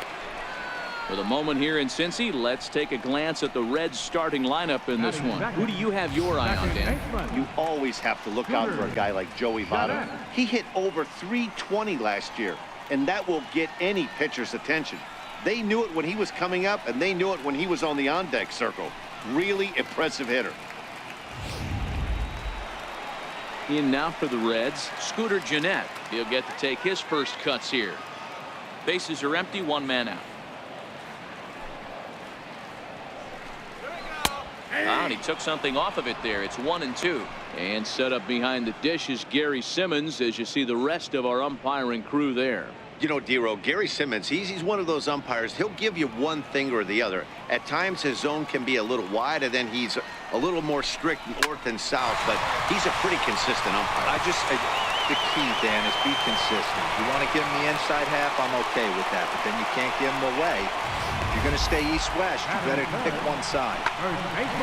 For the moment here in Cincy, let's take a glance at the Reds starting lineup in this one. Who do you have your eye on, Dan? You always have to look out for a guy like Joey Votto. He hit over 320 last year, and that will get any pitcher's attention. They knew it when he was coming up, and they knew it when he was on the on-deck circle. Really impressive hitter. In now for the Reds, Scooter Gennett. He'll get to take his first cuts here. Bases are empty, 1 man out. And he took something off of it there. It's 1-2. And set up behind the dish is Gary Simmons as you see the rest of our umpiring crew there. You know, Dero, Gary Simmons, he's one of those umpires. He'll give you one thing or the other. At times, his zone can be a little wide, and then he's a little more strict north and south, but he's a pretty consistent umpire. The key, Dan, is be consistent. You want to give him the inside half, I'm okay with that, but then you can't give him away. If you're going to stay east-west, you better pick one side.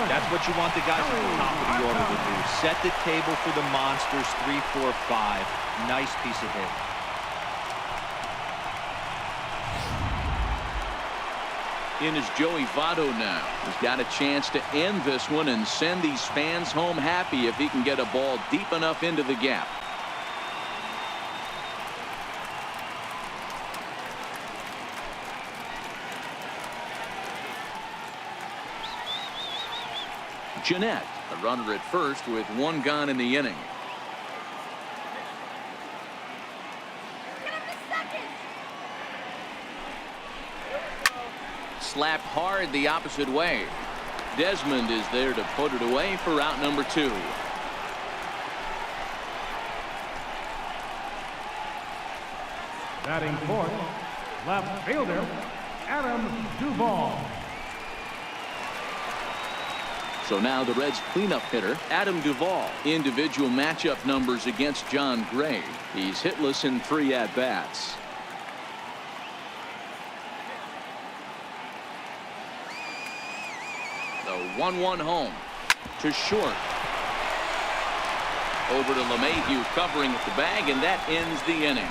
That's what you want the guys at the top of the order to do. Set the table for the monsters, 3, 4, 5. Nice piece of hit. In is Joey Votto now. He's got a chance to end this one and send these fans home happy if he can get a ball deep enough into the gap. Gennett, the runner at first with 1 gone in the inning. Slapped hard the opposite way. Desmond is there to put it away for out number 2. Batting fourth, left fielder, Adam Duvall. So now the Reds cleanup hitter, Adam Duvall. Individual matchup numbers against John Gray. He's hitless in 3 at-bats. The 1-1 home to short. Over to LeMahieu covering at the bag, and that ends the inning.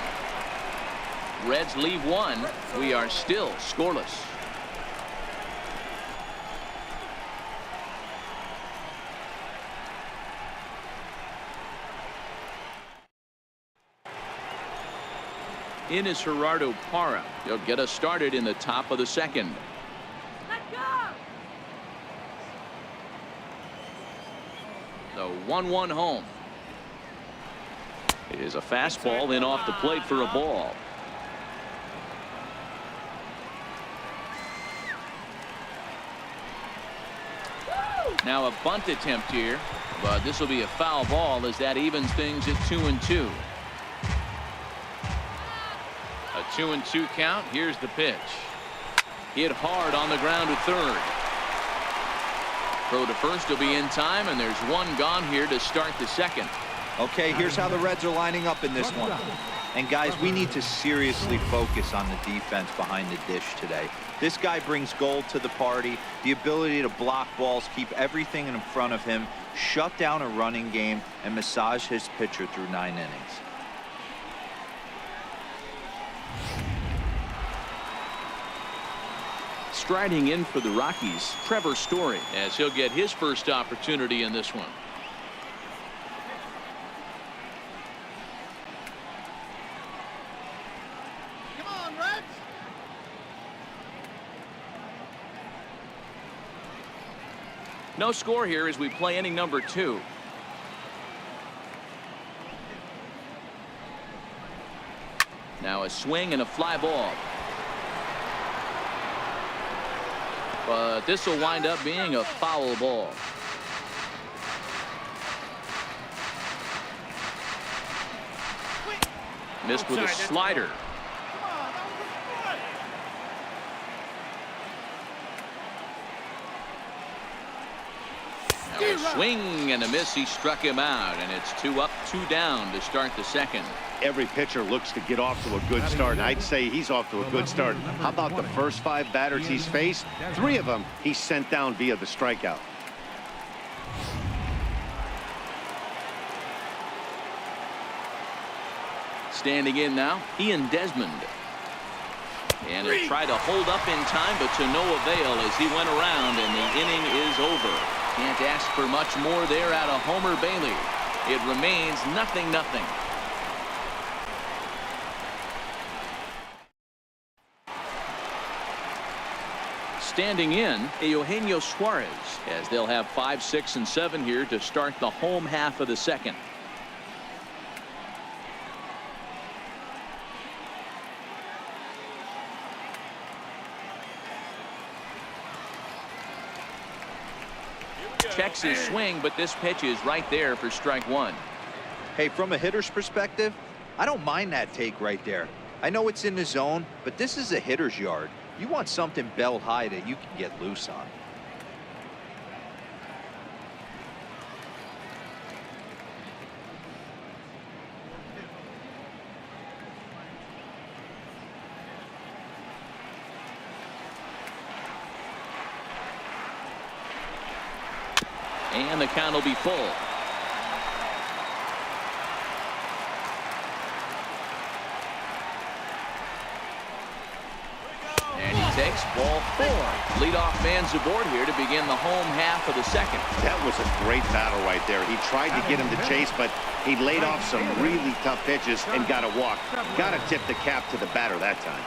Reds leave 1. We are still scoreless. In is Gerardo Parra. He'll get us started in the top of the 2nd. Let go! The 1-1 home. It is a fastball in off the plate for a ball. Now a bunt attempt here, but this will be a foul ball as that evens things at 2-2. A 2-2 count. Here's the pitch. Hit hard on the ground to third. Throw to first will be in time, and there's 1 gone here to start the 2nd. Okay, here's how the Reds are lining up in this one. And guys, we need to seriously focus on the defense behind the dish today. This guy brings gold to the party, the ability to block balls, keep everything in front of him, shut down a running game, and massage his pitcher through 9 innings. Striding in for the Rockies, Trevor Story, as he'll get his first opportunity in this one. Come on, Reds! No score here as we play inning number 2. Now a swing and a fly ball. But this will wind up being a foul ball. Missed with a slider. Now a swing and a miss. He struck him out, and it's 2 up, 2 down to start the 2nd. Every pitcher looks to get off to a good start, and I'd say he's off to a good start. How about the first 5 batters he's faced? 3 of them he's sent down via the strikeout. Standing in now, Ian Desmond. And he'll try to hold up in time, but to no avail as he went around, and the inning is over. Can't ask for much more there out of Homer Bailey. It remains 0-0. Standing in, Eugenio Suarez, as they'll have 5, 6, and 7 here to start the home half of the 2nd. Checks his swing, but this pitch is right there for strike 1. Hey, from a hitter's perspective, I don't mind that take right there. I know it's in the zone, but this is a hitter's yard. You want something bell high that you can get loose on. And the count will be full. And he takes ball 4. Leadoff man's aboard here to begin the home half of the 2nd. That was a great battle right there. He tried to get him to chase, but he laid off some really tough pitches and got a walk. Got to tip the cap to the batter that time.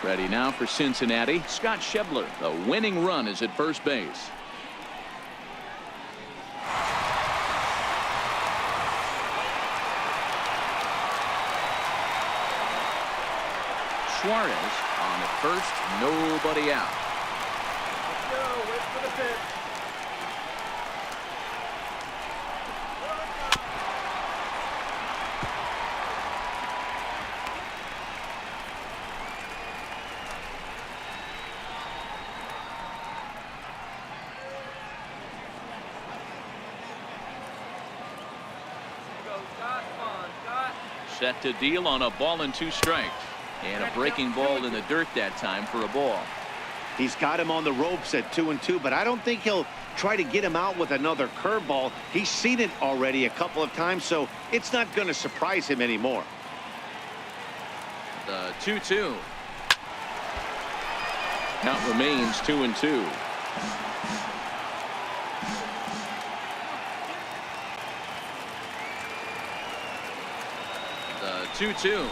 Ready now for Cincinnati, Scott Schebler. The winning run is at first base. Suarez on at first, nobody out. Let's go. Wait for the pitch. Set to deal on a ball and 2 strikes. And a breaking ball in the dirt that time for a ball. He's got him on the ropes at 2-2, but I don't think he'll try to get him out with another curveball. He's seen it already a couple of times, so it's not going to surprise him anymore. The 2-2. Count remains 2-2. The 2-2.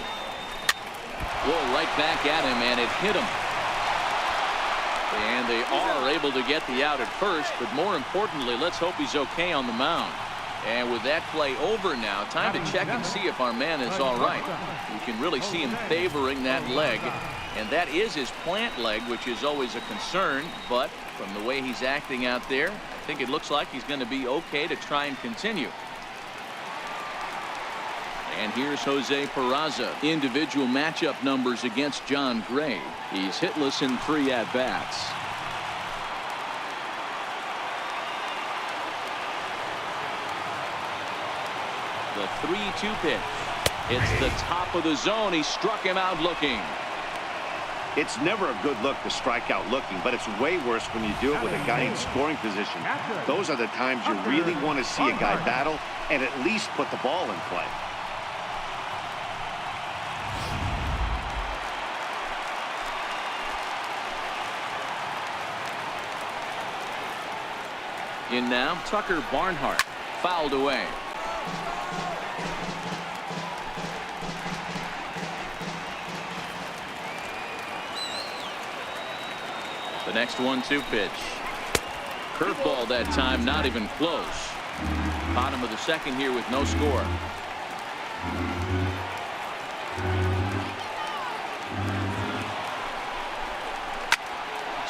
Whoa, right back at him, and it hit him. And they are able to get the out at first, but more importantly, let's hope he's okay on the mound. And with that play over now, time to check and see if our man is all right. You can really see him favoring that leg, and that is his plant leg, which is always a concern, but from the way he's acting out there, I think it looks like he's going to be okay to try and continue. And here's Jose Peraza. Individual matchup numbers against John Gray. He's hitless in 3 at-bats. The 3-2 pitch. It's the top of the zone. He struck him out looking. It's never a good look to strike out looking, but it's way worse when you do it with a guy in scoring position. Those are the times you really want to see a guy battle and at least put the ball in play. In now, Tucker Barnhart. Fouled away. The next 1-2 pitch. Curveball that time, not even close. Bottom of the second here with no score.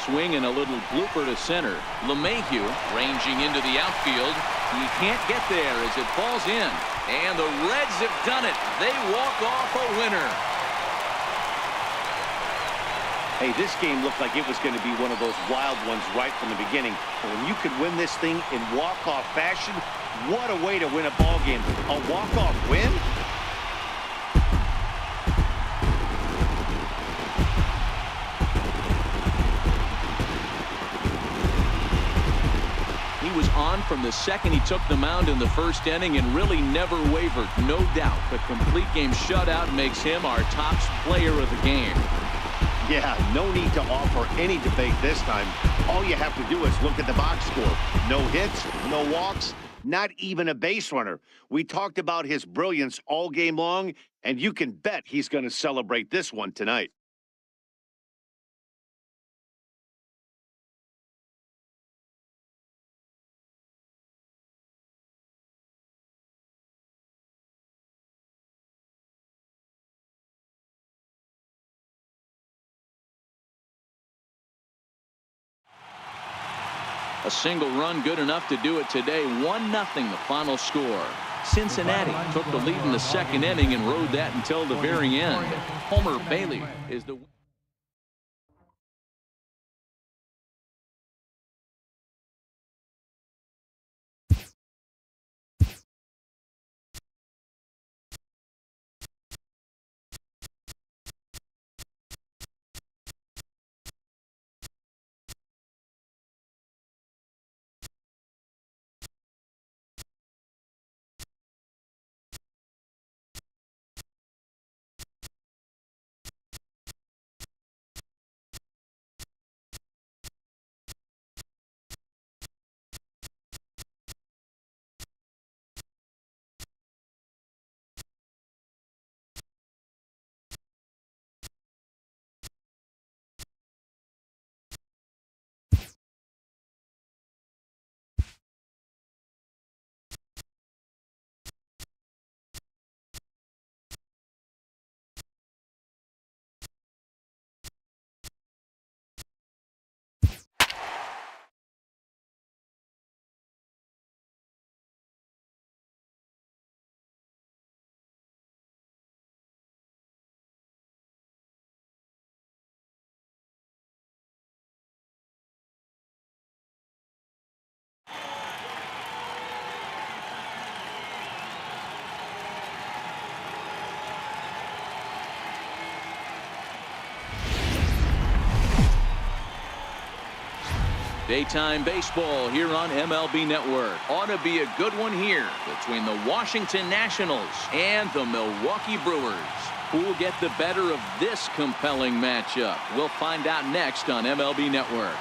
Swing and a little blooper to center. LeMahieu ranging into the outfield. He can't get there as it falls in. And the Reds have done it. They walk off a winner. Hey, this game looked like it was going to be one of those wild ones right from the beginning. But when you could win this thing in walk-off fashion, what a way to win a ball game. A walk-off win? He was on from the second he took the mound in the first inning and really never wavered. No doubt the complete game shutout makes him our top player of the game. Yeah, no need to offer any debate this time. All you have to do is look at the box score. No hits, no walks, not even a base runner. We talked about his brilliance all game long, and you can bet he's going to celebrate this one tonight. A single run good enough to do it today. 1-0 the final score. Cincinnati took the lead in the second inning and rode that until the very end. Homer Bailey is the Daytime baseball here on MLB Network. Ought to be a good one here between the Washington Nationals and the Milwaukee Brewers. Who will get the better of this compelling matchup? We'll find out next on MLB Network.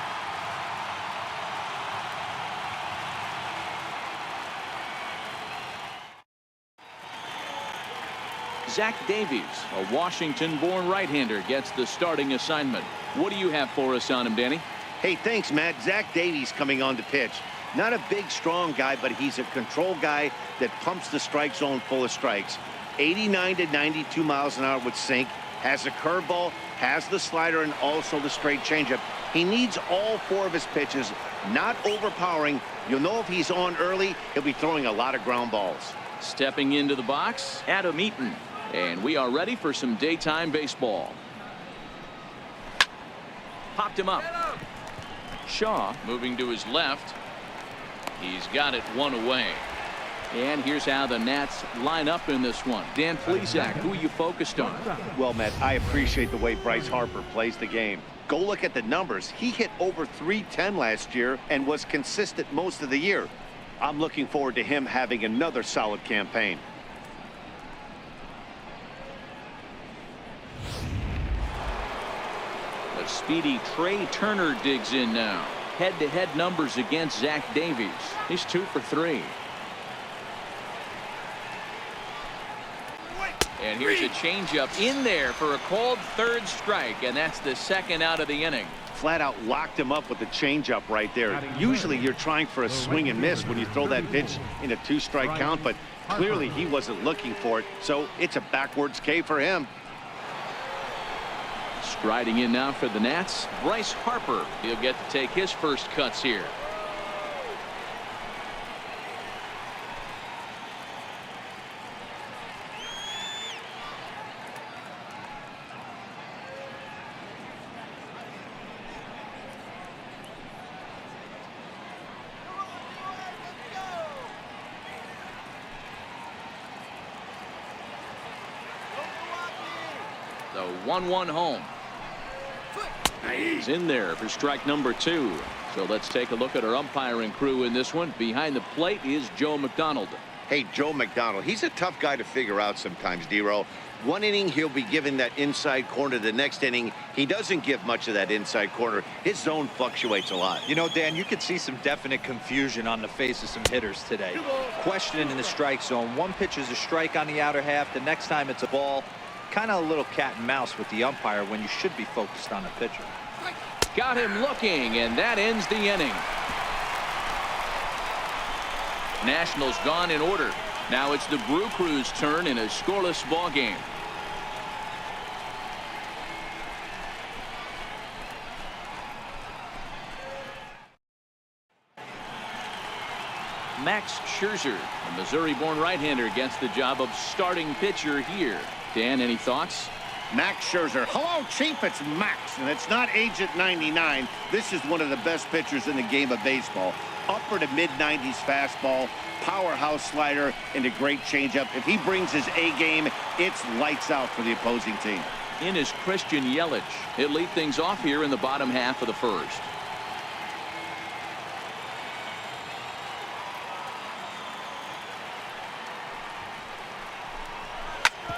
Zach Davies, a Washington-born right-hander, gets the starting assignment. What do you have for us on him, Danny? Hey, thanks, Matt. Zach Davies coming on to pitch. Not a big, strong guy, but he's a control guy that pumps the strike zone full of strikes. 89 to 92 miles an hour with sink, has a curveball, has the slider, and also the straight changeup. He needs all four of his pitches, not overpowering. You'll know if he's on early, he'll be throwing a lot of ground balls. Stepping into the box, Adam Eaton. And we are ready for some daytime baseball. Popped him up. Shaw moving to his left. He's got it one away. And here's how the Nats line up in this one. Dan Plesac, who are you focused on? Well, Matt, I appreciate the way Bryce Harper plays the game. Go look at the numbers. He hit over .310 last year and was consistent most of the year. I'm looking forward to him having another solid campaign. The speedy Trey Turner digs in now. Head-to-head numbers against Zach Davies. He's 2 for 3. And here's a changeup in there for a called third strike, and that's the second out of the inning. Flat out locked him up with the changeup right there. Usually you're trying for a swing and miss when you throw that pitch in a 2-strike count, but clearly he wasn't looking for it, so it's a backwards K for him. Striding in now for the Nats, Bryce Harper. He'll get to take his first cuts here. The 1-1 home. He's in there for strike number 2. So let's take a look at our umpiring crew in this one. Behind the plate is Joe McDonald. Hey, Joe McDonald, he's a tough guy to figure out sometimes, D-Row. One inning, he'll be giving that inside corner. The next inning, he doesn't give much of that inside corner. His zone fluctuates a lot. You know, Dan, you could see some definite confusion on the face of some hitters today. Questioning in the strike zone. One pitch is a strike on the outer half. The next time it's a ball. Kind of a little cat and mouse with the umpire when you should be focused on the pitcher. Got him looking, and that ends the inning. Nationals gone in order. Now it's the Brew Crew's turn in a scoreless ball game. Max Scherzer, a Missouri-born right-hander, gets the job of starting pitcher here. Dan, any thoughts? Max Scherzer. Hello, Chief. It's Max, and it's not Agent 99. This is one of the best pitchers in the game of baseball. Upper to mid-90s fastball, powerhouse slider, and a great changeup. If he brings his A game, it's lights out for the opposing team. In is Christian Yelich. He'll lead things off here in the bottom half of the first.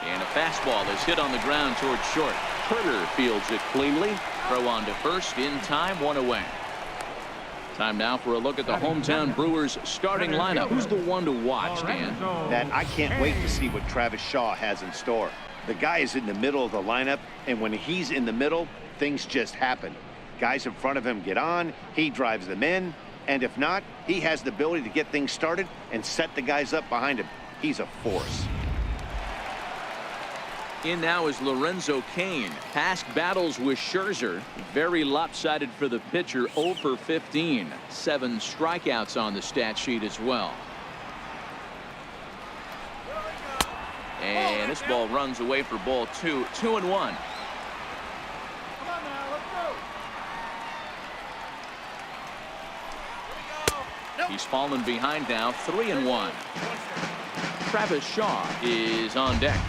And a fastball is hit on the ground towards short. Turner fields it cleanly. Throw on to first in time, 1 away. Time now for a look at the hometown Brewers starting lineup. Who's the one to watch, Dan? That I can't wait to see what Travis Shaw has in store. The guy is in the middle of the lineup, and when he's in the middle, things just happen. Guys in front of him get on, he drives them in, and if not, he has the ability to get things started and set the guys up behind him. He's a force. In now is Lorenzo Cain. Past battles with Scherzer. Very lopsided for the pitcher, 0 for 15. 7 strikeouts on the stat sheet as well. And this ball runs away for ball 2. 2-1. Come on now, let's go. He's fallen behind now, 3-1. Travis Shaw is on deck.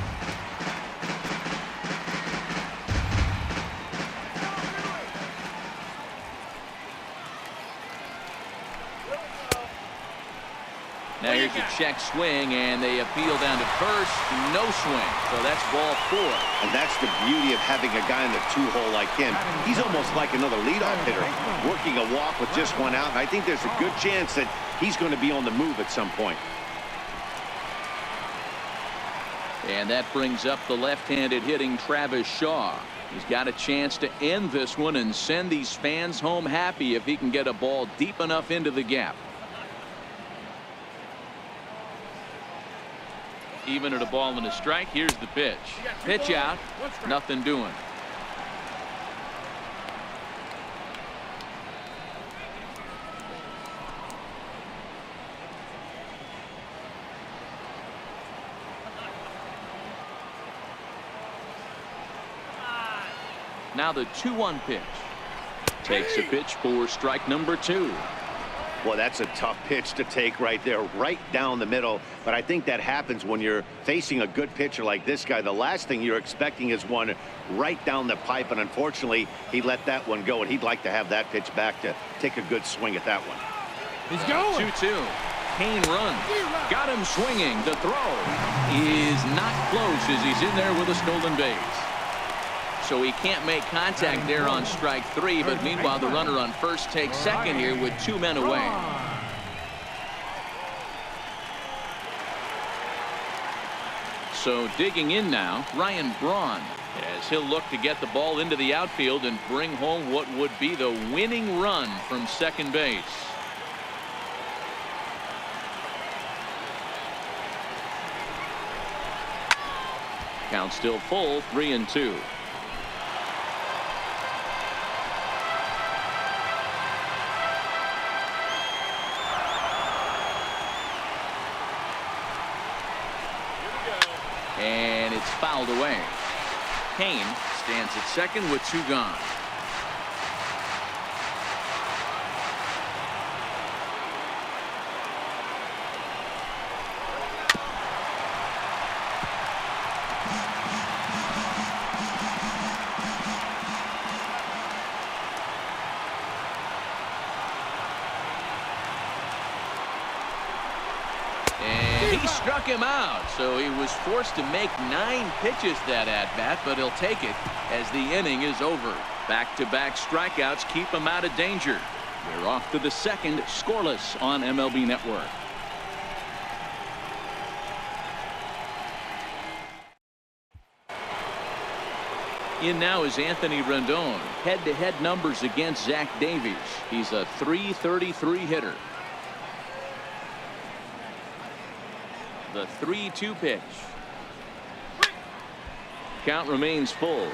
Now here's a check swing, and they appeal down to first. No swing. So that's ball 4. And that's the beauty of having a guy in the 2-hole like him. He's almost like another leadoff hitter, working a walk with just 1 out. And I think there's a good chance that he's going to be on the move at some point. And that brings up the left-handed hitting Travis Shaw. He's got a chance to end this one and send these fans home happy if he can get a ball deep enough into the gap. Even at a ball and a strike, here's the pitch. Pitch out, nothing doing. Now the 2-1 pitch. Takes a pitch for strike number 2. Well, that's a tough pitch to take right there, right down the middle. But I think that happens when you're facing a good pitcher like this guy. The last thing you're expecting is one right down the pipe, and unfortunately, he let that one go, and he'd like to have that pitch back to take a good swing at that one. He's going. 2-2. Kane runs. Got him swinging. The throw is not close as he's in there with a stolen base. So he can't make contact there on strike 3, but meanwhile the runner on first takes second here with 2 men away. So digging in now, Ryan Braun, as he'll look to get the ball into the outfield and bring home what would be the winning run from second base. Count still full, 3-2. And it's fouled away. Kane stands at second with 2 gone. He struck him out, so he was forced to make 9 pitches that at-bat, but he'll take it as the inning is over. Back-to-back strikeouts keep him out of danger. We're off to the second, scoreless on MLB Network. In now is Anthony Rendon. Head-to-head numbers against Zach Davies. He's a .333 hitter. The 3-2 pitch. Count remains full.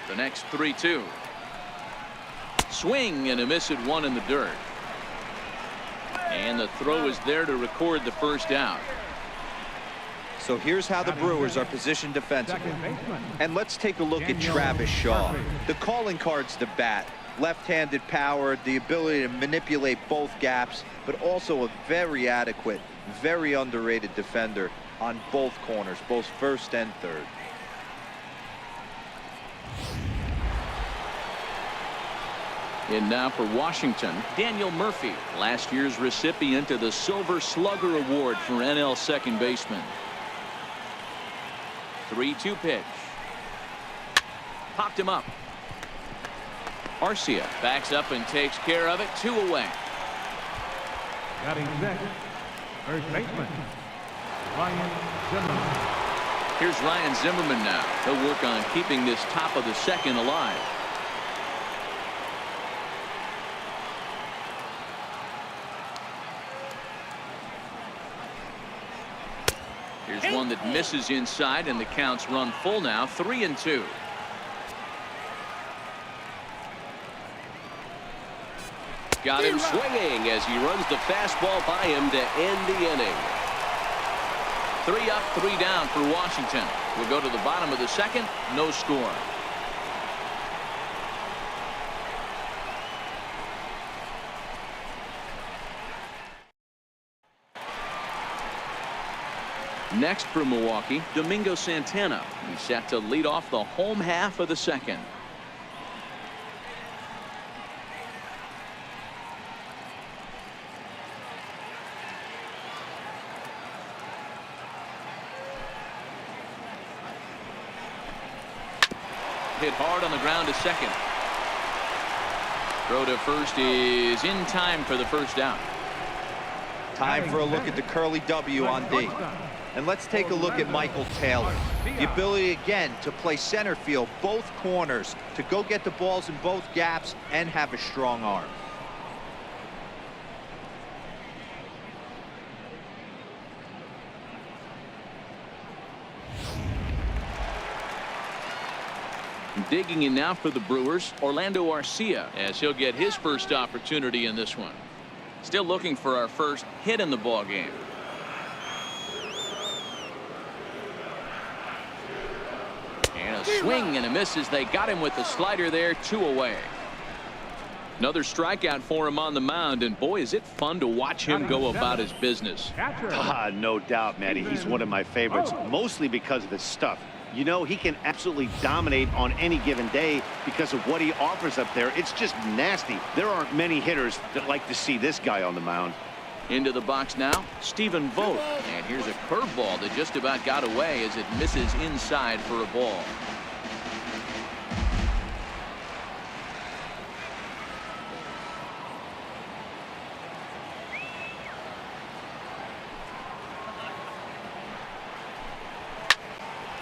The next 3-2. Swing and a miss at 1 in the dirt. And the throw is there to record the first out. So here's how the Brewers are positioned defensively. And let's take a look at Travis Shaw. The calling card's the bat. Left-handed power, the ability to manipulate both gaps, but also a very adequate, very underrated defender on both corners, both first and third. And now for Washington, Daniel Murphy, last year's recipient of the Silver Slugger Award for NL second baseman. 3-2 pitch. Popped him up. Arcia backs up and takes care of it. 2 away. Batting next, first baseman, Ryan Zimmerman. Here's Ryan Zimmerman now. He'll work on keeping this top of the second alive. Here's one that misses inside, and the count's run full now. 3-2. Got him swinging as he runs the fastball by him to end the inning. 3 up, 3 down for Washington. We'll go to the bottom of the second. No score. Next for Milwaukee, Domingo Santana. He's set to lead off the home half of the second. hit hard on the ground to second. Throw to first is in time for the first down. Time for a look at the curly W on D. And let's take a look at Michael Taylor. The ability again to play center field, both corners, to go get the balls in both gaps and have a strong arm. Digging in now for the Brewers, Orlando Arcia, as he'll get his first opportunity in this one. Still looking for our first hit in the ball game. And a swing and a miss as they got him with the slider there, 2 away. Another strikeout for him on the mound, and boy, is it fun to watch him go about his business. No doubt, Matty. He's one of my favorites, mostly because of his stuff. You know, he can absolutely dominate on any given day because of what he offers up there. It's just nasty. There aren't many hitters that like to see this guy on the mound. Into the box now, Stephen Vogt. And here's a curveball that just about got away as it misses inside for a ball.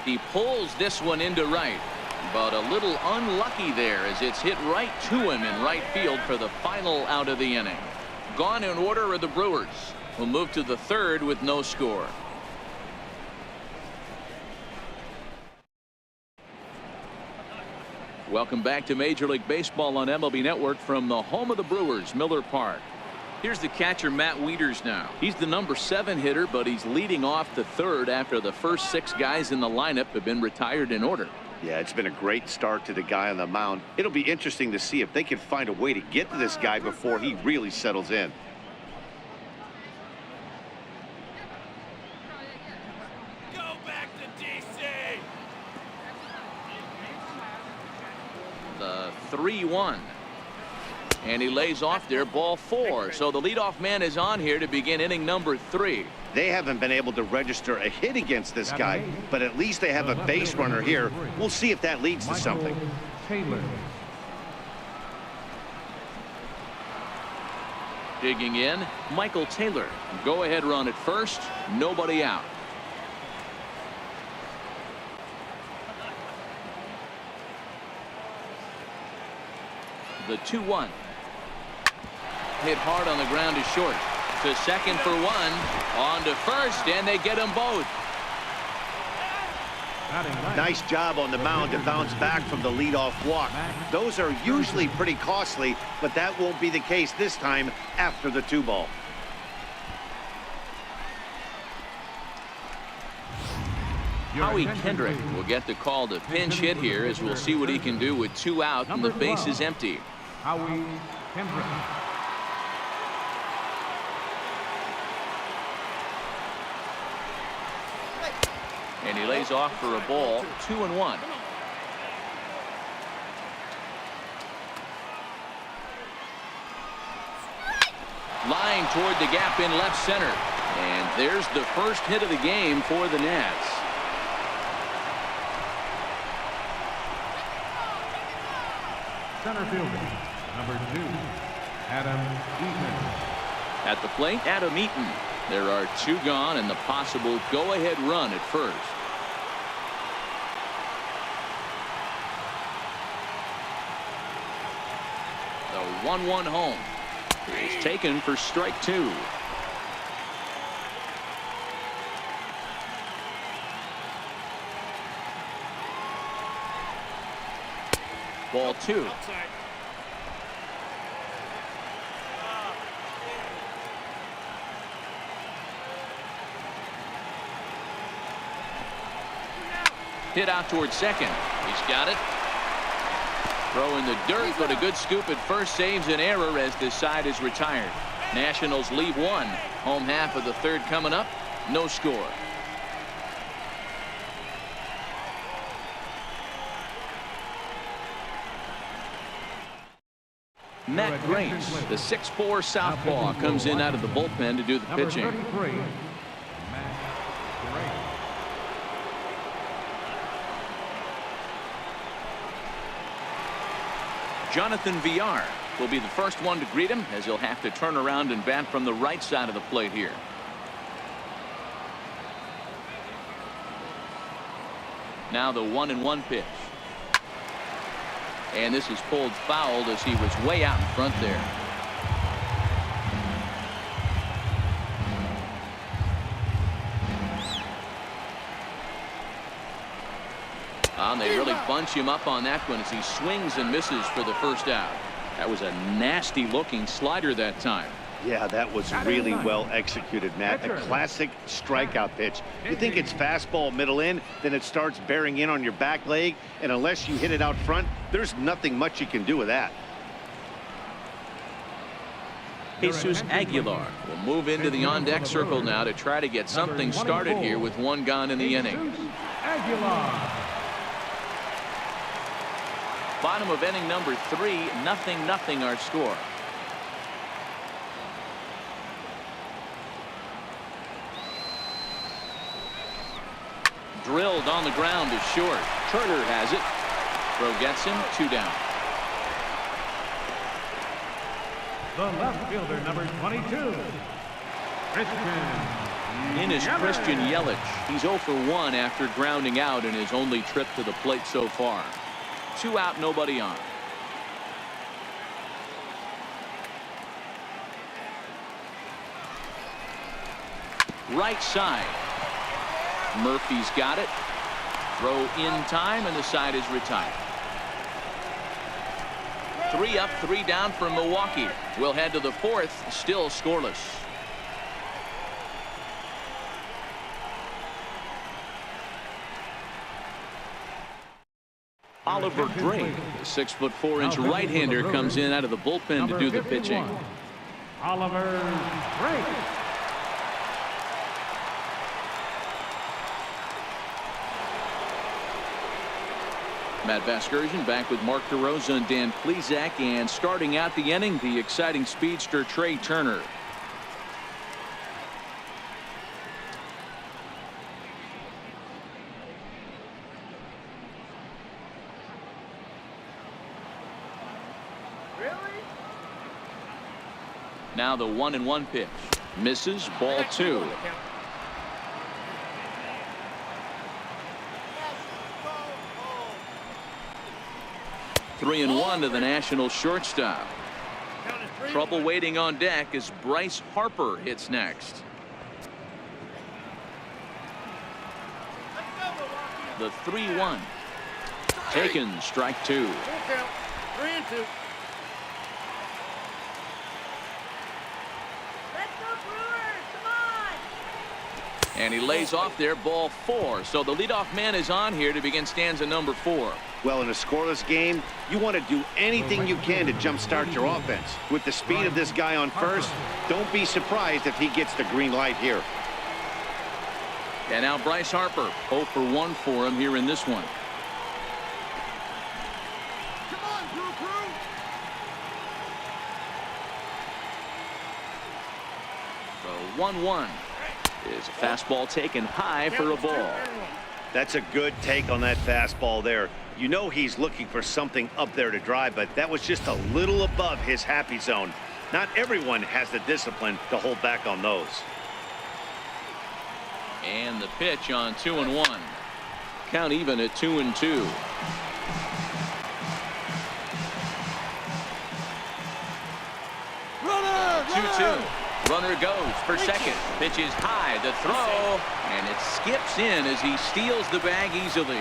He pulls this one into right, but a little unlucky there as it's hit right to him in right field for the final out of the inning. Gone in order are the Brewers. Will move to the third with no score. Welcome back to Major League Baseball on MLB Network from the home of the Brewers, Miller Park. Here's the catcher, Matt Wieters now. He's the number 7 hitter, but he's leading off the third after the first 6 guys in the lineup have been retired in order. Yeah, it's been a great start to the guy on the mound. It'll be interesting to see if they can find a way to get to this guy before he really settles in. Go back to DC. The 3-1. And he lays off there, ball 4. So the leadoff man is on here to begin inning number 3. They haven't been able to register a hit against this guy, but at least they have a base runner here. We'll see if that leads to something. Taylor. Digging in, Michael Taylor. Go ahead run at first. Nobody out. The 2-1. Hit hard on the ground to short. To second for 1. On to first, and they get them both. Nice job on the mound to bounce back from the leadoff walk. Those are usually pretty costly, but that won't be the case this time after the 2-ball. Howie Kendrick will get the call to pinch hit here, as we'll see what he can do with 2 out and the base is empty. Howie Kendrick. And he lays off for a ball, 2-1. Line toward the gap in left center. And there's the first hit of the game for the Nats. Center fielder, number 2, Adam Eaton. At the plate, Adam Eaton. There are 2 gone and the possible go-ahead run at first. The 1-1 home is taken for strike 2. Ball 2. Hit out towards second. He's got it. Throw in the dirt, but a good scoop at first saves an error as this side is retired. Nationals leave 1. Home half of the third coming up. No score. Matt Grace, the 6'4" southpaw, comes in out of the bullpen to do the pitching. Number 33, Matt Grace. Jonathan Villar will be the first one to greet him, as he'll have to turn around and bat from the right side of the plate here. Now the 1-1 pitch. And this is pulled foul as he was way out in front there. And they really bunch him up on that one as he swings and misses for the first out. That was a nasty looking slider that time. Yeah, that was really well executed, Matt. A classic strikeout pitch. You think it's fastball middle in, then it starts bearing in on your back leg, and unless you hit it out front, there's nothing much you can do with that. Jesus Aguilar will move into the on-deck circle now to try to get something started here with one gone in the inning. Aguilar. Bottom of inning number 3, 0-0 our score. Drilled on the ground is short. Turner has it. Throw gets him, 2 down. The left fielder, number 22, Christian. In is Christian Yelich. He's 0 for 1 after grounding out in his only trip to the plate so far. 2 out, nobody on. Right side. Murphy's got it. Throw in time, and the side is retired. 3 up, 3 down for Milwaukee. We'll head to the 4th, still scoreless. Oliver Drake, the 6'4" right-hander, comes in out of the bullpen to do the pitching. Oliver Drake. Matt Vasgersian back with Mark DeRosa and Dan Plesac, and starting out the inning, the exciting speedster Trey Turner. Now the 1-1 pitch. Misses, ball 2. Three and 1 to the National shortstop. Trouble waiting on deck as Bryce Harper hits next. The 3-1. Taken, strike 2. 3-2. And he lays off there, ball 4. So the leadoff man is on here to begin stanza number 4. Well, in a scoreless game, you want to do anything you can to jumpstart your offense. With the speed of this guy on first, don't be surprised if he gets the green light here. And now Bryce Harper, 0 for 1 for him here in this one. The 1-1 is a fastball taken high for a ball. That's a good take on that fastball there. You know he's looking for something up there to drive, but that was just a little above his happy zone. Not everyone has the discipline to hold back on those. And the pitch on 2-1. Count even at 2-2. Runner! 2-2. Runner goes for second. Pitch is high. The throw. And it skips in as he steals the bag easily.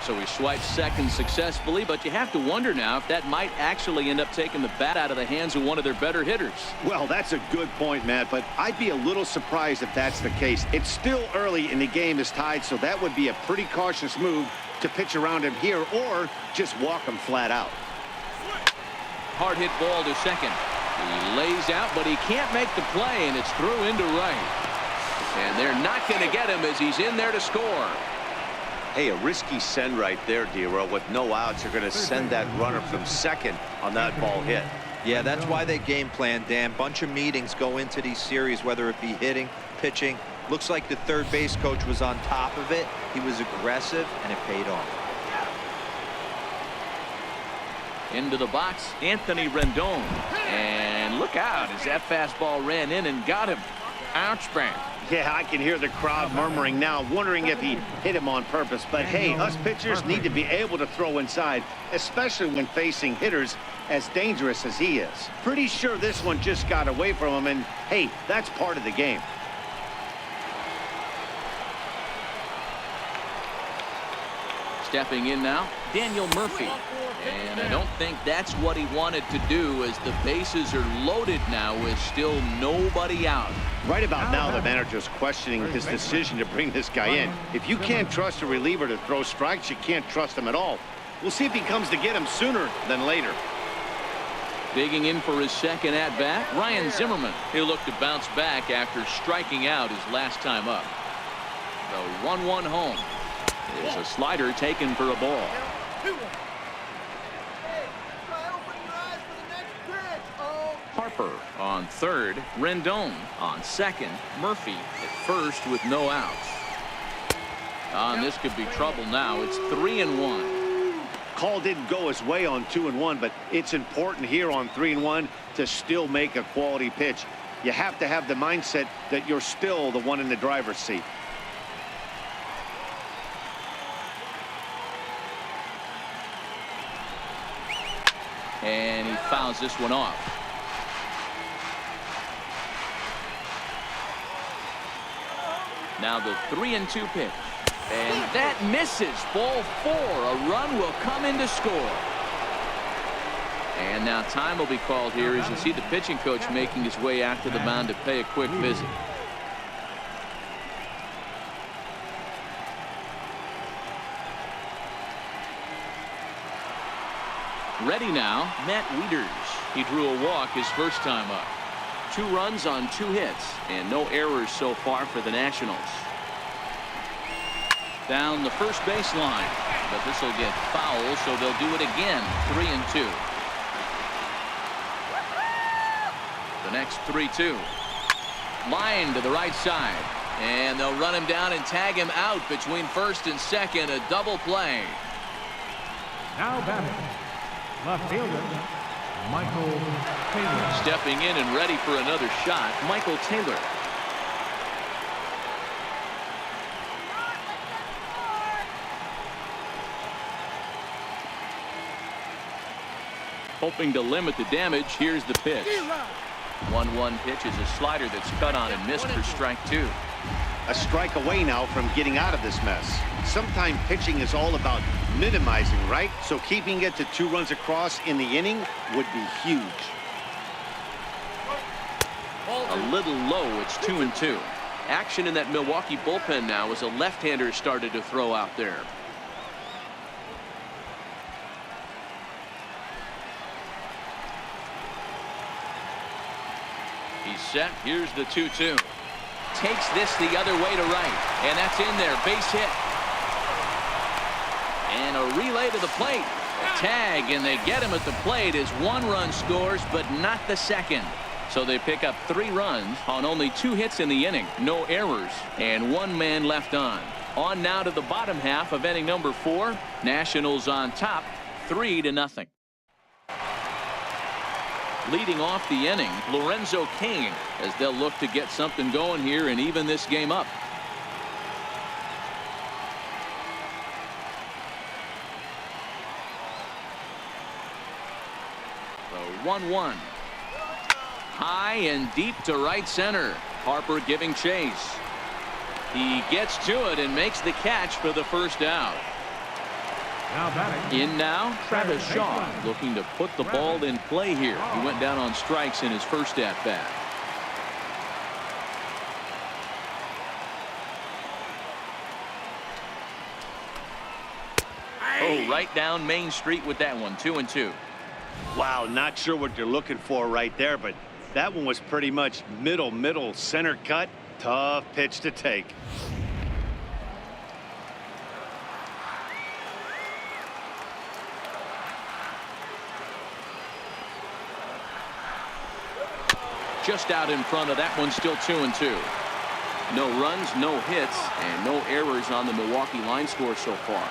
So he swipes second successfully, but you have to wonder now if that might actually end up taking the bat out of the hands of one of their better hitters. Well, that's a good point, Matt, but I'd be a little surprised if that's the case. It's still early and the game is tied, so that would be a pretty cautious move to pitch around him here or just walk him flat out. Hard hit ball to second. He lays out, but he can't make the play, and it's through into right. And they're not going to get him as he's in there to score. Hey, a risky send right there, D-Row. With no outs, you're going to send that runner from second on that ball hit. Yeah, that's why they game plan, Dan. Bunch of meetings go into these series, whether it be hitting, pitching. Looks like the third base coach was on top of it. He was aggressive, and it paid off. Into the box, Anthony Rendon. And look out as that fastball ran in and got him. Ouch, man. Yeah, I can hear the crowd murmuring now, wondering if he hit him on purpose. But hey, us pitchers need to be able to throw inside, especially when facing hitters as dangerous as he is. Pretty sure this one just got away from him, and hey, that's part of the game. Stepping in now, Daniel Murphy. And I don't think that's what he wanted to do, as the bases are loaded now with still nobody out. Right about now, the manager's questioning his decision to bring this guy in. If you can't trust a reliever to throw strikes, you can't trust him at all. We'll see if he comes to get him sooner than later. Digging in for his second at-bat, Ryan Zimmerman. He'll look to bounce back after striking out his last time up. The 1-1 home is a slider taken for a ball. Harper on third, Rendon on second, Murphy at first with no outs. And this could be trouble now. It's 3-1. Call didn't go his way on 2-1, but it's important here on 3-1 to still make a quality pitch. You have to have the mindset that you're still the one in the driver's seat. And he fouls this one off. Now the 3-2 pitch. And that misses. Ball 4. A run will come in to score. And now time will be called here as you see the pitching coach making his way out to the mound to pay a quick visit. Ready now, Matt Wieters. He drew a walk his first time up. 2 runs on 2 hits and no errors so far for the Nationals. Down the first baseline, but this will get foul, so they'll do it again. 3-2. The next 3-2. Line to the right side, and they'll run him down and tag him out between first and second. A double play. Now batting, left fielder, Michael Taylor. Stepping in and ready for another shot, Michael Taylor. Hoping to limit the damage, here's the pitch. 1-1 pitch is a slider that's cut on and missed for strike 2. A strike away now from getting out of this mess. Sometimes pitching is all about minimizing, right? So keeping it to 2 runs across in the inning would be huge. A little low, it's 2-2. Action in that Milwaukee bullpen now as a left-hander started to throw out there. He's set. Here's the 2-2. Takes this the other way to right. And that's in there. Base hit. And a relay to the plate. A tag, and they get him at the plate as 1 run scores, but not the second. So they pick up 3 runs on only 2 hits in the inning. No errors. And 1 man left on. On now to the bottom half of inning number 4. Nationals on top, 3-0. Leading off the inning, Lorenzo Cain, as they'll look to get something going here and even this game up. The 1-1. High and deep to right center. Harper giving chase. He gets to it and makes the catch for the first out. Now batting. In now, Travis Shaw, looking to put the ball in play here. He went down on strikes in his first at-bat. Oh, right down Main Street with that one. 2-2. Wow, not sure what you're looking for right there, but that one was pretty much middle center cut. Tough pitch to take. Just out in front of that one, still 2-2. No runs, no hits, and no errors on the Milwaukee line score so far.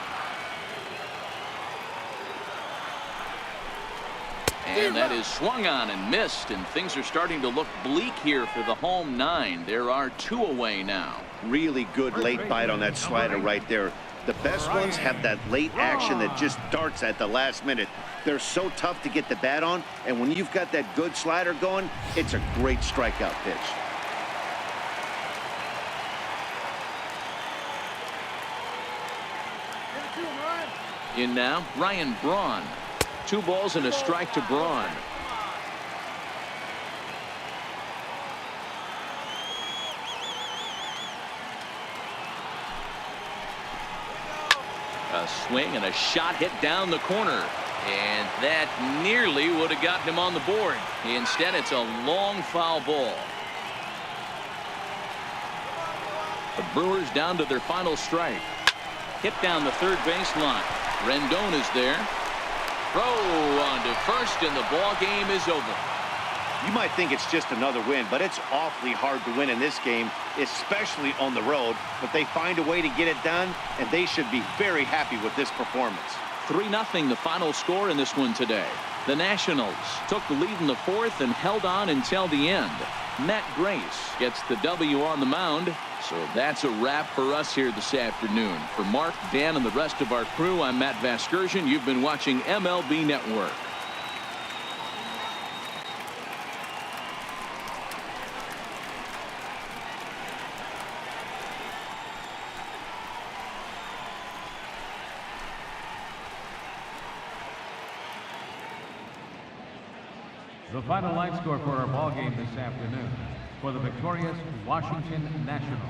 And that is swung on and missed, and things are starting to look bleak here for the home 9. There are 2 away now. Really good late bite on that slider right there. The best ones have that late action that just darts at the last minute. They're so tough to get the bat on, and when you've got that good slider going, it's a great strikeout pitch. In now, Ryan Braun. 2 balls and a strike to Braun. A swing and a shot hit down the corner. And that nearly would have gotten him on the board. Instead, it's a long foul ball. The Brewers down to their final strike. Hit down the third baseline. Rendon is there. Throw on to first, and the ball game is over. You might think it's just another win, but it's awfully hard to win in this game, especially on the road. But they find a way to get it done, and they should be very happy with this performance. 3-0 the final score in this one today. The Nationals took the lead in the 4th and held on until the end. Matt Grace gets the W on the mound. So that's a wrap for us here this afternoon. For Mark, Dan, and the rest of our crew, I'm Matt Vasgersian. You've been watching MLB Network. The final line score for our ball game this afternoon. For the victorious Washington Nationals,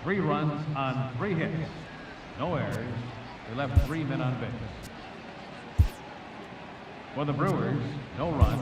3 runs on 3 hits. No errors. They left 3 men on base. For the Brewers, no runs.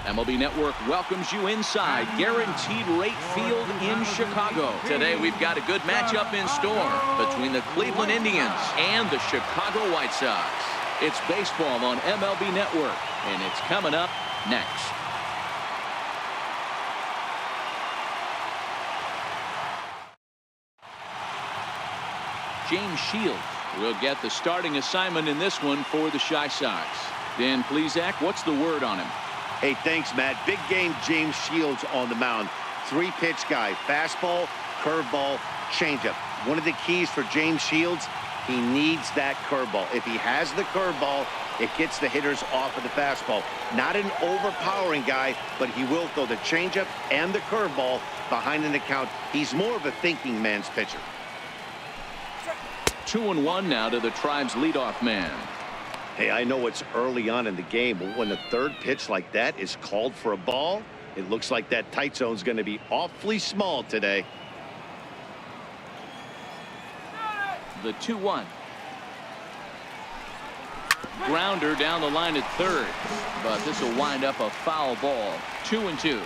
MLB Network welcomes you inside Guaranteed Rate Field in Chicago. Today we've got a good matchup in store between the Cleveland Indians and the Chicago White Sox. It's baseball on MLB Network, and it's coming up next. James Shields will get the starting assignment in this one for the Chi Sox. Dan Plesac, what's the word on him? Hey, thanks, Matt. Big game James Shields on the mound. 3-pitch guy. Fastball, curveball, changeup. One of the keys for James Shields, he needs that curveball. If he has the curveball, It gets the hitters off of the fastball. Not an overpowering guy, but he will throw the changeup and the curveball behind in the count. He's more of a thinking man's pitcher. 2-1 now to the Tribe's leadoff man. Hey, I know it's early on in the game, but when the third pitch like that is called for a ball, it looks like that tight zone's going to be awfully small today. The 2-1. Grounder down the line at third, but this will wind up a foul ball. 2-2.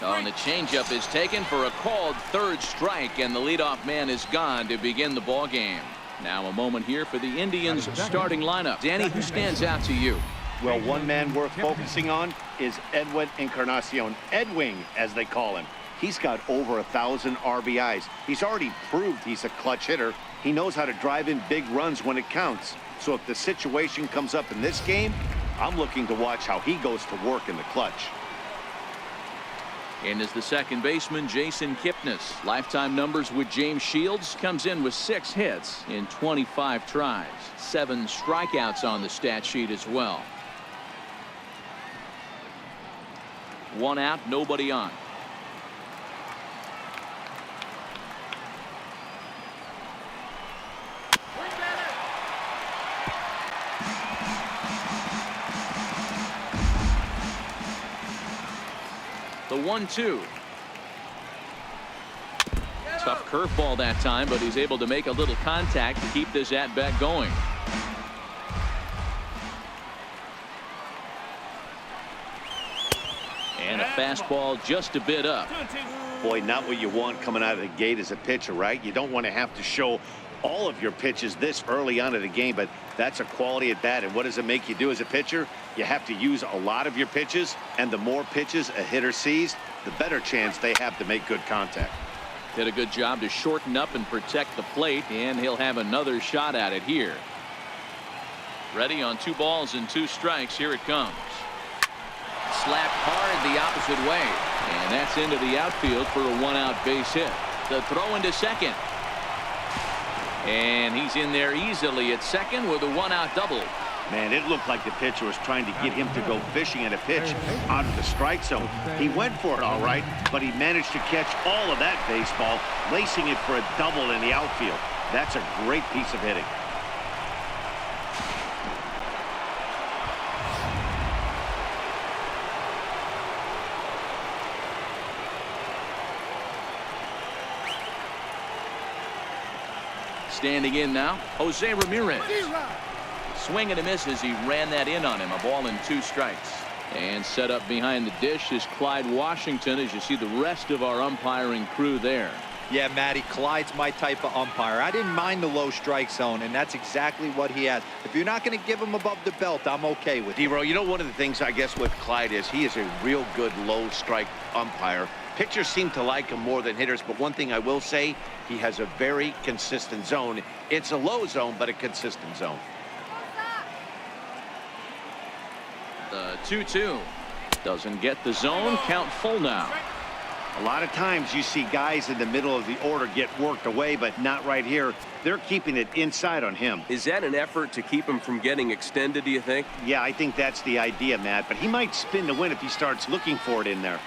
And the changeup is taken for a called third strike, and the leadoff man is gone to begin the ball game. Now a moment here for the Indians starting lineup. Danny, who stands out to you? Well, one man worth focusing on is Edwin Encarnacion. Edwing, as they call him. He's got over 1,000 RBIs. He's already proved he's a clutch hitter. He knows how to drive in big runs when it counts. So if the situation comes up in this game, I'm looking to watch how he goes to work in the clutch. And as the second baseman, Jason Kipnis. Lifetime numbers with James Shields. Comes in with 6 hits in 25 tries. 7 strikeouts on the stat sheet as well. 1 out, nobody on. The 1-2. Tough curveball that time, but he's able to make a little contact to keep this at-bat going. And a fastball just a bit up. Boy, not what you want coming out of the gate as a pitcher, right? You don't want to have to show all of your pitches this early on in the game, but that's a quality at bat. And what does it make you do as a pitcher? You have to use a lot of your pitches, and the more pitches a hitter sees, the better chance they have to make good contact. Did a good job to shorten up and protect the plate, and he'll have another shot at it here. Ready on 2 balls and 2 strikes. Here it comes. Slapped hard the opposite way, and that's into the outfield for a 1-out base hit. The throw into second. And he's in there easily at second with a 1-out double. Man, it looked like the pitcher was trying to get him to go fishing at a pitch out of the strike zone. He went for it all right, but he managed to catch all of that baseball, lacing it for a double in the outfield. That's a great piece of hitting. Standing in now, Jose Ramirez. Swing and a miss as he ran that in on him. A ball and 2 strikes. And set up behind the dish is Clyde Washington, as you see the rest of our umpiring crew there. Yeah, Matty, Clyde's my type of umpire. I didn't mind the low strike zone, and that's exactly what he has. If you're not going to give him above the belt, I'm okay with it. D-Row, you know, one of the things I guess with Clyde is he is a real good low strike umpire. Pitchers seem to like him more than hitters, but one thing I will say, he has a very consistent zone. It's a low zone, but a consistent zone. The 2-2 doesn't get the zone. Count full now. A lot of times you see guys in the middle of the order get worked away, but not right here. They're keeping it inside on him. Is that an effort to keep him from getting extended, do you think? Yeah, I think that's the idea, Matt, but he might spin to win if he starts looking for it in there.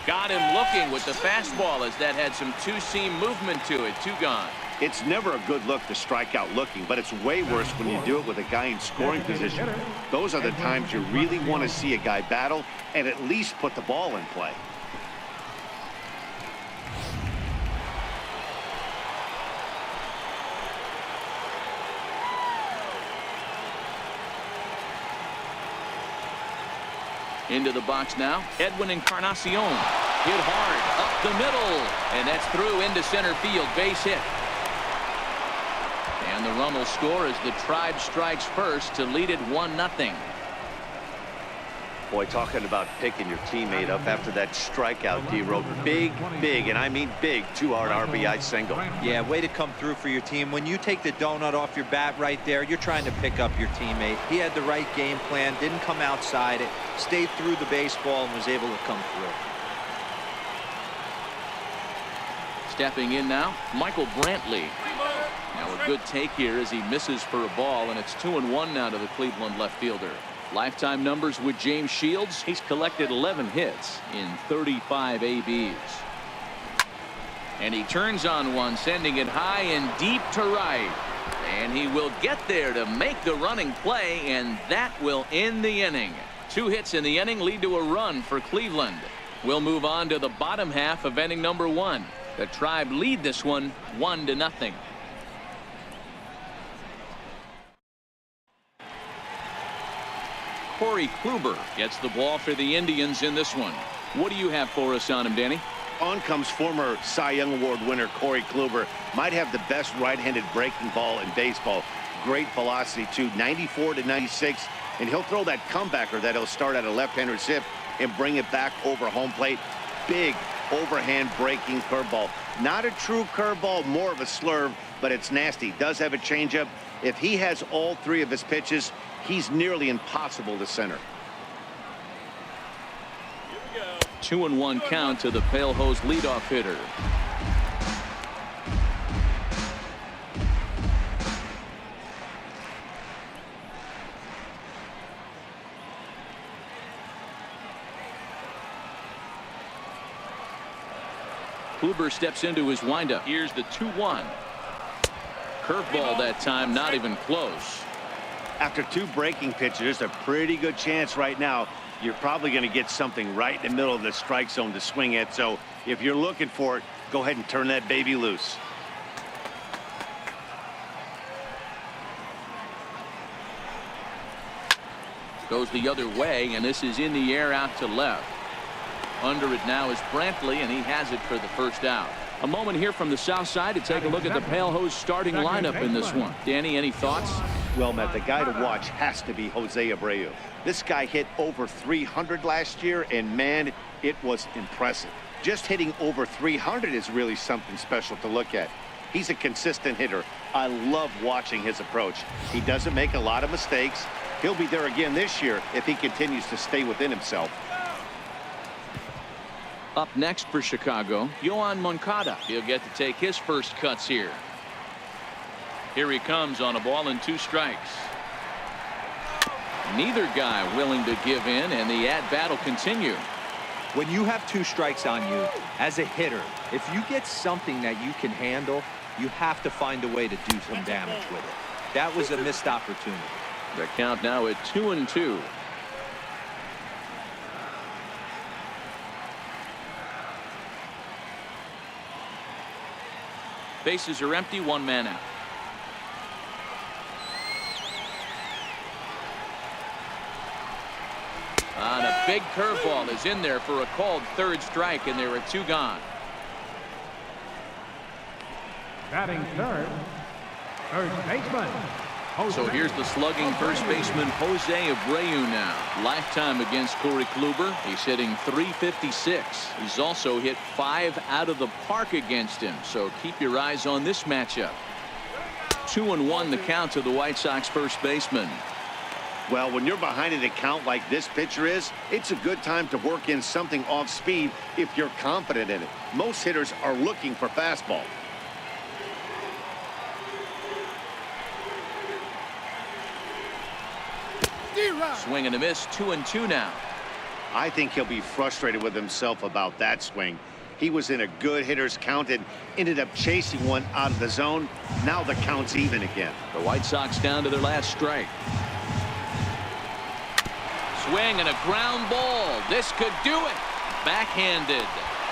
Got him looking with the fastball, as that had some 2-seam movement to it. 2 gone. It's never a good look to strike out looking, but it's way worse when you do it with a guy in scoring position. Those are the times you really want to see a guy battle and at least put the ball in play. Into the box now, Edwin Encarnacion. Hit hard up the middle, and that's through into center field. Base hit. And the run will score as the Tribe strikes first to lead it 1-0. Boy, talking about picking your teammate up after that strikeout, D-Road. Big, and I mean big, 2-out RBI single. Yeah, way to come through for your team. When you take the donut off your bat right there, you're trying to pick up your teammate. He had the right game plan, didn't come outside it, stayed through the baseball, and was able to come through. Stepping in now, Michael Brantley. Now a good take here as he misses for a ball, and it's 2-1 now to the Cleveland left fielder. Lifetime numbers with James Shields. He's collected 11 hits in 35 ABs. And he turns on one, sending it high and deep to right. And he will get there to make the running play, and that will end the inning. 2 hits in the inning lead to a run for Cleveland. We'll move on to the bottom half of inning number 1. The Tribe lead this one 1-0. Corey Kluber gets the ball for the Indians in this one. What do you have for us on him, Danny? On comes former Cy Young Award winner Corey Kluber. Might have the best right-handed breaking ball in baseball. Great velocity too, 94 to 96, and he'll throw that comebacker that he'll start at a left-hander's hip and bring it back over home plate. Big overhand breaking curveball. Not a true curveball, more of a slurve, but it's nasty. Does have a changeup. If he has all 3 of his pitches, he's nearly impossible to center. 2-1 count to the Pale Hose leadoff hitter. Kluber steps into his windup. Here's the 2-1. Curveball that time, not even close. After 2 breaking pitches, there's a pretty good chance right now you're probably going to get something right in the middle of the strike zone to swing at. So if you're looking for it, go ahead and turn that baby loose. Goes the other way, and this is in the air out to left. Under it now is Brantley, and he has it for the first out. A moment here from the south side to take a look at the Pale Hose starting lineup in this one. Danny, any thoughts? Well, Matt, the guy to watch has to be Jose Abreu. This guy hit over 300 last year, and man, it was impressive. Just hitting over 300 is really something special to look at. He's a consistent hitter. I love watching his approach. He doesn't make a lot of mistakes. He'll be there again this year if he continues to stay within himself. Up next for Chicago, Yoan Moncada. He'll get to take his first cuts here. Here he comes on a ball and 2 strikes. Neither guy willing to give in, and the at-bat will continue. When you have 2 strikes on you, as a hitter, if you get something that you can handle, you have to find a way to do some damage with it. That was a missed opportunity. The count now at 2-2. Bases are empty, 1 man out. And a big curveball is in there for a called 3rd strike, and there are 2 gone. Batting third baseman. So here's the slugging first baseman Jose Abreu now. Lifetime against Corey Kluber. He's hitting .356. He's also hit 5 out of the park against him. So keep your eyes on this matchup. 2-1 the count to the White Sox first baseman. Well, when you're behind an account like this pitcher is, it's a good time to work in something off speed if you're confident in it. Most hitters are looking for fastball. Swing and a miss, 2-2 now. I think he'll be frustrated with himself about that swing. He was in a good hitter's count and ended up chasing one out of the zone. Now the count's even again. The White Sox down to their last strike. Swing and a ground ball. This could do it. Backhanded.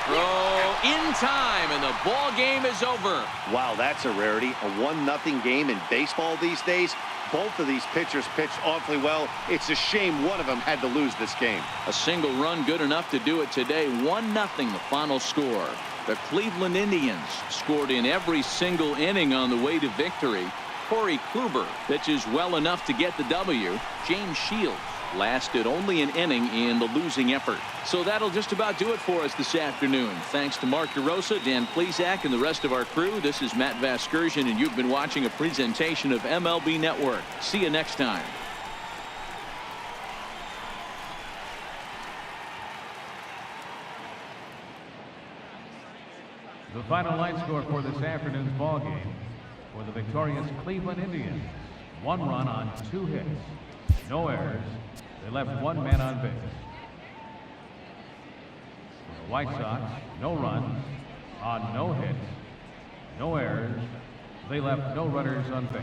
Throw in time, and the ball game is over. Wow, that's a rarity. A 1-0 game in baseball these days. Both of these pitchers pitched awfully well. It's a shame one of them had to lose this game. A single run good enough to do it today. 1-0 the final score. The Cleveland Indians scored in every single inning on the way to victory. Corey Kluber pitches well enough to get the W. James Shields lasted only an inning in the losing effort. So that'll just about do it for us this afternoon. Thanks to Mark DeRosa, Dan Plesac, and the rest of our crew. This is Matt Vasgersian, and you've been watching a presentation of MLB Network. See you next time. The final line score for this afternoon's ball game for the victorious Cleveland Indians: 1 run on 2 hits, no errors. They left 1 man on base. For the White Sox, no runs on no hits, no errors. They left no runners on base.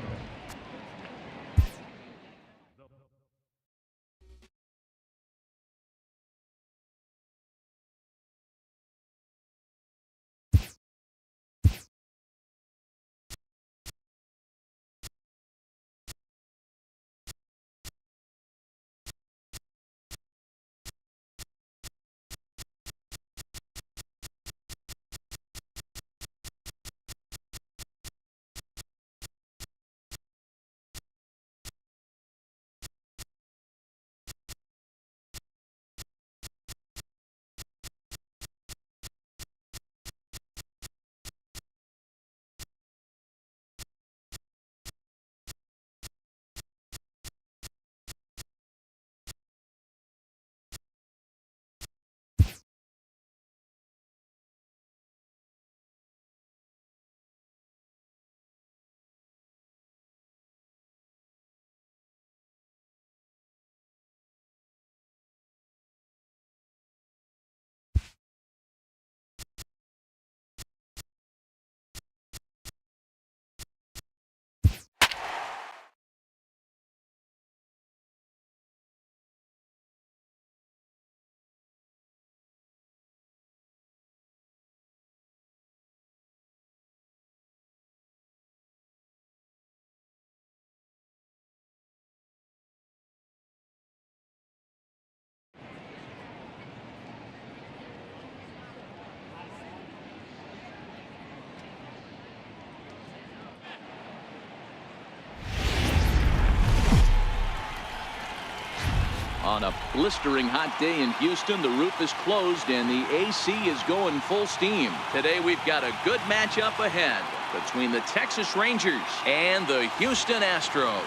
On a blistering hot day in Houston, the roof is closed and the AC is going full steam. Today we've got a good matchup ahead between the Texas Rangers and the Houston Astros.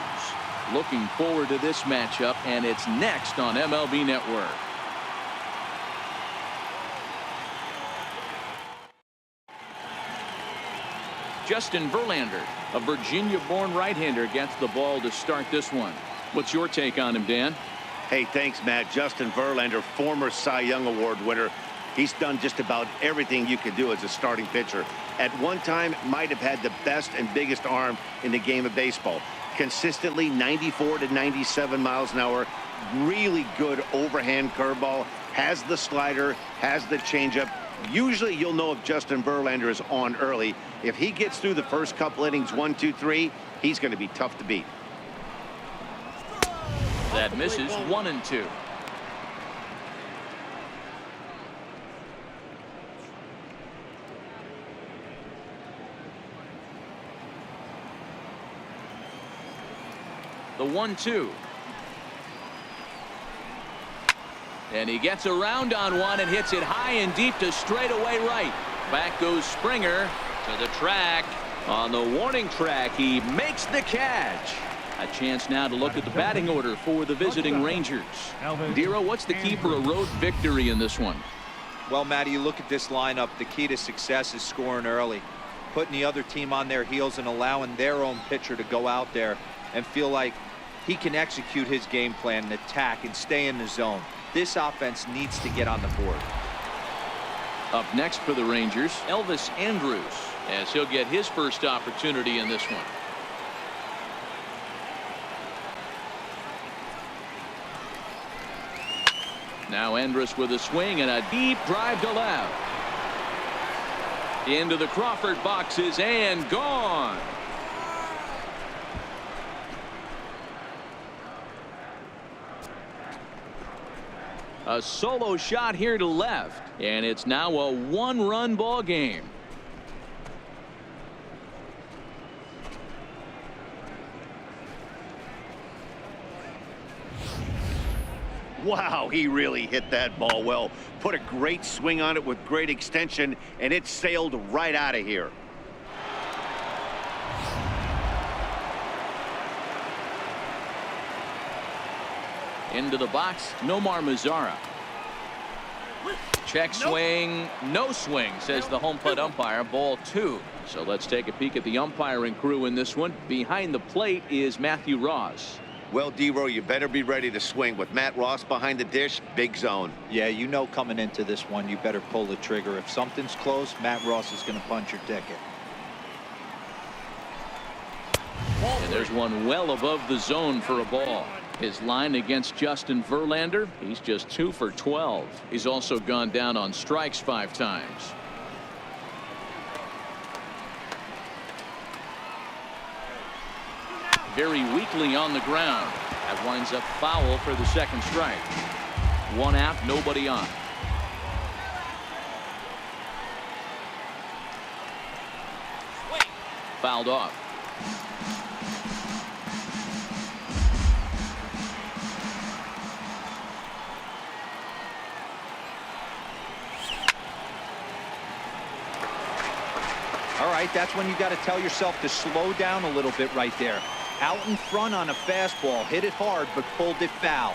Looking forward to this matchup, and it's next on MLB Network. Justin Verlander, a Virginia-born right-hander, gets the ball to start this one. What's your take on him, Dan? Hey, thanks, Matt. Justin Verlander, former Cy Young Award winner. He's done just about everything you can do as a starting pitcher. At one time, might have had the best and biggest arm in the game of baseball. Consistently 94 to 97 miles an hour. Really good overhand curveball. Has the slider, has the changeup. Usually you'll know if Justin Verlander is on early. If he gets through the first couple innings, 1, 2, 3, he's going to be tough to beat. That misses 1-2. The 1-2. And he gets around on one and hits it high and deep to straightaway right. Back goes Springer to the track. On the warning track, he makes the catch. A chance now to look at the batting order for the visiting Rangers. Dero, what's the key for a road victory in this one? Well, Matty, you look at this lineup, the key to success is scoring early, putting the other team on their heels and allowing their own pitcher to go out there and feel like he can execute his game plan and attack and stay in the zone. This offense needs to get on the board. Up next for the Rangers, Elvis Andrus, as he'll get his first opportunity in this one. Now Andrus with a swing and a deep drive to left. Into the Crawford boxes and gone. A solo shot here to left, and it's now a 1-run ball game. Wow, he really hit that ball well. Put a great swing on it with great extension, and it sailed right out of here. Into the box, Nomar Mazara. Check swing, no swing, says the home plate umpire. Ball 2. So let's take a peek at the umpiring crew in this one. Behind the plate is Matthew Ross. Well, D-Row, you better be ready to swing. With Matt Ross behind the dish, big zone. Yeah, you know coming into this one, you better pull the trigger. If something's close, Matt Ross is going to punch your ticket. And there's one well above the zone for a ball. His line against Justin Verlander, he's just 2 for 12. He's also gone down on strikes 5 times. Very weakly on the ground. That winds up foul for the second strike. 1 out, nobody on. Fouled off. All right, that's when you got to tell yourself to slow down a little bit right there. Out in front on a fastball, hit it hard, but pulled it foul.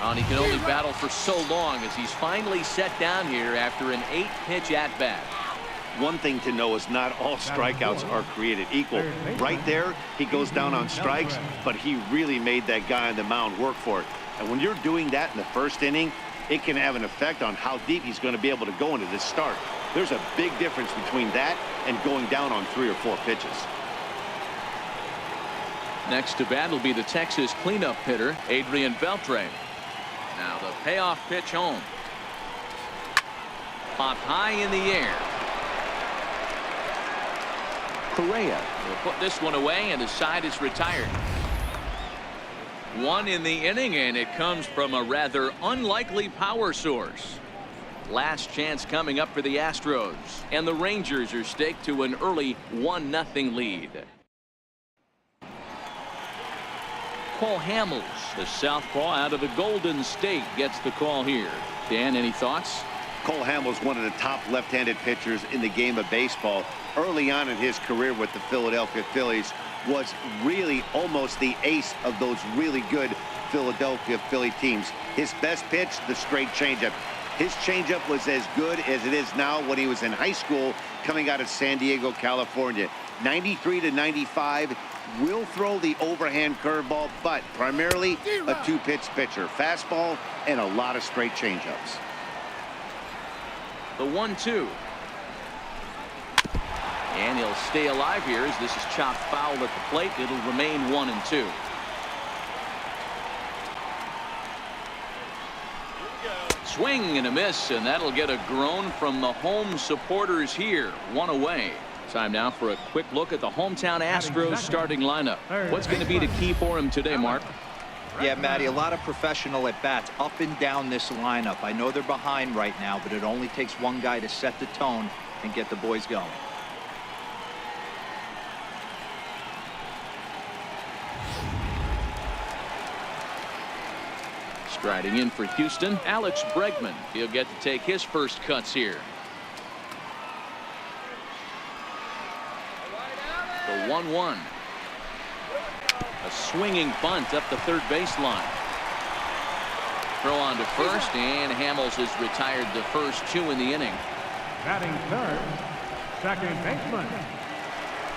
And he can only battle for so long as he's finally set down here after an 8-pitch at-bat. One thing to know is not all strikeouts are created equal. Right there, he goes down on strikes, but he really made that guy on the mound work for it. And when you're doing that in the first inning, it can have an effect on how deep he's going to be able to go into this start. There's a big difference between that and going down on 3 or 4 pitches. Next to bat will be the Texas cleanup hitter, Adrian Beltre. Now the payoff pitch home. Popped high in the air. Correa will put this one away, and his side is retired. 1 in the inning, and it comes from a rather unlikely power source. Last chance coming up for the Astros, and the Rangers are staked to an early 1-0 lead. Cole Hamels, the southpaw out of the Golden State, gets the call here. Dan, any thoughts? Cole Hamels, one of the top left-handed pitchers in the game of baseball. Early on in his career with the Philadelphia Phillies, was really almost the ace of those really good Philadelphia Philly teams. His best pitch, the straight changeup. His changeup was as good as it is now when he was in high school coming out of San Diego, California. 93 to 95, will throw the overhand curveball, but primarily a 2-pitch pitcher. Fastball and a lot of straight changeups. The 1-2. And he'll stay alive here as this is chopped foul at the plate. It'll remain 1-2. Swing and a miss, and that'll get a groan from the home supporters here. 1 away. Time now for a quick look at the hometown Astros starting lineup. What's going to be the key for him today, Mark? Yeah, Matty, a lot of professional at-bats up and down this lineup. I know they're behind right now, but it only takes one guy to set the tone and get the boys going. Striding in for Houston, Alex Bregman. He'll get to take his first cuts here. The 1-1. A swinging bunt up the third baseline. Throw on to first, and Hamels has retired the first 2 in the inning. Batting third, second baseman,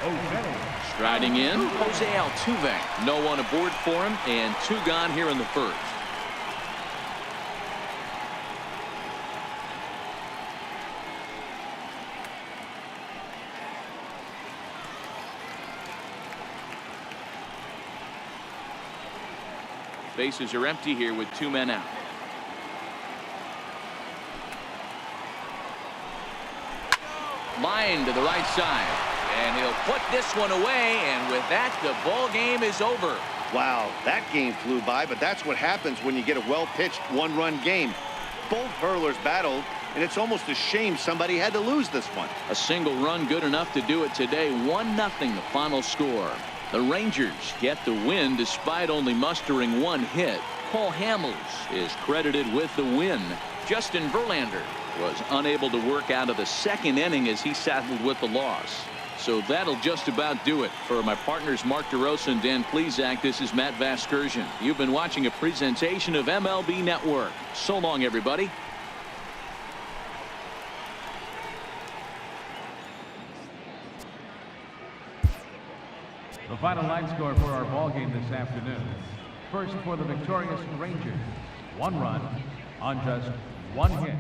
Jose. Striding in, Jose Altuve. No one aboard for him, and 2 gone here in the first. Bases are empty here with 2 men out. Line to the right side, and he'll put this one away, and with that, the ball game is over. Wow, that game flew by, but that's what happens when you get a well-pitched 1-run game. Both hurlers battled, and it's almost a shame somebody had to lose this one. A single run good enough to do it today. 1-0 the final score. The Rangers get the win despite only mustering 1 hit. Cole Hamels is credited with the win. Justin Verlander was unable to work out of the second inning as he settled with the loss. So that'll just about do it. For my partners Mark DeRosa and Dan Plesac, this is Matt Vasgersian. You've been watching a presentation of MLB Network. So long, everybody. The final line score for our ball game this afternoon. First for the victorious Rangers, 1 run on just 1 hit.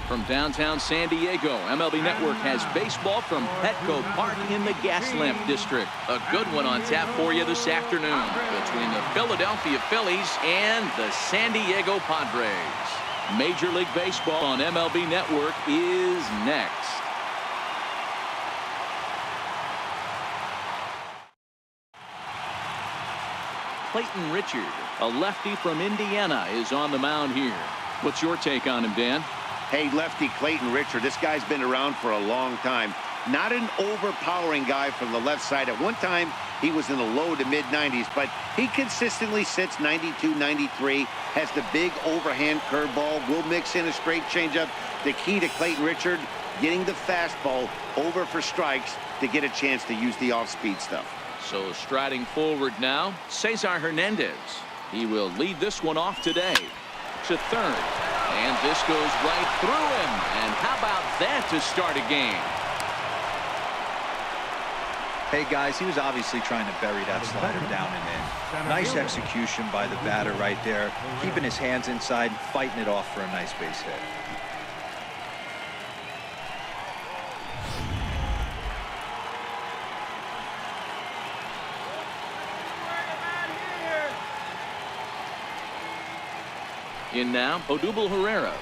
From downtown San Diego, MLB Network has baseball from Petco Park in the Gaslamp District. A good one on tap for you this afternoon between the Philadelphia Phillies and the San Diego Padres. Major League Baseball on MLB Network is next. Clayton Richard, a lefty from Indiana, is on the mound here. What's your take on him, Dan? Hey, lefty Clayton Richard, this guy's been around for a long time. Not an overpowering guy from the left side. At one time, he was in the low to mid-90s, but he consistently sits 92, 93, has the big overhand curveball, will mix in a straight changeup. The key to Clayton Richard, getting the fastball over for strikes to get a chance to use the off-speed stuff. So striding forward now, Cesar Hernandez. He will lead this one off today. To third. And this goes right through him. And how about that to start a game? Hey, guys, he was obviously trying to bury that slider down and in. Nice execution by the batter right there, keeping his hands inside and fighting it off for a nice base hit. In now, Odubel Herrera.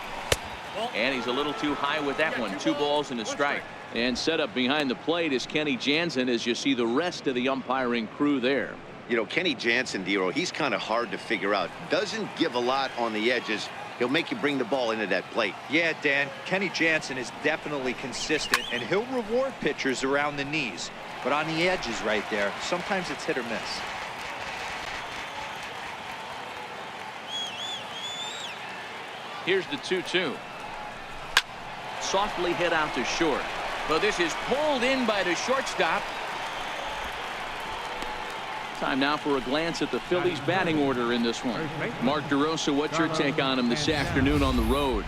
And he's a little too high with that one. 2 balls and a strike. And set up behind the plate is Kenny Jansen as you see the rest of the umpiring crew there. You know, Kenny Jansen, Dero, he's kind of hard to figure out. Doesn't give a lot on the edges. He'll make you bring the ball into that plate. Yeah, Dan, Kenny Jansen is definitely consistent, and he'll reward pitchers around the knees. But on the edges right there, sometimes it's hit or miss. Here's the 2-2. Softly hit out to short. But this is pulled in by the shortstop. Time now for a glance at the Phillies batting order in this one. Mark DeRosa, what's your take on him this afternoon on the road?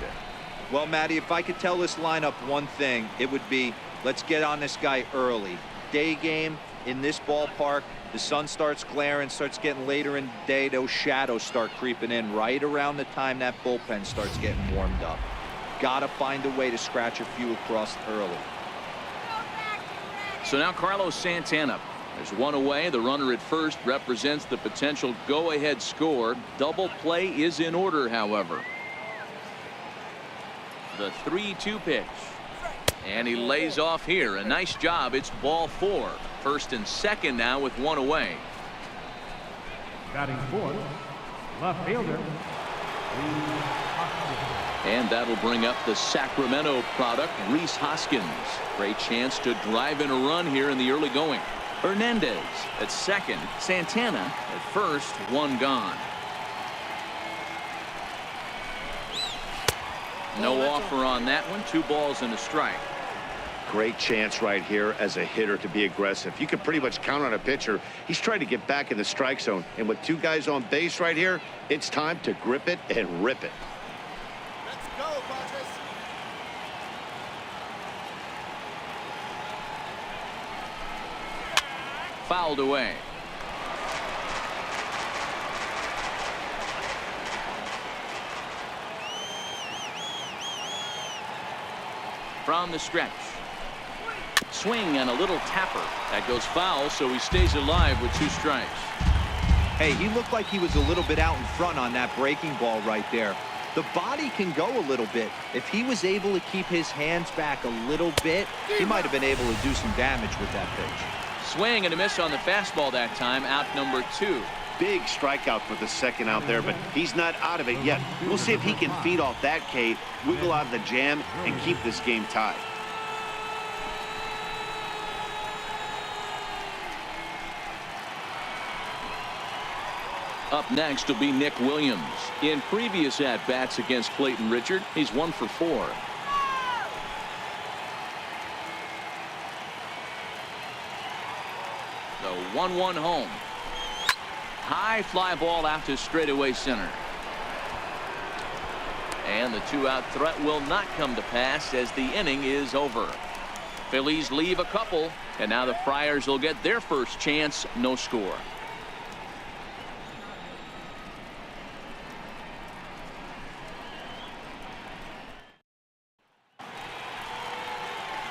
Well, Matty, if I could tell this lineup one thing, it would be let's get on this guy early. Day game, in this ballpark, the sun starts glaring, starts getting later in the day. Those shadows start creeping in right around the time that bullpen starts getting warmed up. Gotta find a way to scratch a few across early. So now Carlos Santana. There's one away. The runner at first represents the potential go-ahead score. Double play is in order, however. The 3-2 pitch. And he lays off here. A nice job. It's ball 4. First and second now with one away. Batting fourth, left fielder. And that'll bring up the Sacramento product, Rhys Hoskins. Great chance to drive in a run here in the early going. Hernandez at second. Santana at first. One gone. No offer on that one. 2 balls and a strike. Great chance right here as a hitter to be aggressive. You can pretty much count on a pitcher. He's trying to get back in the strike zone. And with 2 guys on base right here, it's time to grip it and rip it. Let's go, Padres. Fouled away. From the stretch. Swing and a little tapper. That goes foul, so he stays alive with 2 strikes. Hey, he looked like he was a little bit out in front on that breaking ball right there. The body can go a little bit. If he was able to keep his hands back a little bit, he might have been able to do some damage with that pitch. Swing and a miss on the fastball that time. Out number 2. Big strikeout for the second out there, but he's not out of it yet. We'll see if he can feed off that K, wiggle out of the jam, and keep this game tied. Up next will be Nick Williams. In previous at-bats against Clayton Richard, he's 1 for 4. The 1-1 home. High fly ball out to straightaway center. And the 2-out threat will not come to pass as the inning is over. Phillies leave a couple, and now the Friars will get their first chance. No score.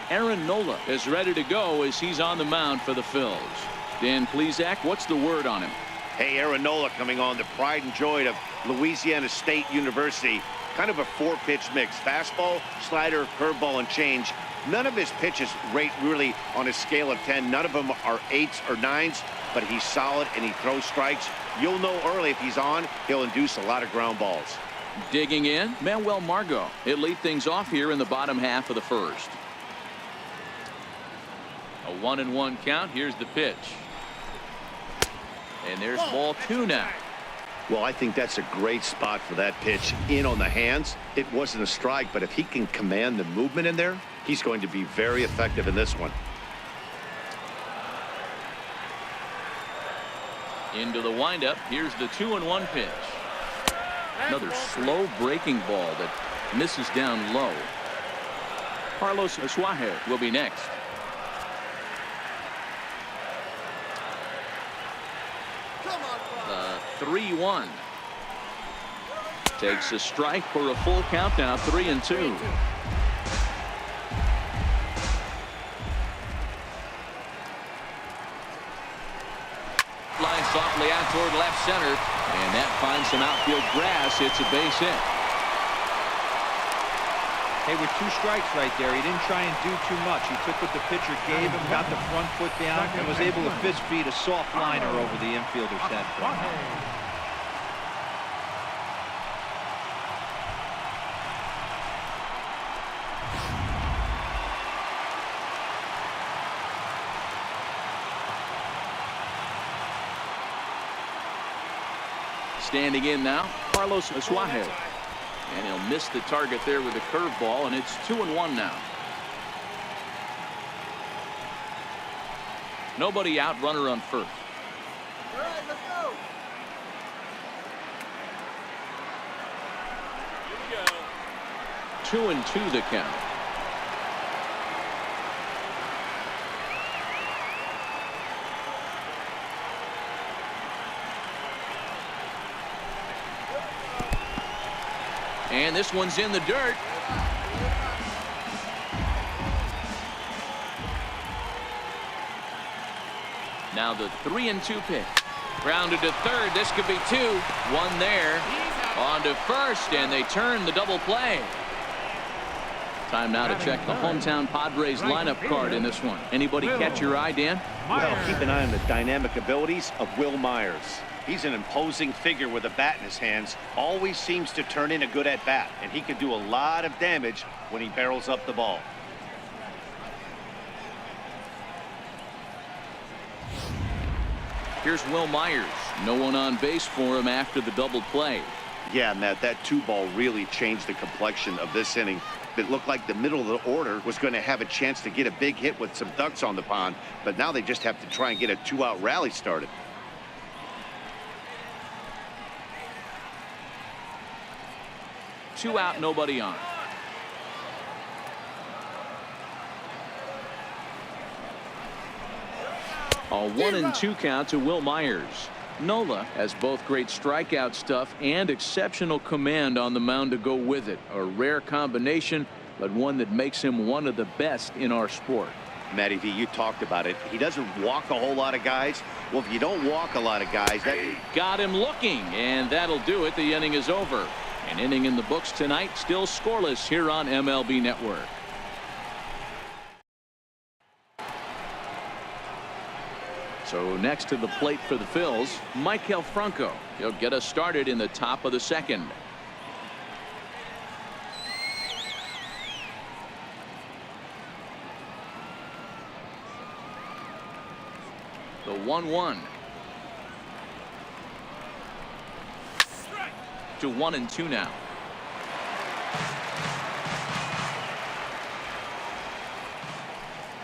Aaron Nola is ready to go as he's on the mound for the Phils. Dan Plesac, what's the word on him? Hey, Aaron Nola coming on, the pride and joy of Louisiana State University. Kind of a 4-pitch mix. Fastball, slider, curveball, and change. None of his pitches rate really on a scale of 10. None of them are 8s or 9s, but he's solid and he throws strikes. You'll know early if he's on, he'll induce a lot of ground balls. Digging in, Manuel Margot. He'll lead things off here in the bottom half of the first. A 1-1 count. Here's the pitch. And there's ball 2 now. Well, I think that's a great spot for that pitch. In on the hands. It wasn't a strike, but if he can command the movement in there, he's going to be very effective in this one. Into the windup. Here's the 2-1 pitch. Another slow breaking ball that misses down low. Carlos Suarez will be next. The 3-1. Takes a strike for a full count now. 3-2. Flies softly out toward left center, and that finds some outfield grass. It's a base hit. Hey, with 2 strikes right there, he didn't try and do too much. He took what the pitcher gave him, got the front foot down, and was able to fist feed a soft liner over the infielder's head. Standing in now, Carlos Suarez. And he'll miss the target there with a curveball, and it's 2-1 now. Nobody out, runner on first. All right, let's go. Here we go. 2-2 the count. And this one's in the dirt. Now the 3-2 pitch. Grounded to third. This could be two. One there. On to first, and they turn the double play. Time now to check the hometown Padres lineup card in this one. Anybody catch your eye, Dan? Well, keep an eye on the dynamic abilities of Will Myers. He's an imposing figure with a bat in his hands. Always seems to turn in a good at-bat, and he can do a lot of damage when he barrels up the ball. Here's Will Myers. No one on base for him after the double play. Yeah, Matt, that 2-ball really changed the complexion of this inning. It looked like the middle of the order was going to have a chance to get a big hit with some ducks on the pond, but now they just have to try and get a 2-out rally started. Two out, nobody on. A 1-2 count to Will Myers. Nola has both great strikeout stuff and exceptional command on the mound to go with it. A rare combination, but one that makes him one of the best in our sport. Matty V, you talked about it. He doesn't walk a whole lot of guys. Well, if you don't walk a lot of guys, that... Got him looking, and that'll do it. The inning is over. An inning in the books tonight, still scoreless here on MLB Network. So next to the plate for the Phils, Maikel Franco. He'll get us started in the top of the second. The 1-1. To 1-2 now.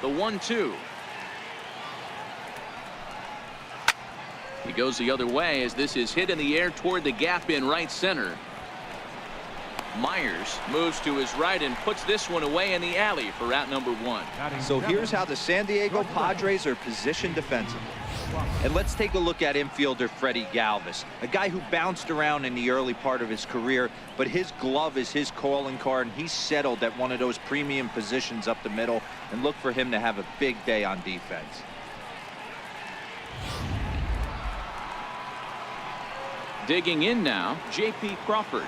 The 1-2. He goes the other way as this is hit in the air toward the gap in right center. Myers moves to his right and puts this one away in the alley for out number 1. So here's how the San Diego Padres are positioned defensively. And let's take a look at infielder Freddie Galvis, a guy who bounced around in the early part of his career, but his glove is his calling card, and he's settled at one of those premium positions up the middle, and look for him to have a big day on defense. Digging in now, J.P. Crawford.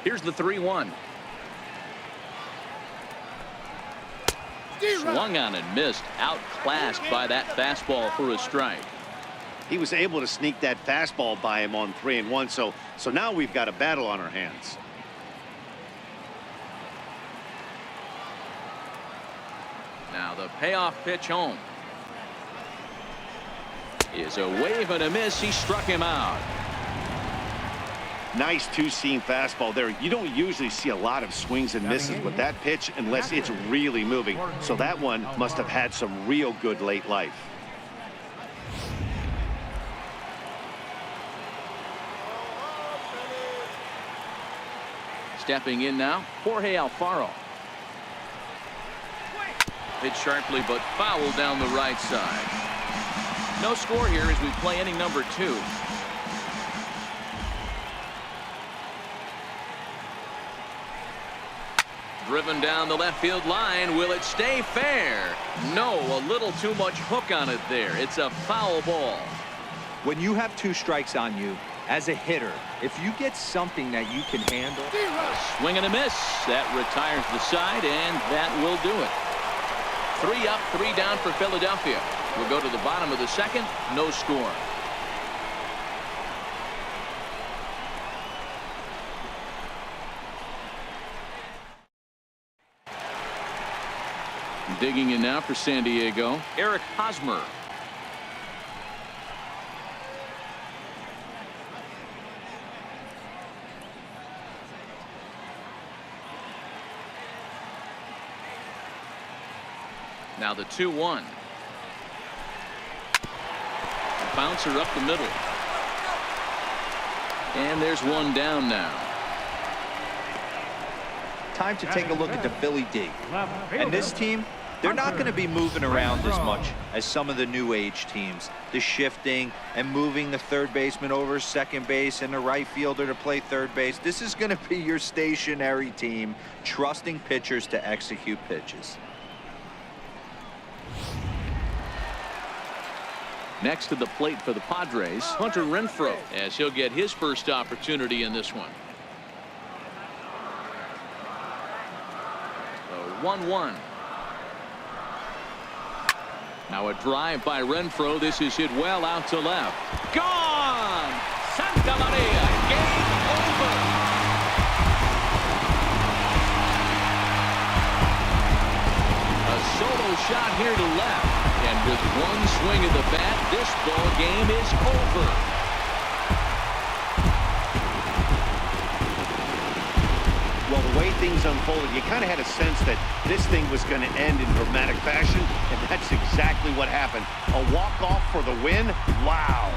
Here's the 3-1. Swung on and missed. Outclassed by that fastball for a strike. He was able to sneak that fastball by him on 3-1, so now we've got a battle on our hands. Now the payoff pitch home is a wave and a miss. He struck him out. Nice two-seam fastball there. You don't usually see a lot of swings and misses with that pitch unless it's really moving. So that one must have had some real good late life. Stepping in now, Jorge Alfaro. Hit sharply but foul down the right side. No score here as we play inning number 2. Driven down the left field line. Will it stay fair? No, a little too much hook on it there. It's a foul ball. When you have 2 strikes on you, as a hitter, if you get something that you can handle. Swing and a miss. That retires the side, and that will do it. 3 up, 3 down for Philadelphia. We'll go to the bottom of the second. No score. Digging in now for San Diego, Eric Hosmer. Now the 2-1. Bouncer up the middle. And there's one down now. Time to take a look at the Philly D. And this team, They're not going to be moving around as much as some of the new age teams. The shifting and moving the third baseman over second base and the right fielder to play third base. This is going to be your stationary team, trusting pitchers to execute pitches. Next to the plate for the Padres, Hunter Renfroe, as he'll get his first opportunity in this one. 1-1. Now a drive by Renfroe. This is hit well out to left. Gone! Santa Maria, game over. A solo shot here to left. And with one swing of the bat, this ball game is over. Well, the way things unfolded, you kind of had a sense that this thing was going to end in dramatic fashion, and that's exactly what happened. A walk-off for the win? Wow.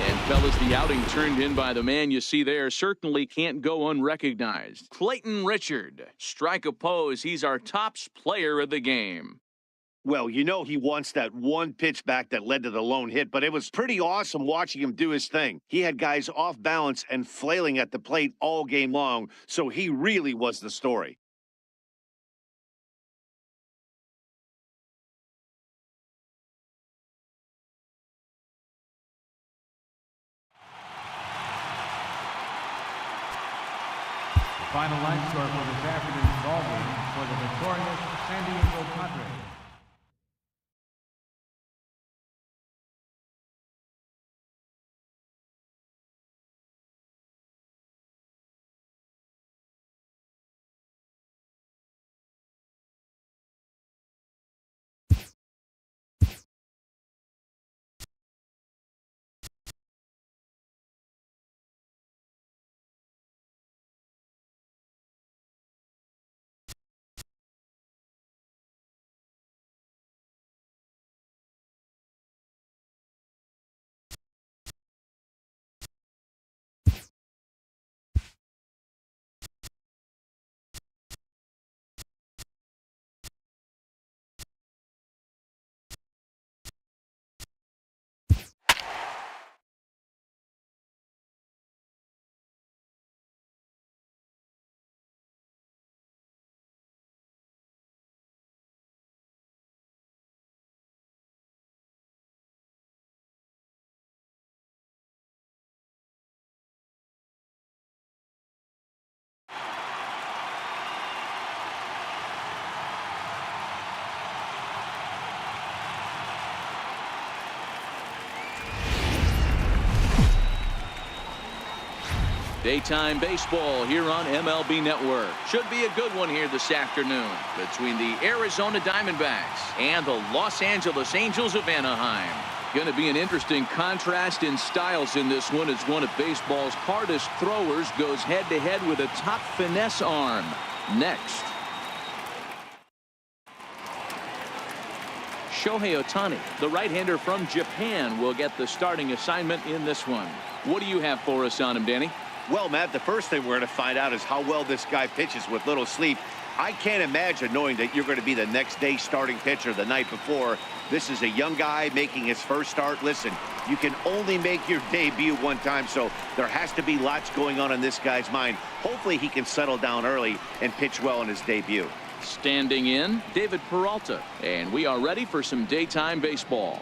And fellas, the outing turned in by the man you see there certainly can't go unrecognized. Clayton Richard. Strike a pose. He's our top player of the game. Well, you know he wants that one pitch back that led to the lone hit, but it was pretty awesome watching him do his thing. He had guys off balance and flailing at the plate all game long, so he really was the story. The final line score for this afternoon's ball game for the victorious San Diego Padres. Daytime baseball here on MLB Network. Should be a good one here this afternoon between the Arizona Diamondbacks and the Los Angeles Angels of Anaheim. Going to be an interesting contrast in styles in this one as one of baseball's hardest throwers goes head-to-head with a top finesse arm. Next. Shohei Ohtani, the right-hander from Japan, will get the starting assignment in this one. What do you have for us on him, Danny? Well, Matt, the first thing we're going to find out is how well this guy pitches with little sleep. I can't imagine knowing that you're going to be the next day starting pitcher the night before. This is a young guy making his first start. Listen, you can only make your debut one time, so there has to be lots going on in this guy's mind. Hopefully he can settle down early and pitch well in his debut. Standing in, David Peralta. And we are ready for some daytime baseball.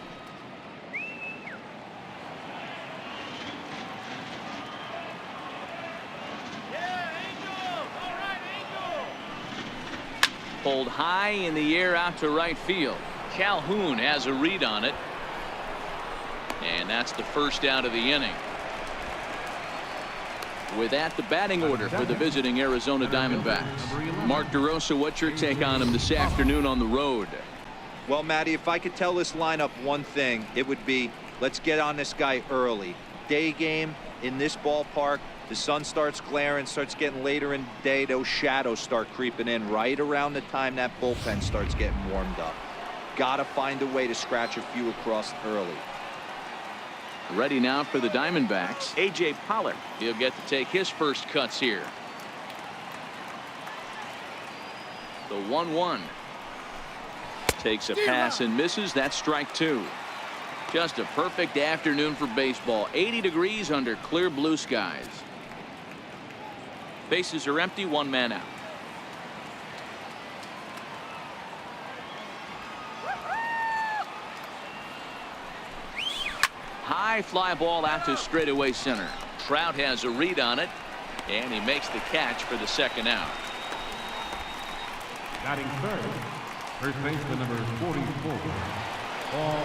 Pulled high in the air out to right field. Calhoun has a read on it. And that's the first out of the inning. With that, the batting order for the visiting Arizona Diamondbacks. Mark DeRosa, what's your take on him this afternoon on the road? Well, Matty, if I could tell this lineup one thing, it would be let's get on this guy early. Day game in this ballpark. The sun starts glaring, starts getting later in the day. Those shadows start creeping in right around the time that bullpen starts getting warmed up. Got to find a way to scratch a few across early. Ready now for the Diamondbacks, A.J. Pollard. He'll get to take his first cuts here. The 1-1. Takes a pass and misses. That's strike 2. Just a perfect afternoon for baseball. 80 degrees under clear blue skies. Bases are empty. One man out. High fly ball out to straightaway center. Trout has a read on it, and he makes the catch for the second out. Batting third, first baseman number 44, Paul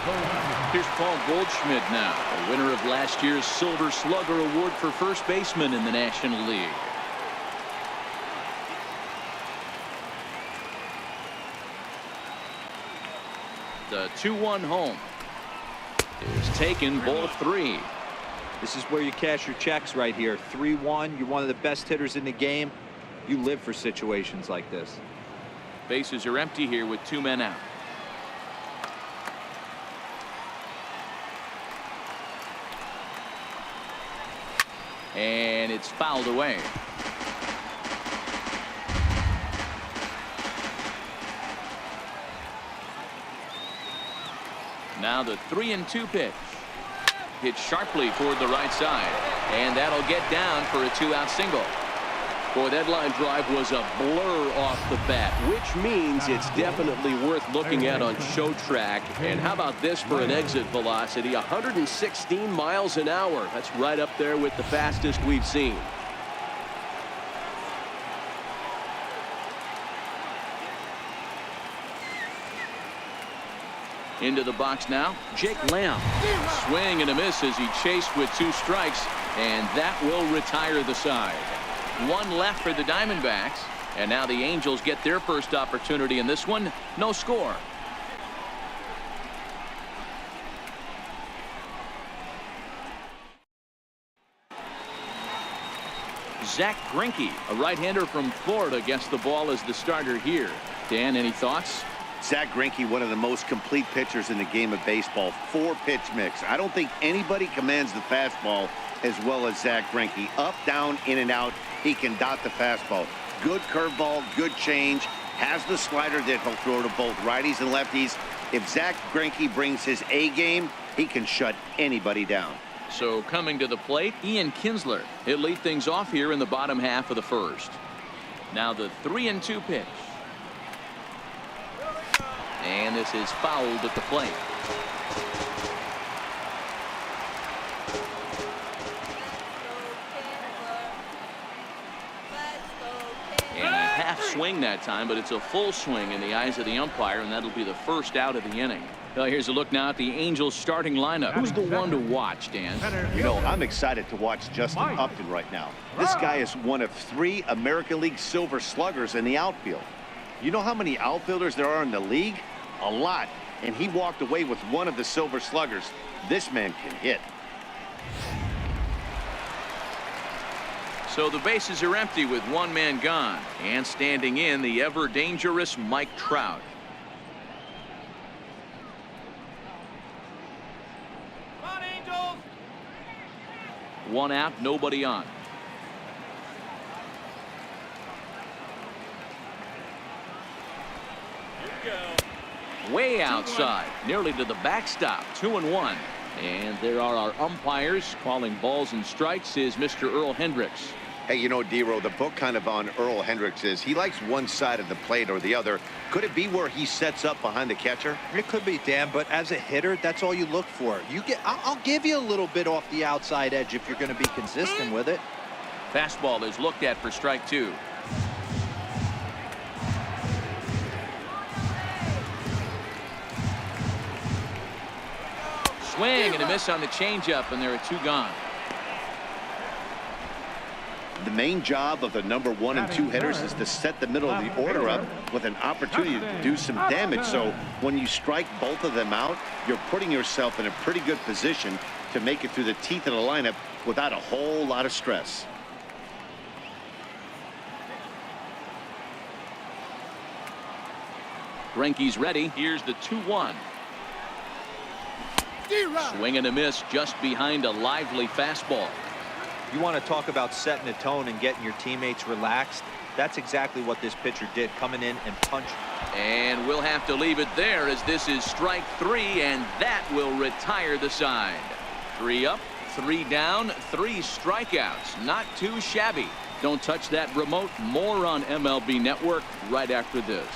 Goldschmidt. Here's Paul Goldschmidt now, the winner of last year's Silver Slugger Award for first baseman in the National League. The 2-1 home is taken, ball 3. This is where you cash your checks right here. 3-1. You're one of the best hitters in the game. You live for situations like this. Bases are empty here with 2 men out. And it's fouled away. Now the 3-2 pitch. Hit sharply toward the right side. And that'll get down for a 2-out single. Boy, that line drive was a blur off the bat, Which means it's definitely worth looking at on show track. And how about this for an exit velocity? 116 miles an hour. That's right up there with the fastest we've seen. Into the box now, Jake Lamb. Swing and a miss as he chased with 2 strikes, and that will retire the side. 1 left for the Diamondbacks, and now the Angels get their first opportunity in this one. No score. Zach Greinke, a right-hander from Florida, gets the ball as the starter here. Dan, any thoughts? Zach Greinke, one of the most complete pitchers in the game of baseball. 4-pitch mix. I don't think anybody commands the fastball as well as Zach Greinke. Up, down, in and out. He can dot the fastball. Good curveball, good change. Has the slider that he'll throw to both righties and lefties. If Zach Greinke brings his A game, he can shut anybody down. So coming to the plate, Ian Kinsler. He'll lead things off here in the bottom half of the first. Now the 3-2 pitch. And this is fouled at the plate. And a half swing that time, but it's a full swing in the eyes of the umpire, and that'll be the first out of the inning. Well, here's a look now at the Angels starting lineup. Who's the one to watch, Dan? You know, I'm excited to watch Justin Upton right now. This guy is one of 3 American League Silver Sluggers in the outfield. You know how many outfielders there are in the league? A lot. And he walked away with one of the Silver Sluggers. This man can hit. So the bases are empty with 1 man gone. And standing in, the ever-dangerous Mike Trout. Come on, Angels! 1 out, nobody on. Way outside, nearly to the backstop. 2-1. And there are our umpires calling balls and strikes is Mr. Earl Hendricks. Hey, you know, D-Row, the book kind of on Earl Hendricks is he likes one side of the plate or the other. Could it be where he sets up behind the catcher? It could be, Dan, but as a hitter, that's all you look for. I'll give you a little bit off the outside edge if you're going to be consistent with it. Fastball is looked at for strike 2. Swing and a miss on the changeup, and there are 2 gone. The main job of the number 1 and 2 hitters is to set the middle of the order up with an opportunity to do some damage. So when you strike both of them out, you're putting yourself in a pretty good position to make it through the teeth of the lineup without a whole lot of stress. Greinke's ready. Here's the 2-1. Swing and a miss just behind a lively fastball. You want to talk about setting the tone and getting your teammates relaxed. That's exactly what this pitcher did, coming in and punching. And we'll have to leave it there as this is strike 3, and that will retire the side. 3 up, 3 down, 3 strikeouts. Not too shabby. Don't touch that remote. More on MLB Network right after this.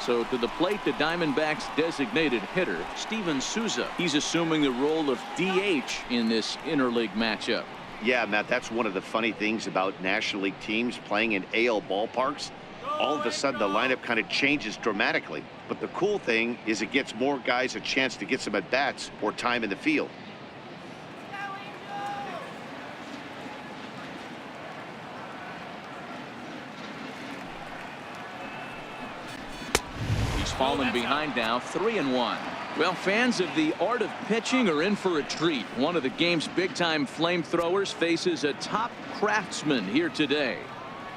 So to the plate, the Diamondbacks designated hitter, Steven Souza. He's assuming the role of DH in this interleague matchup. Yeah, Matt, that's one of the funny things about National League teams playing in AL ballparks. All of a sudden, the lineup kind of changes dramatically. But the cool thing is it gets more guys a chance to get some at-bats or time in the field. He's fallen behind now, 3-1. Well, fans of the art of pitching are in for a treat. One of the game's big-time flamethrowers faces a top craftsman here today.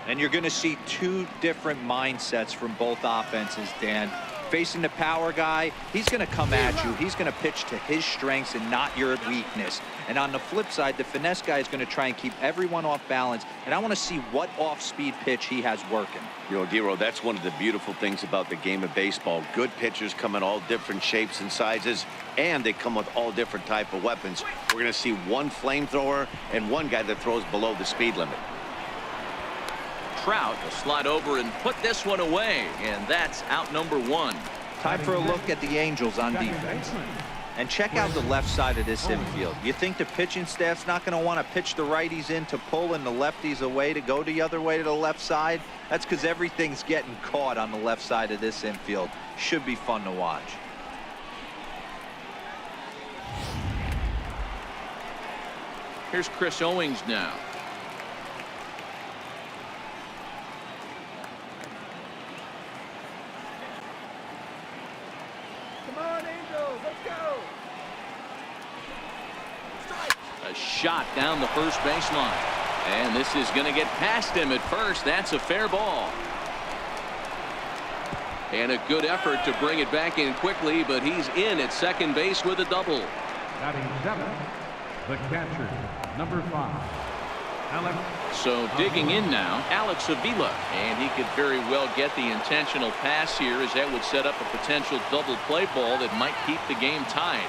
And you're going to see 2 different mindsets from both offenses, Dan. Facing the power guy, he's going to come at you. He's going to pitch to his strengths and not your weakness. And on the flip side, the finesse guy is going to try and keep everyone off balance. And I want to see what off-speed pitch he has working. You know, Dero, that's one of the beautiful things about the game of baseball. Good pitchers come in all different shapes and sizes, and they come with all different type of weapons. We're going to see one flamethrower and one guy that throws below the speed limit. Trout will slide over and put this one away, and that's out number 1. Time for a look at the Angels on defense. And check out the left side of this infield. You think the pitching staff's not going to want to pitch the righties in to pull and the lefties away to go the other way to the left side? That's because everything's getting caught on the left side of this infield. Should be fun to watch. Here's Chris Owings now. A shot down the first baseline. And this is going to get past him at first. That's a fair ball. And a good effort to bring it back in quickly, but he's in at second base with a double. Batting 7th, the catcher, number 5, Alex. So digging in now, Alex Avila. And he could very well get the intentional pass here, as that would set up a potential double play ball that might keep the game tied.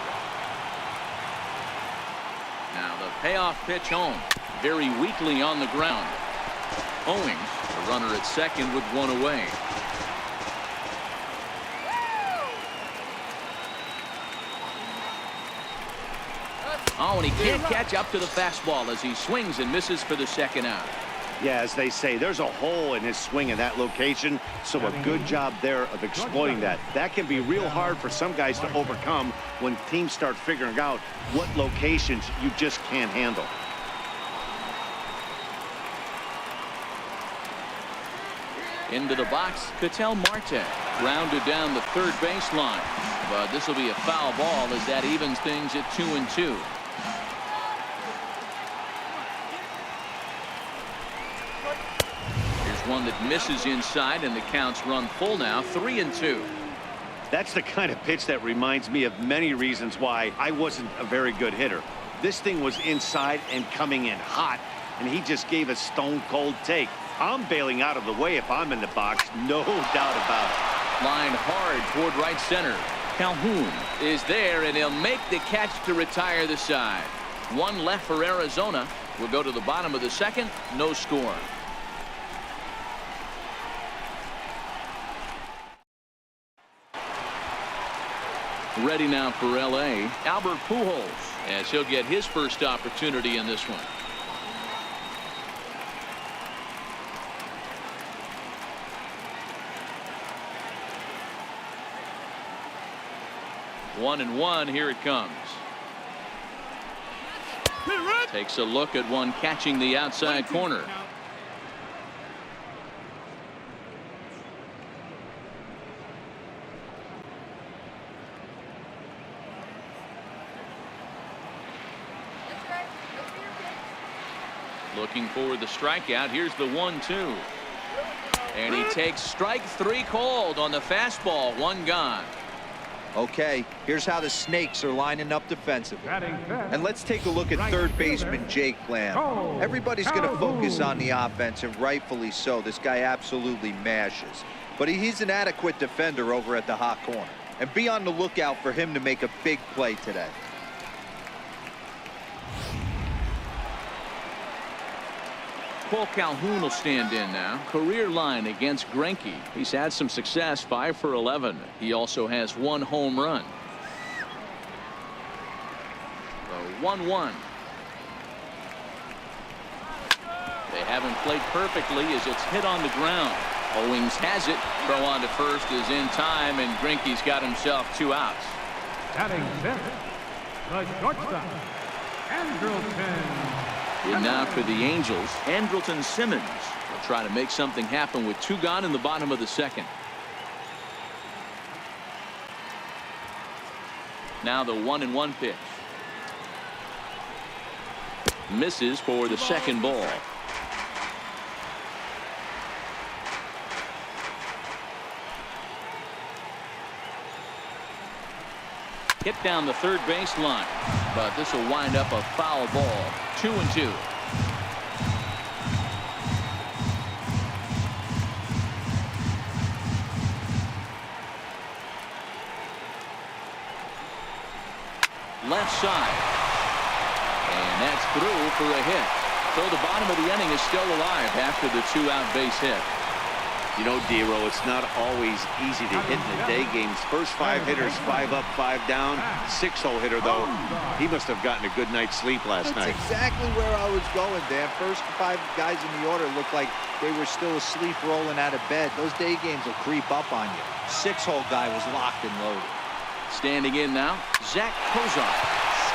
Now the payoff pitch home. Very weakly on the ground. Owings, the runner at second with 1 away. Oh, and he can't catch up to the fastball as he swings and misses for the second out. Yeah, as they say, there's a hole in his swing in that location, so a good job there of exploiting that. That can be real hard for some guys to overcome when teams start figuring out what locations you just can't handle. Into the box, Ketel Marte. Grounded down the third baseline. But this will be a foul ball as that evens things at 2-2. Here's one that misses inside, and the count's run full now, 3-2. That's the kind of pitch that reminds me of many reasons why I wasn't a very good hitter. This thing was inside and coming in hot, and he just gave a stone-cold take. I'm bailing out of the way if I'm in the box, no doubt about it. Line hard toward right center. Calhoun is there, and he'll make the catch to retire the side. 1 left for Arizona. We'll go to the bottom of the second. No score. Ready now for L.A. Albert Pujols, as he'll get his first opportunity in this one. One and one. Here it comes. Takes a look at one catching the outside corner. Looking for the strikeout. Here's the 1-2. And he takes strike 3 called on the fastball. 1 gone. Okay, here's how the Snakes are lining up defensively. Batting fifth. And let's take a look at third baseman Jake Lamb. Everybody's going to focus on the offense, and rightfully so. This guy absolutely mashes. But he's an adequate defender over at the hot corner. And be on the lookout for him to make a big play today. Paul Calhoun will stand in now. Career line against Greinke. He's had some success, 5 for 11. He also has 1 home run. The 1-1. They haven't played perfectly as it's hit on the ground. Owings has it. Throw on to first is in time, and Greinke's got himself 2 outs. Batting fifth, the shortstop, Andrelton. In now for the Angels, Andrelton Simmons will try to make something happen with 2 gone in the bottom of the second. Now the 1-1 pitch. Misses for the second ball. Hit down the third baseline, but this will wind up a foul ball. 2-2. Left side, and that's through for a hit. So the bottom of the inning is still alive after the 2-out base hit. You know, D-Row, it's not always easy to hit in the day games. First 5 hitters, 5 up, 5 down. 6-hole hitter, though. He must have gotten a good night's sleep last night. That's exactly where I was going, Dan. First 5 guys in the order looked like they were still asleep rolling out of bed. Those day games will creep up on you. 6-hole guy was locked and loaded. Standing in now, Zach Kozar.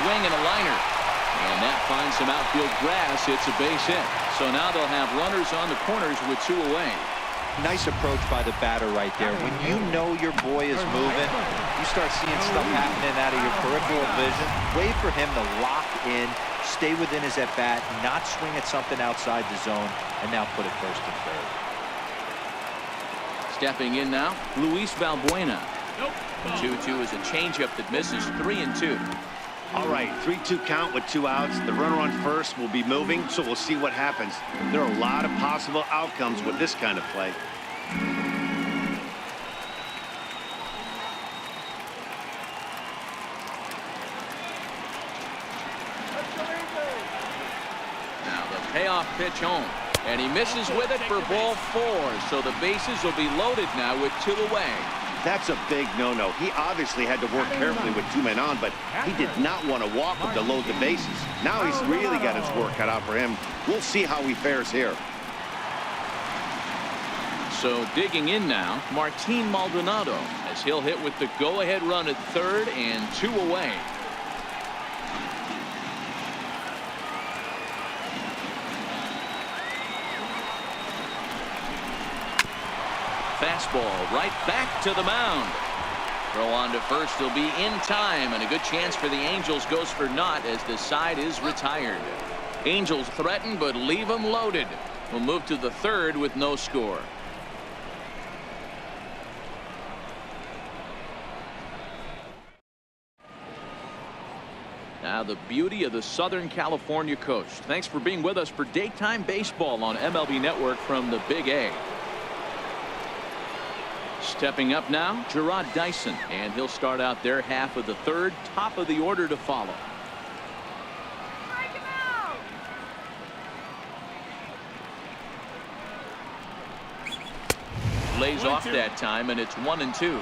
Swing and a liner. And that finds some outfield grass. It's a base hit. So now they'll have runners on the corners with 2 away. Nice approach by the batter right there. When you know your boy is moving, you start seeing stuff happening out of your peripheral vision. Wait for him to lock in, stay within his at-bat, not swing at something outside the zone, and now put it first and third. Stepping in now, Luis Valbuena. 2-2 is a changeup that misses. 3-2. All right, 3-2 count with 2 outs. The runner on first will be moving, so we'll see what happens. There are a lot of possible outcomes with this kind of play. Now the payoff pitch home, and he misses with it for ball 4. So the bases will be loaded now with 2 away. That's a big no-no. He obviously had to work carefully with 2 men on, but he did not want to walk him to load the bases. Now he's really got his work cut out for him. We'll see how he fares here. So digging in now, Martin Maldonado, as he'll hit with the go-ahead run at third and 2 away. Fastball right back to the mound. Throw on to first. He'll be in time, and a good chance for the Angels goes for naught as the side is retired. Angels threaten, but leave them loaded. We'll move to the third with no score. Now the beauty of the Southern California coast. Thanks for being with us for daytime baseball on MLB Network from the Big A. Stepping up now, Gerard Dyson, and he'll start out their half of the third. Top of the order to follow. Strike him out. Lays off that time, and it's 1-2.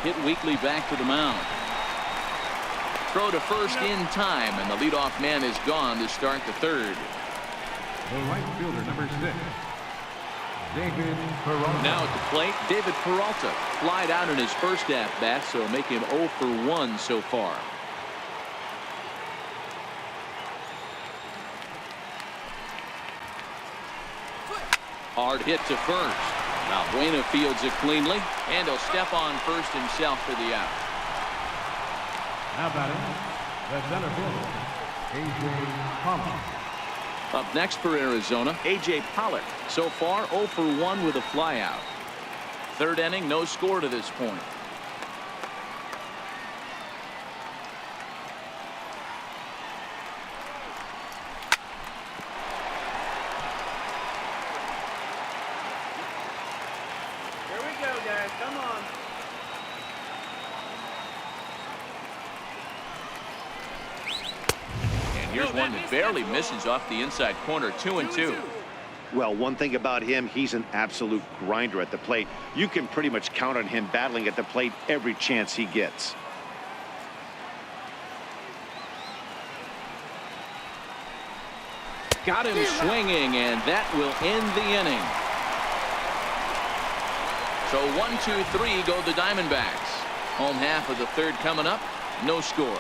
Hit weakly back to the mound. Throw to first in time, and the leadoff man is gone to start the third. The right fielder, number 6, David Peralta. Now at the plate, David Peralta flied out in his first at-bat, so make him 0 for 1 so far. Hard hit to first. Valbuena fields it cleanly, and he'll step on first himself for the out. Now batting, the center fielder, A.J. Thomas. Up next for Arizona, A.J. Pollock. So far, 0 for 1 with a flyout. Third inning, no score to this point. Here we go, guys. Come on. And here's one that barely misses off the inside corner. 2-2. Well, one thing about him, he's an absolute grinder at the plate. You can pretty much count on him battling at the plate every chance he gets. Got him swinging, and that will end the inning. So 1-2-3 go the Diamondbacks. Home half of the third coming up. No score.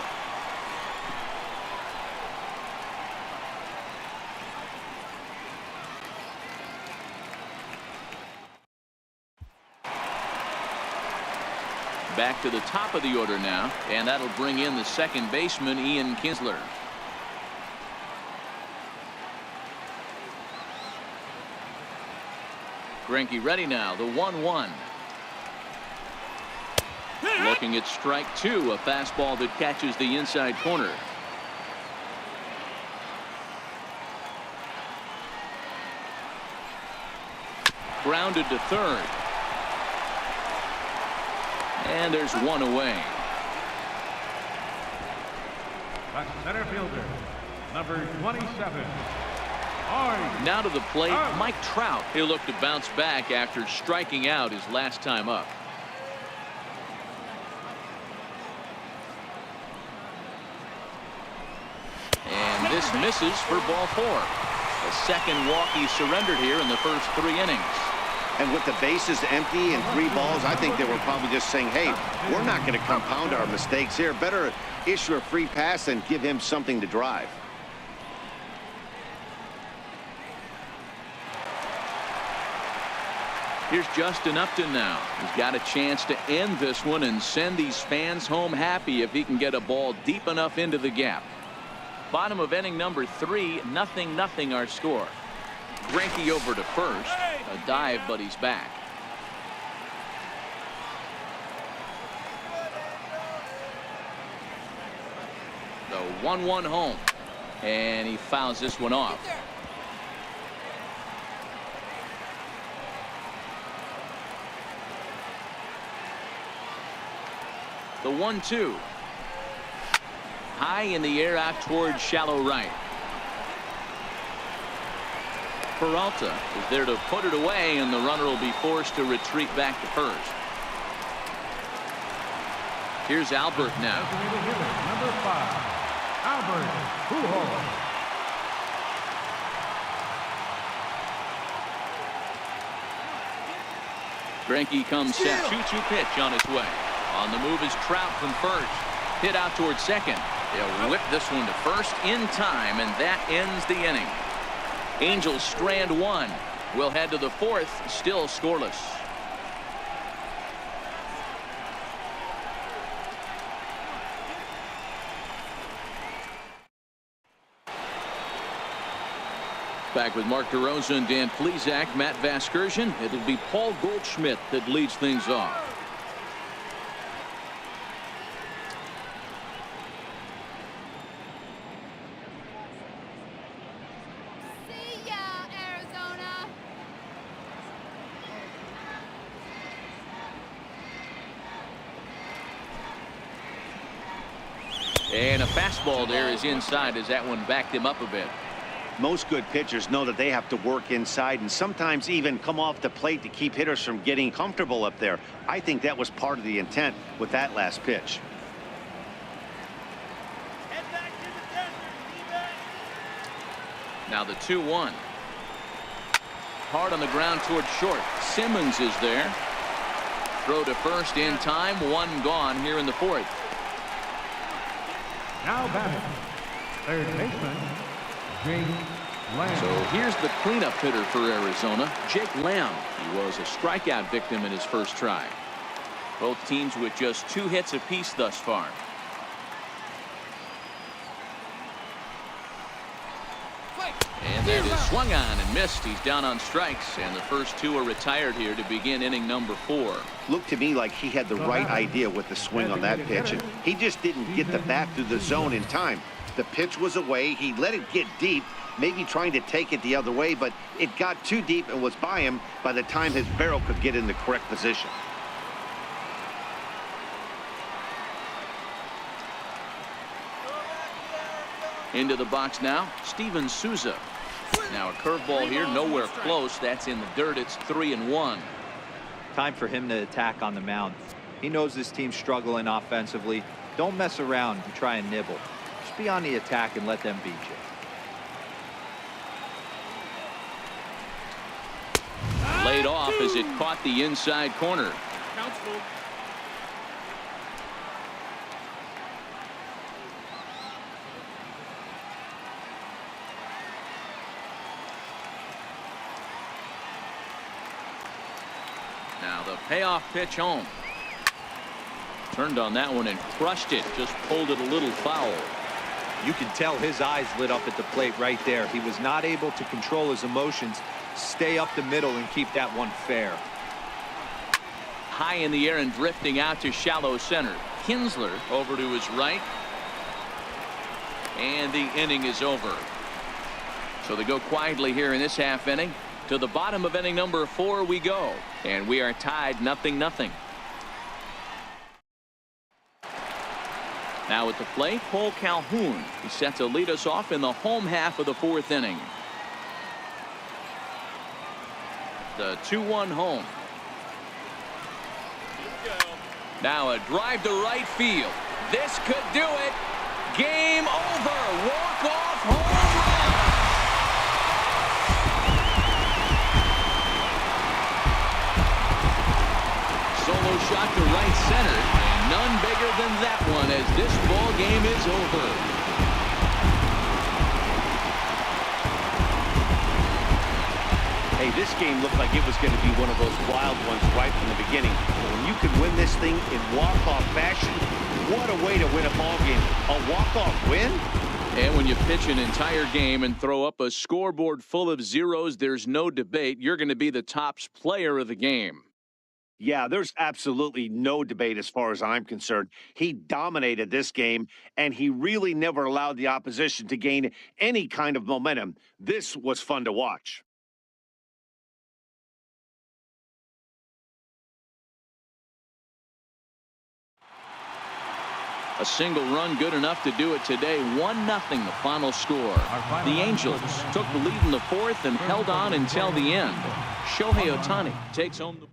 Back to the top of the order now, and that'll bring in the second baseman, Ian Kinsler. Greinke ready now, the 1-1. Looking at strike two, a fastball that catches the inside corner. Grounded to third. And there's one away. That's center fielder, number 27. Now to the plate, Mike Trout. He'll look to bounce back after striking out his last time up. And this misses for ball four. A second walk he surrendered here in the first 3 innings. And with the bases empty and 3 balls, I think they were probably just saying, hey, we're not going to compound our mistakes here. Better issue a free pass and give him something to drive. Here's Justin Upton now. He's got a chance to end this one and send these fans home happy if he can get a ball deep enough into the gap. Bottom of inning number 3, 0-0 our score. Greinke over to first. A dive, but he's back. The 1-1 home. And he fouls this one off. The 1-2. High in the air out towards shallow right. Peralta is there to put it away, and the runner will be forced to retreat back to first. Here's Albert now. Number 5, Albert Pujols. Greinke comes set. 2-2 pitch on his way. On the move is Trout from first. Hit out towards second. They'll whip this one to first in time, and that ends the inning. Angels strand one. We'll head to the fourth, still scoreless. Back with Mark DeRosa and Dan Plesac, Matt Vasgersian. It'll be Paul Goldschmidt that leads things off. See ya, Arizona. And a fastball there is inside as that one backed him up a bit. Most good pitchers know that they have to work inside and sometimes even come off the plate to keep hitters from getting comfortable up there. I think that was part of the intent with that last pitch. Head back to the desert, D-back. Now the 2-1. Hard on the ground towards short. Simmons is there. Throw to first in time. One gone here in the fourth. Now batting, third baseman, Jake Lamb. So here's the cleanup hitter for Arizona, Jake Lamb. He was a strikeout victim in his first try. Both teams with just 2 hits apiece thus far. And That is swung on and missed. He's down on strikes, and the first two are retired here to begin inning number 4. Looked to me like he had the right idea with the swing on that pitch, and he just didn't get the bat through the zone in time. The pitch was away. He let it get deep, maybe trying to take it the other way, but it got too deep and was by him by the time his barrel could get in the correct position. Into the box now, Steven Souza. Now a curveball here, nowhere close. That's in the dirt. It's 3-1. Time for him to attack on the mound. He knows this team's struggling offensively. Don't mess around and try and nibble. Just be on the attack and let them beat you. Laid off as it caught the inside corner. Now the payoff pitch home. Turned on that one and crushed it. Just pulled it a little foul. You can tell his eyes lit up at the plate right there. He was not able to control his emotions. Stay up the middle and keep that one fair. High in the air and drifting out to shallow center. Kinsler over to his right. And the inning is over. So they go quietly here in this half inning. To the bottom of inning number 4 we go. And we are tied 0-0. Now at the plate, Cole Calhoun. He's set to lead us off in the home half of the 4th inning. The 2-1 home. Now a drive to right field. This could do it. Game over. Walk-off home run. Solo shot to right center, and none bigger than that one as this ball game is over. Hey, this game looked like it was going to be one of those wild ones right from the beginning. When you could win this thing in walk-off fashion, what a way to win a ball game. A walk-off win? And when you pitch an entire game and throw up a scoreboard full of zeros, there's no debate. You're going to be the top player of the game. Yeah, there's absolutely no debate as far as I'm concerned. He dominated this game, and he really never allowed the opposition to gain any kind of momentum. This was fun to watch. A single run good enough to do it today. 1-0 the final score. The Angels took the lead in the 4th and held on until the end. Shohei Ohtani takes home the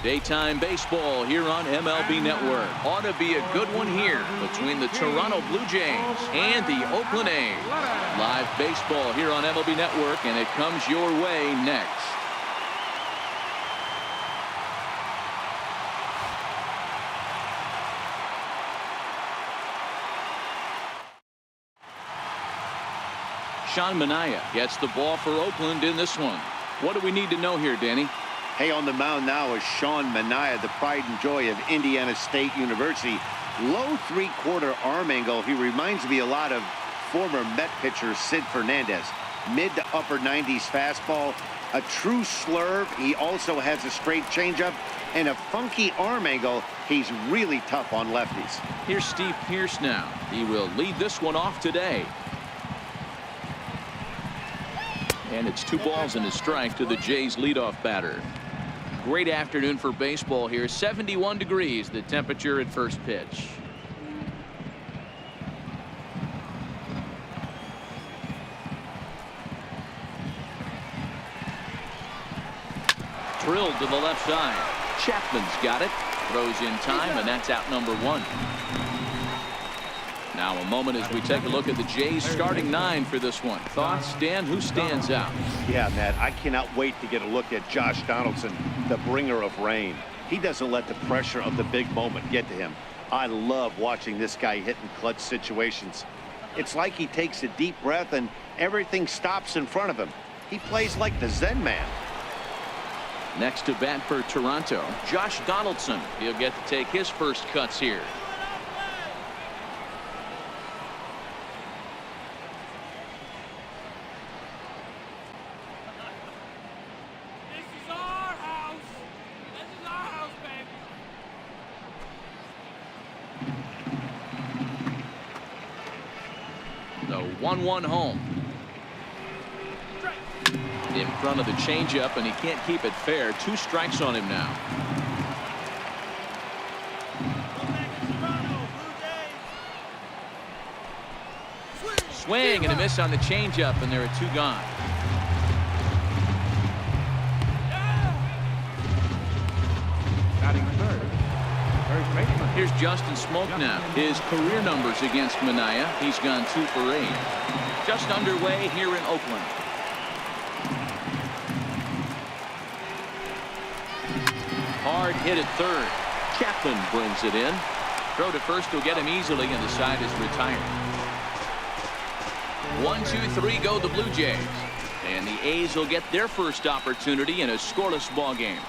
daytime baseball here on MLB Network. Ought to be a good one here between the Toronto Blue Jays and the Oakland A's. Live baseball here on MLB Network, and it comes your way next. Sean Manaea gets the ball for Oakland in this one. What do we need to know here, Danny? Hey, on the mound now is Sean Manaea, the pride and joy of Indiana State University. Low three-quarter arm angle. He reminds me a lot of former Met pitcher Sid Fernandez. mid to upper 90s fastball, a true slurve. He also has a straight changeup and a funky arm angle. He's really tough on lefties. Here's Steve Pearce now. He will lead this one off today. And it's 2 balls and a strike to the Jays leadoff batter. Great afternoon for baseball here. 71 degrees the temperature at first pitch. Drilled to the left side. Chapman's got it. Throws in time, and that's out number 1. Now a moment as we take a look at the Jays starting 9 for this one. Thoughts, Dan? Who stands out? Yeah, Matt, I cannot wait to get a look at Josh Donaldson, the bringer of rain. He doesn't let the pressure of the big moment get to him. I love watching this guy hit in clutch situations. It's like he takes a deep breath and everything stops in front of him. He plays like the Zen man. Next to bat for Toronto, Josh Donaldson. He'll get to take his first cuts here. This is our house. This is our house, baby. The 1-1 home. In front of the changeup, and he can't keep it fair. 2 strikes on him now. Swing and a miss on the changeup, and there are 2 gone. Batting third, first baseman. Here's Justin Smoke now. His career numbers against Minaya. He's gone 2 for 8. Just underway here in Oakland. Hard hit at third. Chapman brings it in. Throw to first will get him easily, and the side is retired. 1-2-3 go the Blue Jays. And the A's will get their first opportunity in a scoreless ball game.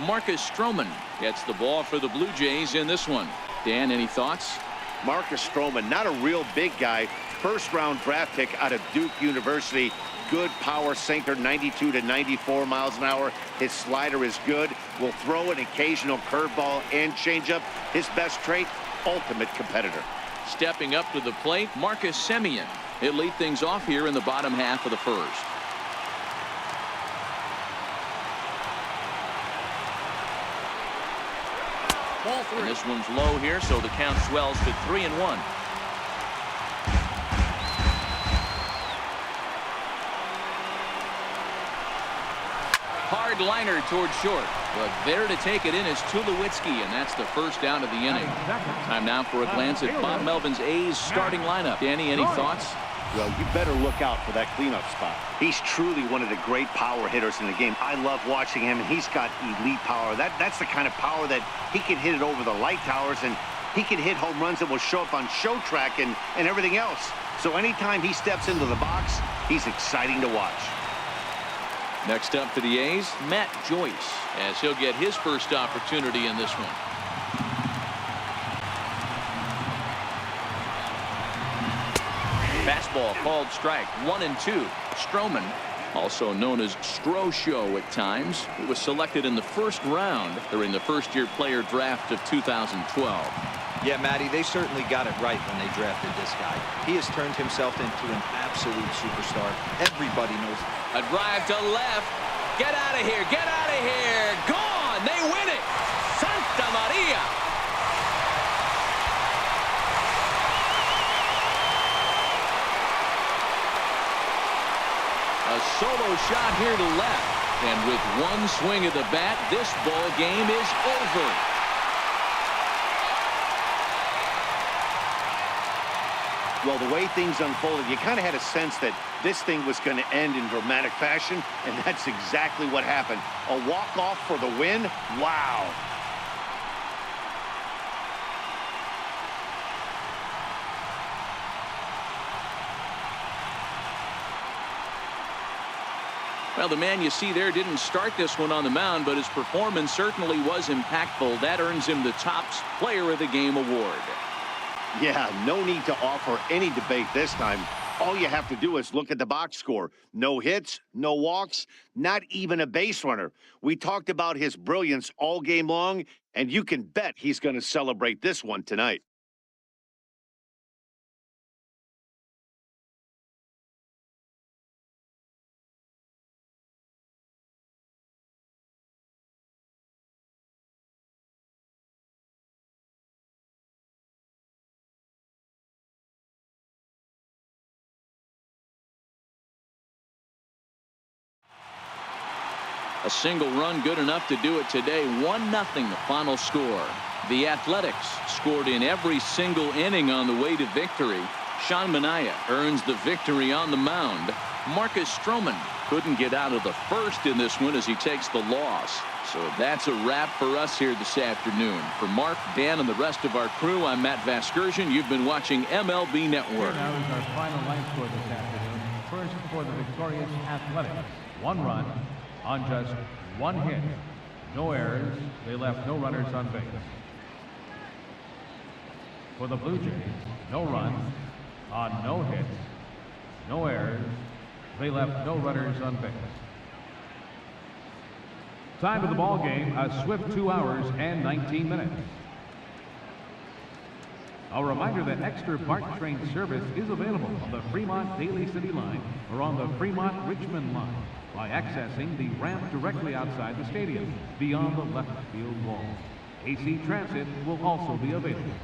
Marcus Stroman gets the ball for the Blue Jays in this one. Dan, any thoughts? Marcus Stroman, not a real big guy. First-round draft pick out of Duke University. Good power sinker, 92 to 94 miles an hour. His slider is good. Will throw an occasional curveball and changeup. His best trait, ultimate competitor. Stepping up to the plate, Marcus Semien. He'll lead things off here in the bottom half of the first. And this one's low here, so the count swells to 3-1. Hard liner toward short, but there to take it in is Tulowitzki, and that's the first down of the inning. Time now for a glance at Bob Melvin's A's starting lineup. Danny, any thoughts? Well, you better look out for that cleanup spot. He's truly one of the great power hitters in the game. I love watching him, and he's got elite power. That's the kind of power that he can hit it over the light towers, and he can hit home runs that will show up on show track and everything else. So anytime he steps into the box, he's exciting to watch. Next up for the A's, Matt Joyce, as he'll get his first opportunity in this one. Fastball called strike, 1-2. Stroman, also known as Stro Show at times, he was selected in the first round during the first-year player draft of 2012. Yeah, Matty, they certainly got it right when they drafted this guy. He has turned himself into an absolute superstar. Everybody knows it. A drive to left. Get out of here. Get out of here. Gone. They win it. Santa Maria. A solo shot here to left. And with one swing of the bat, this ball game is over. Well, the way things unfolded, you kind of had a sense that this thing was going to end in dramatic fashion, and that's exactly what happened. A walk-off for the win? Wow. Well, the man you see there didn't start this one on the mound, but his performance certainly was impactful. That earns him the top Player of the Game award. Yeah, no need to offer any debate this time. All you have to do is look at the box score. No hits, no walks, not even a base runner. We talked about his brilliance all game long, and you can bet he's going to celebrate this one tonight. A single run good enough to do it today. 1-0 the final score. The Athletics scored in every single inning on the way to victory. Sean Manaea earns the victory on the mound. Marcus Stroman couldn't get out of the first in this one as he takes the loss. So that's a wrap for us here this afternoon. For Mark, Dan, and the rest of our crew, I'm Matt Vasgersian. You've been watching MLB Network. Here now is our final line score this afternoon. First for the victorious Athletics. 1 run on just 1 hit. No errors. They left no runners on base. For the Blue Jays, no runs on no hits. No errors. They left no runners on base. Time of the ball game, a swift 2 hours and 19 minutes. A reminder that extra BART train service is available on the Fremont Daly City line or on the Fremont Richmond line by accessing the ramp directly outside the stadium beyond the left field wall. AC Transit will also be available.